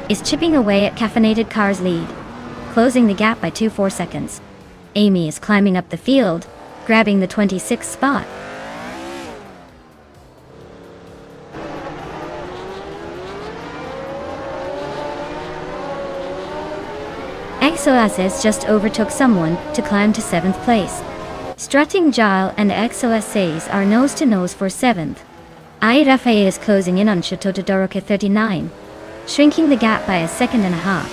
is chipping away at Caffeinated Car's lead, closing the gap by 2.4 seconds. Amy is climbing up the field, grabbing the 26th spot. Exoasis just overtook someone to climb to 7th place. Strutting Gile and XOSAs are nose-to-nose for 7th. IRFA is closing in on Chateau de Doroca 39, shrinking the gap by a second and a half.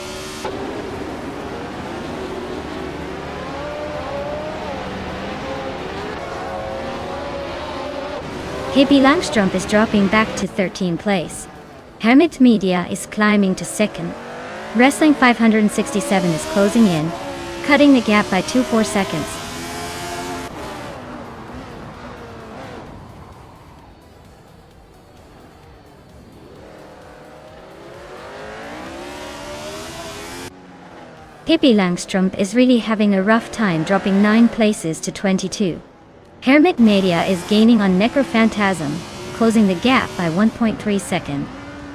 Hippie Langstrump is dropping back to 13th place. Hermit Media is climbing to 2nd. Wrestling 567 is closing in, cutting the gap by 2.4 seconds. Hippie Langstrump is really having a rough time, dropping 9 places to 22. Hermit Media is gaining on Necrophantasm, closing the gap by 1.3 seconds.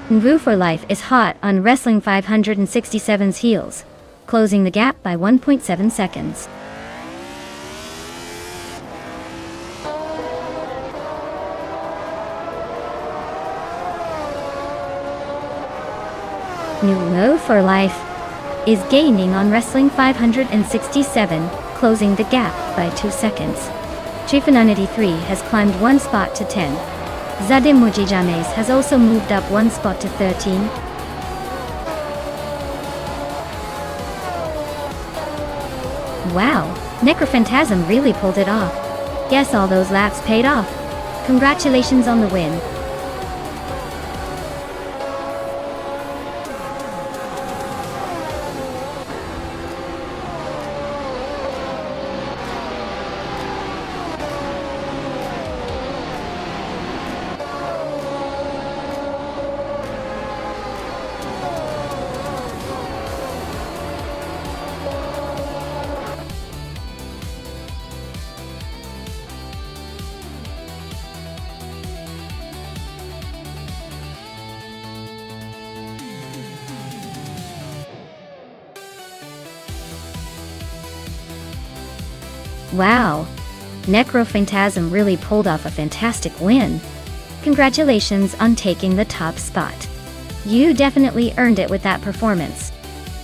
Nvu for Life is hot on Wrestling 567's heels, closing the gap by 1.7 seconds. New Low for Life is gaining on Wrestling 567, closing the gap by 2 seconds. Chifanunity 3 has climbed 1 spot to 10. Zadim Mujijames has also moved up 1 spot to 13. Wow, Necrophantasm really pulled it off. Guess all those laps paid off. Congratulations on the win. Wow, Necrophantasm really pulled off a fantastic win. Congratulations on taking the top spot. You definitely earned it with that performance.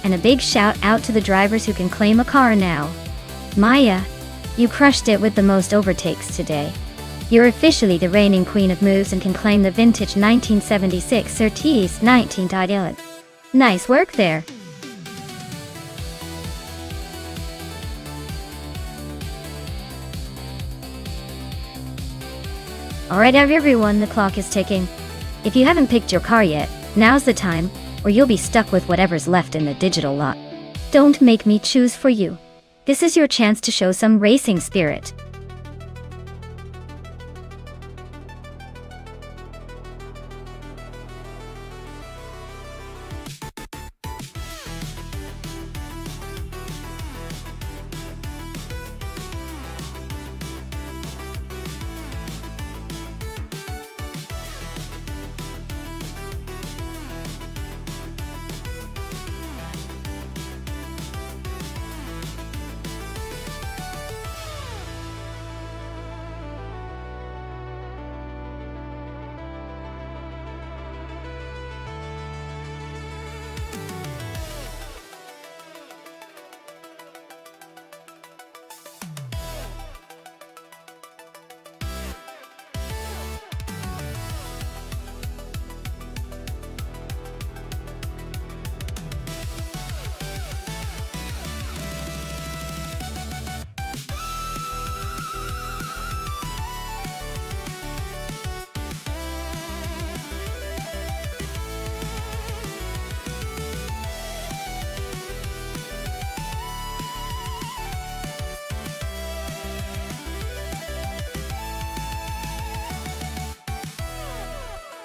And a big shout out to the drivers who can claim a car now. Maya, you crushed it with the most overtakes today. You're officially the reigning queen of moves and can claim the vintage 1976 Surtees 19. Nice work there. Alright everyone, the clock is ticking. If you haven't picked your car yet, now's the time, or you'll be stuck with whatever's left in the digital lot. Don't make me choose for you. This is your chance to show some racing spirit.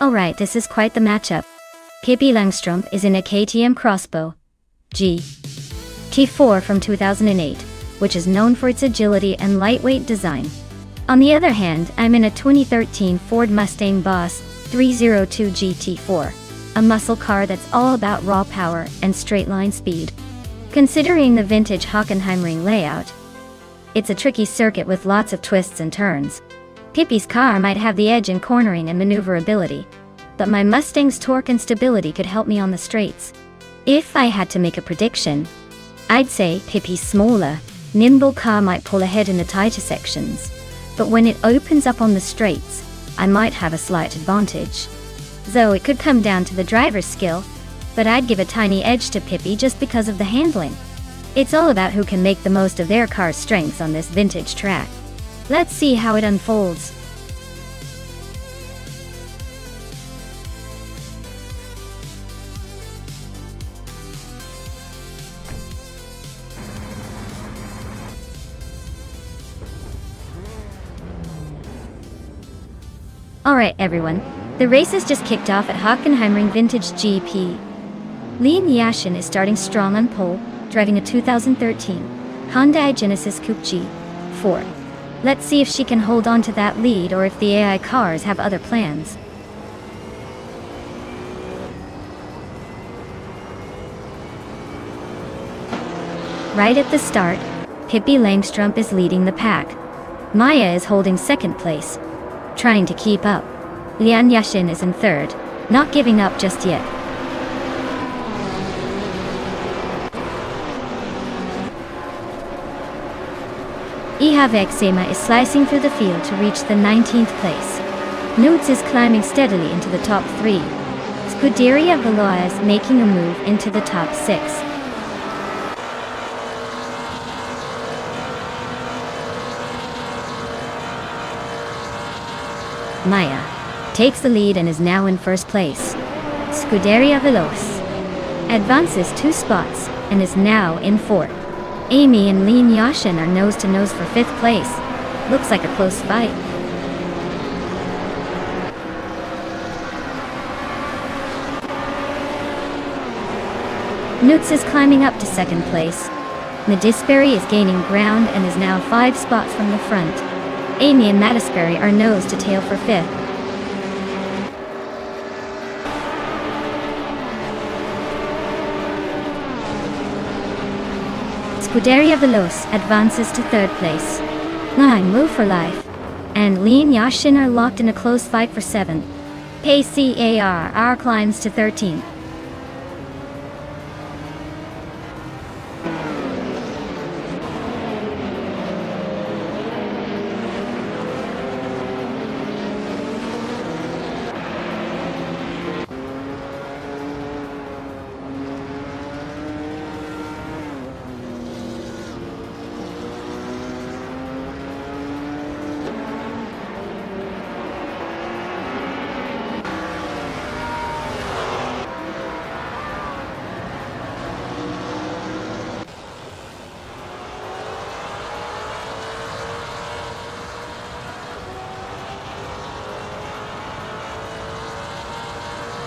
Alright, this is quite the matchup. Pippi Langstrump is in a KTM Crossbow GT4 from 2008, which is known for its agility and lightweight design. On the other hand, I'm in a 2013 Ford Mustang Boss 302 GT4, a muscle car that's all about raw power and straight-line speed. Considering the vintage Hockenheimring layout, it's a tricky circuit with lots of twists and turns. Pippi's car might have the edge in cornering and maneuverability, but my Mustang's torque and stability could help me on the straights. If I had to make a prediction, I'd say Pippi's smaller, Nimble car might pull ahead in the tighter sections, but when it opens up on the straights, I might have a slight advantage. Though it could come down to the driver's skill, but I'd give a tiny edge to Pippi just because of the handling. It's all about who can make the most of their car's strengths on this vintage track. Let's see how it unfolds. Alright everyone, the race has just kicked off at Hockenheimring Vintage GP. Leon Yashin is starting strong on pole, driving a 2013 Hyundai Genesis Coupe G4. Let's see if she can hold on to that lead or if the AI cars have other plans. Right at the start, Pippi Langstrup is leading the pack. Maya is holding second place, trying to keep up. Lian Yashin is in third, not giving up just yet. Ihavexema is slicing through the field to reach the 19th place. Nudes is climbing steadily into the top 3. Scuderia Veloa is making a move into the top 6. Maya takes the lead and is now in first place. Scuderia Veloz advances 2 spots and is now in 4th. Amy and Lean Yashin are nose to nose for 5th place. Looks like a close fight. Nutz is climbing up to 2nd place. Nadisberry is gaining ground and is now 5 spots from the front. Amy and Mattisberry are nose to tail for 5th. Scuderia Veloz advances to 3rd place. 9 Move for Life and Lean Yashin are locked in a close fight for 7th. PCAR climbs to 13th.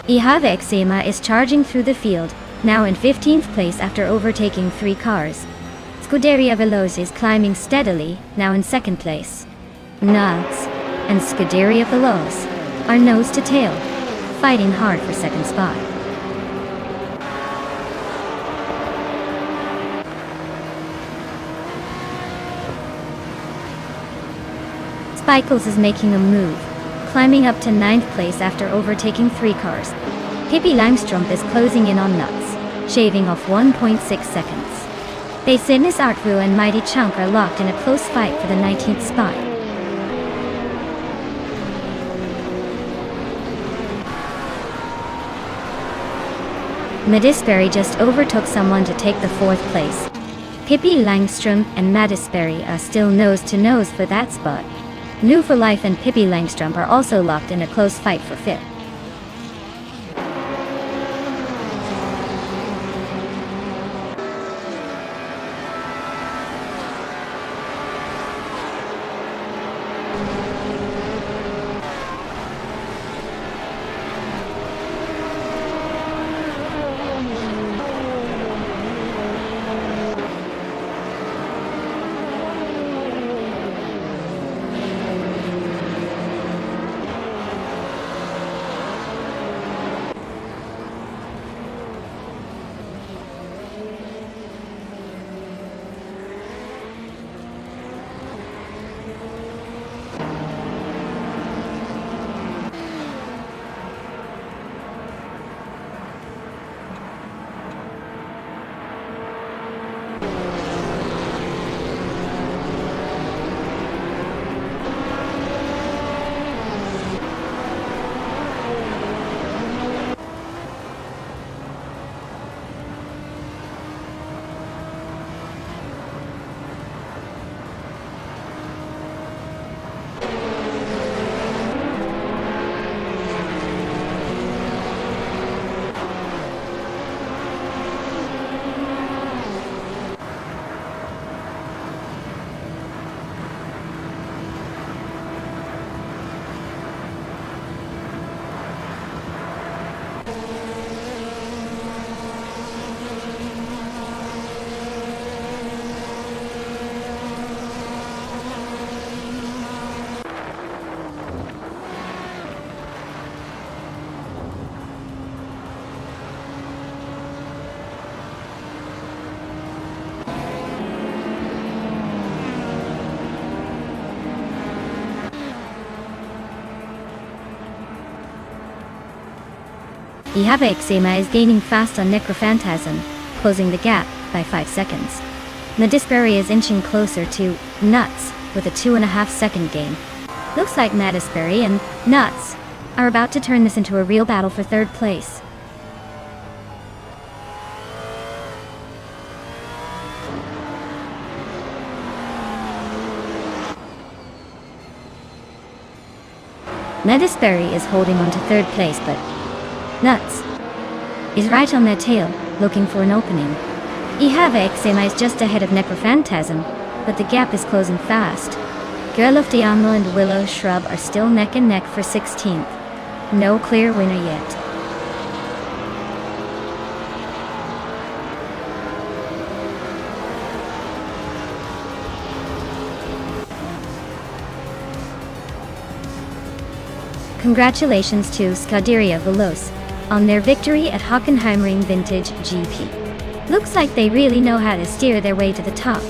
Ihavexema is charging through the field, now in 15th place after overtaking 3 cars. Scuderia Veloz is climbing steadily, now in 2nd place. Nugs and Scuderia Veloz are nose to tail, fighting hard for 2nd spot. Spikles is making a move, climbing up to 9th place after overtaking 3 cars. Pippi Langstrup is closing in on Nuts, shaving off 1.6 seconds. Basinis Artvu and Mighty Chunk are locked in a close fight for the 19th spot. Mattisberry just overtook someone to take the 4th place. Pippi Langstrup and Mattisberry are still nose to nose for that spot. New for Life and Pippi Langstrup are also locked in a close fight for 5th. Ihave Ixema is gaining fast on Necrophantasm, closing the gap by 5 seconds. Nadisperi is inching closer to Nuts with a 2.5 second gain. Looks like Nadisperi and Nuts are about to turn this into a real battle for third place. Nadisperi is holding on to third place, but Nuts is right on their tail, looking for an opening. Ihave Ixema is just ahead of Necrophantasm, but the gap is closing fast. Girl of Diamo and Willow Shrub are still neck and neck for 16th. No clear winner yet. Congratulations to Scuderia Veloce on their victory at Hockenheimring Vintage GP. Looks like they really know how to steer their way to the top.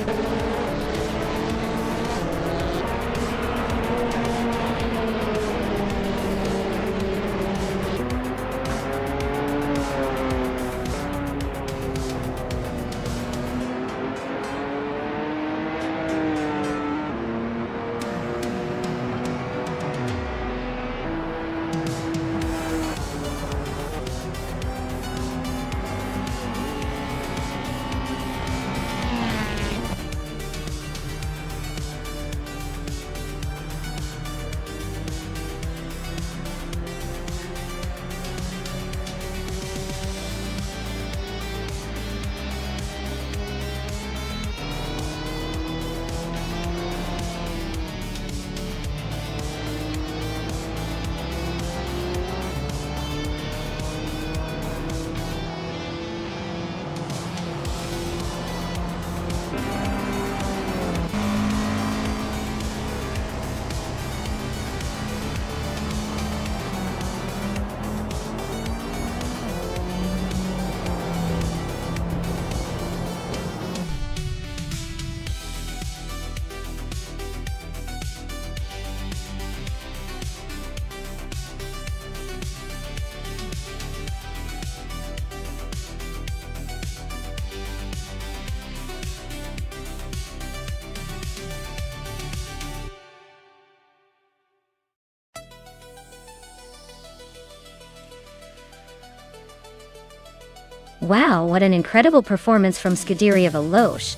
Wow, what an incredible performance from Scuderia Veloce.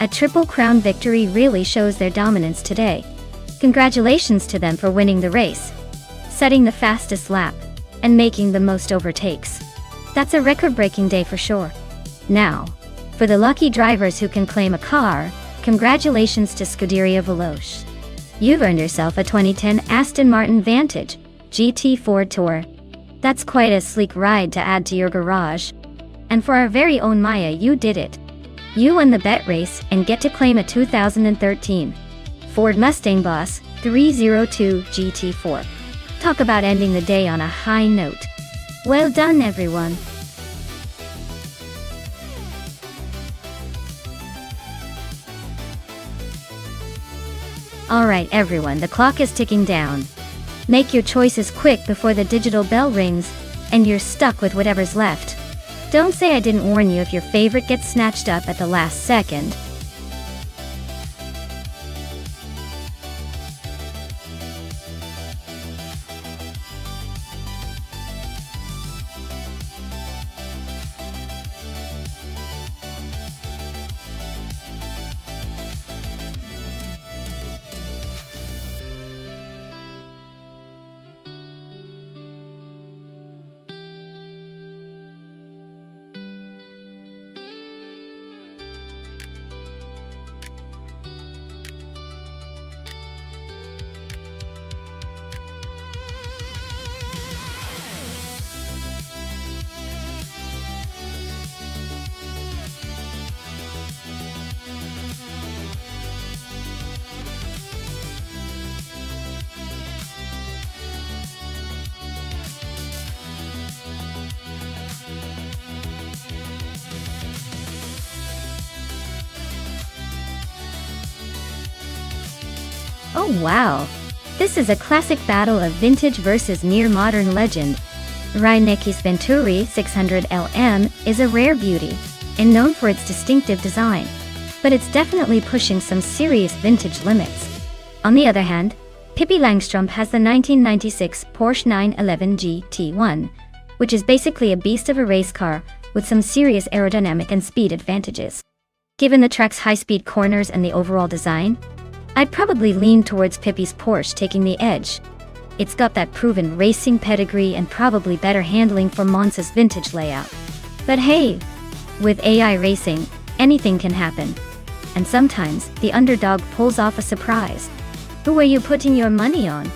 A Triple Crown victory really shows their dominance today. Congratulations to them for winning the race, setting the fastest lap, and making the most overtakes. That's a record-breaking day for sure. Now, for the lucky drivers who can claim a car, congratulations to Scuderia Veloce. You've earned yourself a 2010 Aston Martin Vantage GT Ford Tour. That's quite a sleek ride to add to your garage. And for our very own Maya, you did it. You won the bet race and get to claim a 2013 Ford Mustang Boss 302 GT4. Talk about ending the day on a high note. Well done, everyone. Alright everyone, the clock is ticking down. Make your choices quick before the digital bell rings and you're stuck with whatever's left. Don't say I didn't warn you if your favorite gets snatched up at the last second. Oh wow! This is a classic battle of vintage versus near modern legend. Reineckis Venturi 600LM is a rare beauty and known for its distinctive design, but it's definitely pushing some serious vintage limits. On the other hand, Pippi Langstrump has the 1996 Porsche 911 GT1, which is basically a beast of a race car with some serious aerodynamic and speed advantages. Given the track's high-speed corners and the overall design, I'd probably lean towards Pippi's Porsche taking the edge. It's got that proven racing pedigree and probably better handling for Monza's vintage layout. But hey, with AI racing, anything can happen. And sometimes, the underdog pulls off a surprise. Who are you putting your money on?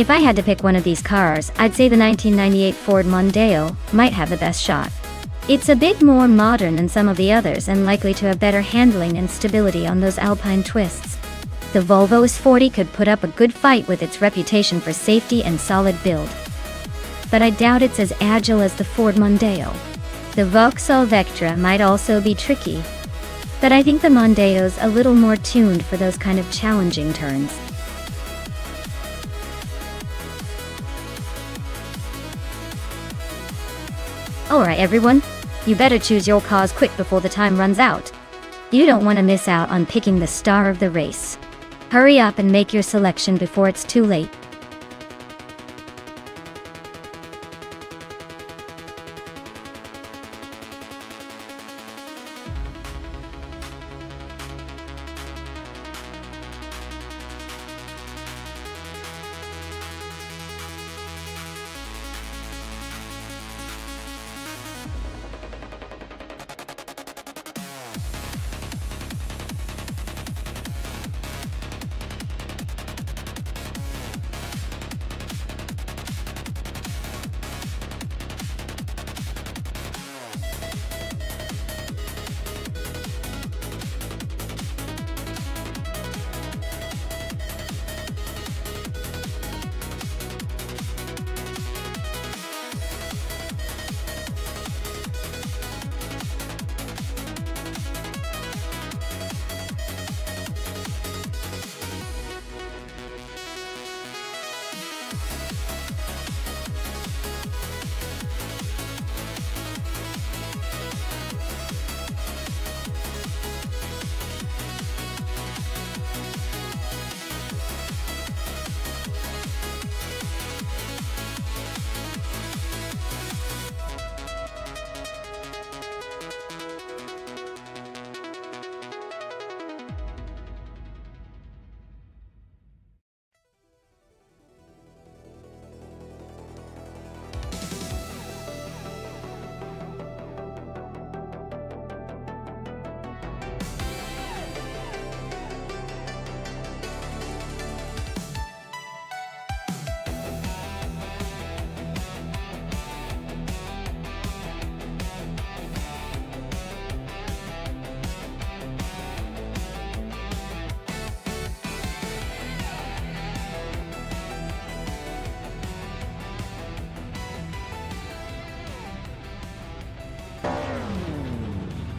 If I had to pick one of these cars, I'd say the 1998 Ford Mondeo might have the best shot. It's a bit more modern than some of the others and likely to have better handling and stability on those alpine twists. The Volvo S40 could put up a good fight with its reputation for safety and solid build. But I doubt it's as agile as the Ford Mondeo. The Vauxhall Vectra might also be tricky, but I think the Mondeo's a little more tuned for those kind of challenging turns. Alright everyone, you better choose your cars quick before the time runs out. You don't want to miss out on picking the star of the race. Hurry up and make your selection before it's too late.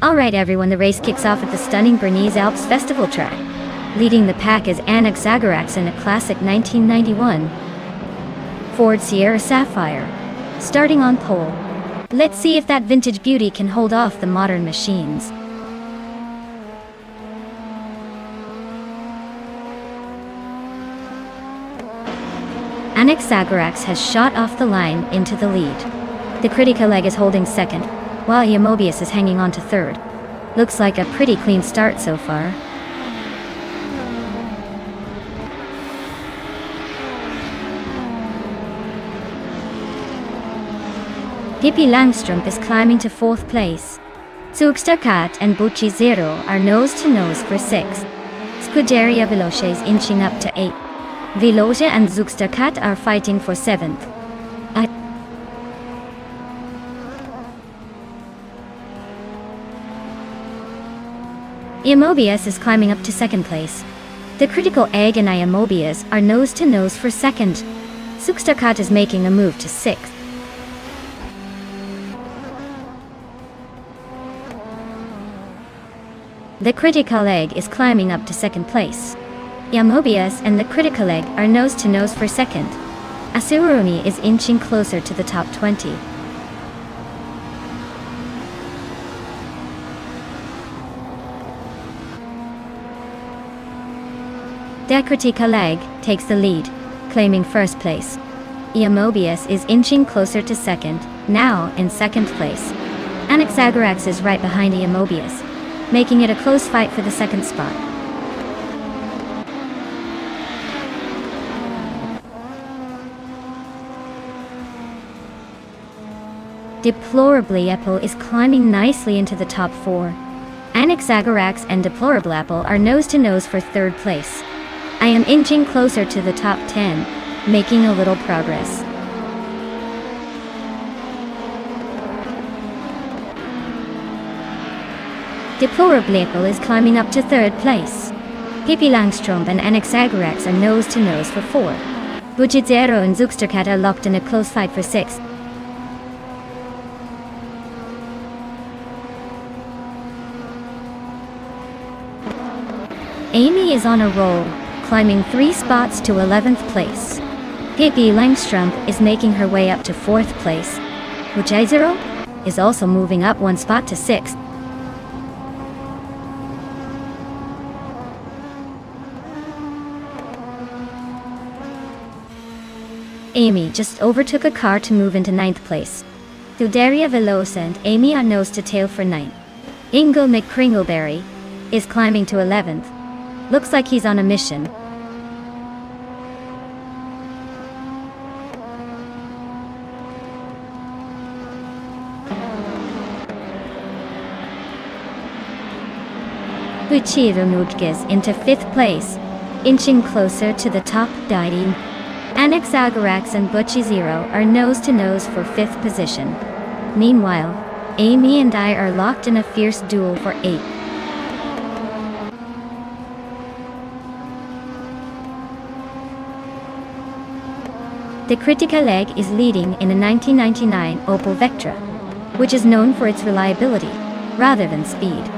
Alright everyone, the race kicks off at the stunning Bernese Alps Festival track. Leading the pack is Annex Zagarax in a classic 1991 Ford Sierra Sapphire. Starting on pole. Let's see if that vintage beauty can hold off the modern machines. Annex Zagarax has shot off the line into the lead. The Critica leg is holding second, while Mobius is hanging on to third. Looks like a pretty clean start so far. Pippi Langstrup is climbing to fourth place. Zugsterkat and Bucci Zero are nose-to-nose for sixth. Scuderia Veloce is inching up to eighth. Veloce and Zugsterkat are fighting for seventh. Mobius is climbing up to second place. The Critical Egg and Mobius are nose-to-nose for second. Zugsterkat is making a move to sixth. The Critical Egg is climbing up to second place. Mobius and the Critical Egg are nose-to-nose for second. Asurumi is inching closer to the top 20. The Critical Egg takes the lead, claiming first place. Mobius is inching closer to second, now in second place. Annex Zagarax is right behind Mobius, making it a close fight for the second spot. Deplorably Apple is climbing nicely into the top 4. Annex Zagarax and Deplorable Apple are nose-to-nose for third place. I am inching closer to the top 10. making a little progress. Deplorable is climbing up to 3rd place. Pippi Langström and Anaxagorax are nose-to-nose for 4. Bujizero and Zuxtercat are locked in a close fight for 6. Amy is on a roll, climbing 3 spots to 11th place. Pippi Langström is making her way up to 4th place. Bujizero is also moving up 1 spot to 6th. Amy just overtook a car to move into 9th place. Thudaria Velosa and Amy are nose to tail for 9th. Ingo McCringleberry is climbing to 11th. Looks like he's on a mission. Buchiro Nudges into 5th place, inching closer to the top. Diding. Anaxagorax and Butchizero are nose-to-nose for 5th position. Meanwhile, Amy and I are locked in a fierce duel for 8th. The Critical Egg is leading in a 1999 Opel Vectra, which is known for its reliability, rather than speed.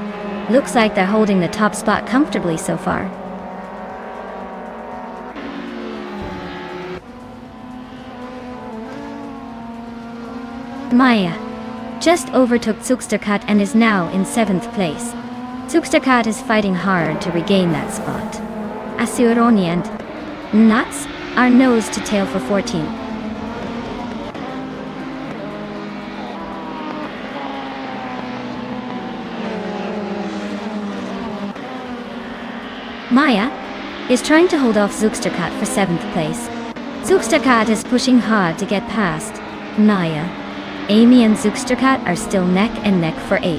Looks like they're holding the top spot comfortably so far. Maya just overtook Zuxtercat and is now in 7th place. Zuxtercat is fighting hard to regain that spot. Asuroni and Nuts are nose to tail for 14. Maya is trying to hold off Zuxtercat for 7th place. Zuxtercat is pushing hard to get past Maya. Amy and Zuxtercat are still neck and neck for 8.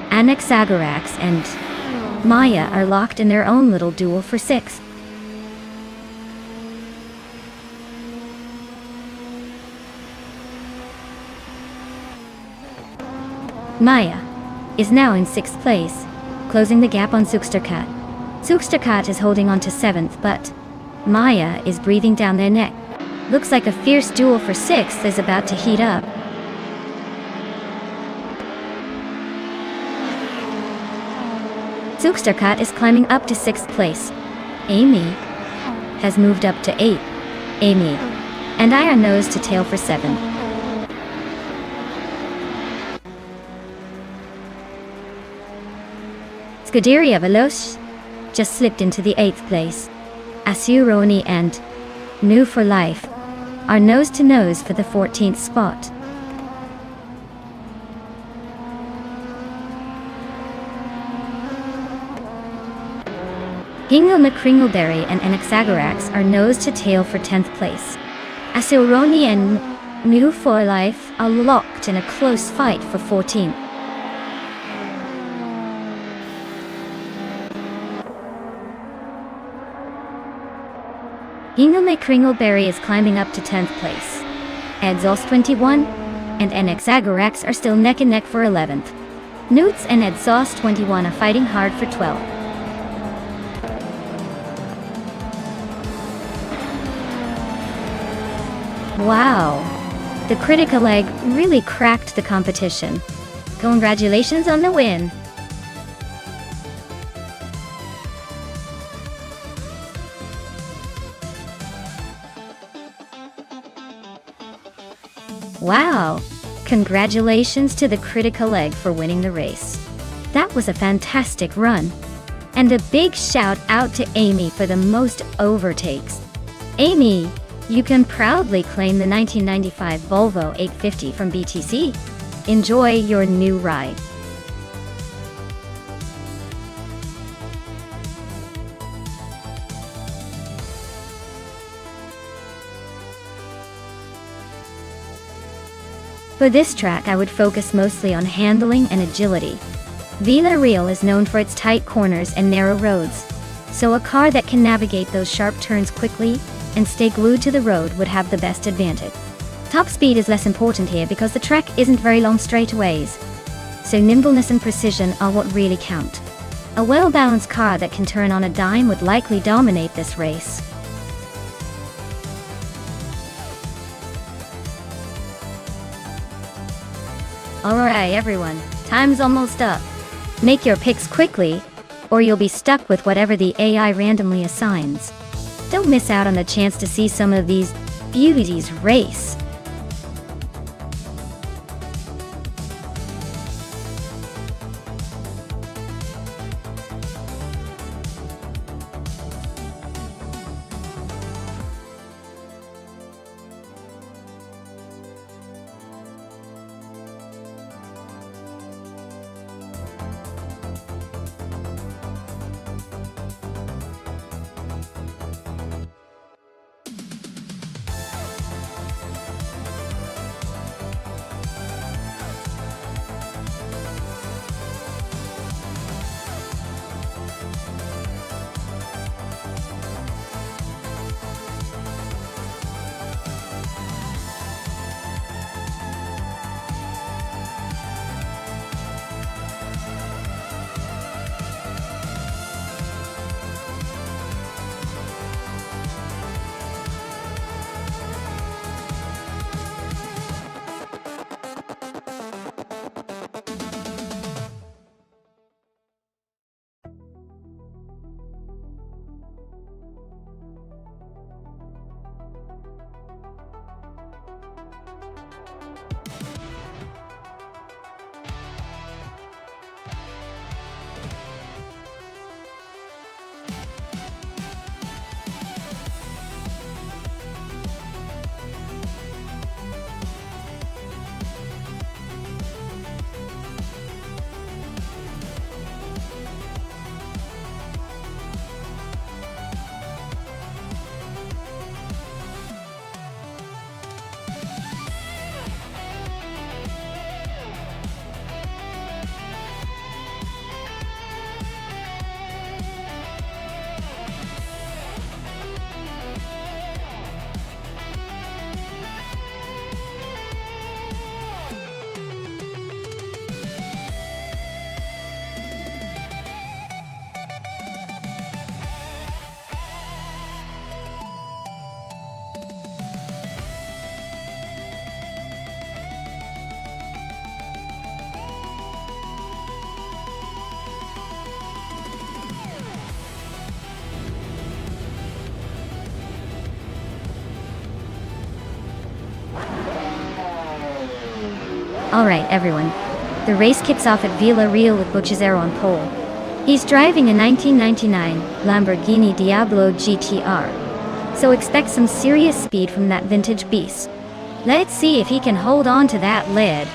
Anaxagorax and Maya are locked in their own little duel for 6. Maya is now in 6th place, closing the gap on Zuxtercat. Zuxtercat is holding on to 7th, but Maya is breathing down their neck. Looks like a fierce duel for 6th is about to heat up. Zuxtercat is climbing up to 6th place. Amy has moved up to 8. Amy and I are nose to tail for 7. Scuderia Veloce just slipped into the 8th place. Asuroni and New for Life are nose to nose for the 14th spot. Hingle McCringleberry and Anaxagorax are nose to tail for 10th place. Asuroni and New for Life are locked in a close fight for 14th. Hingle McCringleberry is climbing up to 10th place. Exhaust 21 and Anaxagorax are still neck and neck for 11th. Newts and Exhaust 21 are fighting hard for 12th. Wow, the Critical Egg really cracked the competition. Congratulations on the win! Wow, congratulations to the Critical Egg for winning the race. That was a fantastic run. And a big shout out to Amy for the most overtakes. Amy, you can proudly claim the 1995 Volvo 850 from BTC. Enjoy your new ride. For this track I would focus mostly on handling and agility. Vila Real is known for its tight corners and narrow roads, so a car that can navigate those sharp turns quickly and stay glued to the road would have the best advantage. Top speed is less important here because the track isn't very long straightaways, so nimbleness and precision are what really count. A well-balanced car that can turn on a dime would likely dominate this race. Alright everyone, time's almost up. Make your picks quickly, or you'll be stuck with whatever the AI randomly assigns. Don't miss out on the chance to see some of these beauties race. Alright everyone, the race kicks off at Villarreal with Buchezero on pole. He's driving a 1999 Lamborghini Diablo GTR, so expect some serious speed from that vintage beast. Let's see if he can hold on to that lead.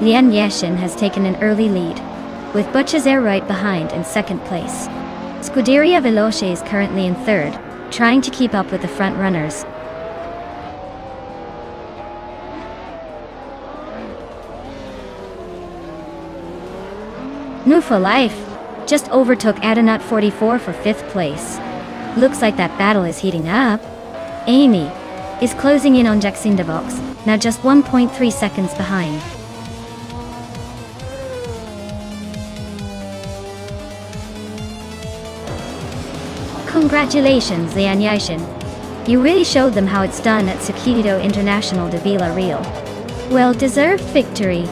Lian Yashin has taken an early lead, with Butchazer right behind in second place. Scuderia Veloce is currently in third, trying to keep up with the front runners. New for Life just overtook Adenot 44 for 5th place. Looks like that battle is heating up. Amy is closing in on Jackson DeVox, now just 1.3 seconds behind. Congratulations, Lian Yashin. You really showed them how it's done at Circuito International de Vila Real. Well-deserved victory.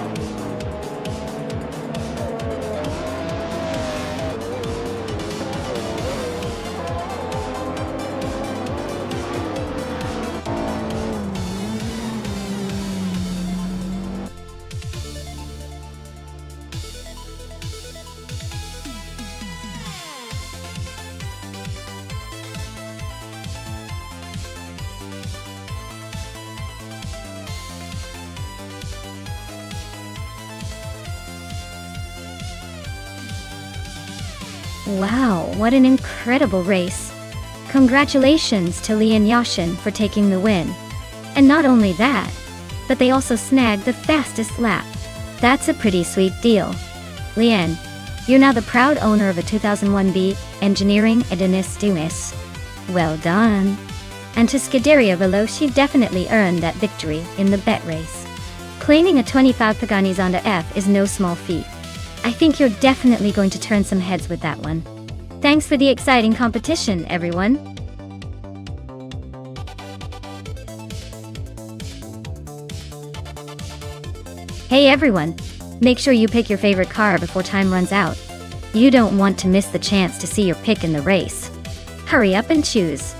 Wow, what an incredible race. Congratulations to Lian Yashin for taking the win. And not only that, but they also snagged the fastest lap. That's a pretty sweet deal. Lian, you're now the proud owner of a 2001B Engineering Edinis Dumis. Well done. And to Scuderia Veloce, you definitely earned that victory in the bet race. Claiming a 25 Pagani Zonda F is no small feat. I think you're definitely going to turn some heads with that one. Thanks for the exciting competition, everyone. Hey everyone, make sure you pick your favorite car before time runs out. You don't want to miss the chance to see your pick in the race. Hurry up and choose.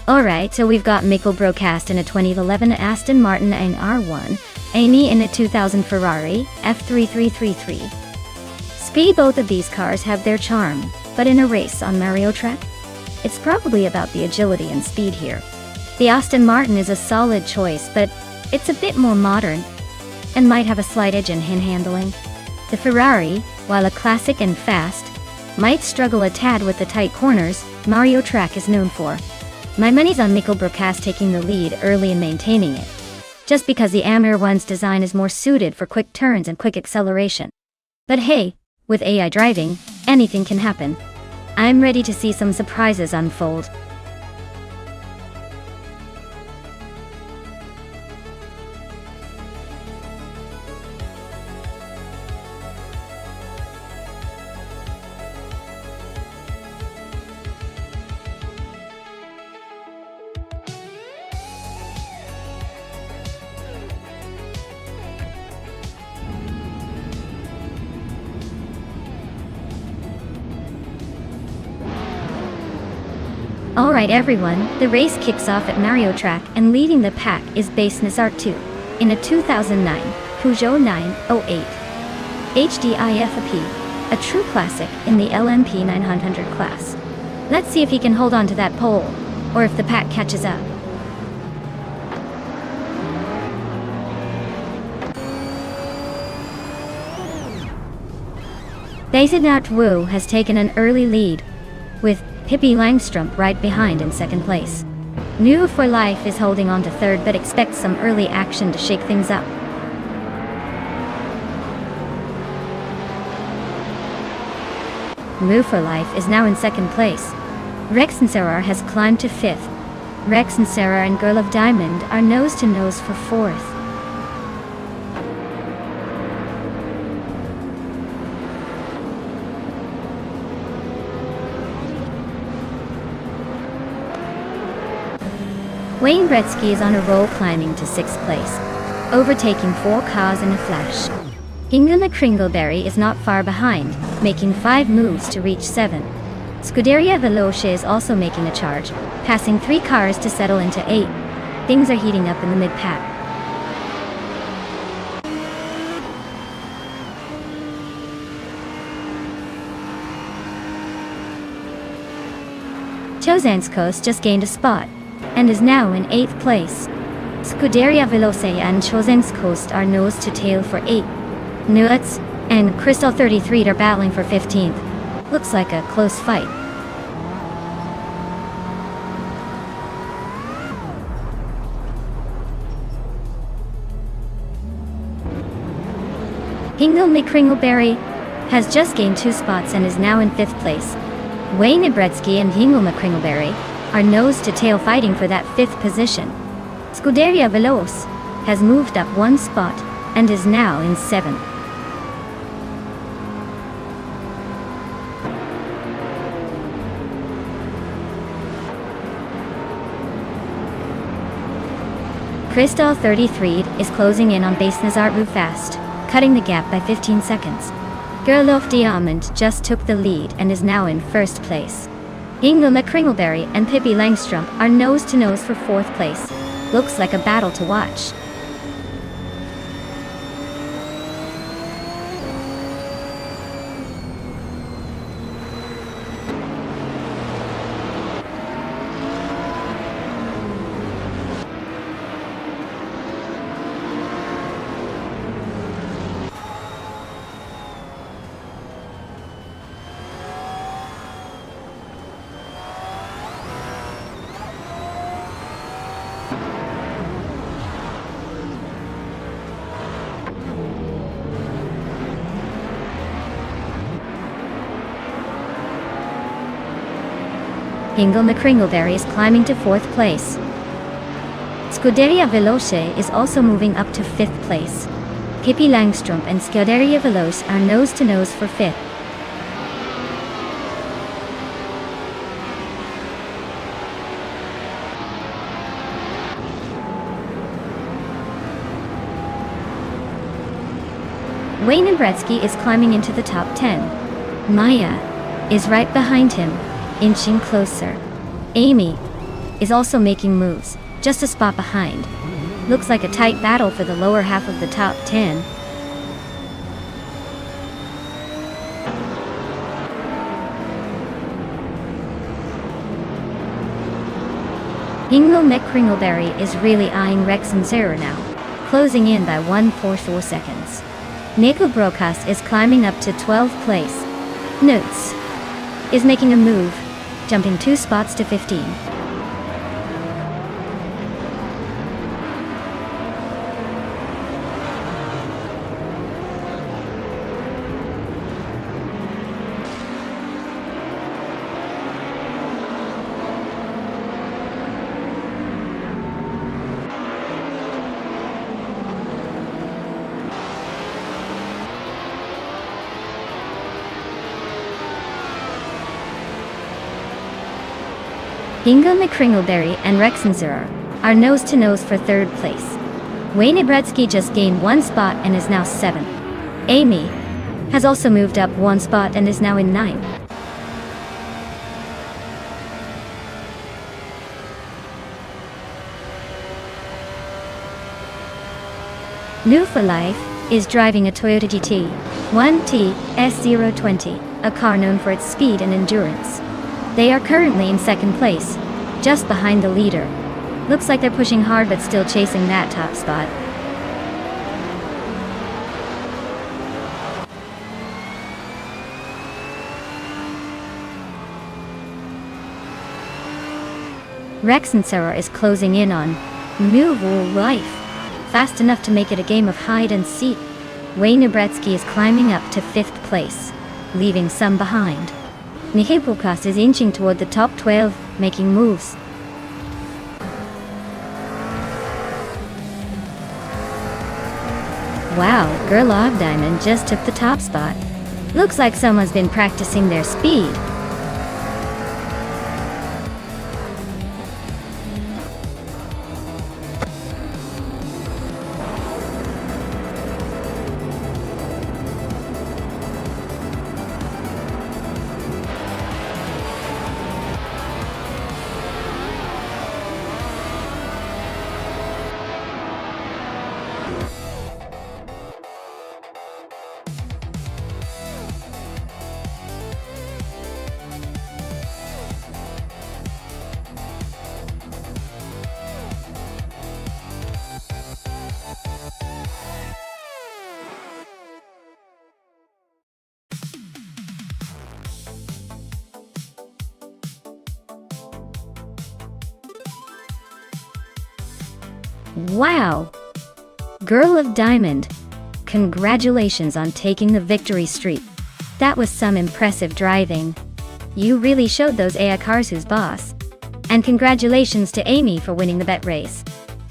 Alright, so we've got Mikkel Broadcast in a 2011 Aston Martin Ang R1, Amy in a 2000 Ferrari F3333. Speed, both of these cars have their charm, but in a race on Mario Track, it's probably about the agility and speed here. The Aston Martin is a solid choice, but it's a bit more modern, and might have a slight edge in handling. The Ferrari, while a classic and fast, might struggle a tad with the tight corners Mario Track is known for. My money's on Mikkel Broadcast taking the lead early and maintaining it, just because the Amir one's design is more suited for quick turns and quick acceleration. But hey, with AI driving, anything can happen. I'm ready to see some surprises unfold. Alright everyone, the race kicks off at Mario Track, and leading the pack is Baseness R2 in a 2009 Peugeot 908 HDIFAP, a true classic in the LMP 900 class. Let's see if he can hold on to that pole, or if the pack catches up. Basenat Wu has taken an early lead, with Pippi Langstrup right behind in second place. New for Life is holding on to third but expects some early action to shake things up. New for Life is now in second place. Rex and Sarah has climbed to fifth. Rex and Sarah and Girl of Diamond are nose to nose for fourth. Wayne Gretzky is on a roll, climbing to sixth place, overtaking 4 cars in a flash. Inga McCringleberry is not far behind, making 5 moves to reach 7. Scuderia Veloce is also making a charge, passing 3 cars to settle into 8. Things are heating up in the mid-pack. Chozanskos just gained a spot, and is now in 8th place. Scuderia Veloce and Chozanskos are nose to tail for 8. Nuts and Crystal 33 are battling for 15th. Looks like a close fight. Hingle McCringleberry has just gained 2 spots and is now in 5th place. Wayne Gretzky and Hingle McCringleberry are nose to tail fighting for that 5th position. Scuderia Veloce has moved up 1 spot and is now in 7th. Crystal 33 is closing in on Basenazar fast, cutting the gap by 15 seconds. Girl of Diamond just took the lead and is now in 1st place. Inga McCringleberry and Pippi Langstrom are nose to nose for 4th place. Looks like a battle to watch. Hingle McCringleberry is climbing to 4th place. Scuderia Veloce is also moving up to 5th place. Pippi Langstrom and Scuderia Veloce are nose to nose for 5th. Wayne Gretzky is climbing into the top 10. Maya is right behind him, inching closer. Amy is also making moves, just a spot behind. Looks like a tight battle for the lower half of the top 10. Hingle McCringleberry is really eyeing Rex and Sarah now, closing in by 1.4 seconds. Nico Brokas is climbing up to 12th place. Notes is making a move, jumping 2 spots to 15. Inga McCringleberry and Rex and Sarah are nose to nose for 3rd place. Wayne Gretzky just gained 1 spot and is now 7th. Amy has also moved up 1 spot and is now in 9th. New for Life is driving a Toyota GT 1T S020, a car known for its speed and endurance. They are currently in 2nd place, just behind the leader. Looks like they're pushing hard but still chasing that top spot. Rex and Sarah is closing in on New Life, fast enough to make it a game of hide and seek. Wayne Nebretsky is climbing up to 5th place, leaving some behind. Nihipukas is inching toward the top 12, making moves. Wow, Girl of Diamond just took the top spot. Looks like someone's been practicing their speed. Wow! Girl of Diamond, congratulations on taking the victory streak. That was some impressive driving. You really showed those AI cars who's boss. And congratulations to Amy for winning the bet race.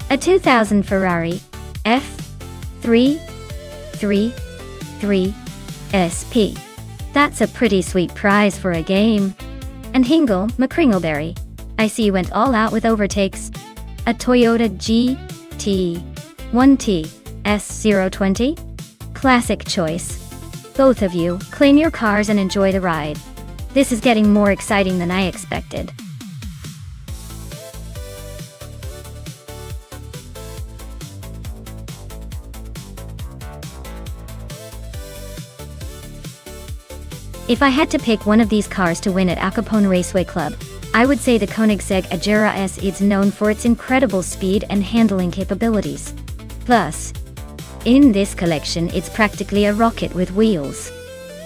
A 2000 Ferrari F333 SP. That's a pretty sweet prize for a game. And Hingle McCringleberry, I see you went all out with overtakes. A Toyota GT1T S020? Classic choice. Both of you, clean your cars and enjoy the ride. This is getting more exciting than I expected. If I had to pick one of these cars to win at Acapone Raceway Club, I would say the Koenigsegg Agera S. It's known for its incredible speed and handling capabilities. Plus, in this collection it's practically a rocket with wheels.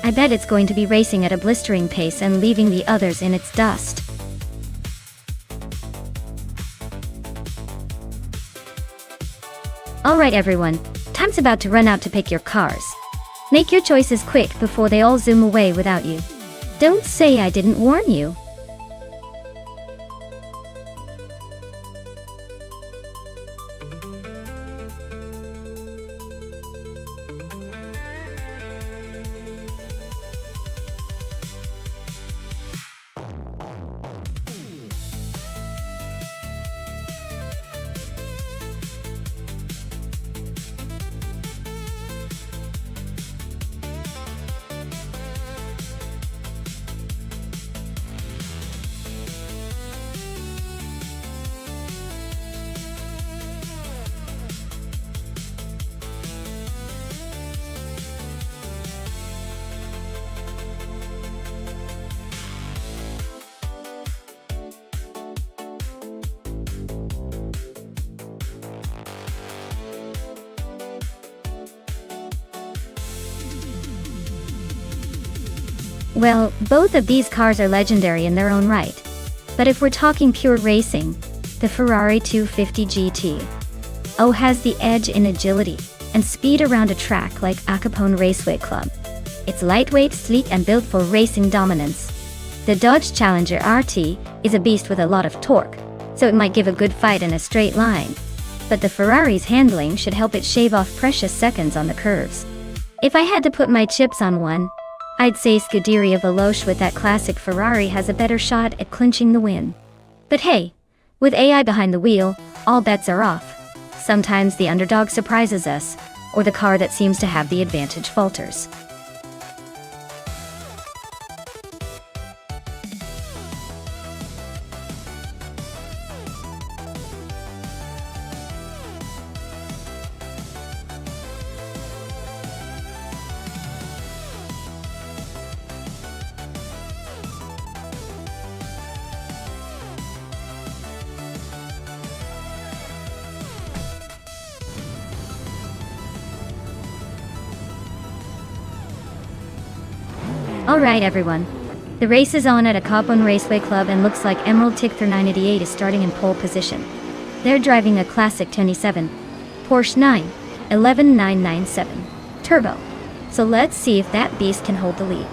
I bet it's going to be racing at a blistering pace and leaving the others in its dust. Alright everyone, time's about to run out to pick your cars. Make your choices quick before they all zoom away without you. Don't say I didn't warn you. Well, both of these cars are legendary in their own right. But if we're talking pure racing, the Ferrari 250 GT has the edge in agility and speed around a track like Acapone Raceway Club. It's lightweight, sleek, and built for racing dominance. The Dodge Challenger RT is a beast with a lot of torque, so it might give a good fight in a straight line. But the Ferrari's handling should help it shave off precious seconds on the curves. If I had to put my chips on one, I'd say Scuderia Veloce with that classic Ferrari has a better shot at clinching the win. But hey, with AI behind the wheel, all bets are off. Sometimes the underdog surprises us, or the car that seems to have the advantage falters. Alright everyone, The race is on at a Carbon Raceway Club and looks like Emerald Tickler 988 is starting in pole position. They're driving a classic 27 Porsche 911 Turbo. So let's see if that beast can hold the lead.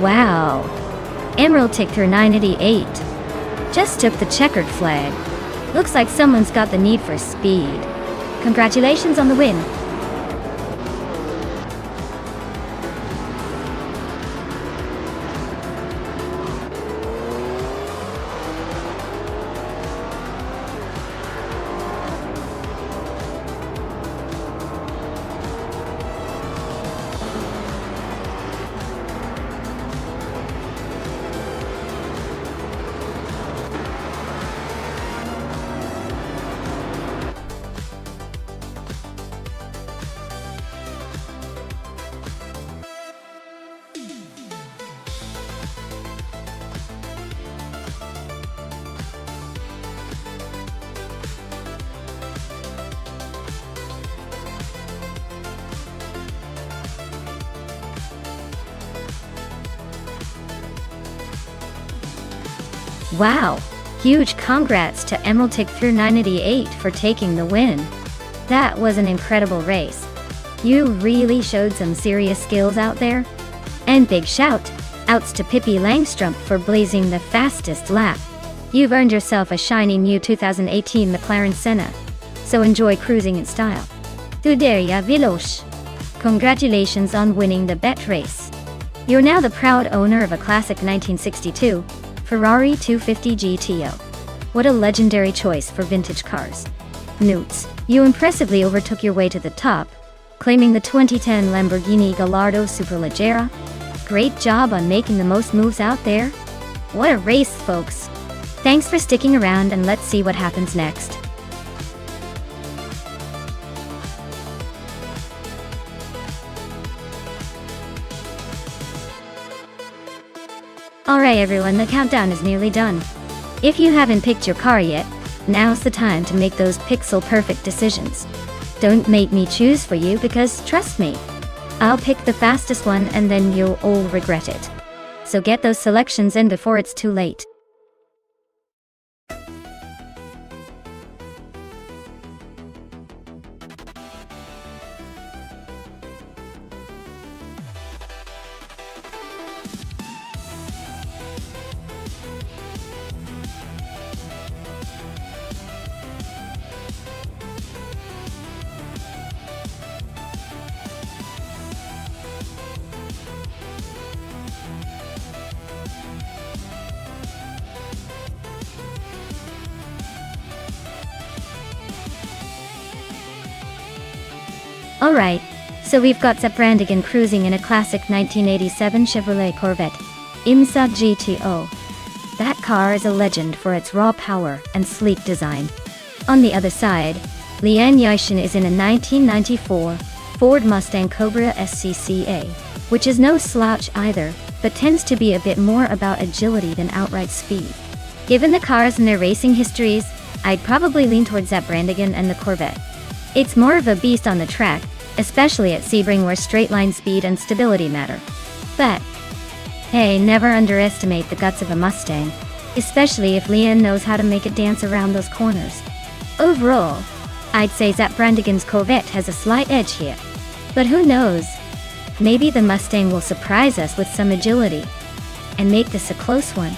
Wow. Emerald Ticker 988 just took the checkered flag. Looks like someone's got the need for speed. Congratulations on the win. Wow, huge congrats to Emerald Ticker 988 for taking the win. That was an incredible race. You really showed some serious skills out there. And big shout outs to Pippi Langstrumpf for blazing the fastest lap. You've earned yourself a shiny new 2018 McLaren Senna. So enjoy cruising in style. Tuderia Vilosh. Congratulations on winning the bet race. You're now the proud owner of a classic 1962 Ferrari 250 GTO. What a legendary choice for vintage cars. Newts, you impressively overtook your way to the top, claiming the 2010 Lamborghini Gallardo Superleggera. Great job on making the most moves out there. What a race, folks. Thanks for sticking around, and let's see what happens next. Alright everyone, the countdown is nearly done. If you haven't picked your car yet, now's the time to make those pixel-perfect decisions. Don't make me choose for you because, trust me, I'll pick the fastest one and then you'll all regret it. So get those selections in before it's too late. Alright, so we've got Sepp Brandigan cruising in a classic 1987 Chevrolet Corvette IMSA GTO. That car is a legend for its raw power and sleek design. On the other side, Leanne Yishin is in a 1994 Ford Mustang Cobra SCCA, which is no slouch either, but tends to be a bit more about agility than outright speed. Given the cars and their racing histories, I'd probably lean towards Sepp Brandigan and the Corvette. It's more of a beast on the track, especially at Sebring where straight-line speed and stability matter. But, hey, never underestimate the guts of a Mustang, especially if Leanne knows how to make it dance around those corners. Overall, I'd say Sepp Brandigan's Corvette has a slight edge here. But who knows? Maybe the Mustang will surprise us with some agility and make this a close one.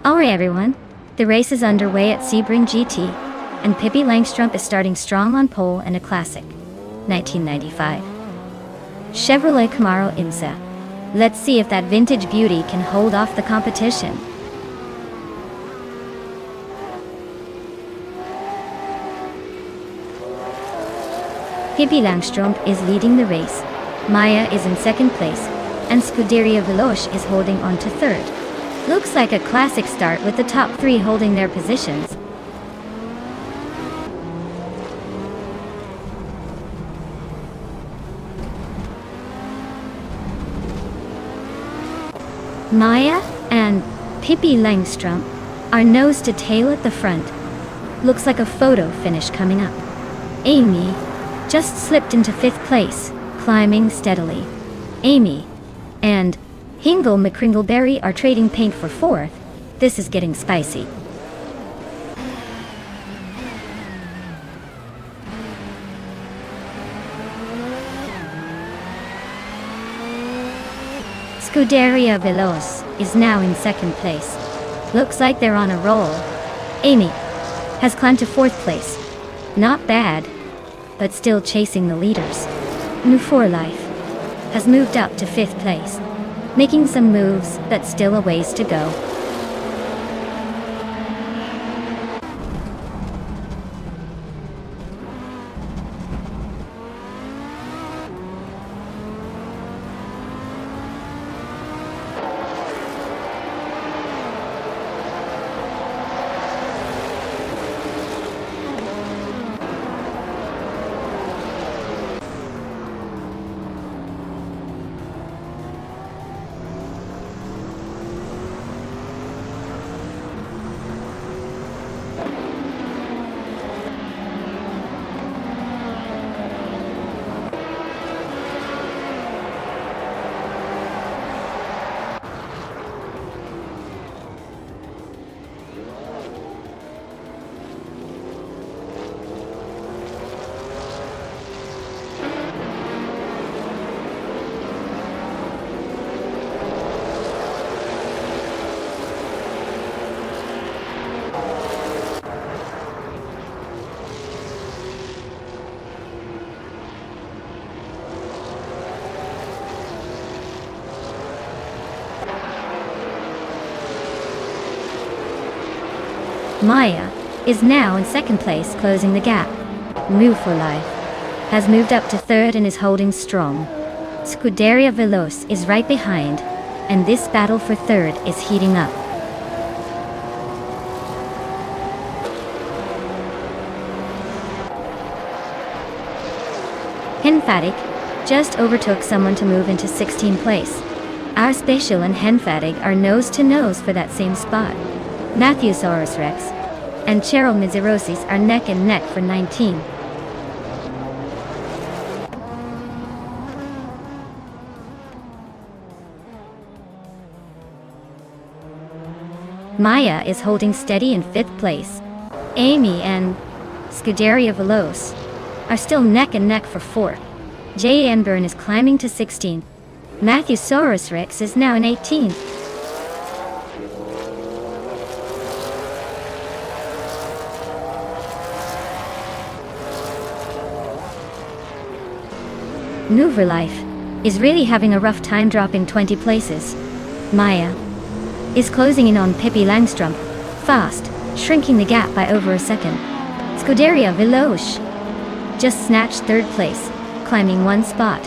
Alright everyone, the race is underway at Sebring GT, and Pippi Langstrumpf is starting strong on pole in a classic 1995 Chevrolet Camaro IMSA. Let's see if that vintage beauty can hold off the competition. Pippi Langstrumpf is leading the race, Maya is in second place, and Scuderia Veloce is holding on to third. Looks like a classic start with the top three holding their positions. Maya and Pippi Langstrumpf are nose to tail at the front. Looks like a photo finish coming up. Amy, just slipped into 5th place, climbing steadily. Amy and Hingle McCringleberry are trading paint for 4th. This is getting spicy. Scuderia Veloce is now in 2nd place. Looks like they're on a roll. Amy has climbed to 4th place. Not bad, but still chasing the leaders. New For Life has moved up to 5th place, making some moves, but still a ways to go. Maya is now in 2nd place, closing the gap. Move for Life has moved up to 3rd and is holding strong. Scuderia Veloce is right behind, and this battle for 3rd is heating up. Henfatig just overtook someone to move into 16th place. Our Spatial and Henfatig are nose to nose for that same spot. Matthewsaurus Rex and Cheryl Mizirosis are neck and neck for 19. Maya is holding steady in 5th place. Amy and Scuderia Veloce are still neck and neck for 4th. Jay Enburn is climbing to 16th. Matthewsaurus Rex is now in 18th. Nouveau Life is really having a rough time, dropping 20 places. Maya is closing in on Pippi Langstrom, fast, shrinking the gap by over a second. Scuderia Veloce just snatched 3rd place, climbing 1 spot.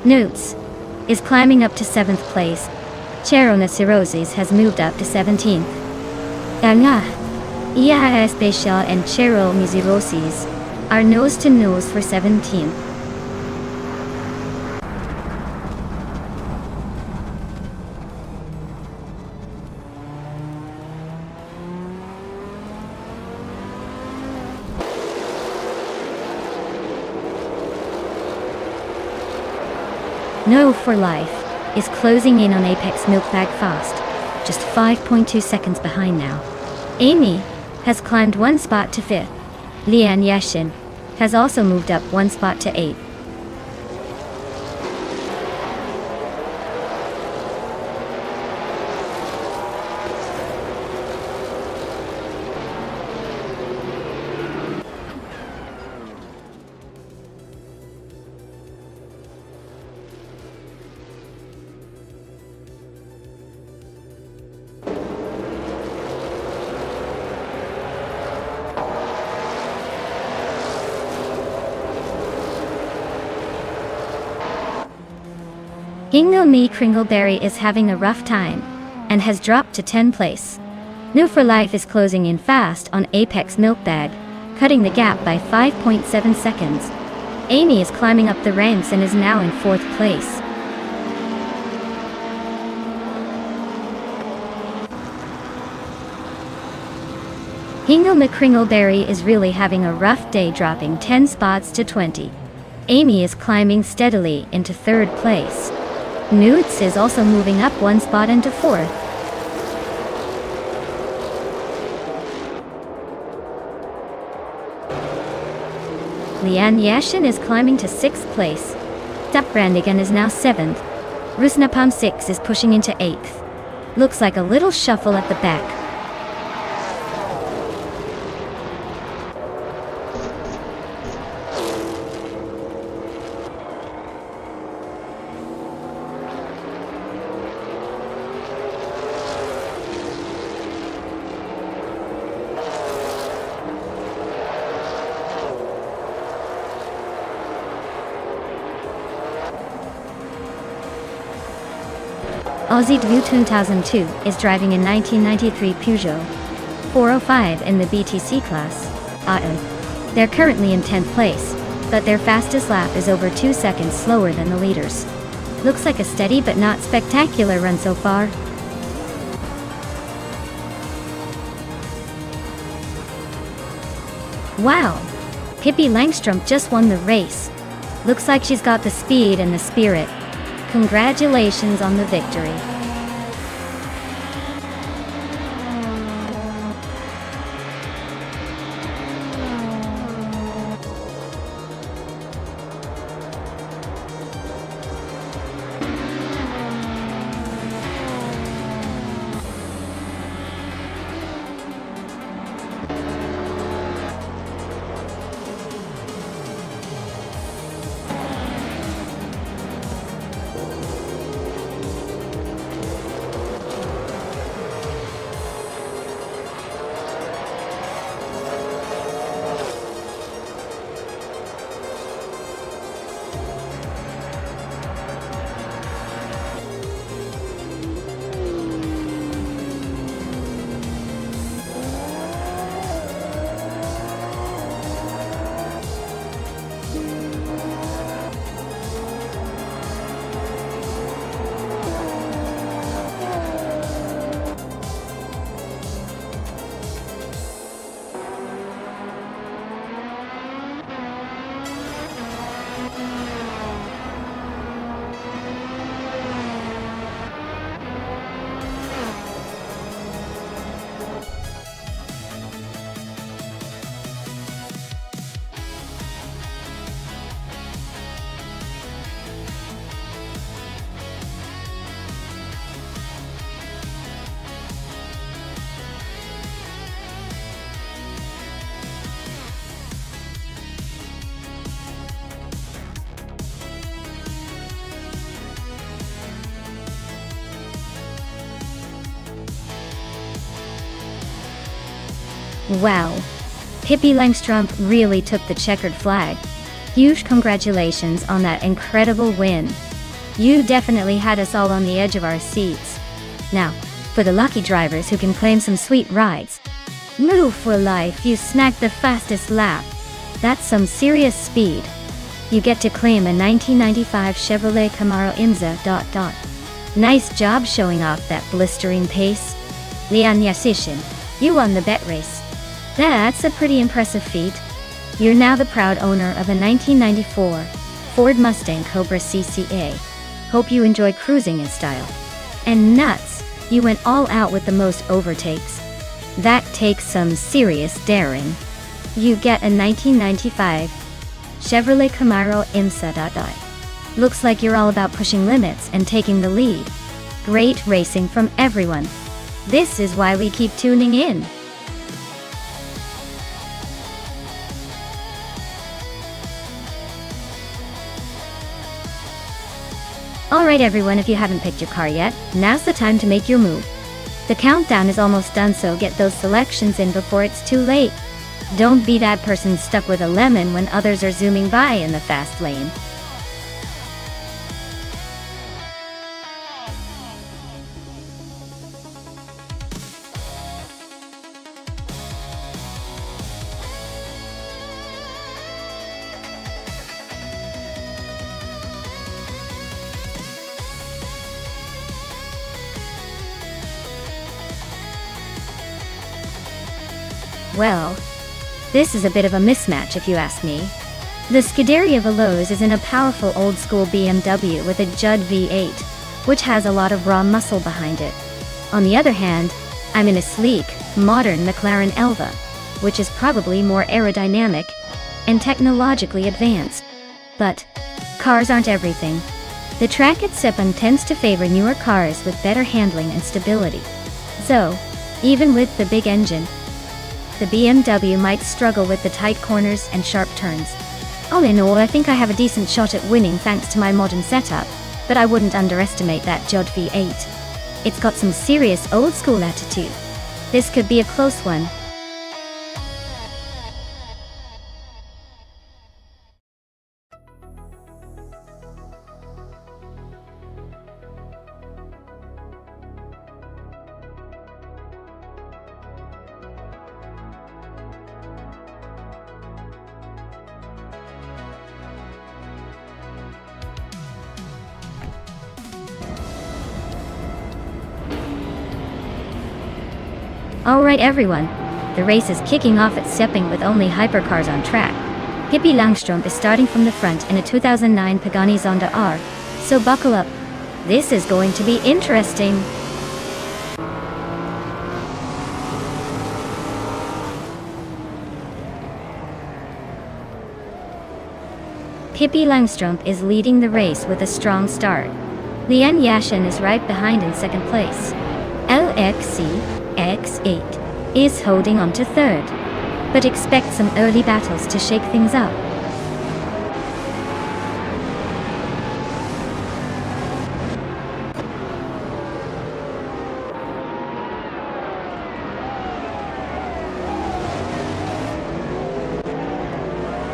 Notes is climbing up to 7th place. Cheryl Cirrhosis has moved up to 17th. Nga, Ia Special and Cheryl Mizirosis are nose to nose for 17th. No for Life is closing in on Apex Milkbag fast, just 5.2 seconds behind now. Amy has climbed 1 spot to 5th. Lian Yashin has also moved up 1 spot to 8th. Hingle Me Kringleberry is having a rough time and has dropped to 10th place. New for Life is closing in fast on Apex Milkbag, cutting the gap by 5.7 seconds. Amy is climbing up the ranks and is now in 4th place. Hingle McCringleberry is really having a rough day, dropping 10 spots to 20. Amy is climbing steadily into 3rd place. Newts is also moving up 1 spot into 4th. Leanne Yashin is climbing to 6th place. Brandigan is now 7th. Rusnapam 6 is pushing into 8th. Looks like a little shuffle at the back. Aussie Dvu 2002 is driving a 1993 Peugeot 405 in the BTC class. They're currently in 10th place, but their fastest lap is over 2 seconds slower than the leaders. Looks like a steady but not spectacular run so far. Wow! Pippi Langstrom just won the race. Looks like she's got the speed and the spirit. Congratulations on the victory. Wow! Pippi Langstrom really took the checkered flag. Huge congratulations on that incredible win. You definitely had us all on the edge of our seats. Now, for the lucky drivers who can claim some sweet rides. Move for life, you snagged the fastest lap. That's some serious speed. You get to claim a 1995 Chevrolet Camaro IMSA. Nice job showing off that blistering pace. Leanne Yashin, you won the bet race. That's a pretty impressive feat. You're now the proud owner of a 1994 Ford Mustang Cobra CCA. Hope you enjoy cruising in style. And nuts, you went all out with the most overtakes. That takes some serious daring. You get a 1995 Chevrolet Camaro IMSA. Looks like you're all about pushing limits and taking the lead. Great racing from everyone. This is why we keep tuning in. Alright everyone, if you haven't picked your car yet, now's the time to make your move. The countdown is almost done, so get those selections in before it's too late. Don't be that person stuck with a lemon when others are zooming by in the fast lane. Well, this is a bit of a mismatch if you ask me. The Scuderia Veloce is in a powerful old-school BMW with a Judd V8, which has a lot of raw muscle behind it. On the other hand, I'm in a sleek, modern McLaren Elva, which is probably more aerodynamic and technologically advanced. But cars aren't everything. The track at Sepang tends to favor newer cars with better handling and stability. So, even with the big engine, the BMW might struggle with the tight corners and sharp turns. All in all, I think I have a decent shot at winning thanks to my modern setup, but I wouldn't underestimate that Judd V8. It's got some serious old school attitude. This could be a close one. Alright everyone, the race is kicking off at Sepang with only hypercars on track. Pippi Langström is starting from the front in a 2009 Pagani Zonda R, so buckle up. This is going to be interesting. Pippi Langström is leading the race with a strong start. Lian Yashin is right behind in second place. LXC X8 is holding on to third, but expect some early battles to shake things up.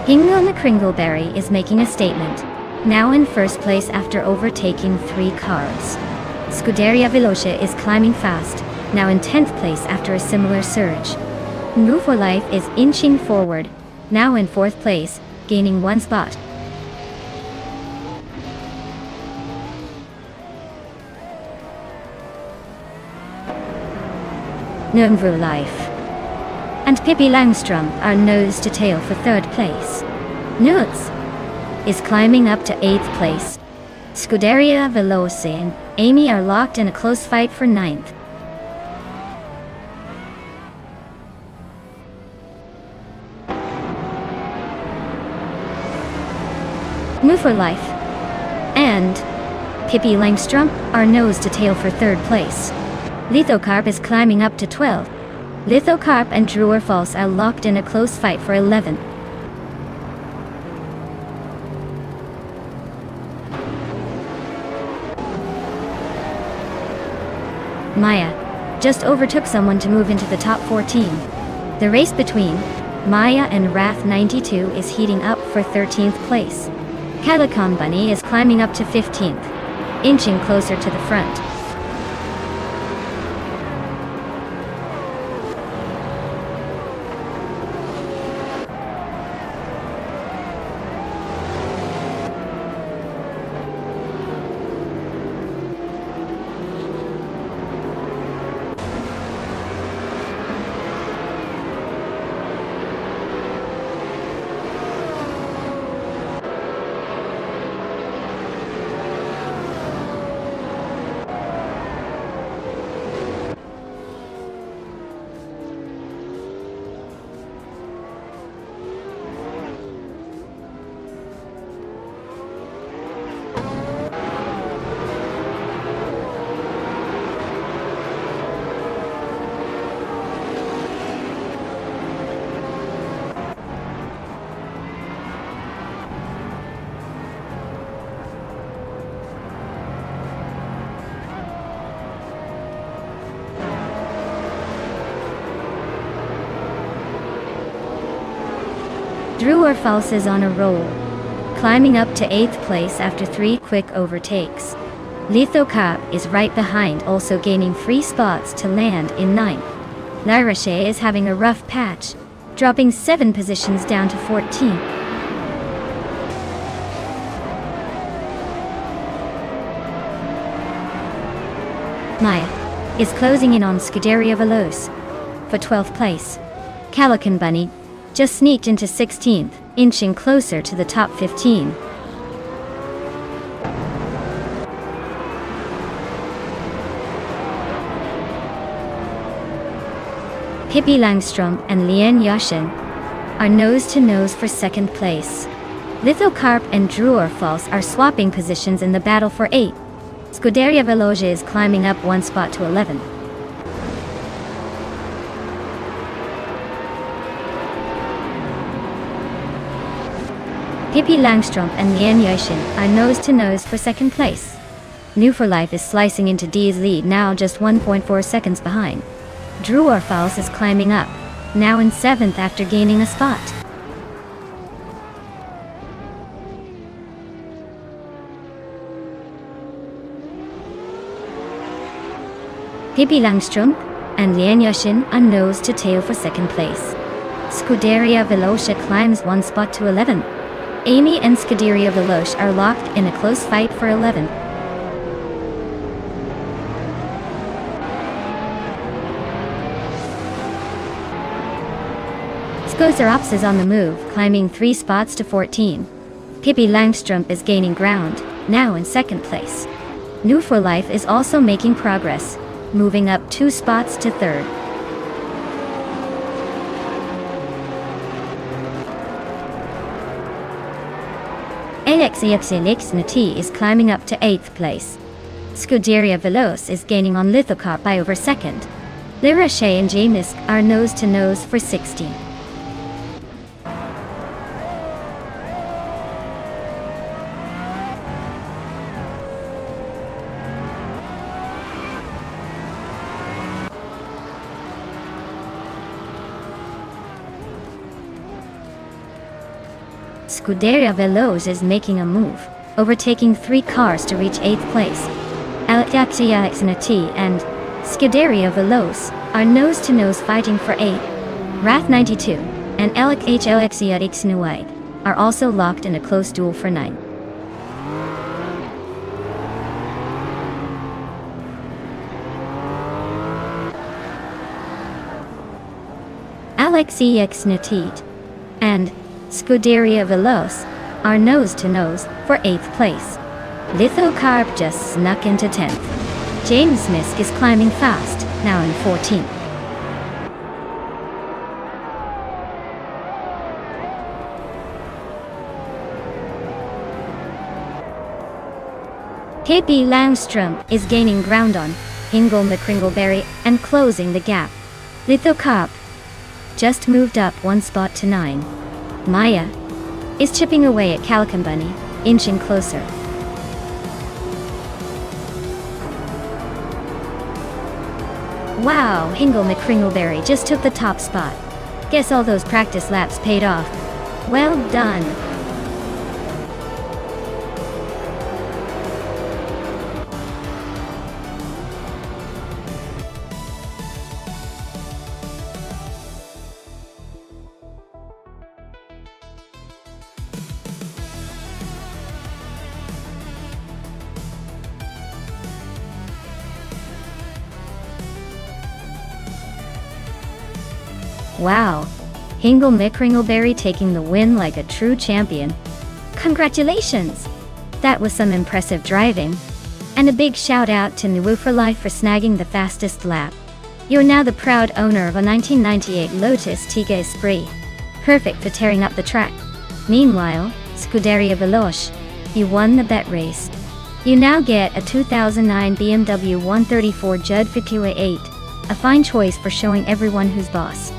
Hingle McCringleberry is making a statement, now in first place after overtaking 3 cars. Scuderia Veloce is climbing fast, now in 10th place after a similar surge. Move for Life is inching forward, now in 4th place, gaining 1 spot. Nonstop Life and Pippi Langström are nose to tail for 3rd place. Nuts is climbing up to 8th place. Scuderia Veloce and Amy are locked in a close fight for 9th. Move for Life and Pippi Langström are nose to tail for 3rd place. Lithocarp is climbing up to 12th. Lithocarp and Drewer Falls are locked in a close fight for 11th. Maya just overtook someone to move into the top 14. The race between Maya and Wrath 92 is heating up for 13th place. Calicon Bunny is climbing up to 15th, inching closer to the front. Drewer Falls is on a roll, climbing up to 8th place after 3 quick overtakes. Lithocarp is right behind, also gaining 3 spots to land in 9th. Larache is having a rough patch, dropping 7 positions down to 14th. Maya is closing in on Scuderia Veloce for 12th place. Calican Bunny just sneaked into 16th, inching closer to the top 15. Pippi Langstrom and Lien Yashin are nose-to-nose for second place. Lithocarp and Druor False are swapping positions in the battle for 8. Scuderia Veloce is climbing up one spot to 11. Pippi Langstrom and Lien Yashin are nose-to-nose for second place. New for Life is slicing into D's lead, now just 1.4 seconds behind. Drew Orfals is climbing up, now in 7th after gaining a spot. Pippi Langstrom and Lien Yashin are nose to tail for second place. Scuderia Veloce climbs one spot to 11. Amy and Scuderia Veloce are locked in a close fight for 11th. Skozerops is on the move, climbing 3 spots to 14. Pippi Langstrom is gaining ground, now in 2nd place. New for Life is also making progress, moving up 2 spots to 3rd. LXEXLXNT is climbing up to 8th place. Scuderia Veloce is gaining on Lithocarp by over 2nd. Lirache and Jamisk are nose-to-nose for 16. Scuderia Veloce is making a move, overtaking 3 cars to reach 8th place. LXEXNT and Scuderia Veloce are nose-to-nose fighting for 8. Wrath 92 and LXHLXEXNUID are also locked in a close duel for 9. LXEXNT and Scuderia Veloce are nose-to-nose for 8th place. Lithocarp just snuck into 10th. James Misk is climbing fast, now in 14th. Pippi Langstrom is gaining ground on Hingle McCringleberry and closing the gap. Lithocarp just moved up 1 spot to 9. Maya is chipping away at Calican Bunny, inching closer. Wow, Hingle McCringleberry just took the top spot. Guess all those practice laps paid off. Well done. Wow, Hingle McCringleberry taking the win like a true champion. Congratulations! That was some impressive driving. And a big shout out to Nuwu for Life for snagging the fastest lap. You're now the proud owner of a 1998 Lotus Tiga Esprit. Perfect for tearing up the track. Meanwhile, Scuderia Veloce, you won the bet race. You now get a 2009 BMW 134 Judd 58, a fine choice for showing everyone who's boss.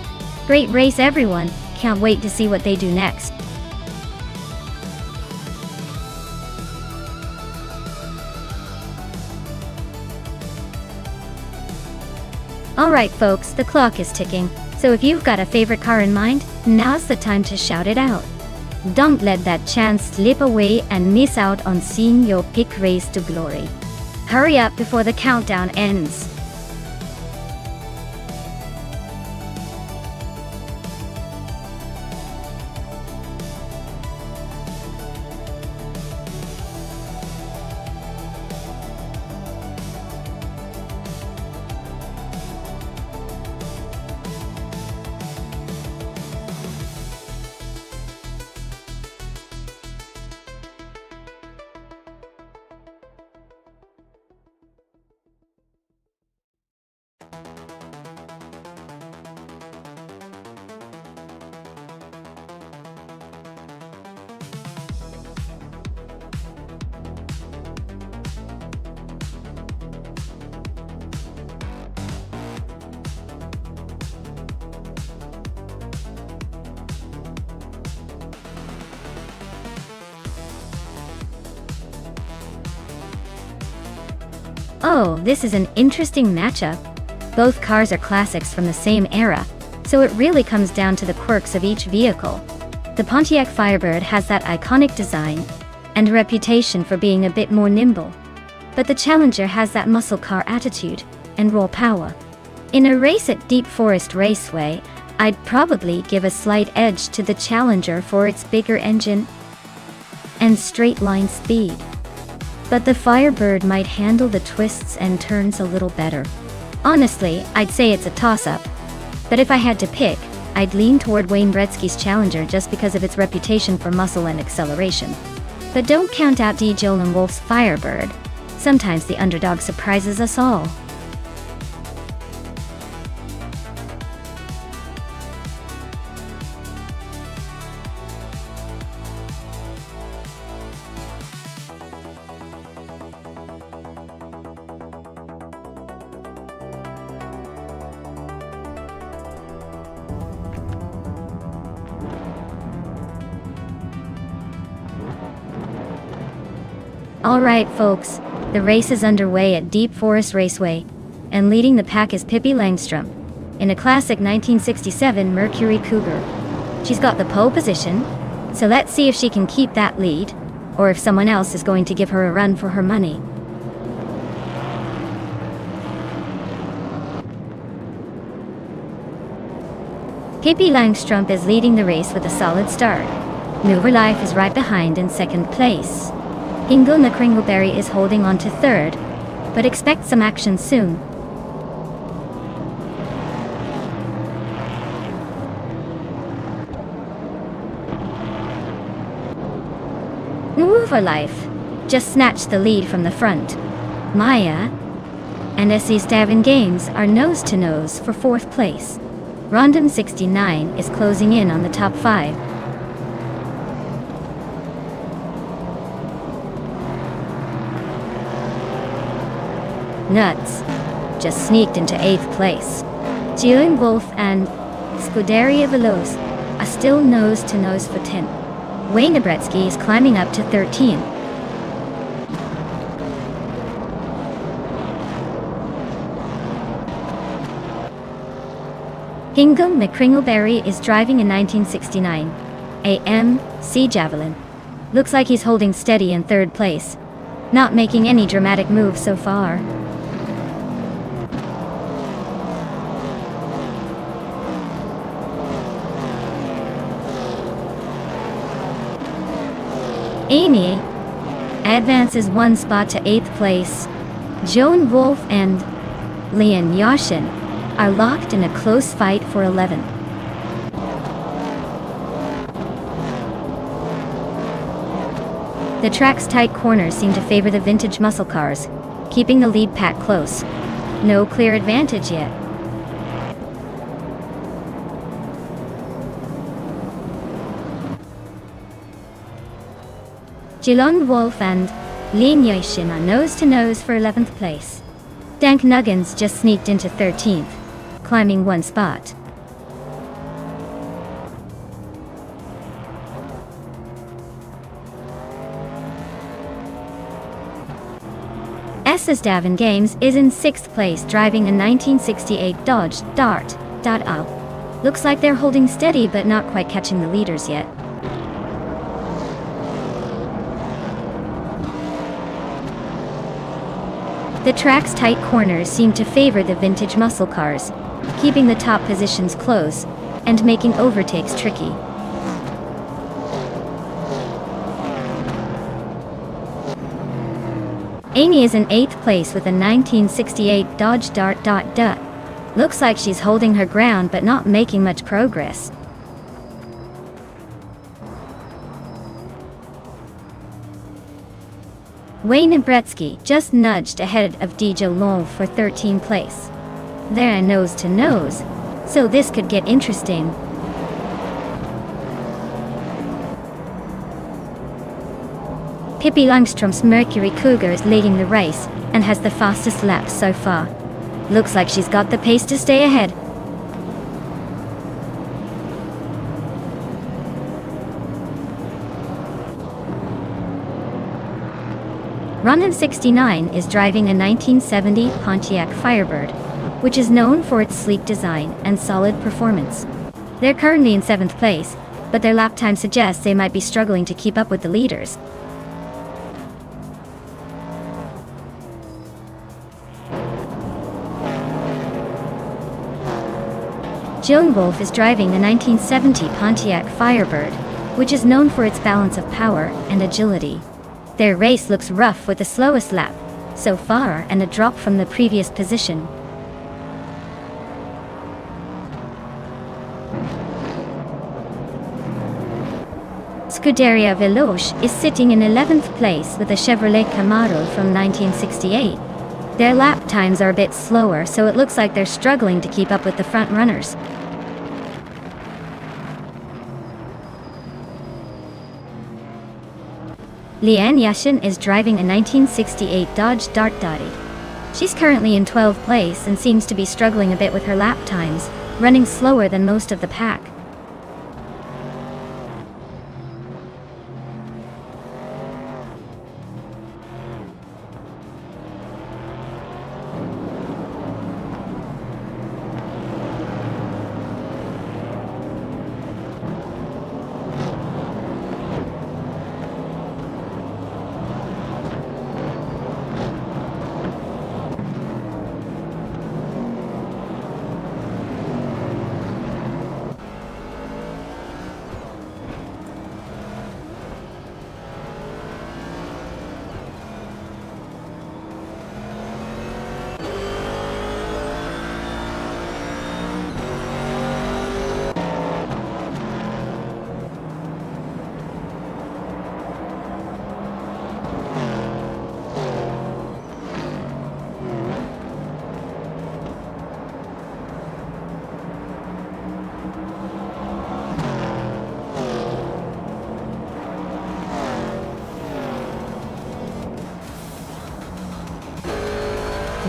Great race everyone, can't wait to see what they do next. Alright folks, the clock is ticking, so if you've got a favorite car in mind, now's the time to shout it out. Don't let that chance slip away and miss out on seeing your pick race to glory. Hurry up before the countdown ends. Oh, this is an interesting matchup. Both cars are classics from the same era, so it really comes down to the quirks of each vehicle. The Pontiac Firebird has that iconic design and a reputation for being a bit more nimble. But the Challenger has that muscle car attitude and raw power. In a race at Deep Forest Raceway, I'd probably give a slight edge to the Challenger for its bigger engine and straight line speed. But the Firebird might handle the twists and turns a little better. Honestly, I'd say it's a toss-up. But if I had to pick, I'd lean toward Wayne Gretzky's Challenger just because of its reputation for muscle and acceleration. But don't count out Jolan Wolf's Firebird. Sometimes the underdog surprises us all. Alright folks, the race is underway at Deep Forest Raceway, and leading the pack is Pippi Langstrom, in a classic 1967 Mercury Cougar. She's got the pole position, so let's see if she can keep that lead, or if someone else is going to give her a run for her money. Pippi Langstrom is leading the race with a solid start. Mover Life is right behind in second place. Ingle McCringleberry is holding on to third, but expect some action soon. Mover Life just snatched the lead from the front. Maya and SC Stavin Games are nose-to-nose for fourth place. Rondon 69 is closing in on the top 5. Nuts just sneaked into 8th place. Jillian Wolf and Scuderia Veloz are still nose-to-nose for 10. Wayne Gretzky is climbing up to 13. Hingham McCringleberry is driving a 1969 AMC Javelin. Looks like he's holding steady in third place, not making any dramatic moves so far. Amy advances one spot to 8th place. Joan Wolf and Leon Yashin are locked in a close fight for 11. The track's tight corners seem to favor the vintage muscle cars, keeping the lead pack close. No clear advantage yet. Jilon Wolf and Lin Yashin are nose-to-nose for 11th place. Dank Nuggins just sneaked into 13th, climbing one spot. SS Davin Games is in 6th place, driving a 1968 Dodge Dart. Looks like they're holding steady but not quite catching the leaders yet. The track's tight corners seem to favor the vintage muscle cars, keeping the top positions close and making overtakes tricky. Amy is in 8th place with a 1968 Dodge Dart. Looks like she's holding her ground but not making much progress. Wayne Gretzky just nudged ahead of Jolan for 13th place. They're nose to nose, so this could get interesting. Pippi Langström's Mercury Cougar is leading the race and has the fastest lap so far. Looks like she's got the pace to stay ahead. Ronan 69 is driving a 1970 Pontiac Firebird, which is known for its sleek design and solid performance. They're currently in 7th place, but their lap time suggests they might be struggling to keep up with the leaders. Joan Wolf is driving a 1970 Pontiac Firebird, which is known for its balance of power and agility. Their race looks rough with the slowest lap so far and a drop from the previous position. Scuderia Veloce is sitting in 11th place with a Chevrolet Camaro from 1968. Their lap times are a bit slower, so it looks like they're struggling to keep up with the front runners. Leanne Yashin is driving a 1968 Dodge Dart Dottie. She's currently in 12th place and seems to be struggling a bit with her lap times, running slower than most of the pack.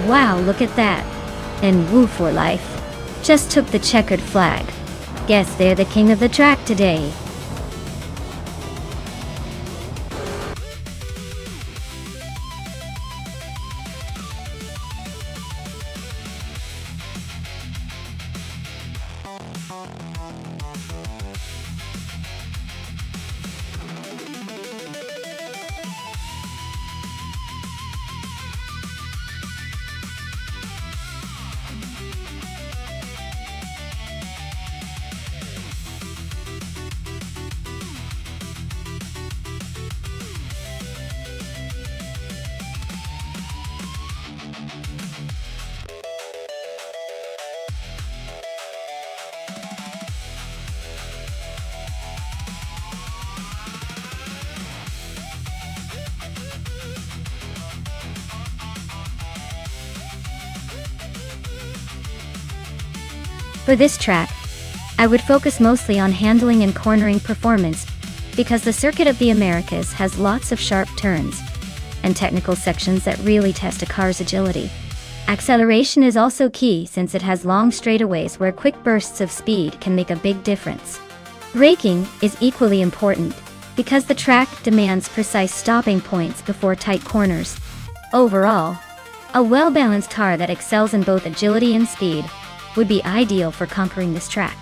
Wow, look at that. And Woo for Life just took the checkered flag. Guess they're the king of the track today. For this track, I would focus mostly on handling and cornering performance, because the Circuit of the Americas has lots of sharp turns and technical sections that really test a car's agility. Acceleration is also key since it has long straightaways where quick bursts of speed can make a big difference. Braking is equally important, because the track demands precise stopping points before tight corners. Overall, a well-balanced car that excels in both agility and speed would be ideal for conquering this track.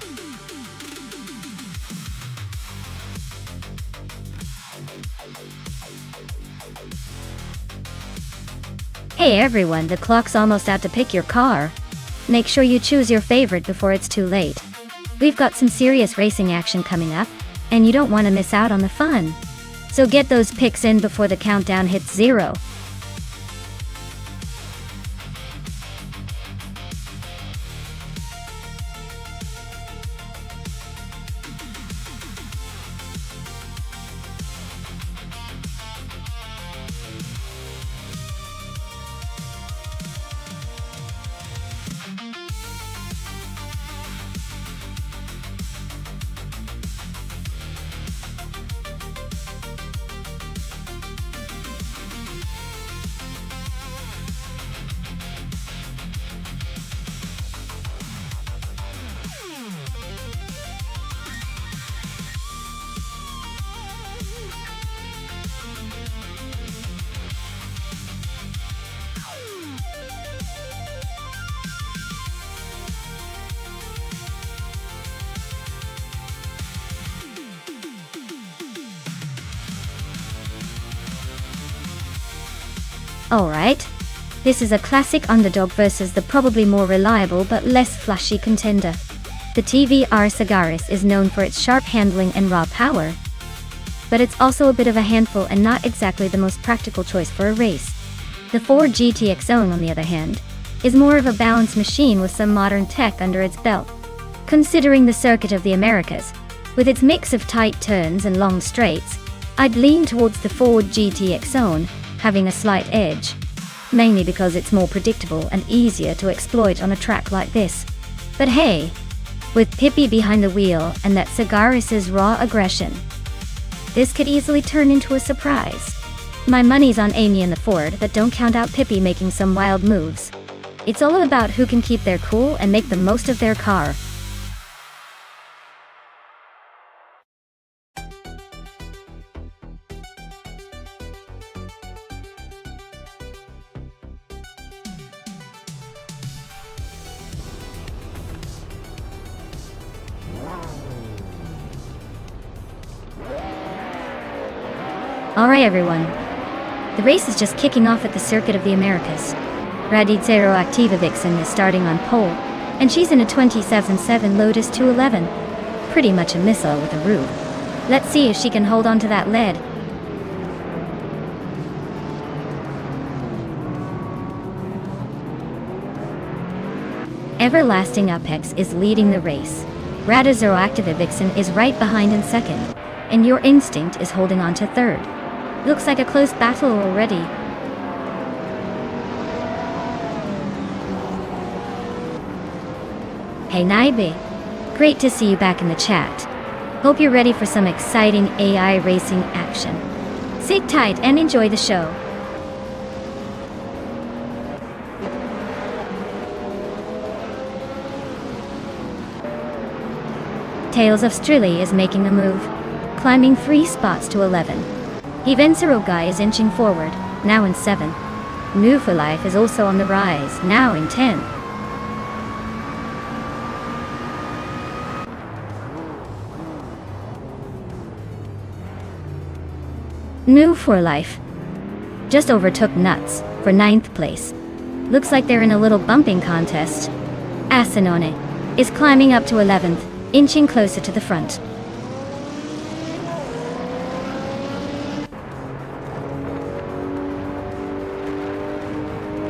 Hey everyone, the clock's almost out to pick your car. Make sure you choose your favorite before it's too late. We've got some serious racing action coming up, and you don't want to miss out on the fun. So get those picks in before the countdown hits 0. Alright. This is a classic underdog versus the probably more reliable but less flashy contender. The TVR Sagaris is known for its sharp handling and raw power, but it's also a bit of a handful and not exactly the most practical choice for a race. The Ford GTX Zone, on the other hand, is more of a balanced machine with some modern tech under its belt. Considering the circuit of the Americas, with its mix of tight turns and long straights, I'd lean towards the Ford GTX Zone having a slight edge, mainly because it's more predictable and easier to exploit on a track like this. But hey, with Pippi behind the wheel and that Sagaris's raw aggression, this could easily turn into a surprise. My money's on Amy and the Ford, but don't count out Pippi making some wild moves. It's all about who can keep their cool and make the most of their car. Alright everyone, the race is just kicking off at the Circuit of the Americas. Radicero Activa Vixen is starting on pole, and she's in a 27.7 Lotus 211. Pretty much a missile with a roof. Let's see if she can hold on to that lead. Everlasting Apex is leading the race. Radicero Activa Vixen is right behind in second, and Your Instinct is holding on to third. Looks like a close battle already. Hey Naibe, great to see you back in the chat. Hope you're ready for some exciting AI racing action. Sit tight and enjoy the show. Tales of Strilly is making a move, climbing 3 spots to 11. Evensero Guy is inching forward, now in 7. New for Life is also on the rise, now in 10. New for Life just overtook Nuts for 9th place. Looks like they're in a little bumping contest. Asinone is climbing up to 11th, inching closer to the front.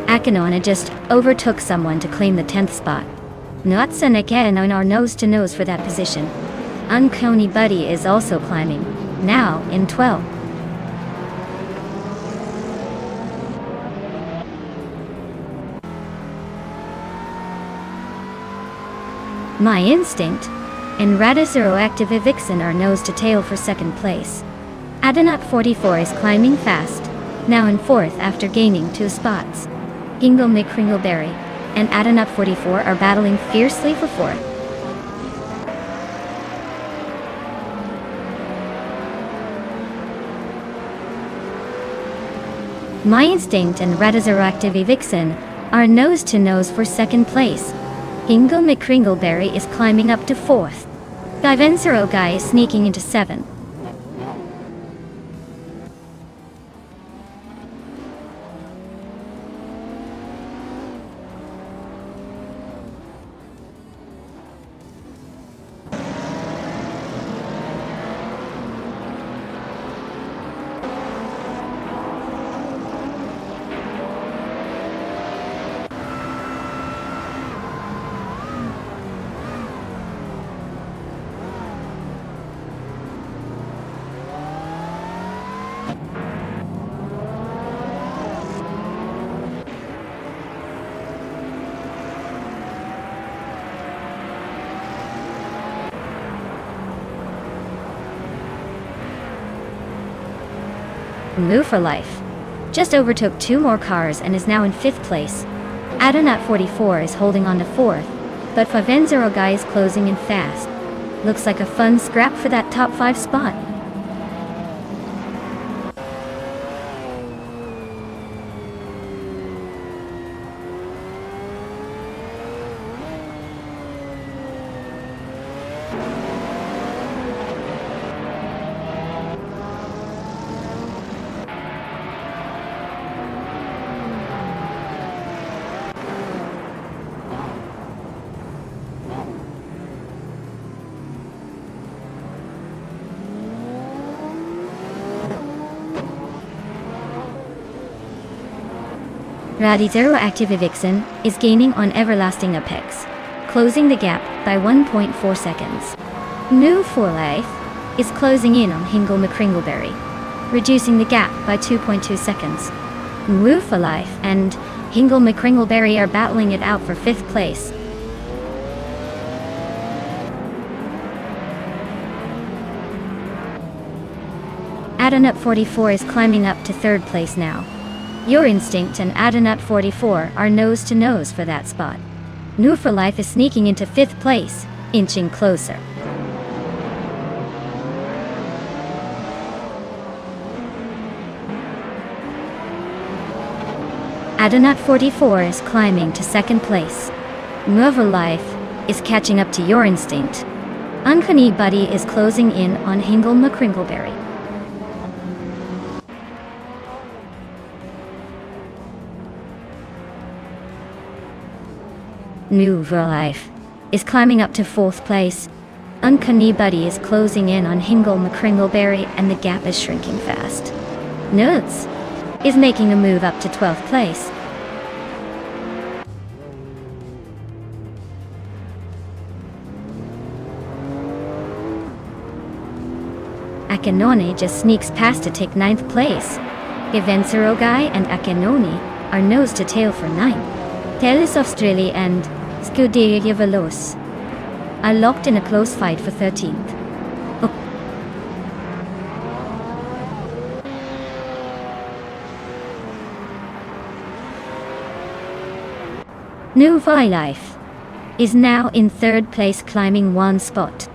Akinona just overtook someone to claim the 10th spot. Nuts and Akinona are nose to nose for that position. Uncony Buddy is also climbing, now in 12. My Instinct and Radicero Activa Vixen are nose to tail for 2nd place. Adenut 44 is climbing fast, now in 4th after gaining 2 spots. Hingle McCringleberry and Adenut 44 are battling fiercely for 4th. My Instinct and Radicero Activa Vixen are nose to nose for 2nd place. Hingle McCringleberry is climbing up to 4th. Vivensero Guy is sneaking into 7th. New for Life just overtook 2 more cars and is now in 5th place. Adenut 44 is holding on to 4th, but Favenzero Guy is closing in fast. Looks like a fun scrap for that top 5 spot. Radizero Active Vixen is gaining on Everlasting Apex, closing the gap by 1.4 seconds. New for Life is closing in on Hingle McCringleberry, reducing the gap by 2.2 seconds. Woo for Life and Hingle McCringleberry are battling it out for 5th place. Adanut 44 is climbing up to 3rd place now. Your Instinct and Adanut 44 are nose to nose for that spot. New for Life is sneaking into 5th place, inching closer. Adanut 44 is climbing to 2nd place. Mover Life is catching up to Your Instinct. Uncanny Buddy is closing in on Hingle McCringleberry. New for Life is climbing up to 4th place. Uncanny Buddy is closing in on Hingle McCringleberry and the gap is shrinking fast. Nuts is making a move up to 12th place. Akinone just sneaks past to take 9th place. Evenserogai and Akinone are nose to tail for 9th. Telis Australia and Scuderia Veloz are locked in a close fight for 13th. New for Life is now in 3rd place, climbing 1 spot.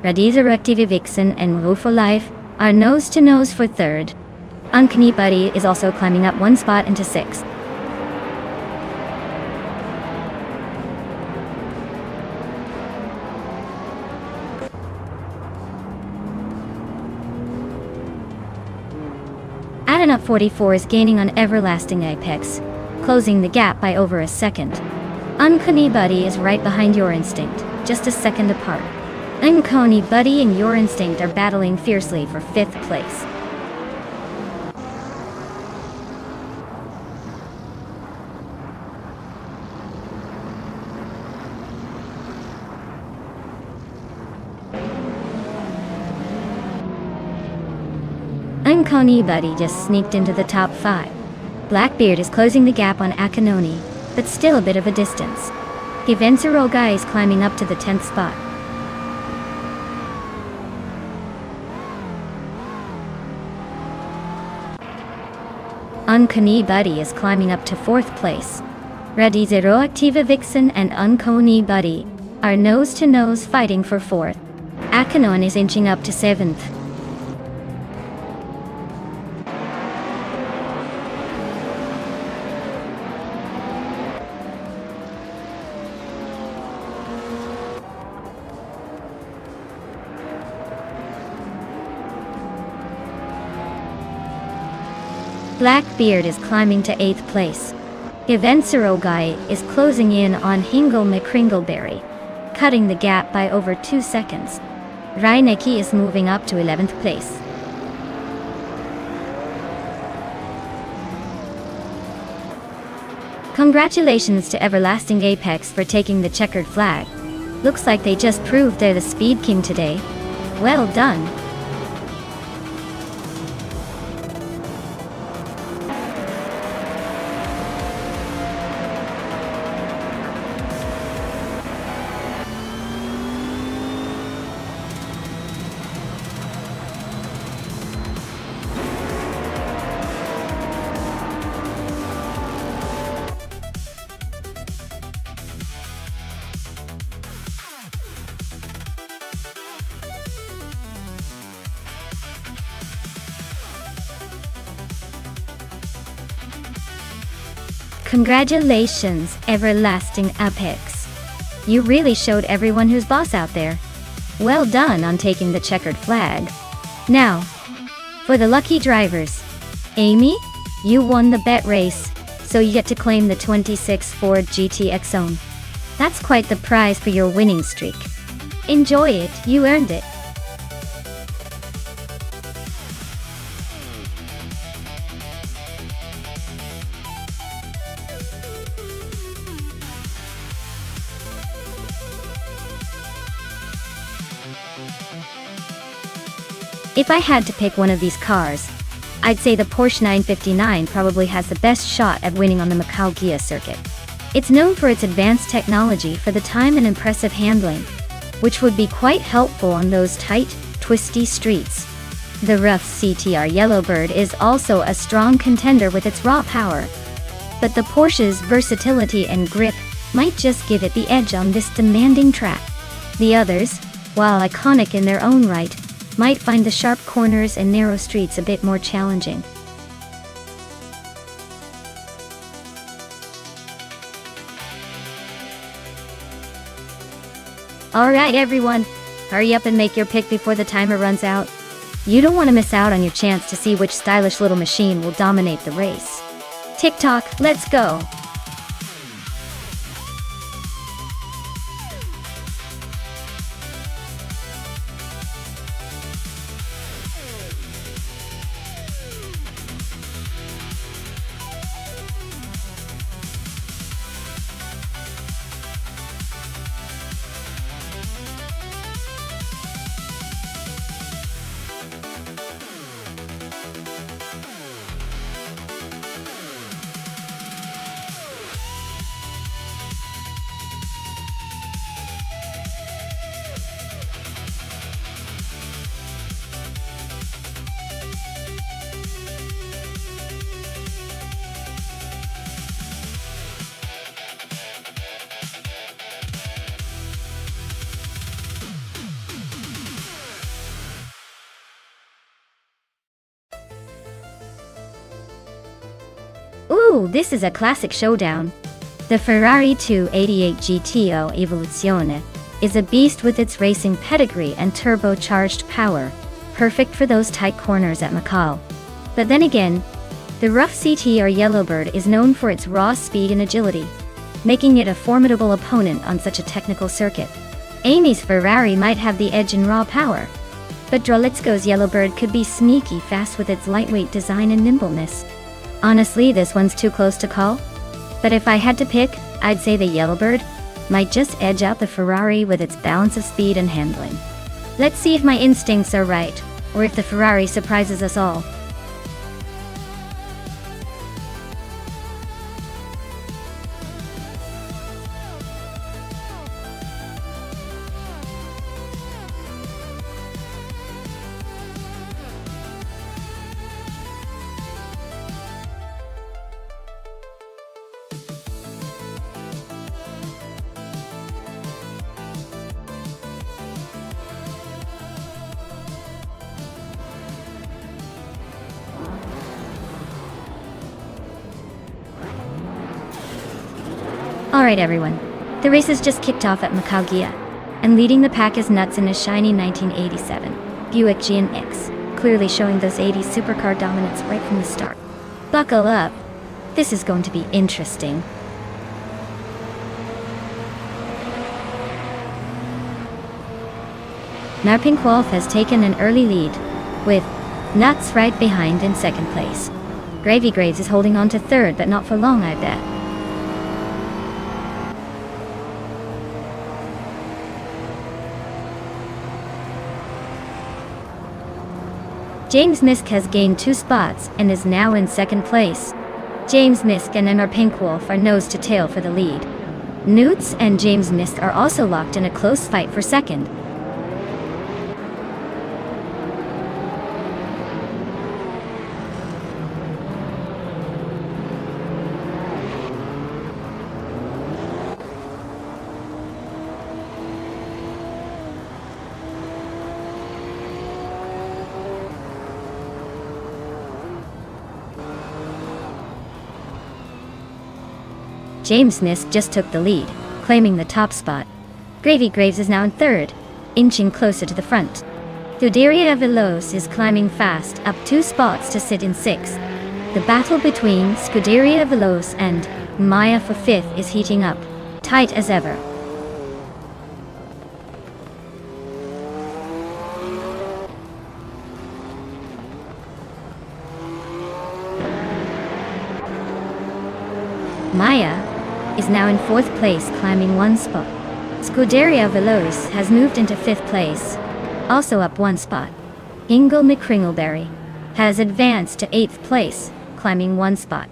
Radizer Active Vixen and Woo for Life are nose to nose for 3rd. Uncanny Buddy is also climbing up 1 spot into 6th. Adanut 44 is gaining on Everlasting Apex, closing the gap by over a second. Uncanny Buddy is right behind Your Instinct, just a second apart. Uncanny Buddy and Your Instinct are battling fiercely for 5th place. Uncanny Buddy just sneaked into the top 5. Blackbeard is closing the gap on Akinone, but still a bit of a distance. Evenserogai is climbing up to the 10th spot. Uncanny Buddy is climbing up to 4th place. Radizero Activa Vixen and Uncanny Buddy are nose to nose fighting for 4th. Akinone is inching up to 7th. Blackbeard is climbing to 8th place. Evenserogai is closing in on Hingle McCringleberry, cutting the gap by over 2 seconds. Reinecke is moving up to 11th place. Congratulations to Everlasting Apex for taking the checkered flag. Looks like they just proved they're the Speed King today. Well done. Congratulations, Everlasting Apex. You really showed everyone who's boss out there. Well done on taking the checkered flag. Now, for the lucky drivers. Amy, you won the bet race, so you get to claim the 26 Ford GT Xone. That's quite the prize for your winning streak. Enjoy it, you earned it. If I had to pick one of these cars, I'd say the Porsche 959 probably has the best shot at winning on the Macau Ghia circuit. It's known for its advanced technology for the time and impressive handling, which would be quite helpful on those tight, twisty streets. The rough CTR Yellowbird is also a strong contender with its raw power, but the Porsche's versatility and grip might just give it the edge on this demanding track. The others, while iconic in their own right, might find the sharp corners and narrow streets a bit more challenging. Alright everyone, hurry up and make your pick before the timer runs out. You don't want to miss out on your chance to see which stylish little machine will dominate the race. Tick-tock, let's go! Ooh, this is a classic showdown. The Ferrari 288 GTO Evoluzione is a beast with its racing pedigree and turbocharged power, perfect for those tight corners at Macau. But then again, the rough CTR Yellowbird is known for its raw speed and agility, making it a formidable opponent on such a technical circuit. Amy's Ferrari might have the edge in raw power, but Drolicko's Yellowbird could be sneaky fast with its lightweight design and nimbleness. Honestly, this one's too close to call, but if I had to pick, I'd say the Yellowbird might just edge out the Ferrari with its balance of speed and handling. Let's see if my instincts are right, or if the Ferrari surprises us all. Alright everyone, the race has just kicked off at Macau Ghia, and leading the pack is Nuts in a shiny 1987 Buick GNX, clearly showing those 80s supercar dominance right from the start. Buckle up, this is going to be interesting. Now Pink Wolf has taken an early lead, with Nuts right behind in second place. Gravy Graves is holding on to third, but not for long, I bet. James Misk has gained 2 spots and is now in second place. James Misk and Emma Pink Wolf are nose to tail for the lead. Newts and James Misk are also locked in a close fight for second. James Misk just took the lead, claiming the top spot. Gravy Graves is now in third, inching closer to the front. Scuderia Veloce is climbing fast, up 2 spots to sit in sixth. The battle between Scuderia Veloce and Maya for fifth is heating up, tight as ever. Maya is now in 4th place, climbing 1 spot. Scuderia Veloce has moved into 5th place, also up 1 spot. Ingle McCringleberry has advanced to 8th place, climbing 1 spot.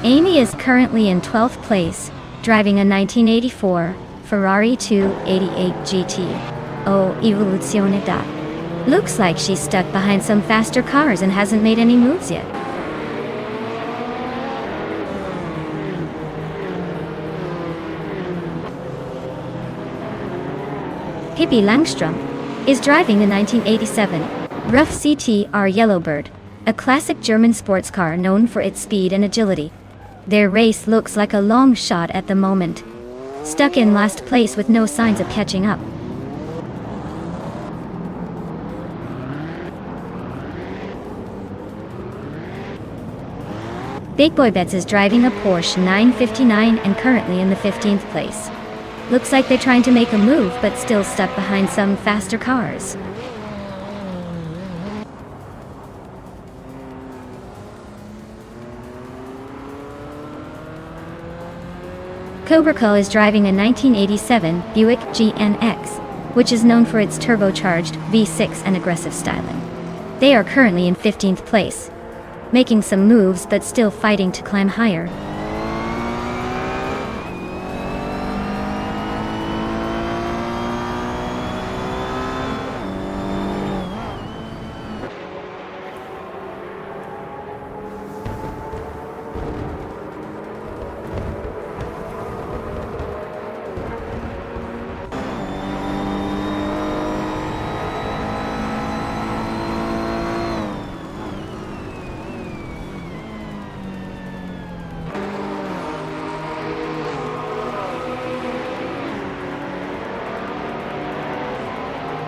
Amy is currently in 12th place, driving a 1984 Ferrari 288 GT. Oh, evoluzione da. Looks like she's stuck behind some faster cars and hasn't made any moves yet. Pippi Langstrom is driving the 1987 Rough CTR Yellowbird, a classic German sports car known for its speed and agility. Their race looks like a long shot at the moment. Stuck in last place with no signs of catching up. Big Boy Bets is driving a Porsche 959 and currently in the 15th place. Looks like they're trying to make a move but still stuck behind some faster cars. Cobra Cole is driving a 1987 Buick GNX, which is known for its turbocharged V6 and aggressive styling. They are currently in 15th place, making some moves but still fighting to climb higher.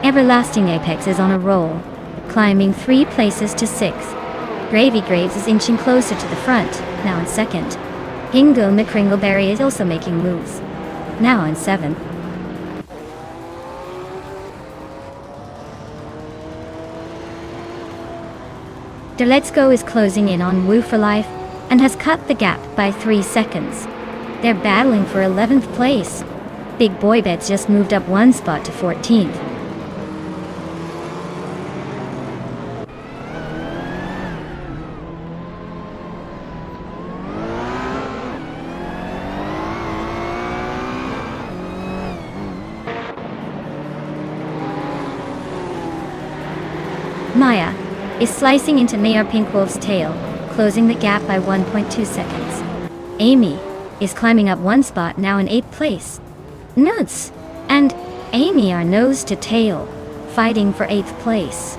Everlasting Apex is on a roll, climbing 3 places to 6th. Gravy Graves is inching closer to the front, now in 2nd. Ingle McCringleberry is also making moves, now in 7th. The Let's Go is closing in on Woo for Life and has cut the gap by 3 seconds. They're battling for 11th place. Big Boy Bets just moved up 1 spot to 14th. Maya is slicing into Mayor Pinkwolf's tail, closing the gap by 1.2 seconds. Amy is climbing up 1 spot, now in 8th place. Nuts and Amy are nose to tail, fighting for 8th place.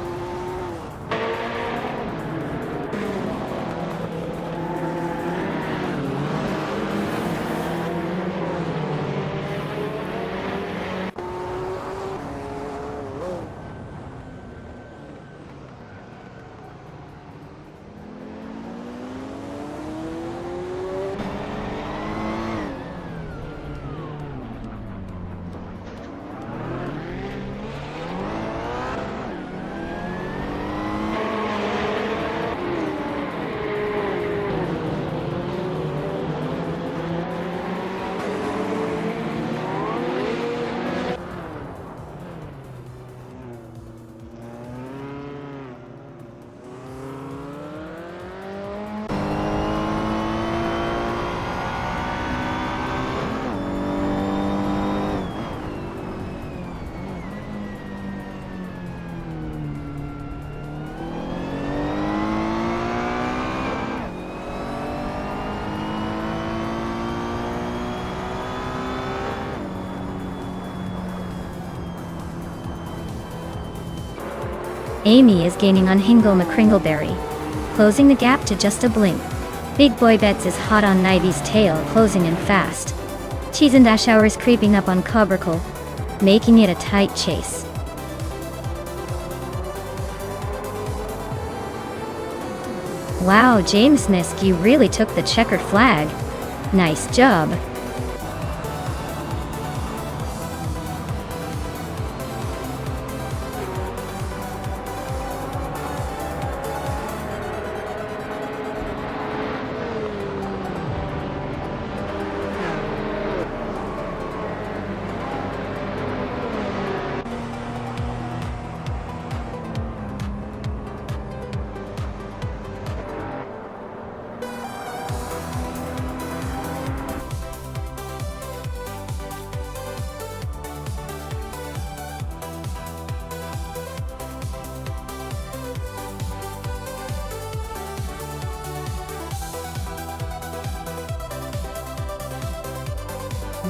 Amy is gaining on Ingle McCringleberry, closing the gap to just a blink. Big Boy Bets is hot on Ivy's tail, closing in fast. Cheese and Dash Hour is creeping up on Cobra Cole, making it a tight chase. Wow, James Nisk, you really took the checkered flag. Nice job.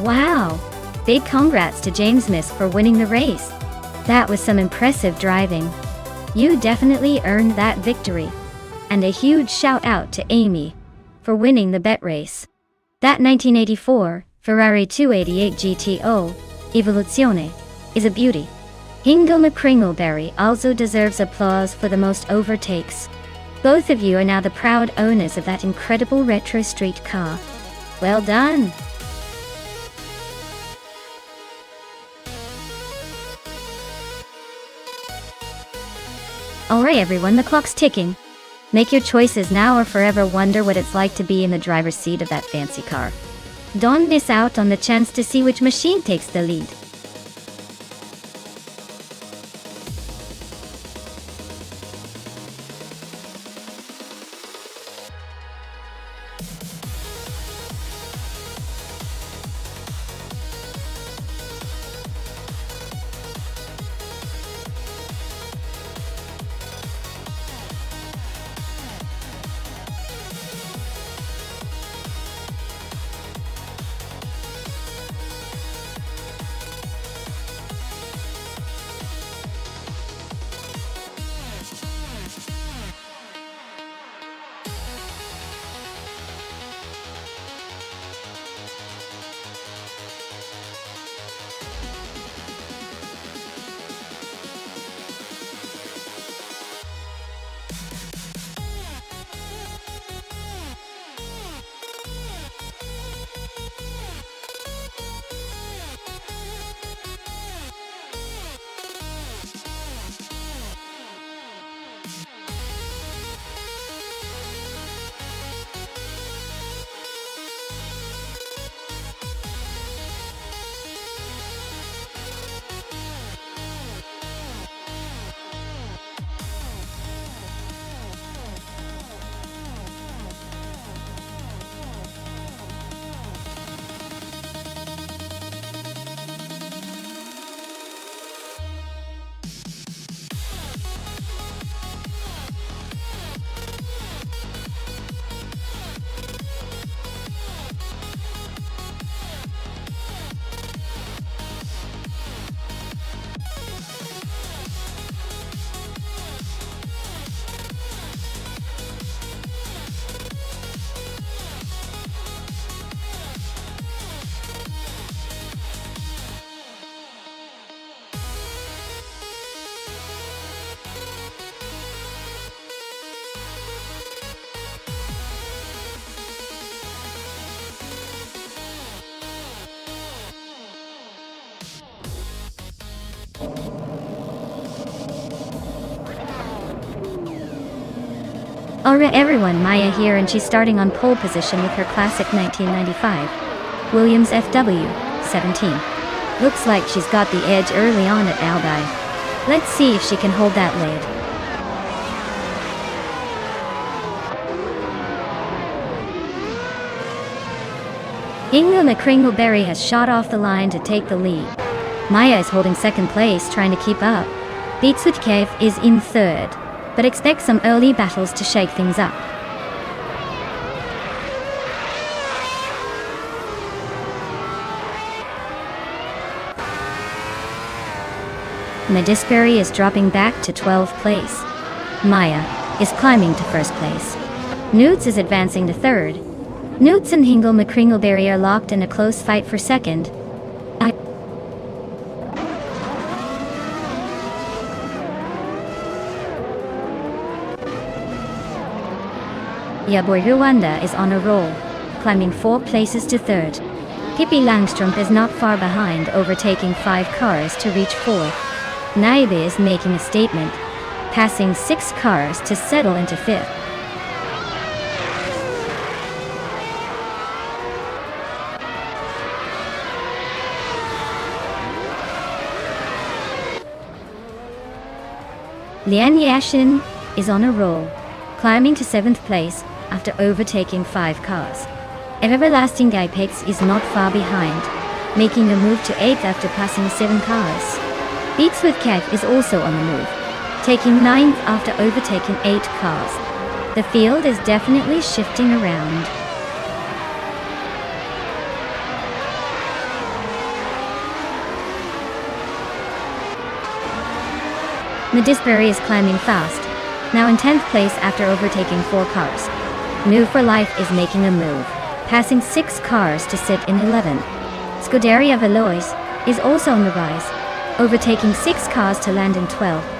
Wow! Big congrats to James Misk for winning the race. That was some impressive driving. You definitely earned that victory. And a huge shout out to Amy for winning the bet race. That 1984 Ferrari 288 GTO Evoluzione is a beauty. Hingo McCringleberry also deserves applause for the most overtakes. Both of you are now the proud owners of that incredible retro street car. Well done! Alright everyone, the clock's ticking. Make your choices now or forever wonder what it's like to be in the driver's seat of that fancy car. Don't miss out on the chance to see which machine takes the lead. Alright everyone, Maya here and she's starting on pole position with her classic 1995 Williams FW 17. Looks like she's got the edge early on at Albi. Let's see if she can hold that lead. Inga McCringleberry has shot off the line to take the lead. Maya is holding second place, trying to keep up. Beatsutkev is in third, but expect some early battles to shake things up. Medisbury is dropping back to 12th place. Maya is climbing to first place. Newts is advancing to third. Newts and Hingle McCringleberry are locked in a close fight for second. Yaboy Rwanda is on a roll, climbing 4 places to third. Pippi Langstrumpf is not far behind, overtaking 5 cars to reach 4th. Naibe is making a statement, passing 6 cars to settle into 5th. Lian Yashin is on a roll, climbing to 7th place after overtaking 5 cars. Everlasting Gaipex is not far behind, making a move to 8th after passing 7 cars. Beats with Kev is also on the move, taking 9th after overtaking 8 cars. The field is definitely shifting around. Disbury is climbing fast, now in 10th place after overtaking 4 cars. New for Life is making a move, passing 6 cars to sit in 11th. Scuderia Velois is also on the rise, overtaking 6 cars to land in 12th.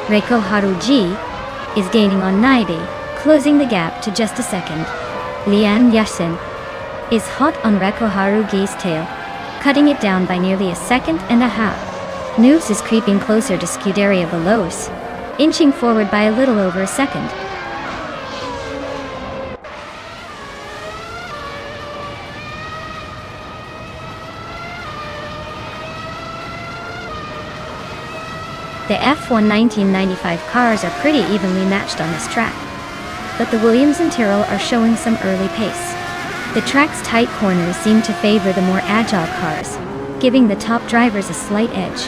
Reiko Haruji is gaining on 90, closing the gap to just a second. Lian Yashin is hot on Reiko Haruji's tail, cutting it down by nearly a second and a half. Noose is creeping closer to Scuderia Velois, inching forward by a little over a second. The F1 1995 cars are pretty evenly matched on this track, but the Williams and Tyrrell are showing some early pace. The track's tight corners seem to favor the more agile cars, giving the top drivers a slight edge.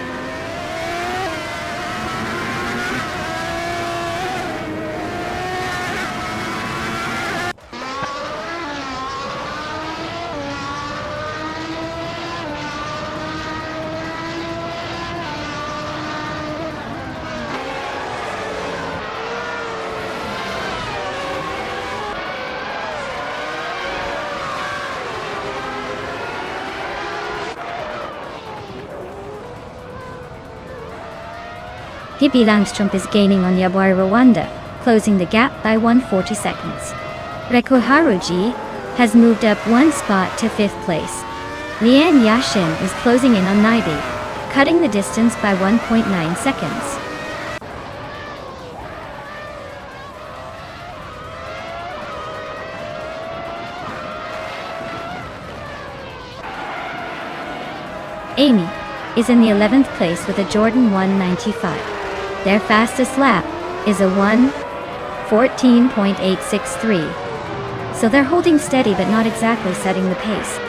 Pippi Langstrup is gaining on Yaboy Rwanda, closing the gap by 140 seconds. Reiko Haruji has moved up 1 spot to 5th place. Lian Yashin is closing in on 90, cutting the distance by 1.9 seconds. Amy is in the 11th place with a Jordan 195. Their fastest lap is a 1:14.863. So they're holding steady but not exactly setting the pace.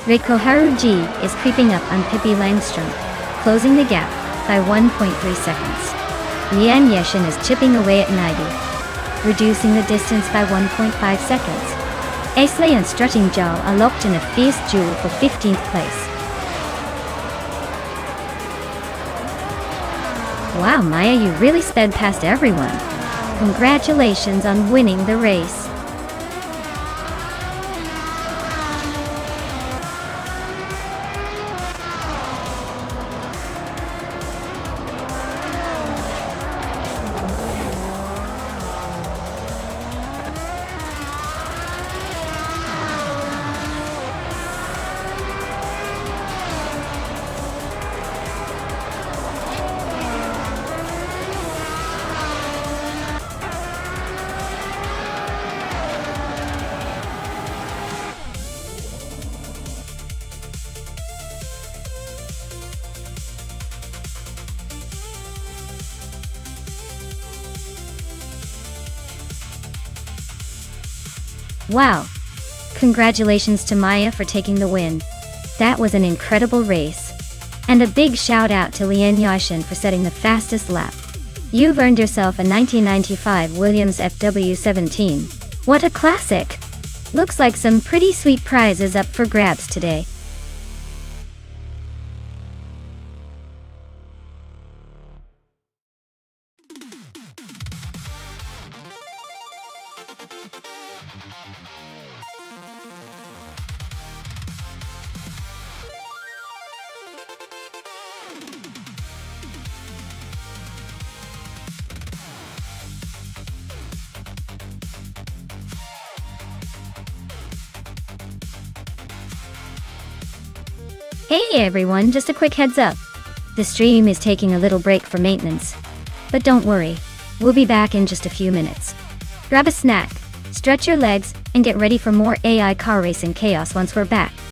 Reiko Haruji is creeping up on Pippi Langstrup, closing the gap by 1.3 seconds. Lian Yashin is chipping away at 90, reducing the distance by 1.5 seconds. Aisley and Strutting Jaw are locked in a fierce duel for 15th place. Wow, Maya, you really sped past everyone. Congratulations on winning the race. Wow! Congratulations to Maya for taking the win. That was an incredible race. And a big shout out to Lian Yashin for setting the fastest lap. You've earned yourself a 1995 Williams FW17. What a classic! Looks like some pretty sweet prizes up for grabs today. Hey everyone, just a quick heads up. The stream is taking a little break for maintenance. But don't worry, we'll be back in just a few minutes. Grab a snack, stretch your legs, and get ready for more AI car racing chaos once we're back.